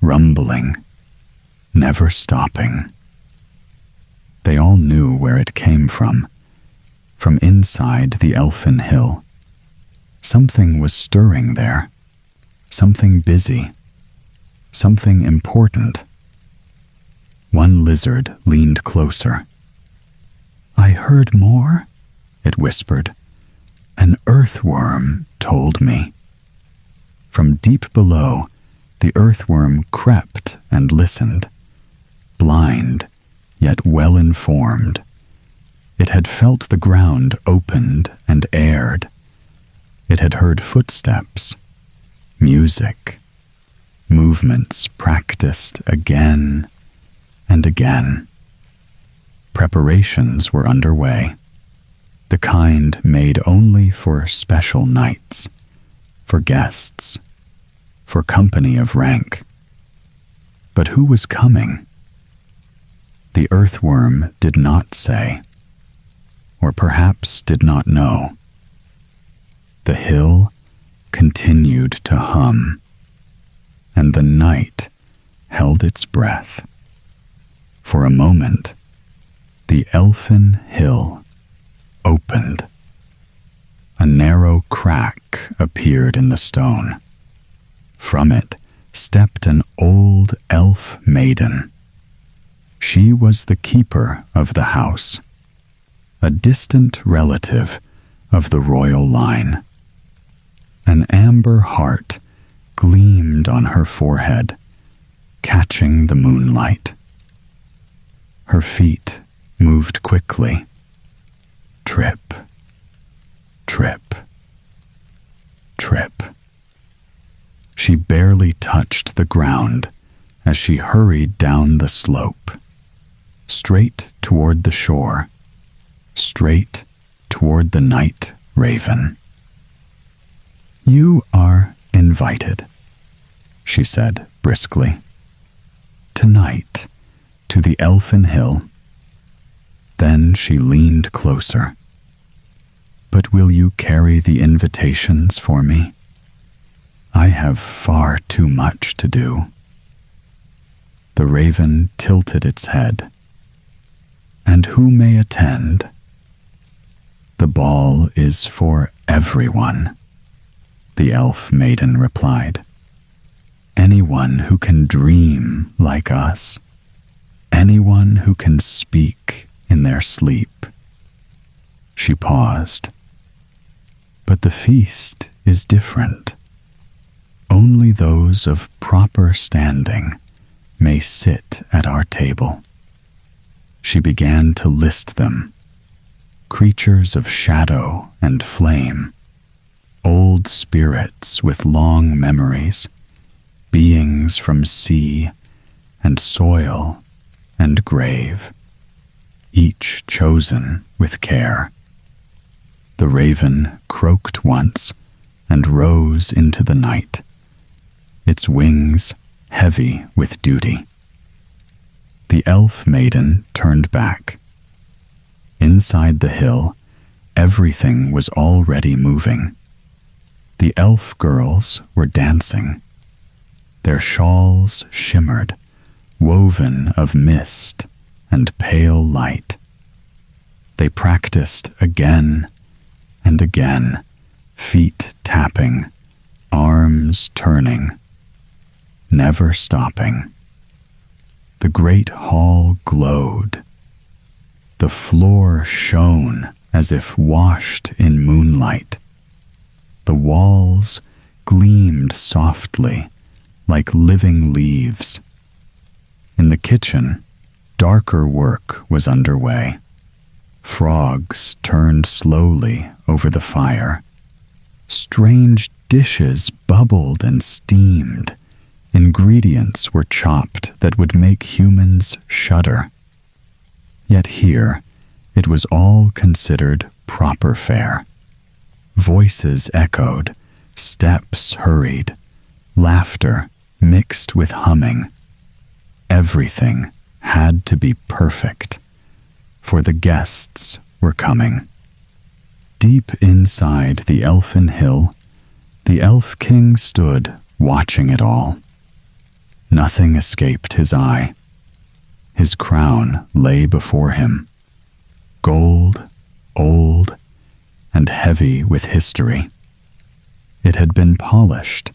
S1: rumbling, never stopping." They all knew where it came from inside the Elfin Hill. Something was stirring there, something busy, something important. One lizard leaned closer. "I heard more," it whispered. "An earthworm told me." From deep below, the earthworm crept and listened, blind yet well-informed. It had felt the ground opened and aired. It had heard footsteps, music, movements practiced again and again. Preparations were underway, the kind made only for special nights, for guests, for company of rank. But who was coming? The earthworm did not say, or perhaps did not know. The hill continued to hum, and the night held its breath. For a moment, the Elfin Hill opened. A narrow crack appeared appeared in the stone. From it stepped an old elf maiden. She was the keeper of the house, a distant relative of the royal line. An amber heart gleamed on her forehead, catching the moonlight. Her feet moved quickly. Trip, trip, trip. She barely touched the ground as she hurried down the slope, straight toward the shore, straight toward the night raven. "You are invited," she said briskly. "Tonight, to the Elfin Hill." Then she leaned closer. "But will you carry the invitations for me? I have far too much to do." The raven tilted its head. "And who may attend?" "The ball is for everyone," the elf maiden replied. "Anyone who can dream like us. Anyone who can speak in their sleep." She paused. "But the feast is different. Only those of proper standing may sit at our table." She began to list them: creatures of shadow and flame, old spirits with long memories, beings from sea and soil and grave, each chosen with care. The raven croaked once and rose into the night, its wings heavy with duty. The elf maiden turned back. Inside the hill, everything was already moving. The elf girls were dancing. Their shawls shimmered, woven of mist and pale light. They practiced again and again, feet tapping, arms turning, never stopping. The great hall glowed. The floor shone as if washed in moonlight. The walls gleamed softly like living leaves. In the kitchen, darker work was underway. Frogs turned slowly over the fire. Strange dishes bubbled and steamed. Ingredients were chopped that would make humans shudder. Yet here, it was all considered proper fare. Voices echoed, steps hurried, laughter mixed with humming. Everything had to be perfect, for the guests were coming. Deep inside the Elfin Hill, the Elf King stood watching it all. Nothing escaped his eye. His crown lay before him, gold, old, and heavy with history. It had been polished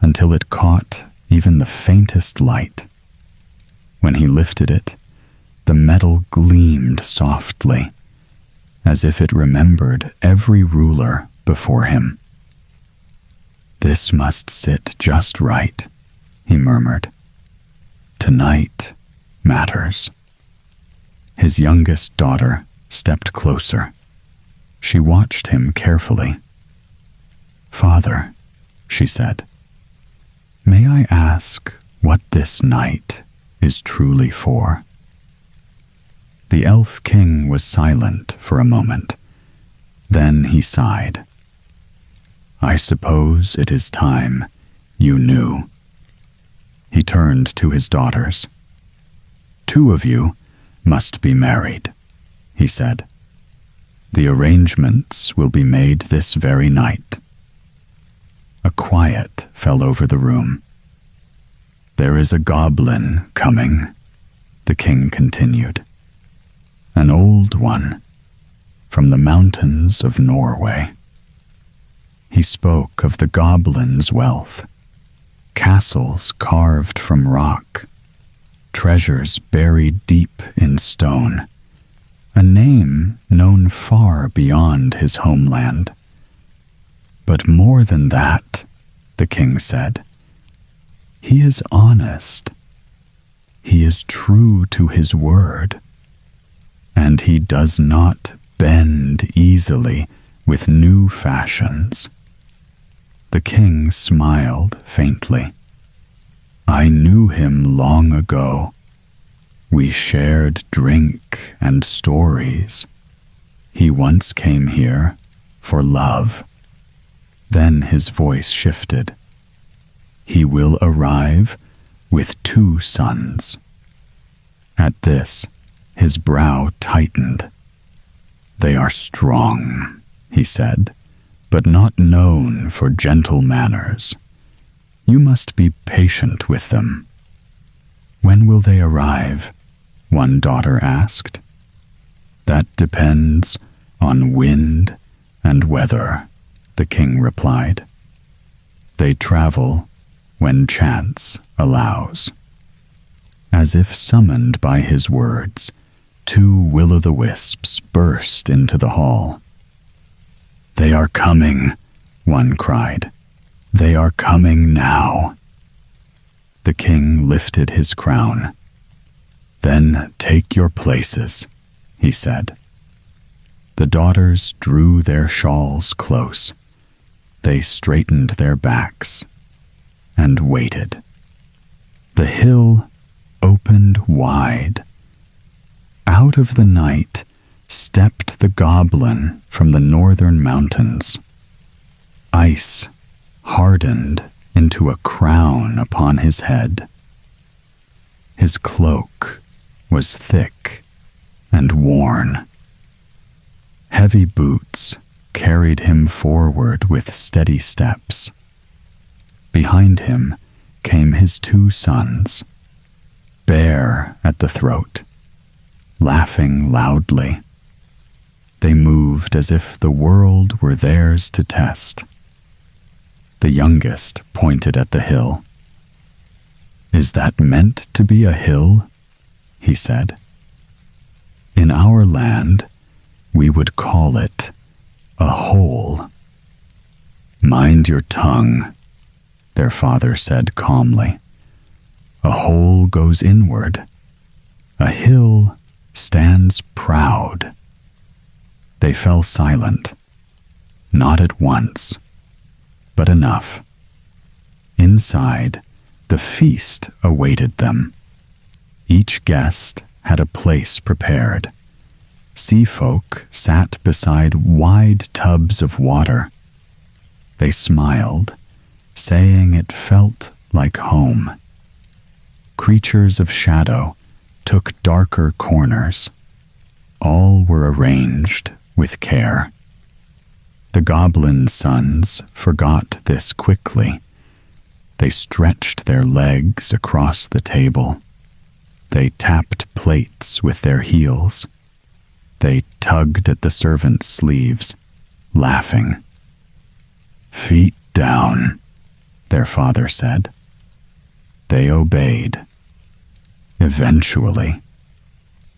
S1: until it caught even the faintest light. When he lifted it, the metal gleamed softly, as if it remembered every ruler before him. "This must sit just right," he murmured. "Tonight matters." His youngest daughter stepped closer. She watched him carefully. "Father," she said, "may I ask what this night is truly for?" The Elf King was silent for a moment. Then he sighed. "I suppose it is time you knew." He turned to his daughters. "Two of you must be married," he said. "The arrangements will be made this very night." A quiet fell over the room. "There is a goblin coming," the king continued. "An old one from the mountains of Norway. He spoke of the goblins' wealth, castles carved from rock, treasures buried deep in stone, a name known far beyond his homeland. But more than that, the king said, he is honest. He is true to his word, and he does not bend easily with new fashions. The king smiled faintly. I knew him long ago. We shared drink and stories. He once came here for love. Then his voice shifted. He will arrive with 2 sons. At this, his brow tightened. They are strong, he said, but not known for gentle manners. You must be patient with them. When will they arrive? One daughter asked. That depends on wind and weather, the king replied. They travel when chance allows. As if summoned by his words, 2 will-o'-the-wisps burst into the hall. They are coming, one cried. They are coming now. The king lifted his crown. Then take your places, he said. The daughters drew their shawls close. They straightened their backs and waited. The hill opened wide. Out of the night stepped the goblin from the northern mountains. Ice hardened into a crown upon his head. His cloak was thick and worn. Heavy boots carried him forward with steady steps. Behind him came his 2 sons, bare at the throat, laughing loudly. They moved as if the world were theirs to test. The youngest pointed at the hill. Is that meant to be a hill? He said. In our land, we would call it a hole. Mind your tongue, their father said calmly. A hole goes inward. A hill stands proud. They fell silent, not at once, but enough. Inside, the feast awaited them. Each guest had a place prepared. Sea folk sat beside wide tubs of water. They smiled, saying it felt like home. Creatures of shadow took darker corners. All were arranged with care. The goblin sons forgot this quickly. They stretched their legs across the table. They tapped plates with their heels. They tugged at the servants' sleeves, laughing. Feet down, their father said. They obeyed. Eventually,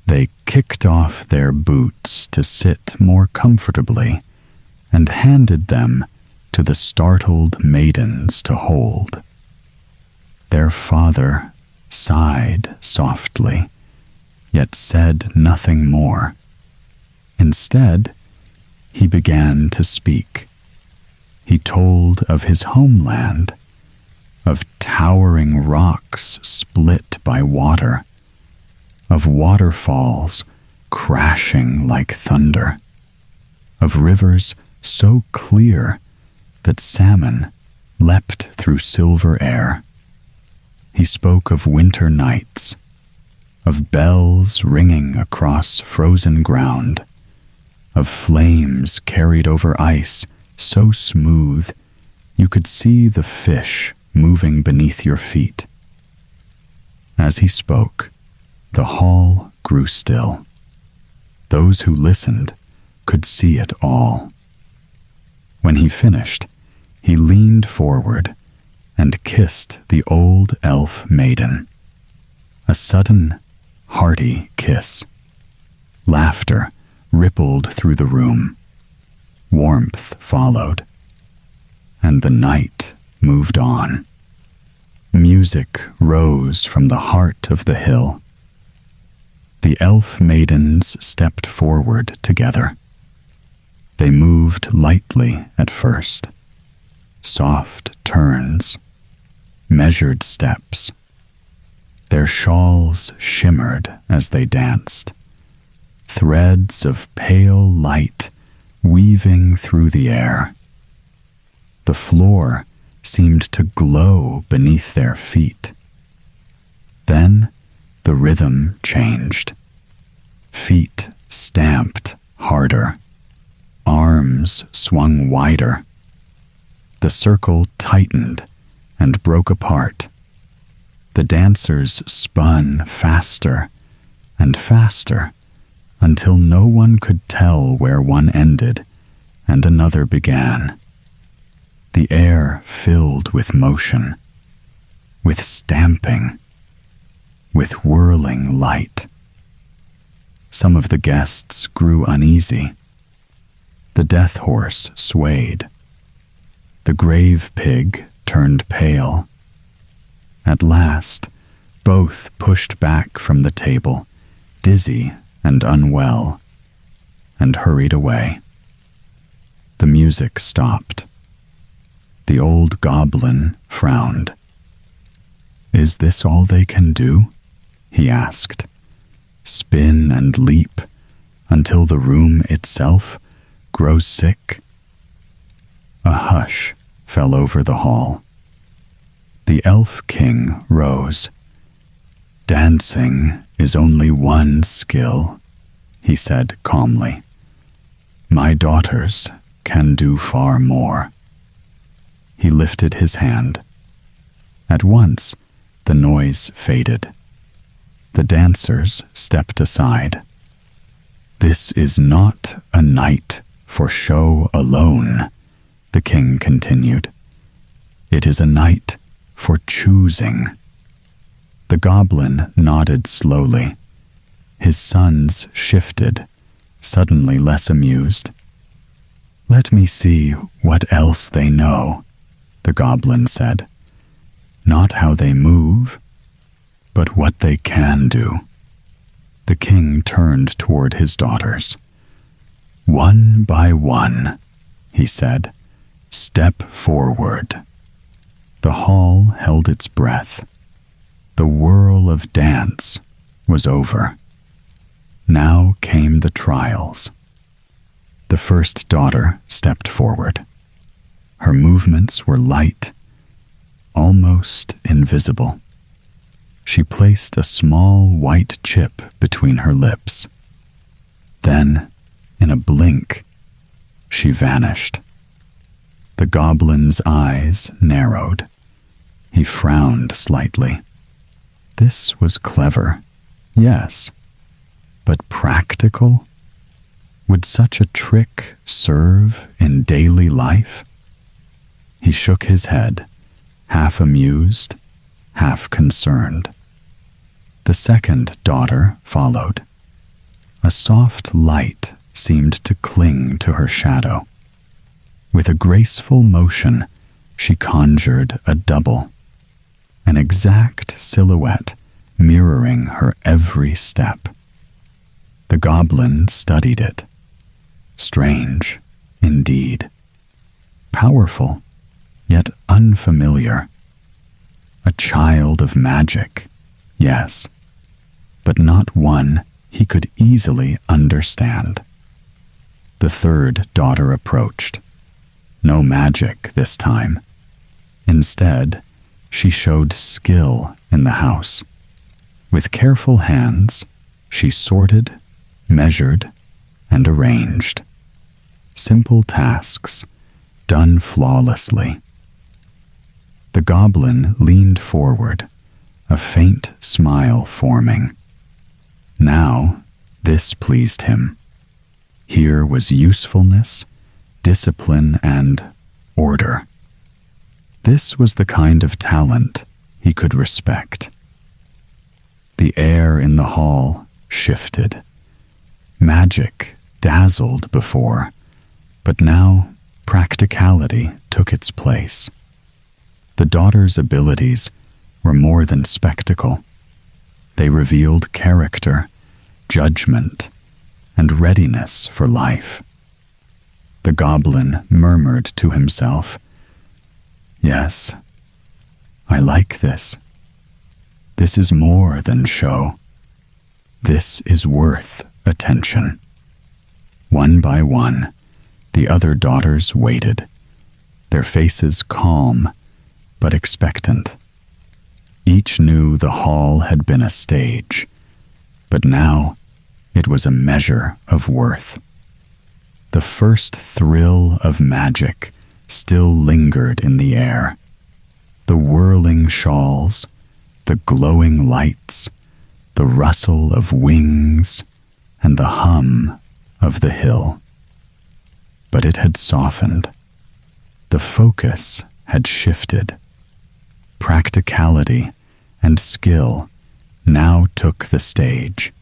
S1: they kicked off their boots to sit more comfortably and handed them to the startled maidens to hold. Their father sighed softly, yet said nothing more. Instead, he began to speak. He told of his homeland, of towering rocks split by water, of waterfalls crashing like thunder, of rivers so clear that salmon leapt through silver air. He spoke of winter nights, of bells ringing across frozen ground, of flames carried over ice so smooth you could see the fish moving beneath your feet. As he spoke, the hall grew still. Those who listened could see it all. When he finished, He leaned forward and kissed the old elf maiden. A sudden, hearty kiss. Laughter rippled through the room. Warmth followed. And the night moved on. Music rose from the heart of the hill. The elf maidens stepped forward together. They moved lightly at first. Soft turns, measured steps. Their shawls shimmered as they danced. Threads of pale light weaving through the air. The floor seemed to glow beneath their feet. Then the rhythm changed. Feet stamped harder. Arms swung wider. The circle tightened and broke apart. The dancers spun faster and faster until no one could tell where one ended and another began. The air filled with motion, with stamping, with whirling light. Some of the guests grew uneasy. The death horse swayed. The grave pig turned pale. At last, both pushed back from the table, dizzy and unwell, and hurried away. The music stopped. The old goblin frowned. "Is this all they can do?" he asked. "Spin and leap until the room itself grows sick?" A hush fell over the hall. The elf king rose. "Dancing is only one skill," he said calmly. "My daughters can do far more." He lifted his hand. At once, the noise faded. The dancers stepped aside. "This is not a night for show alone," the king continued. "It is a night for choosing." The goblin nodded slowly. His sons shifted, suddenly less amused. "Let me see what else they know," the goblin said. "Not how they move, but what they can do." The king turned toward his daughters. "One by one," he said, "step forward." The hall held its breath. The whirl of dance was over. Now came the trials. The first daughter stepped forward. Her movements were light, almost invisible. She placed a small white chip between her lips. Then, in a blink, she vanished. The goblin's eyes narrowed. He frowned slightly. This was clever, yes, but practical? Would such a trick serve in daily life? He shook his head, half amused, half concerned. The second daughter followed. A soft light seemed to cling to her shadow. With a graceful motion, she conjured a double, an exact silhouette mirroring her every step. The goblin studied it. Strange, indeed. Powerful, yet unfamiliar. A child of magic, yes, but not one he could easily understand. The third daughter approached. No magic this time. Instead, she showed skill in the house. With careful hands, she sorted, measured, and arranged. Simple tasks, done flawlessly. The goblin leaned forward, a faint smile forming. Now, this pleased him. Here was usefulness, discipline, and order. This was the kind of talent he could respect. The air in the hall shifted. Magic dazzled before, but now practicality took its place. The daughter's abilities were more than spectacle. They revealed character, judgment, and readiness for life. The goblin murmured to himself, "Yes, I like this. This is more than show. This is worth attention." One by one, the other daughters waited, their faces calm but expectant. Each knew the hall had been a stage, but now it was a measure of worth. The first thrill of magic still lingered in the air. The whirling shawls, the glowing lights, the rustle of wings, and the hum of the hill. But it had softened. The focus had shifted. Practicality and skill now took the stage,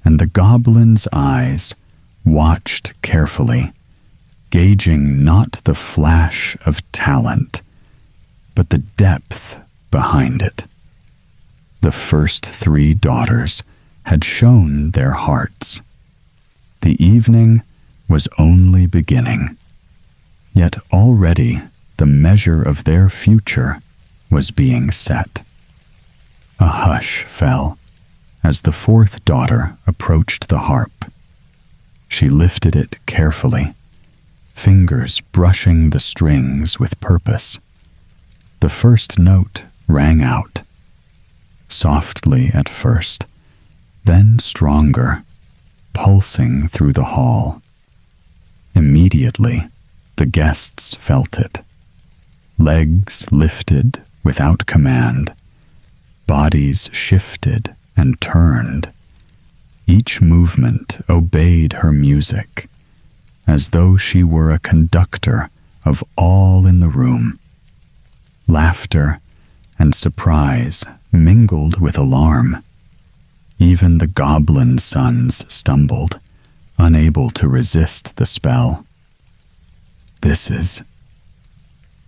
S1: and the goblin's eyes watched carefully, gauging not the flash of talent, but the depth behind it. The first 3 daughters had shown their hearts. The evening was only beginning, yet already the measure of their future was being set. A hush fell as the 4th daughter approached the harp. She lifted it carefully, fingers brushing the strings with purpose. The first note rang out, softly at first, then stronger, pulsing through the hall. Immediately, the guests felt it. Legs lifted without command, bodies shifted and turned. Each movement obeyed her music, as though she were a conductor of all in the room. Laughter and surprise mingled with alarm. Even the goblin sons stumbled, unable to resist the spell. "This is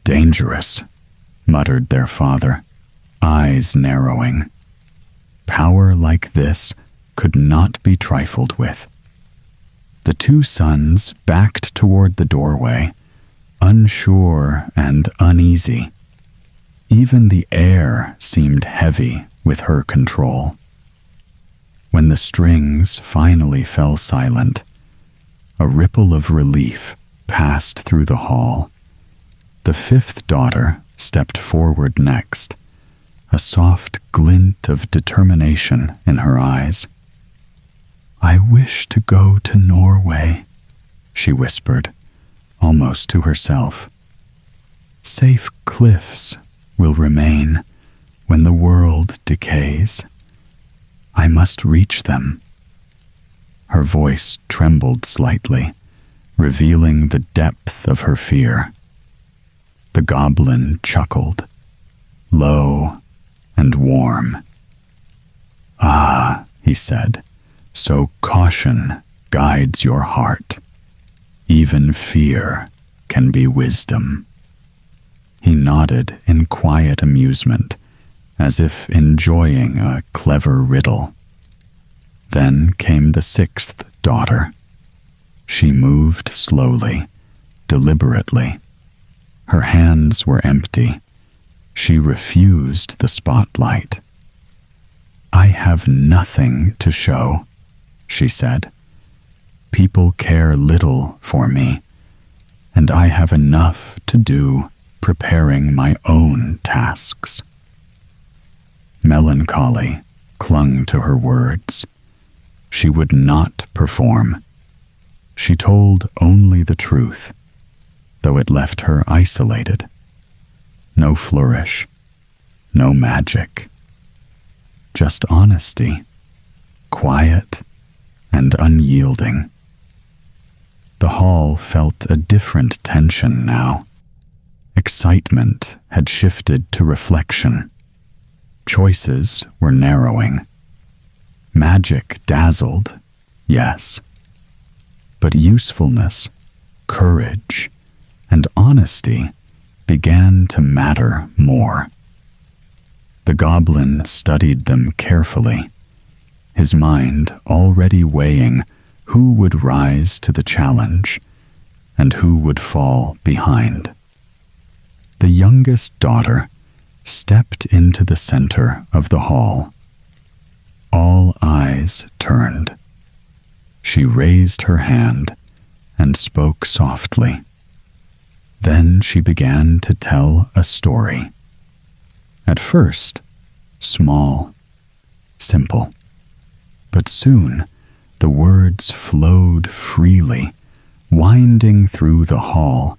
S1: dangerous," muttered their father, eyes narrowing. Power like this could not be trifled with. The 2 sons backed toward the doorway, unsure and uneasy. Even the air seemed heavy with her control. When the strings finally fell silent, a ripple of relief passed through the hall. The 5th daughter stepped forward next, a soft glint of determination in her eyes. "I wish to go to Norway," she whispered, almost to herself. "Safe cliffs will remain when the world decays. I must reach them." Her voice trembled slightly, revealing the depth of her fear. The goblin chuckled, low and warm. "Ah," he said, "so caution guides your heart. Even fear can be wisdom." He nodded in quiet amusement, as if enjoying a clever riddle. Then came the 6th daughter. She moved slowly, deliberately. Her hands were empty. She refused the spotlight. "I have nothing to show," she said. "People care little for me, and I have enough to do preparing my own tasks." Melancholy clung to her words. She would not perform. She told only the truth, though it left her isolated. No flourish, no magic. Just honesty, quiet and unyielding. The hall felt a different tension now. Excitement had shifted to reflection. Choices were narrowing. Magic dazzled, yes, but usefulness, courage, and honesty began to matter more. The goblin studied them carefully, his mind already weighing who would rise to the challenge and who would fall behind. The youngest daughter stepped into the center of the hall. All eyes turned. She raised her hand and spoke softly. Then she began to tell a story. At first, small, simple, but soon the words flowed freely, winding through the hall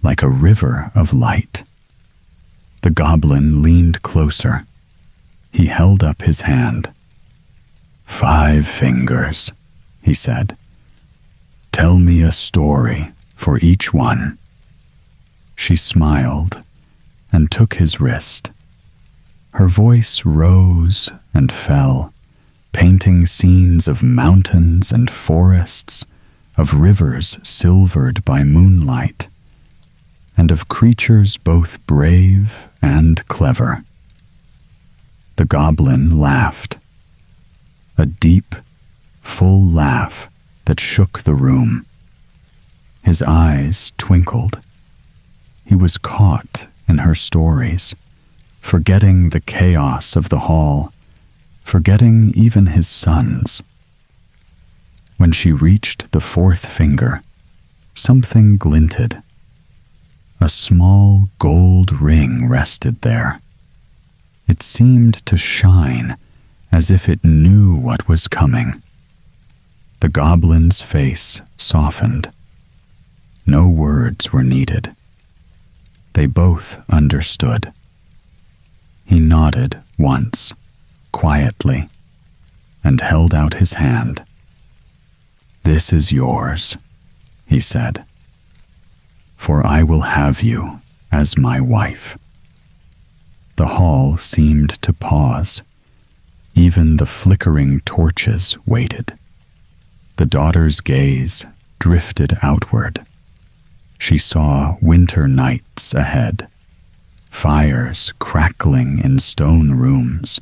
S1: like a river of light. The goblin leaned closer. He held up his hand. 5 fingers, he said. Tell me a story for each one. She smiled and took his wrist. Her voice rose and fell, painting scenes of mountains and forests, of rivers silvered by moonlight, and of creatures both brave and clever. The goblin laughed. A deep, full laugh that shook the room. His eyes twinkled. He was caught in her stories, forgetting the chaos of the hall, forgetting even his sons. When she reached the 4th finger, something glinted. A small gold ring rested there. It seemed to shine as if it knew what was coming. The goblin's face softened. No words were needed. They both understood. He nodded once, quietly, and held out his hand. This is yours, he said, for I will have you as my wife. The hall seemed to pause. Even the flickering torches waited. The daughter's gaze drifted outward. She saw winter nights ahead, fires crackling in stone rooms,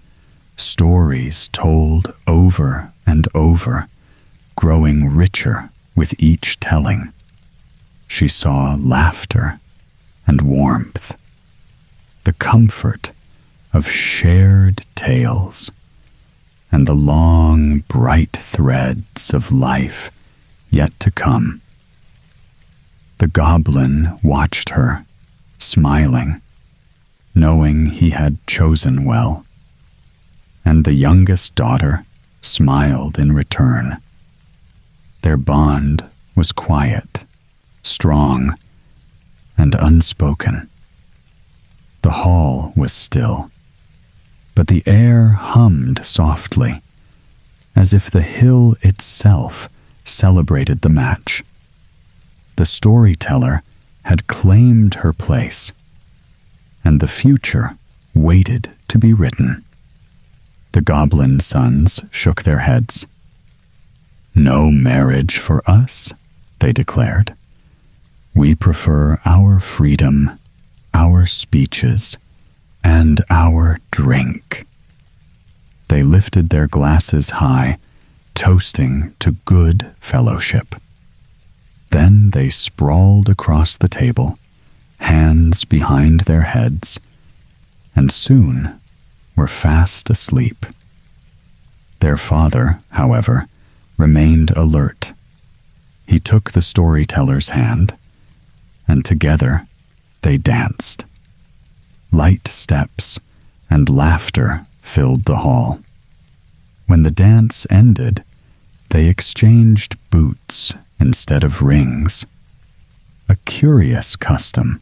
S1: stories told over and over, growing richer with each telling. She saw laughter and warmth, the comfort of shared tales, and the long, bright threads of life yet to come. The goblin watched her, smiling, knowing he had chosen well, and the youngest daughter smiled in return. Their bond was quiet, strong, and unspoken. The hall was still, but the air hummed softly, as if the hill itself celebrated the match. The storyteller had claimed her place, and the future waited to be written. The goblin sons shook their heads. No marriage for us, they declared. We prefer our freedom, our speeches, and our drink. They lifted their glasses high, toasting to good fellowship. Then they sprawled across the table, hands behind their heads, and soon were fast asleep. Their father, however, remained alert. He took the storyteller's hand, and together they danced. Light steps and laughter filled the hall. When the dance ended, they exchanged boots instead of rings. A curious custom,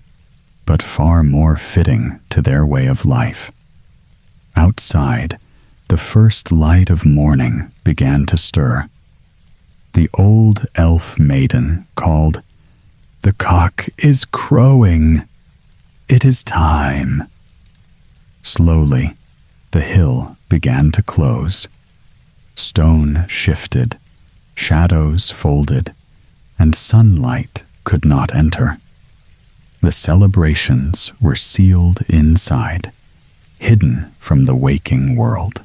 S1: but far more fitting to their way of life. Outside, the first light of morning began to stir. The old elf maiden called, "The cock is crowing," It is time." Slowly, the hill began to close. Stone shifted, shadows folded, and sunlight could not enter. The celebrations were sealed inside, hidden from the waking world.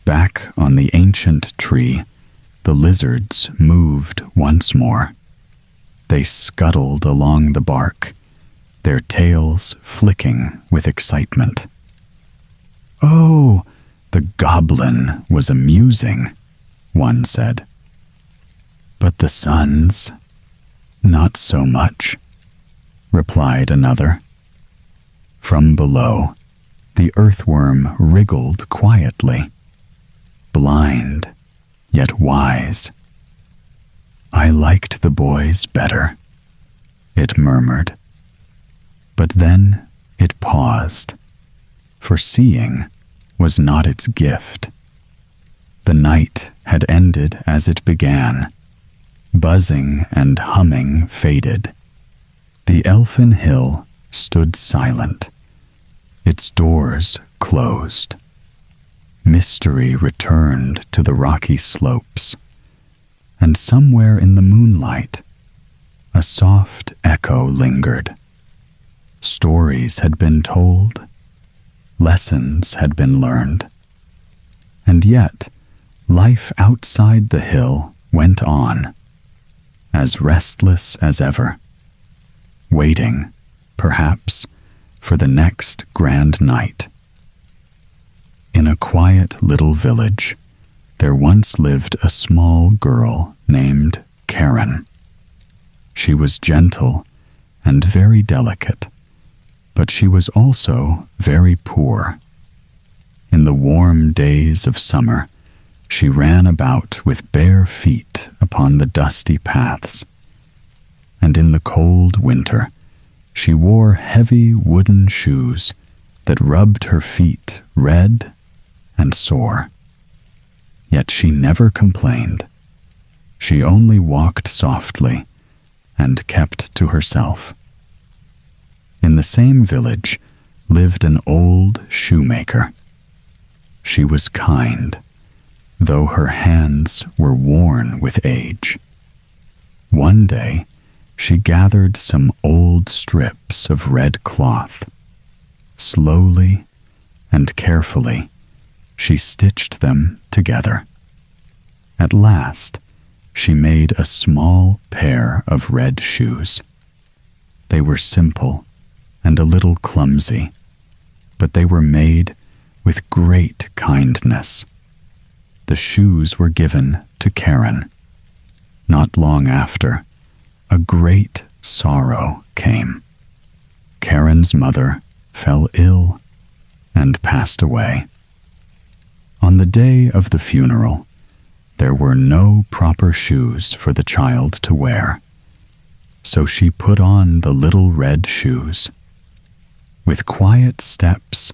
S1: Back on the ancient tree, the lizards moved once more. They scuttled along the bark, their tails flicking with excitement. "Oh, the goblin was amusing," one said. "But the suns, not so much," replied another. From below, the earthworm wriggled quietly, blind yet wise. "I liked the boys better," it murmured. But then it paused, for seeing was not its gift. The night had ended as it began. Buzzing and humming faded. The Elfin Hill stood silent, its doors closed. Mystery returned to the rocky slopes, and somewhere in the moonlight, a soft echo lingered. Stories had been told, lessons had been learned, and yet life outside the hill went on, as restless as ever, waiting, perhaps, for the next grand night. In a quiet little village, there once lived a small girl named Karen. She was gentle and very delicate, but she was also very poor. In the warm days of summer, she ran about with bare feet upon the dusty paths, and in the cold winter, she wore heavy wooden shoes that rubbed her feet red and sore. Yet she never complained. She only walked softly and kept to herself. In the same village lived an old shoemaker. She was kind, though her hands were worn with age. One day, she gathered some old strips of red cloth. Slowly and carefully, she stitched them together. At last, she made a small pair of red shoes. They were simple and a little clumsy, but they were made with great kindness. The shoes were given to Karen. Not long after, a great sorrow came. Karen's mother fell ill and passed away. On the day of the funeral, there were no proper shoes for the child to wear, so she put on the little red shoes. With quiet steps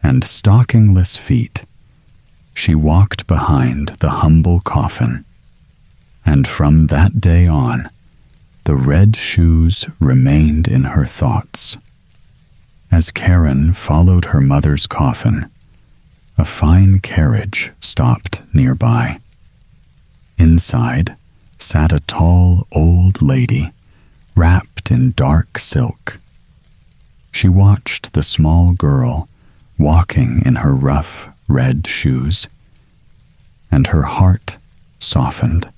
S1: and stockingless feet, she walked behind the humble coffin, and from that day on, the red shoes remained in her thoughts. As Karen followed her mother's coffin, a fine carriage stopped nearby. Inside sat a tall old lady, wrapped in dark silk. She watched the small girl walking in her rough red shoes, and her heart softened.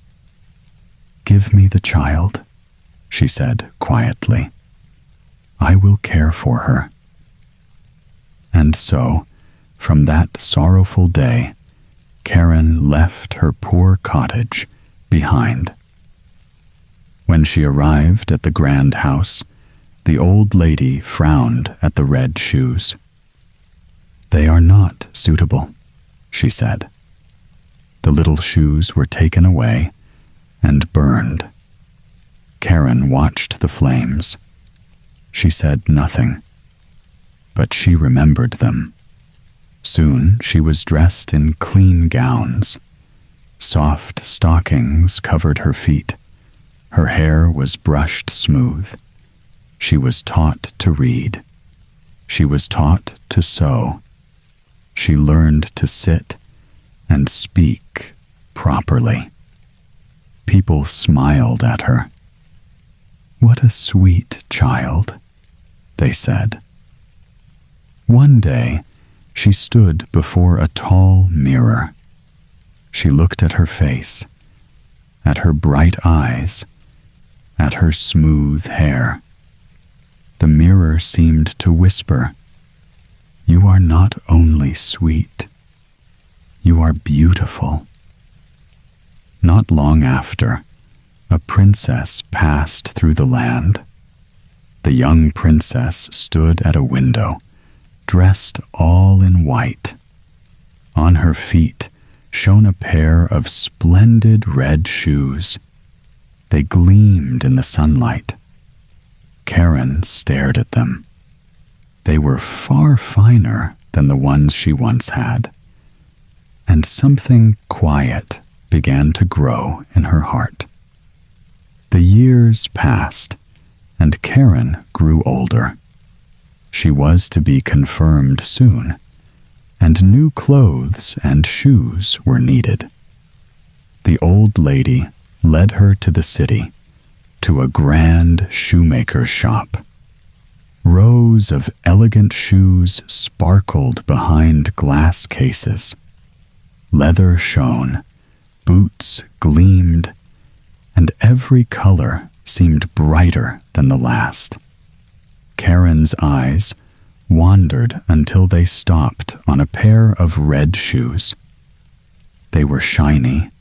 S1: "Give me the child," she said quietly. "I will care for her." And so, from that sorrowful day, Karen left her poor cottage behind. When she arrived at the grand house, the old lady frowned at the red shoes. "They are not suitable," she said. The little shoes were taken away and burned. Karen watched the flames. She said nothing, but she remembered them. Soon she was dressed in clean gowns. Soft stockings covered her feet. Her hair was brushed smooth. She was taught to read. She was taught to sew. She learned to sit and speak properly. People smiled at her. "What a sweet child," they said. One day, she stood before a tall mirror. She looked at her face, at her bright eyes, at her smooth hair. The mirror seemed to whisper, "You are not only sweet, you are beautiful." Not long after, a princess passed through the land. The young princess stood at a window, dressed all in white. On her feet shone a pair of splendid red shoes. They gleamed in the sunlight. Karen stared at them. They were far finer than the ones she once had, and something quiet began to grow in her heart. The years passed, and Karen grew older. She was to be confirmed soon, and new clothes and shoes were needed. The old lady led her to the city, to a grand shoemaker's shop. Rows of elegant shoes sparkled behind glass cases. Leather shone, boots gleamed, and every color seemed brighter than the last. Karen's eyes wandered until they stopped on a pair of red shoes. They were shiny,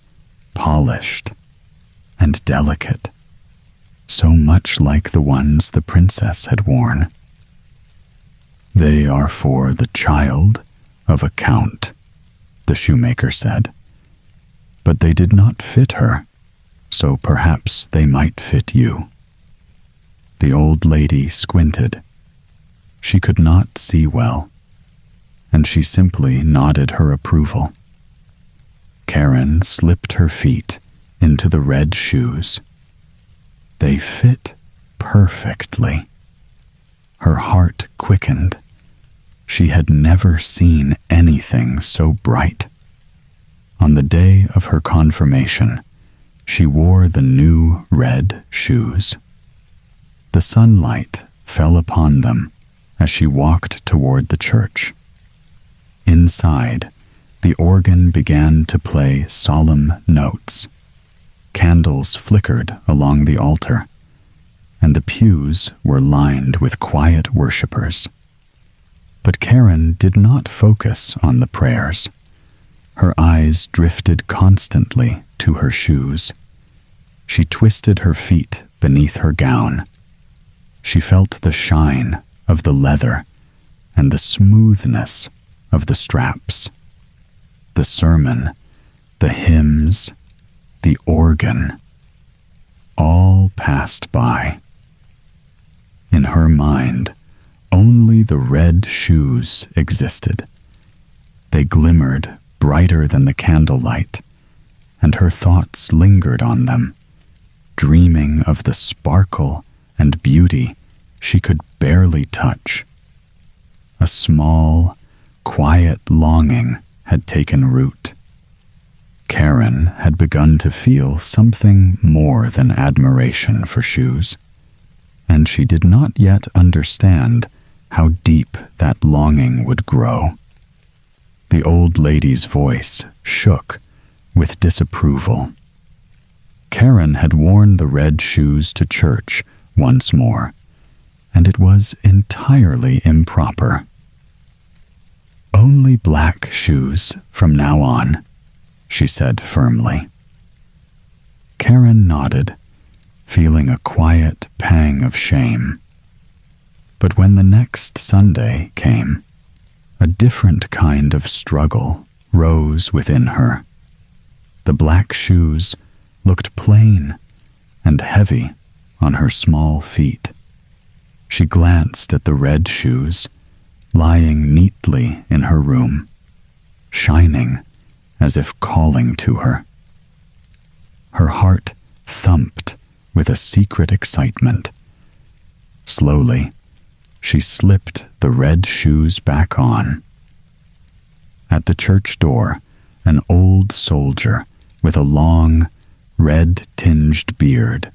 S1: polished, and delicate, so much like the ones the princess had worn. "They are for the child of a count," the shoemaker said. "But they did not fit her, so perhaps they might fit you." The old lady squinted. She could not see well, and she simply nodded her approval. Karen slipped her feet into the red shoes. They fit perfectly. Her heart quickened. She had never seen anything so bright. On the day of her confirmation, she wore the new red shoes. The sunlight fell upon them as she walked toward the church. Inside, the organ began to play solemn notes. Candles flickered along the altar, and the pews were lined with quiet worshippers. But Karen did not focus on the prayers. Her eyes drifted constantly to her shoes. She twisted her feet beneath her gown. She felt the shine of the leather and the smoothness of the straps. The sermon, the hymns, the organ, all passed by. In her mind, only the red shoes existed. They glimmered brighter than the candlelight, and her thoughts lingered on them, dreaming of the sparkle and beauty she could barely touch. A small, quiet longing had taken root. Karen had begun to feel something more than admiration for shoes, and she did not yet understand how deep that longing would grow. The old lady's voice shook with disapproval. Karen had worn the red shoes to church once more, and it was entirely improper. "Only black shoes from now on," she said firmly. Karen nodded, feeling a quiet pang of shame. But when the next Sunday came, a different kind of struggle rose within her. The black shoes looked plain and heavy on her small feet. She glanced at the red shoes lying neatly in her room, shining as if calling to her. Her heart thumped with a secret excitement. Slowly, she slipped the red shoes back on. At the church door, an old soldier with a long, red-tinged beard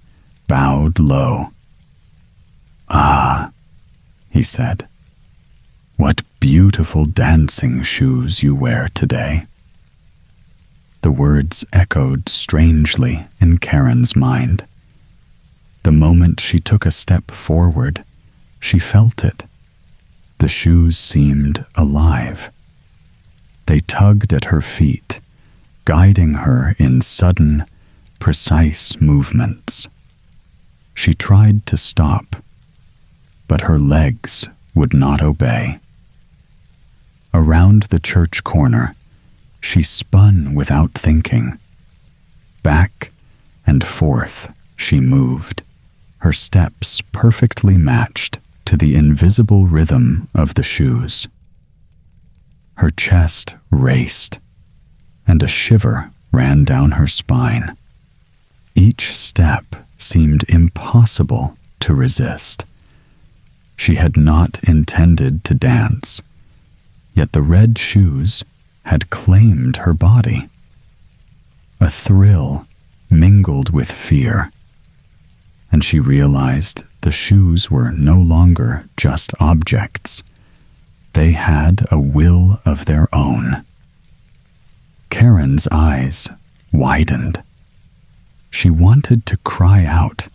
S1: bowed low. "Ah," he said, "what beautiful dancing shoes you wear today." The words echoed strangely in Karen's mind. The moment she took a step forward, she felt it. The shoes seemed alive. They tugged at her feet, guiding her in sudden, precise movements. She tried to stop, but her legs would not obey. Around the church corner, she spun without thinking. Back and forth she moved, her steps perfectly matched to the invisible rhythm of the shoes. Her chest raced, and a shiver ran down her spine. Each step seemed impossible to resist. She had not intended to dance, yet the red shoes had claimed her body. A thrill mingled with fear, and she realized the shoes were no longer just objects. They had a will of their own. Karen's eyes widened. She wanted to cry out,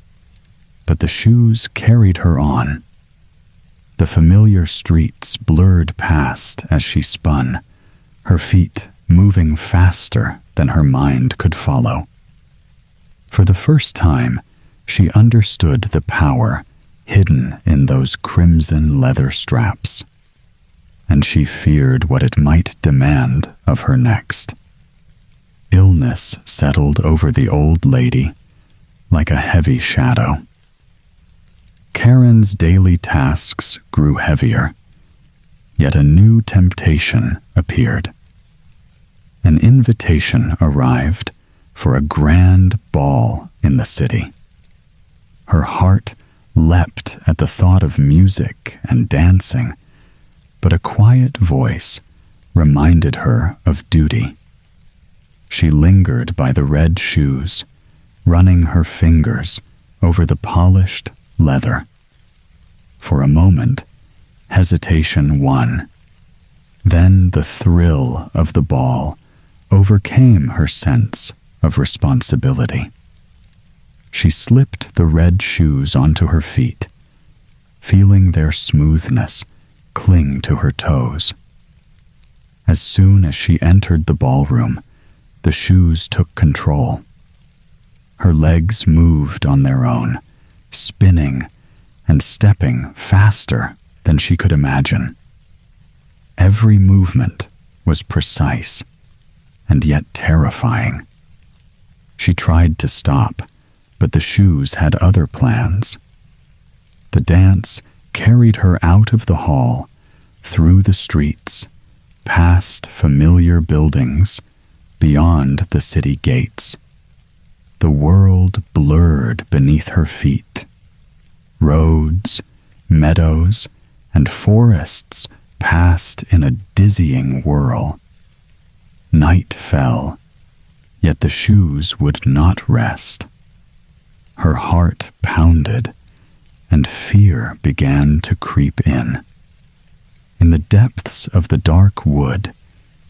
S1: but the shoes carried her on. The familiar streets blurred past as she spun, her feet moving faster than her mind could follow. For the first time, she understood the power hidden in those crimson leather straps, and she feared what it might demand of her next. Illness settled over the old lady like a heavy shadow. Karen's daily tasks grew heavier, yet a new temptation appeared. An invitation arrived for a grand ball in the city. Her heart leapt at the thought of music and dancing, but a quiet voice reminded her of duty. She lingered by the red shoes, running her fingers over the polished leather. For a moment, hesitation won. Then the thrill of the ball overcame her sense of responsibility. She slipped the red shoes onto her feet, feeling their smoothness cling to her toes. As soon as she entered the ballroom, the shoes took control. Her legs moved on their own, spinning and stepping faster than she could imagine. Every movement was precise and yet terrifying. She tried to stop, but the shoes had other plans. The dance carried her out of the hall, through the streets, past familiar buildings, beyond the city gates. The world blurred beneath her feet. Roads, meadows, and forests passed in a dizzying whirl. Night fell, yet the shoes would not rest. Her heart pounded, and fear began to creep in. In the depths of the dark wood,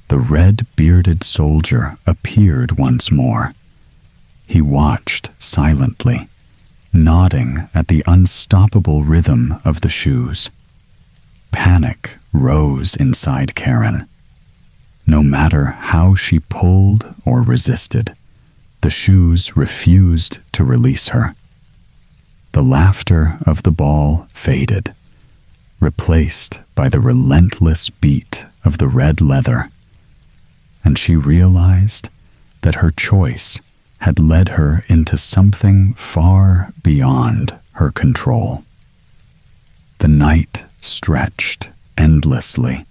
S1: the red-bearded soldier appeared once more. He watched silently, nodding at the unstoppable rhythm of the shoes. Panic rose inside Karen. No matter how she pulled or resisted, the shoes refused to release her. The laughter of the ball faded, replaced by the relentless beat of the red leather, and she realized that her choice had led her into something far beyond her control. The night stretched endlessly,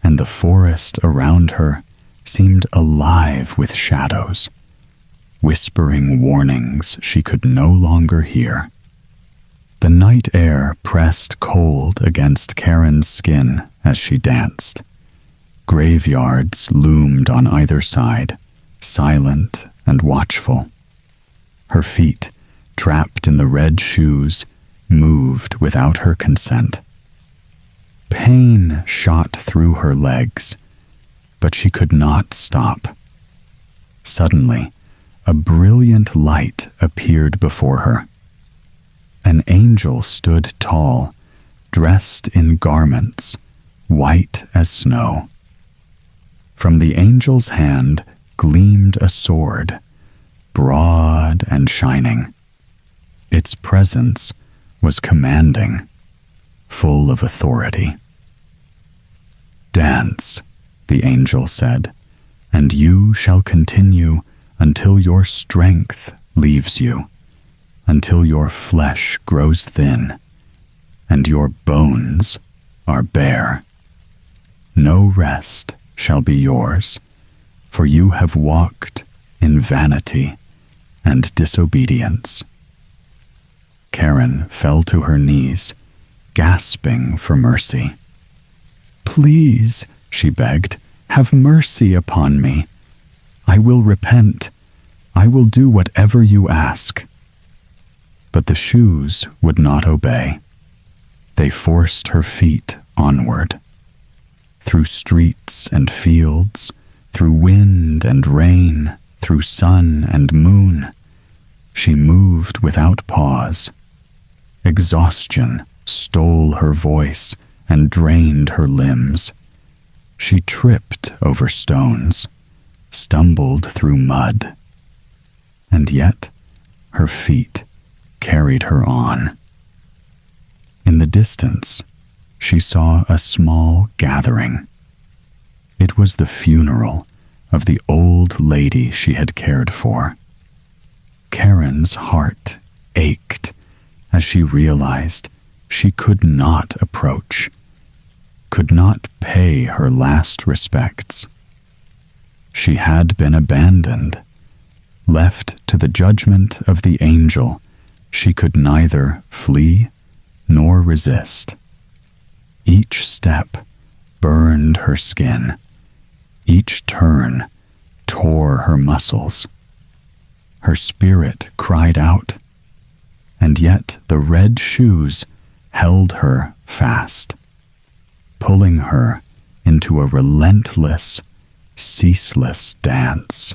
S1: and the forest around her seemed alive with shadows, whispering warnings she could no longer hear. The night air pressed cold against Karen's skin as she danced. Graveyards loomed on either side, silent and watchful. Her feet, trapped in the red shoes, moved without her consent. Pain shot through her legs, but she could not stop. Suddenly, a brilliant light appeared before her. An angel stood tall, dressed in garments, white as snow. From the angel's hand gleamed a sword, broad and shining. Its presence was commanding, full of authority. "Dance," the angel said, "and you shall continue until your strength leaves you, until your flesh grows thin, and your bones are bare. No rest shall be yours, for you have walked in vanity and disobedience." Karen fell to her knees, gasping for mercy. "Please," she begged, "have mercy upon me. I will repent. I will do whatever you ask." But the shoes would not obey. They forced her feet onward. Through streets and fields, through wind and rain, through sun and moon, she moved without pause. Exhaustion stole her voice and drained her limbs. She tripped over stones, stumbled through mud, and yet her feet carried her on. In the distance, she saw a small gathering. It was the funeral of the old lady she had cared for. Karen's heart ached as she realized she could not approach, could not pay her last respects. She had been abandoned. Left to the judgment of the angel, she could neither flee nor resist. Each step burned her skin. Each turn tore her muscles. Her spirit cried out, and yet the red shoes held her fast, pulling her into a relentless, ceaseless dance.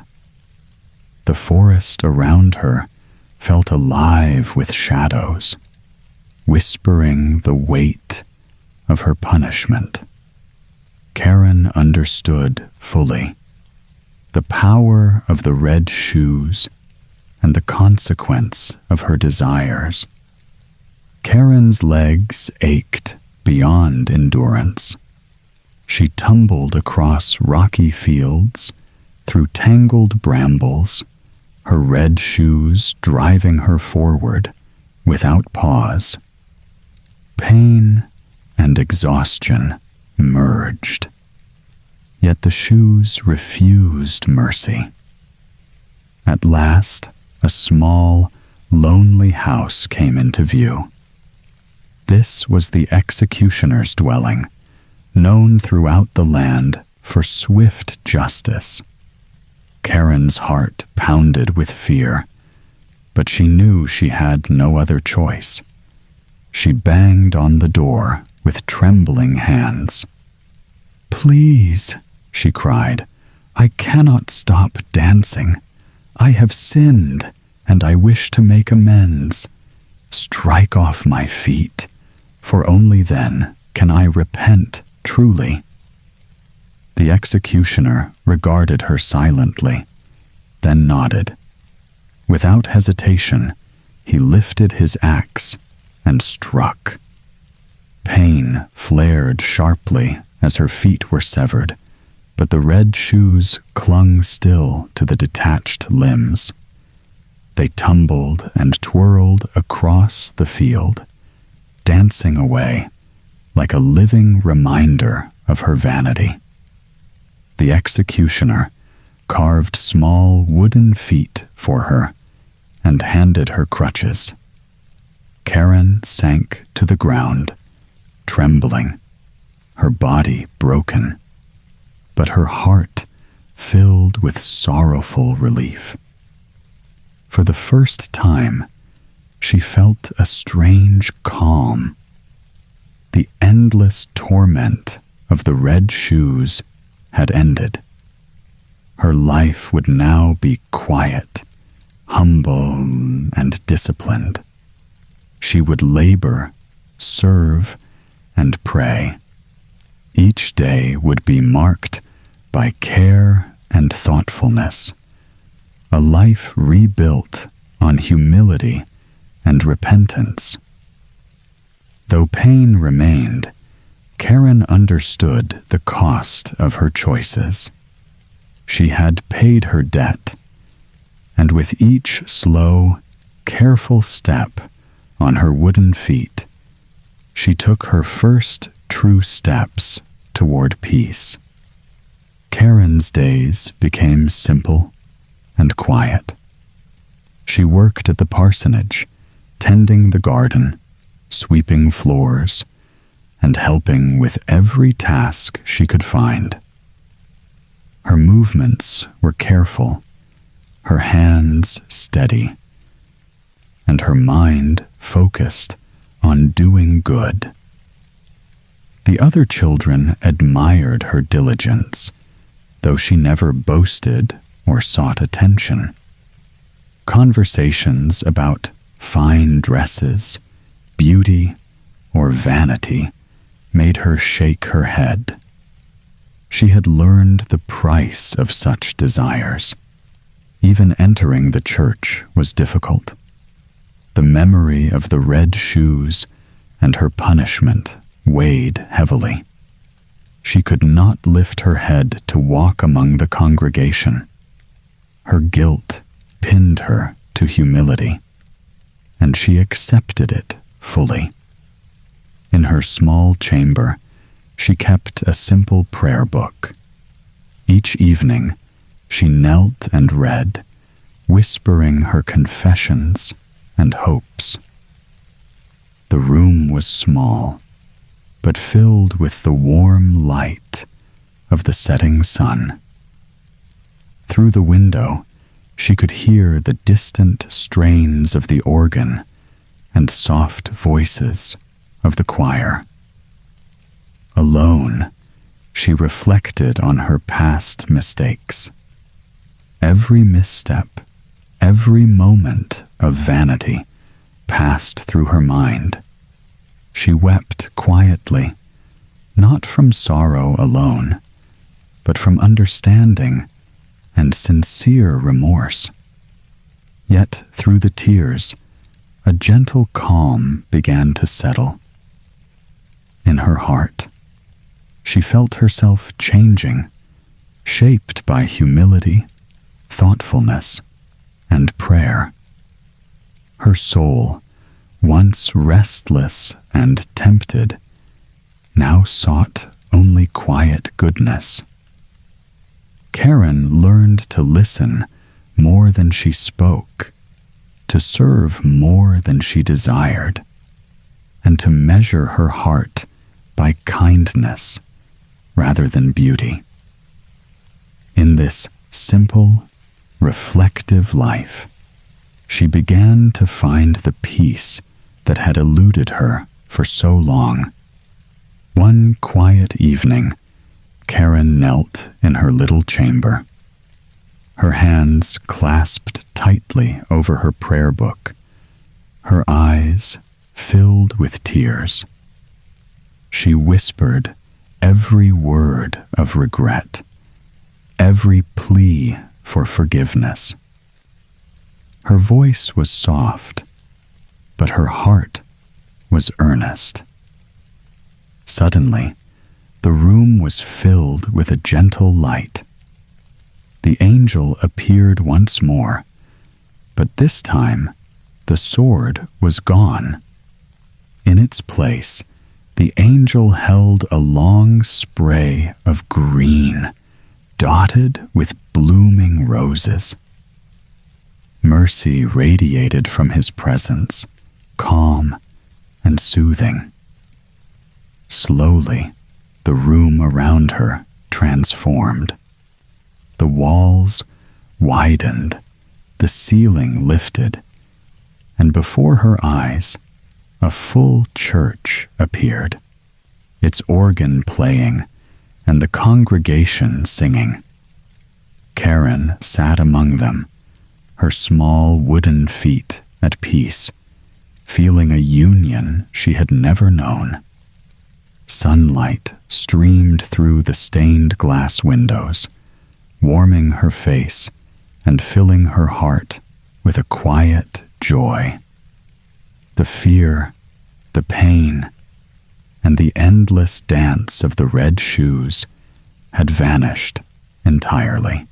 S1: The forest around her felt alive with shadows, whispering the weight of her punishment. Karen understood fully the power of the red shoes and the consequence of her desires. Karen's legs ached beyond endurance. She tumbled across rocky fields, through tangled brambles, her red shoes driving her forward without pause. Pain and exhaustion merged, yet the shoes refused mercy. At last, a small, lonely house came into view. This was the executioner's dwelling, known throughout the land for swift justice. Karen's heart pounded with fear, but she knew she had no other choice. She banged on the door with trembling hands. "Please," she cried, "I cannot stop dancing. I have sinned, and I wish to make amends. Strike off my feet, for only then can I repent truly." The executioner regarded her silently, then nodded. Without hesitation, he lifted his axe and struck. Pain flared sharply as her feet were severed, but the red shoes clung still to the detached limbs. They tumbled and twirled across the field, dancing away like a living reminder of her vanity. The executioner carved small wooden feet for her and handed her crutches. Karen sank to the ground, trembling, her body broken, but her heart filled with sorrowful relief. For the first time, she felt a strange calm. The endless torment of the red shoes had ended. Her life would now be quiet, humble, and disciplined. She would labor, serve, and pray. Each day would be marked by care and thoughtfulness, a life rebuilt on humility and repentance. Though pain remained, Karen understood the cost of her choices. She had paid her debt, and with each slow, careful step on her wooden feet, she took her first true steps toward peace. Karen's days became simple and quiet. She worked at the parsonage, tending the garden, sweeping floors, and helping with every task she could find. Her movements were careful, her hands steady, and her mind focused on doing good. The other children admired her diligence, though she never boasted or sought attention. Conversations about fine dresses, beauty, or vanity made her shake her head. She had learned the price of such desires. Even entering the church was difficult. The memory of the red shoes and her punishment weighed heavily. She could not lift her head to walk among the congregation. Her guilt pinned her to humility, and she accepted it fully. In her small chamber, she kept a simple prayer book. Each evening, she knelt and read, whispering her confessions and hopes. The room was small, but filled with the warm light of the setting sun. Through the window, she could hear the distant strains of the organ and soft voices of the choir. Alone, she reflected on her past mistakes. Every misstep, every moment of vanity passed through her mind. She wept quietly, not from sorrow alone, but from understanding and sincere remorse. Yet through the tears, a gentle calm began to settle. In her heart, she felt herself changing, shaped by humility, thoughtfulness, and prayer. Her soul, once restless and tempted, now sought only quiet goodness. Karen learned to listen more than she spoke, to serve more than she desired, and to measure her heart by kindness rather than beauty. In this simple, reflective life, she began to find the peace that had eluded her for so long. One quiet evening, Karen knelt in her little chamber, her hands clasped tightly over her prayer book, her eyes filled with tears. She whispered every word of regret, every plea for forgiveness. Her voice was soft, but her heart was earnest. Suddenly, the room was filled with a gentle light. The angel appeared once more, but this time the sword was gone. In its place, the angel held a long spray of green, dotted with blooming roses. Mercy radiated from his presence, calm and soothing. Slowly, the room around her transformed. The walls widened, the ceiling lifted, and before her eyes, a full church appeared, its organ playing and the congregation singing. Karen sat among them, her small wooden feet at peace, feeling a union she had never known. Sunlight streamed through the stained glass windows, warming her face and filling her heart with a quiet joy. The fear, the pain, and the endless dance of the red shoes had vanished entirely.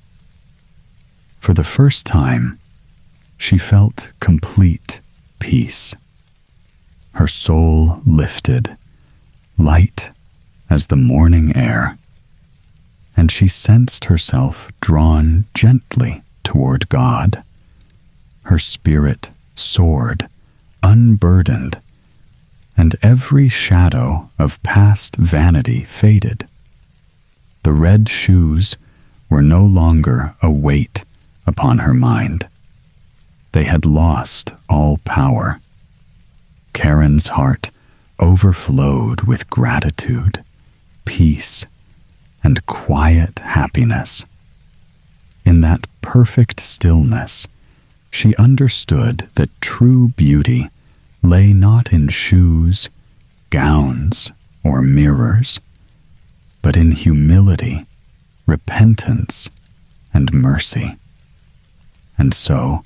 S1: For the first time, she felt complete peace. Her soul lifted, light as the morning air, and she sensed herself drawn gently toward God. Her spirit soared, unburdened, and every shadow of past vanity faded. The red shoes were no longer a weight upon her mind. They had lost all power. Karen's heart overflowed with gratitude, peace, and quiet happiness. In that perfect stillness, she understood that true beauty lay not in shoes, gowns, or mirrors, but in humility, repentance, and mercy. And so,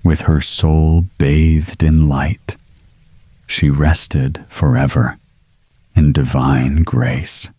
S1: with her soul bathed in light, she rested forever in divine grace.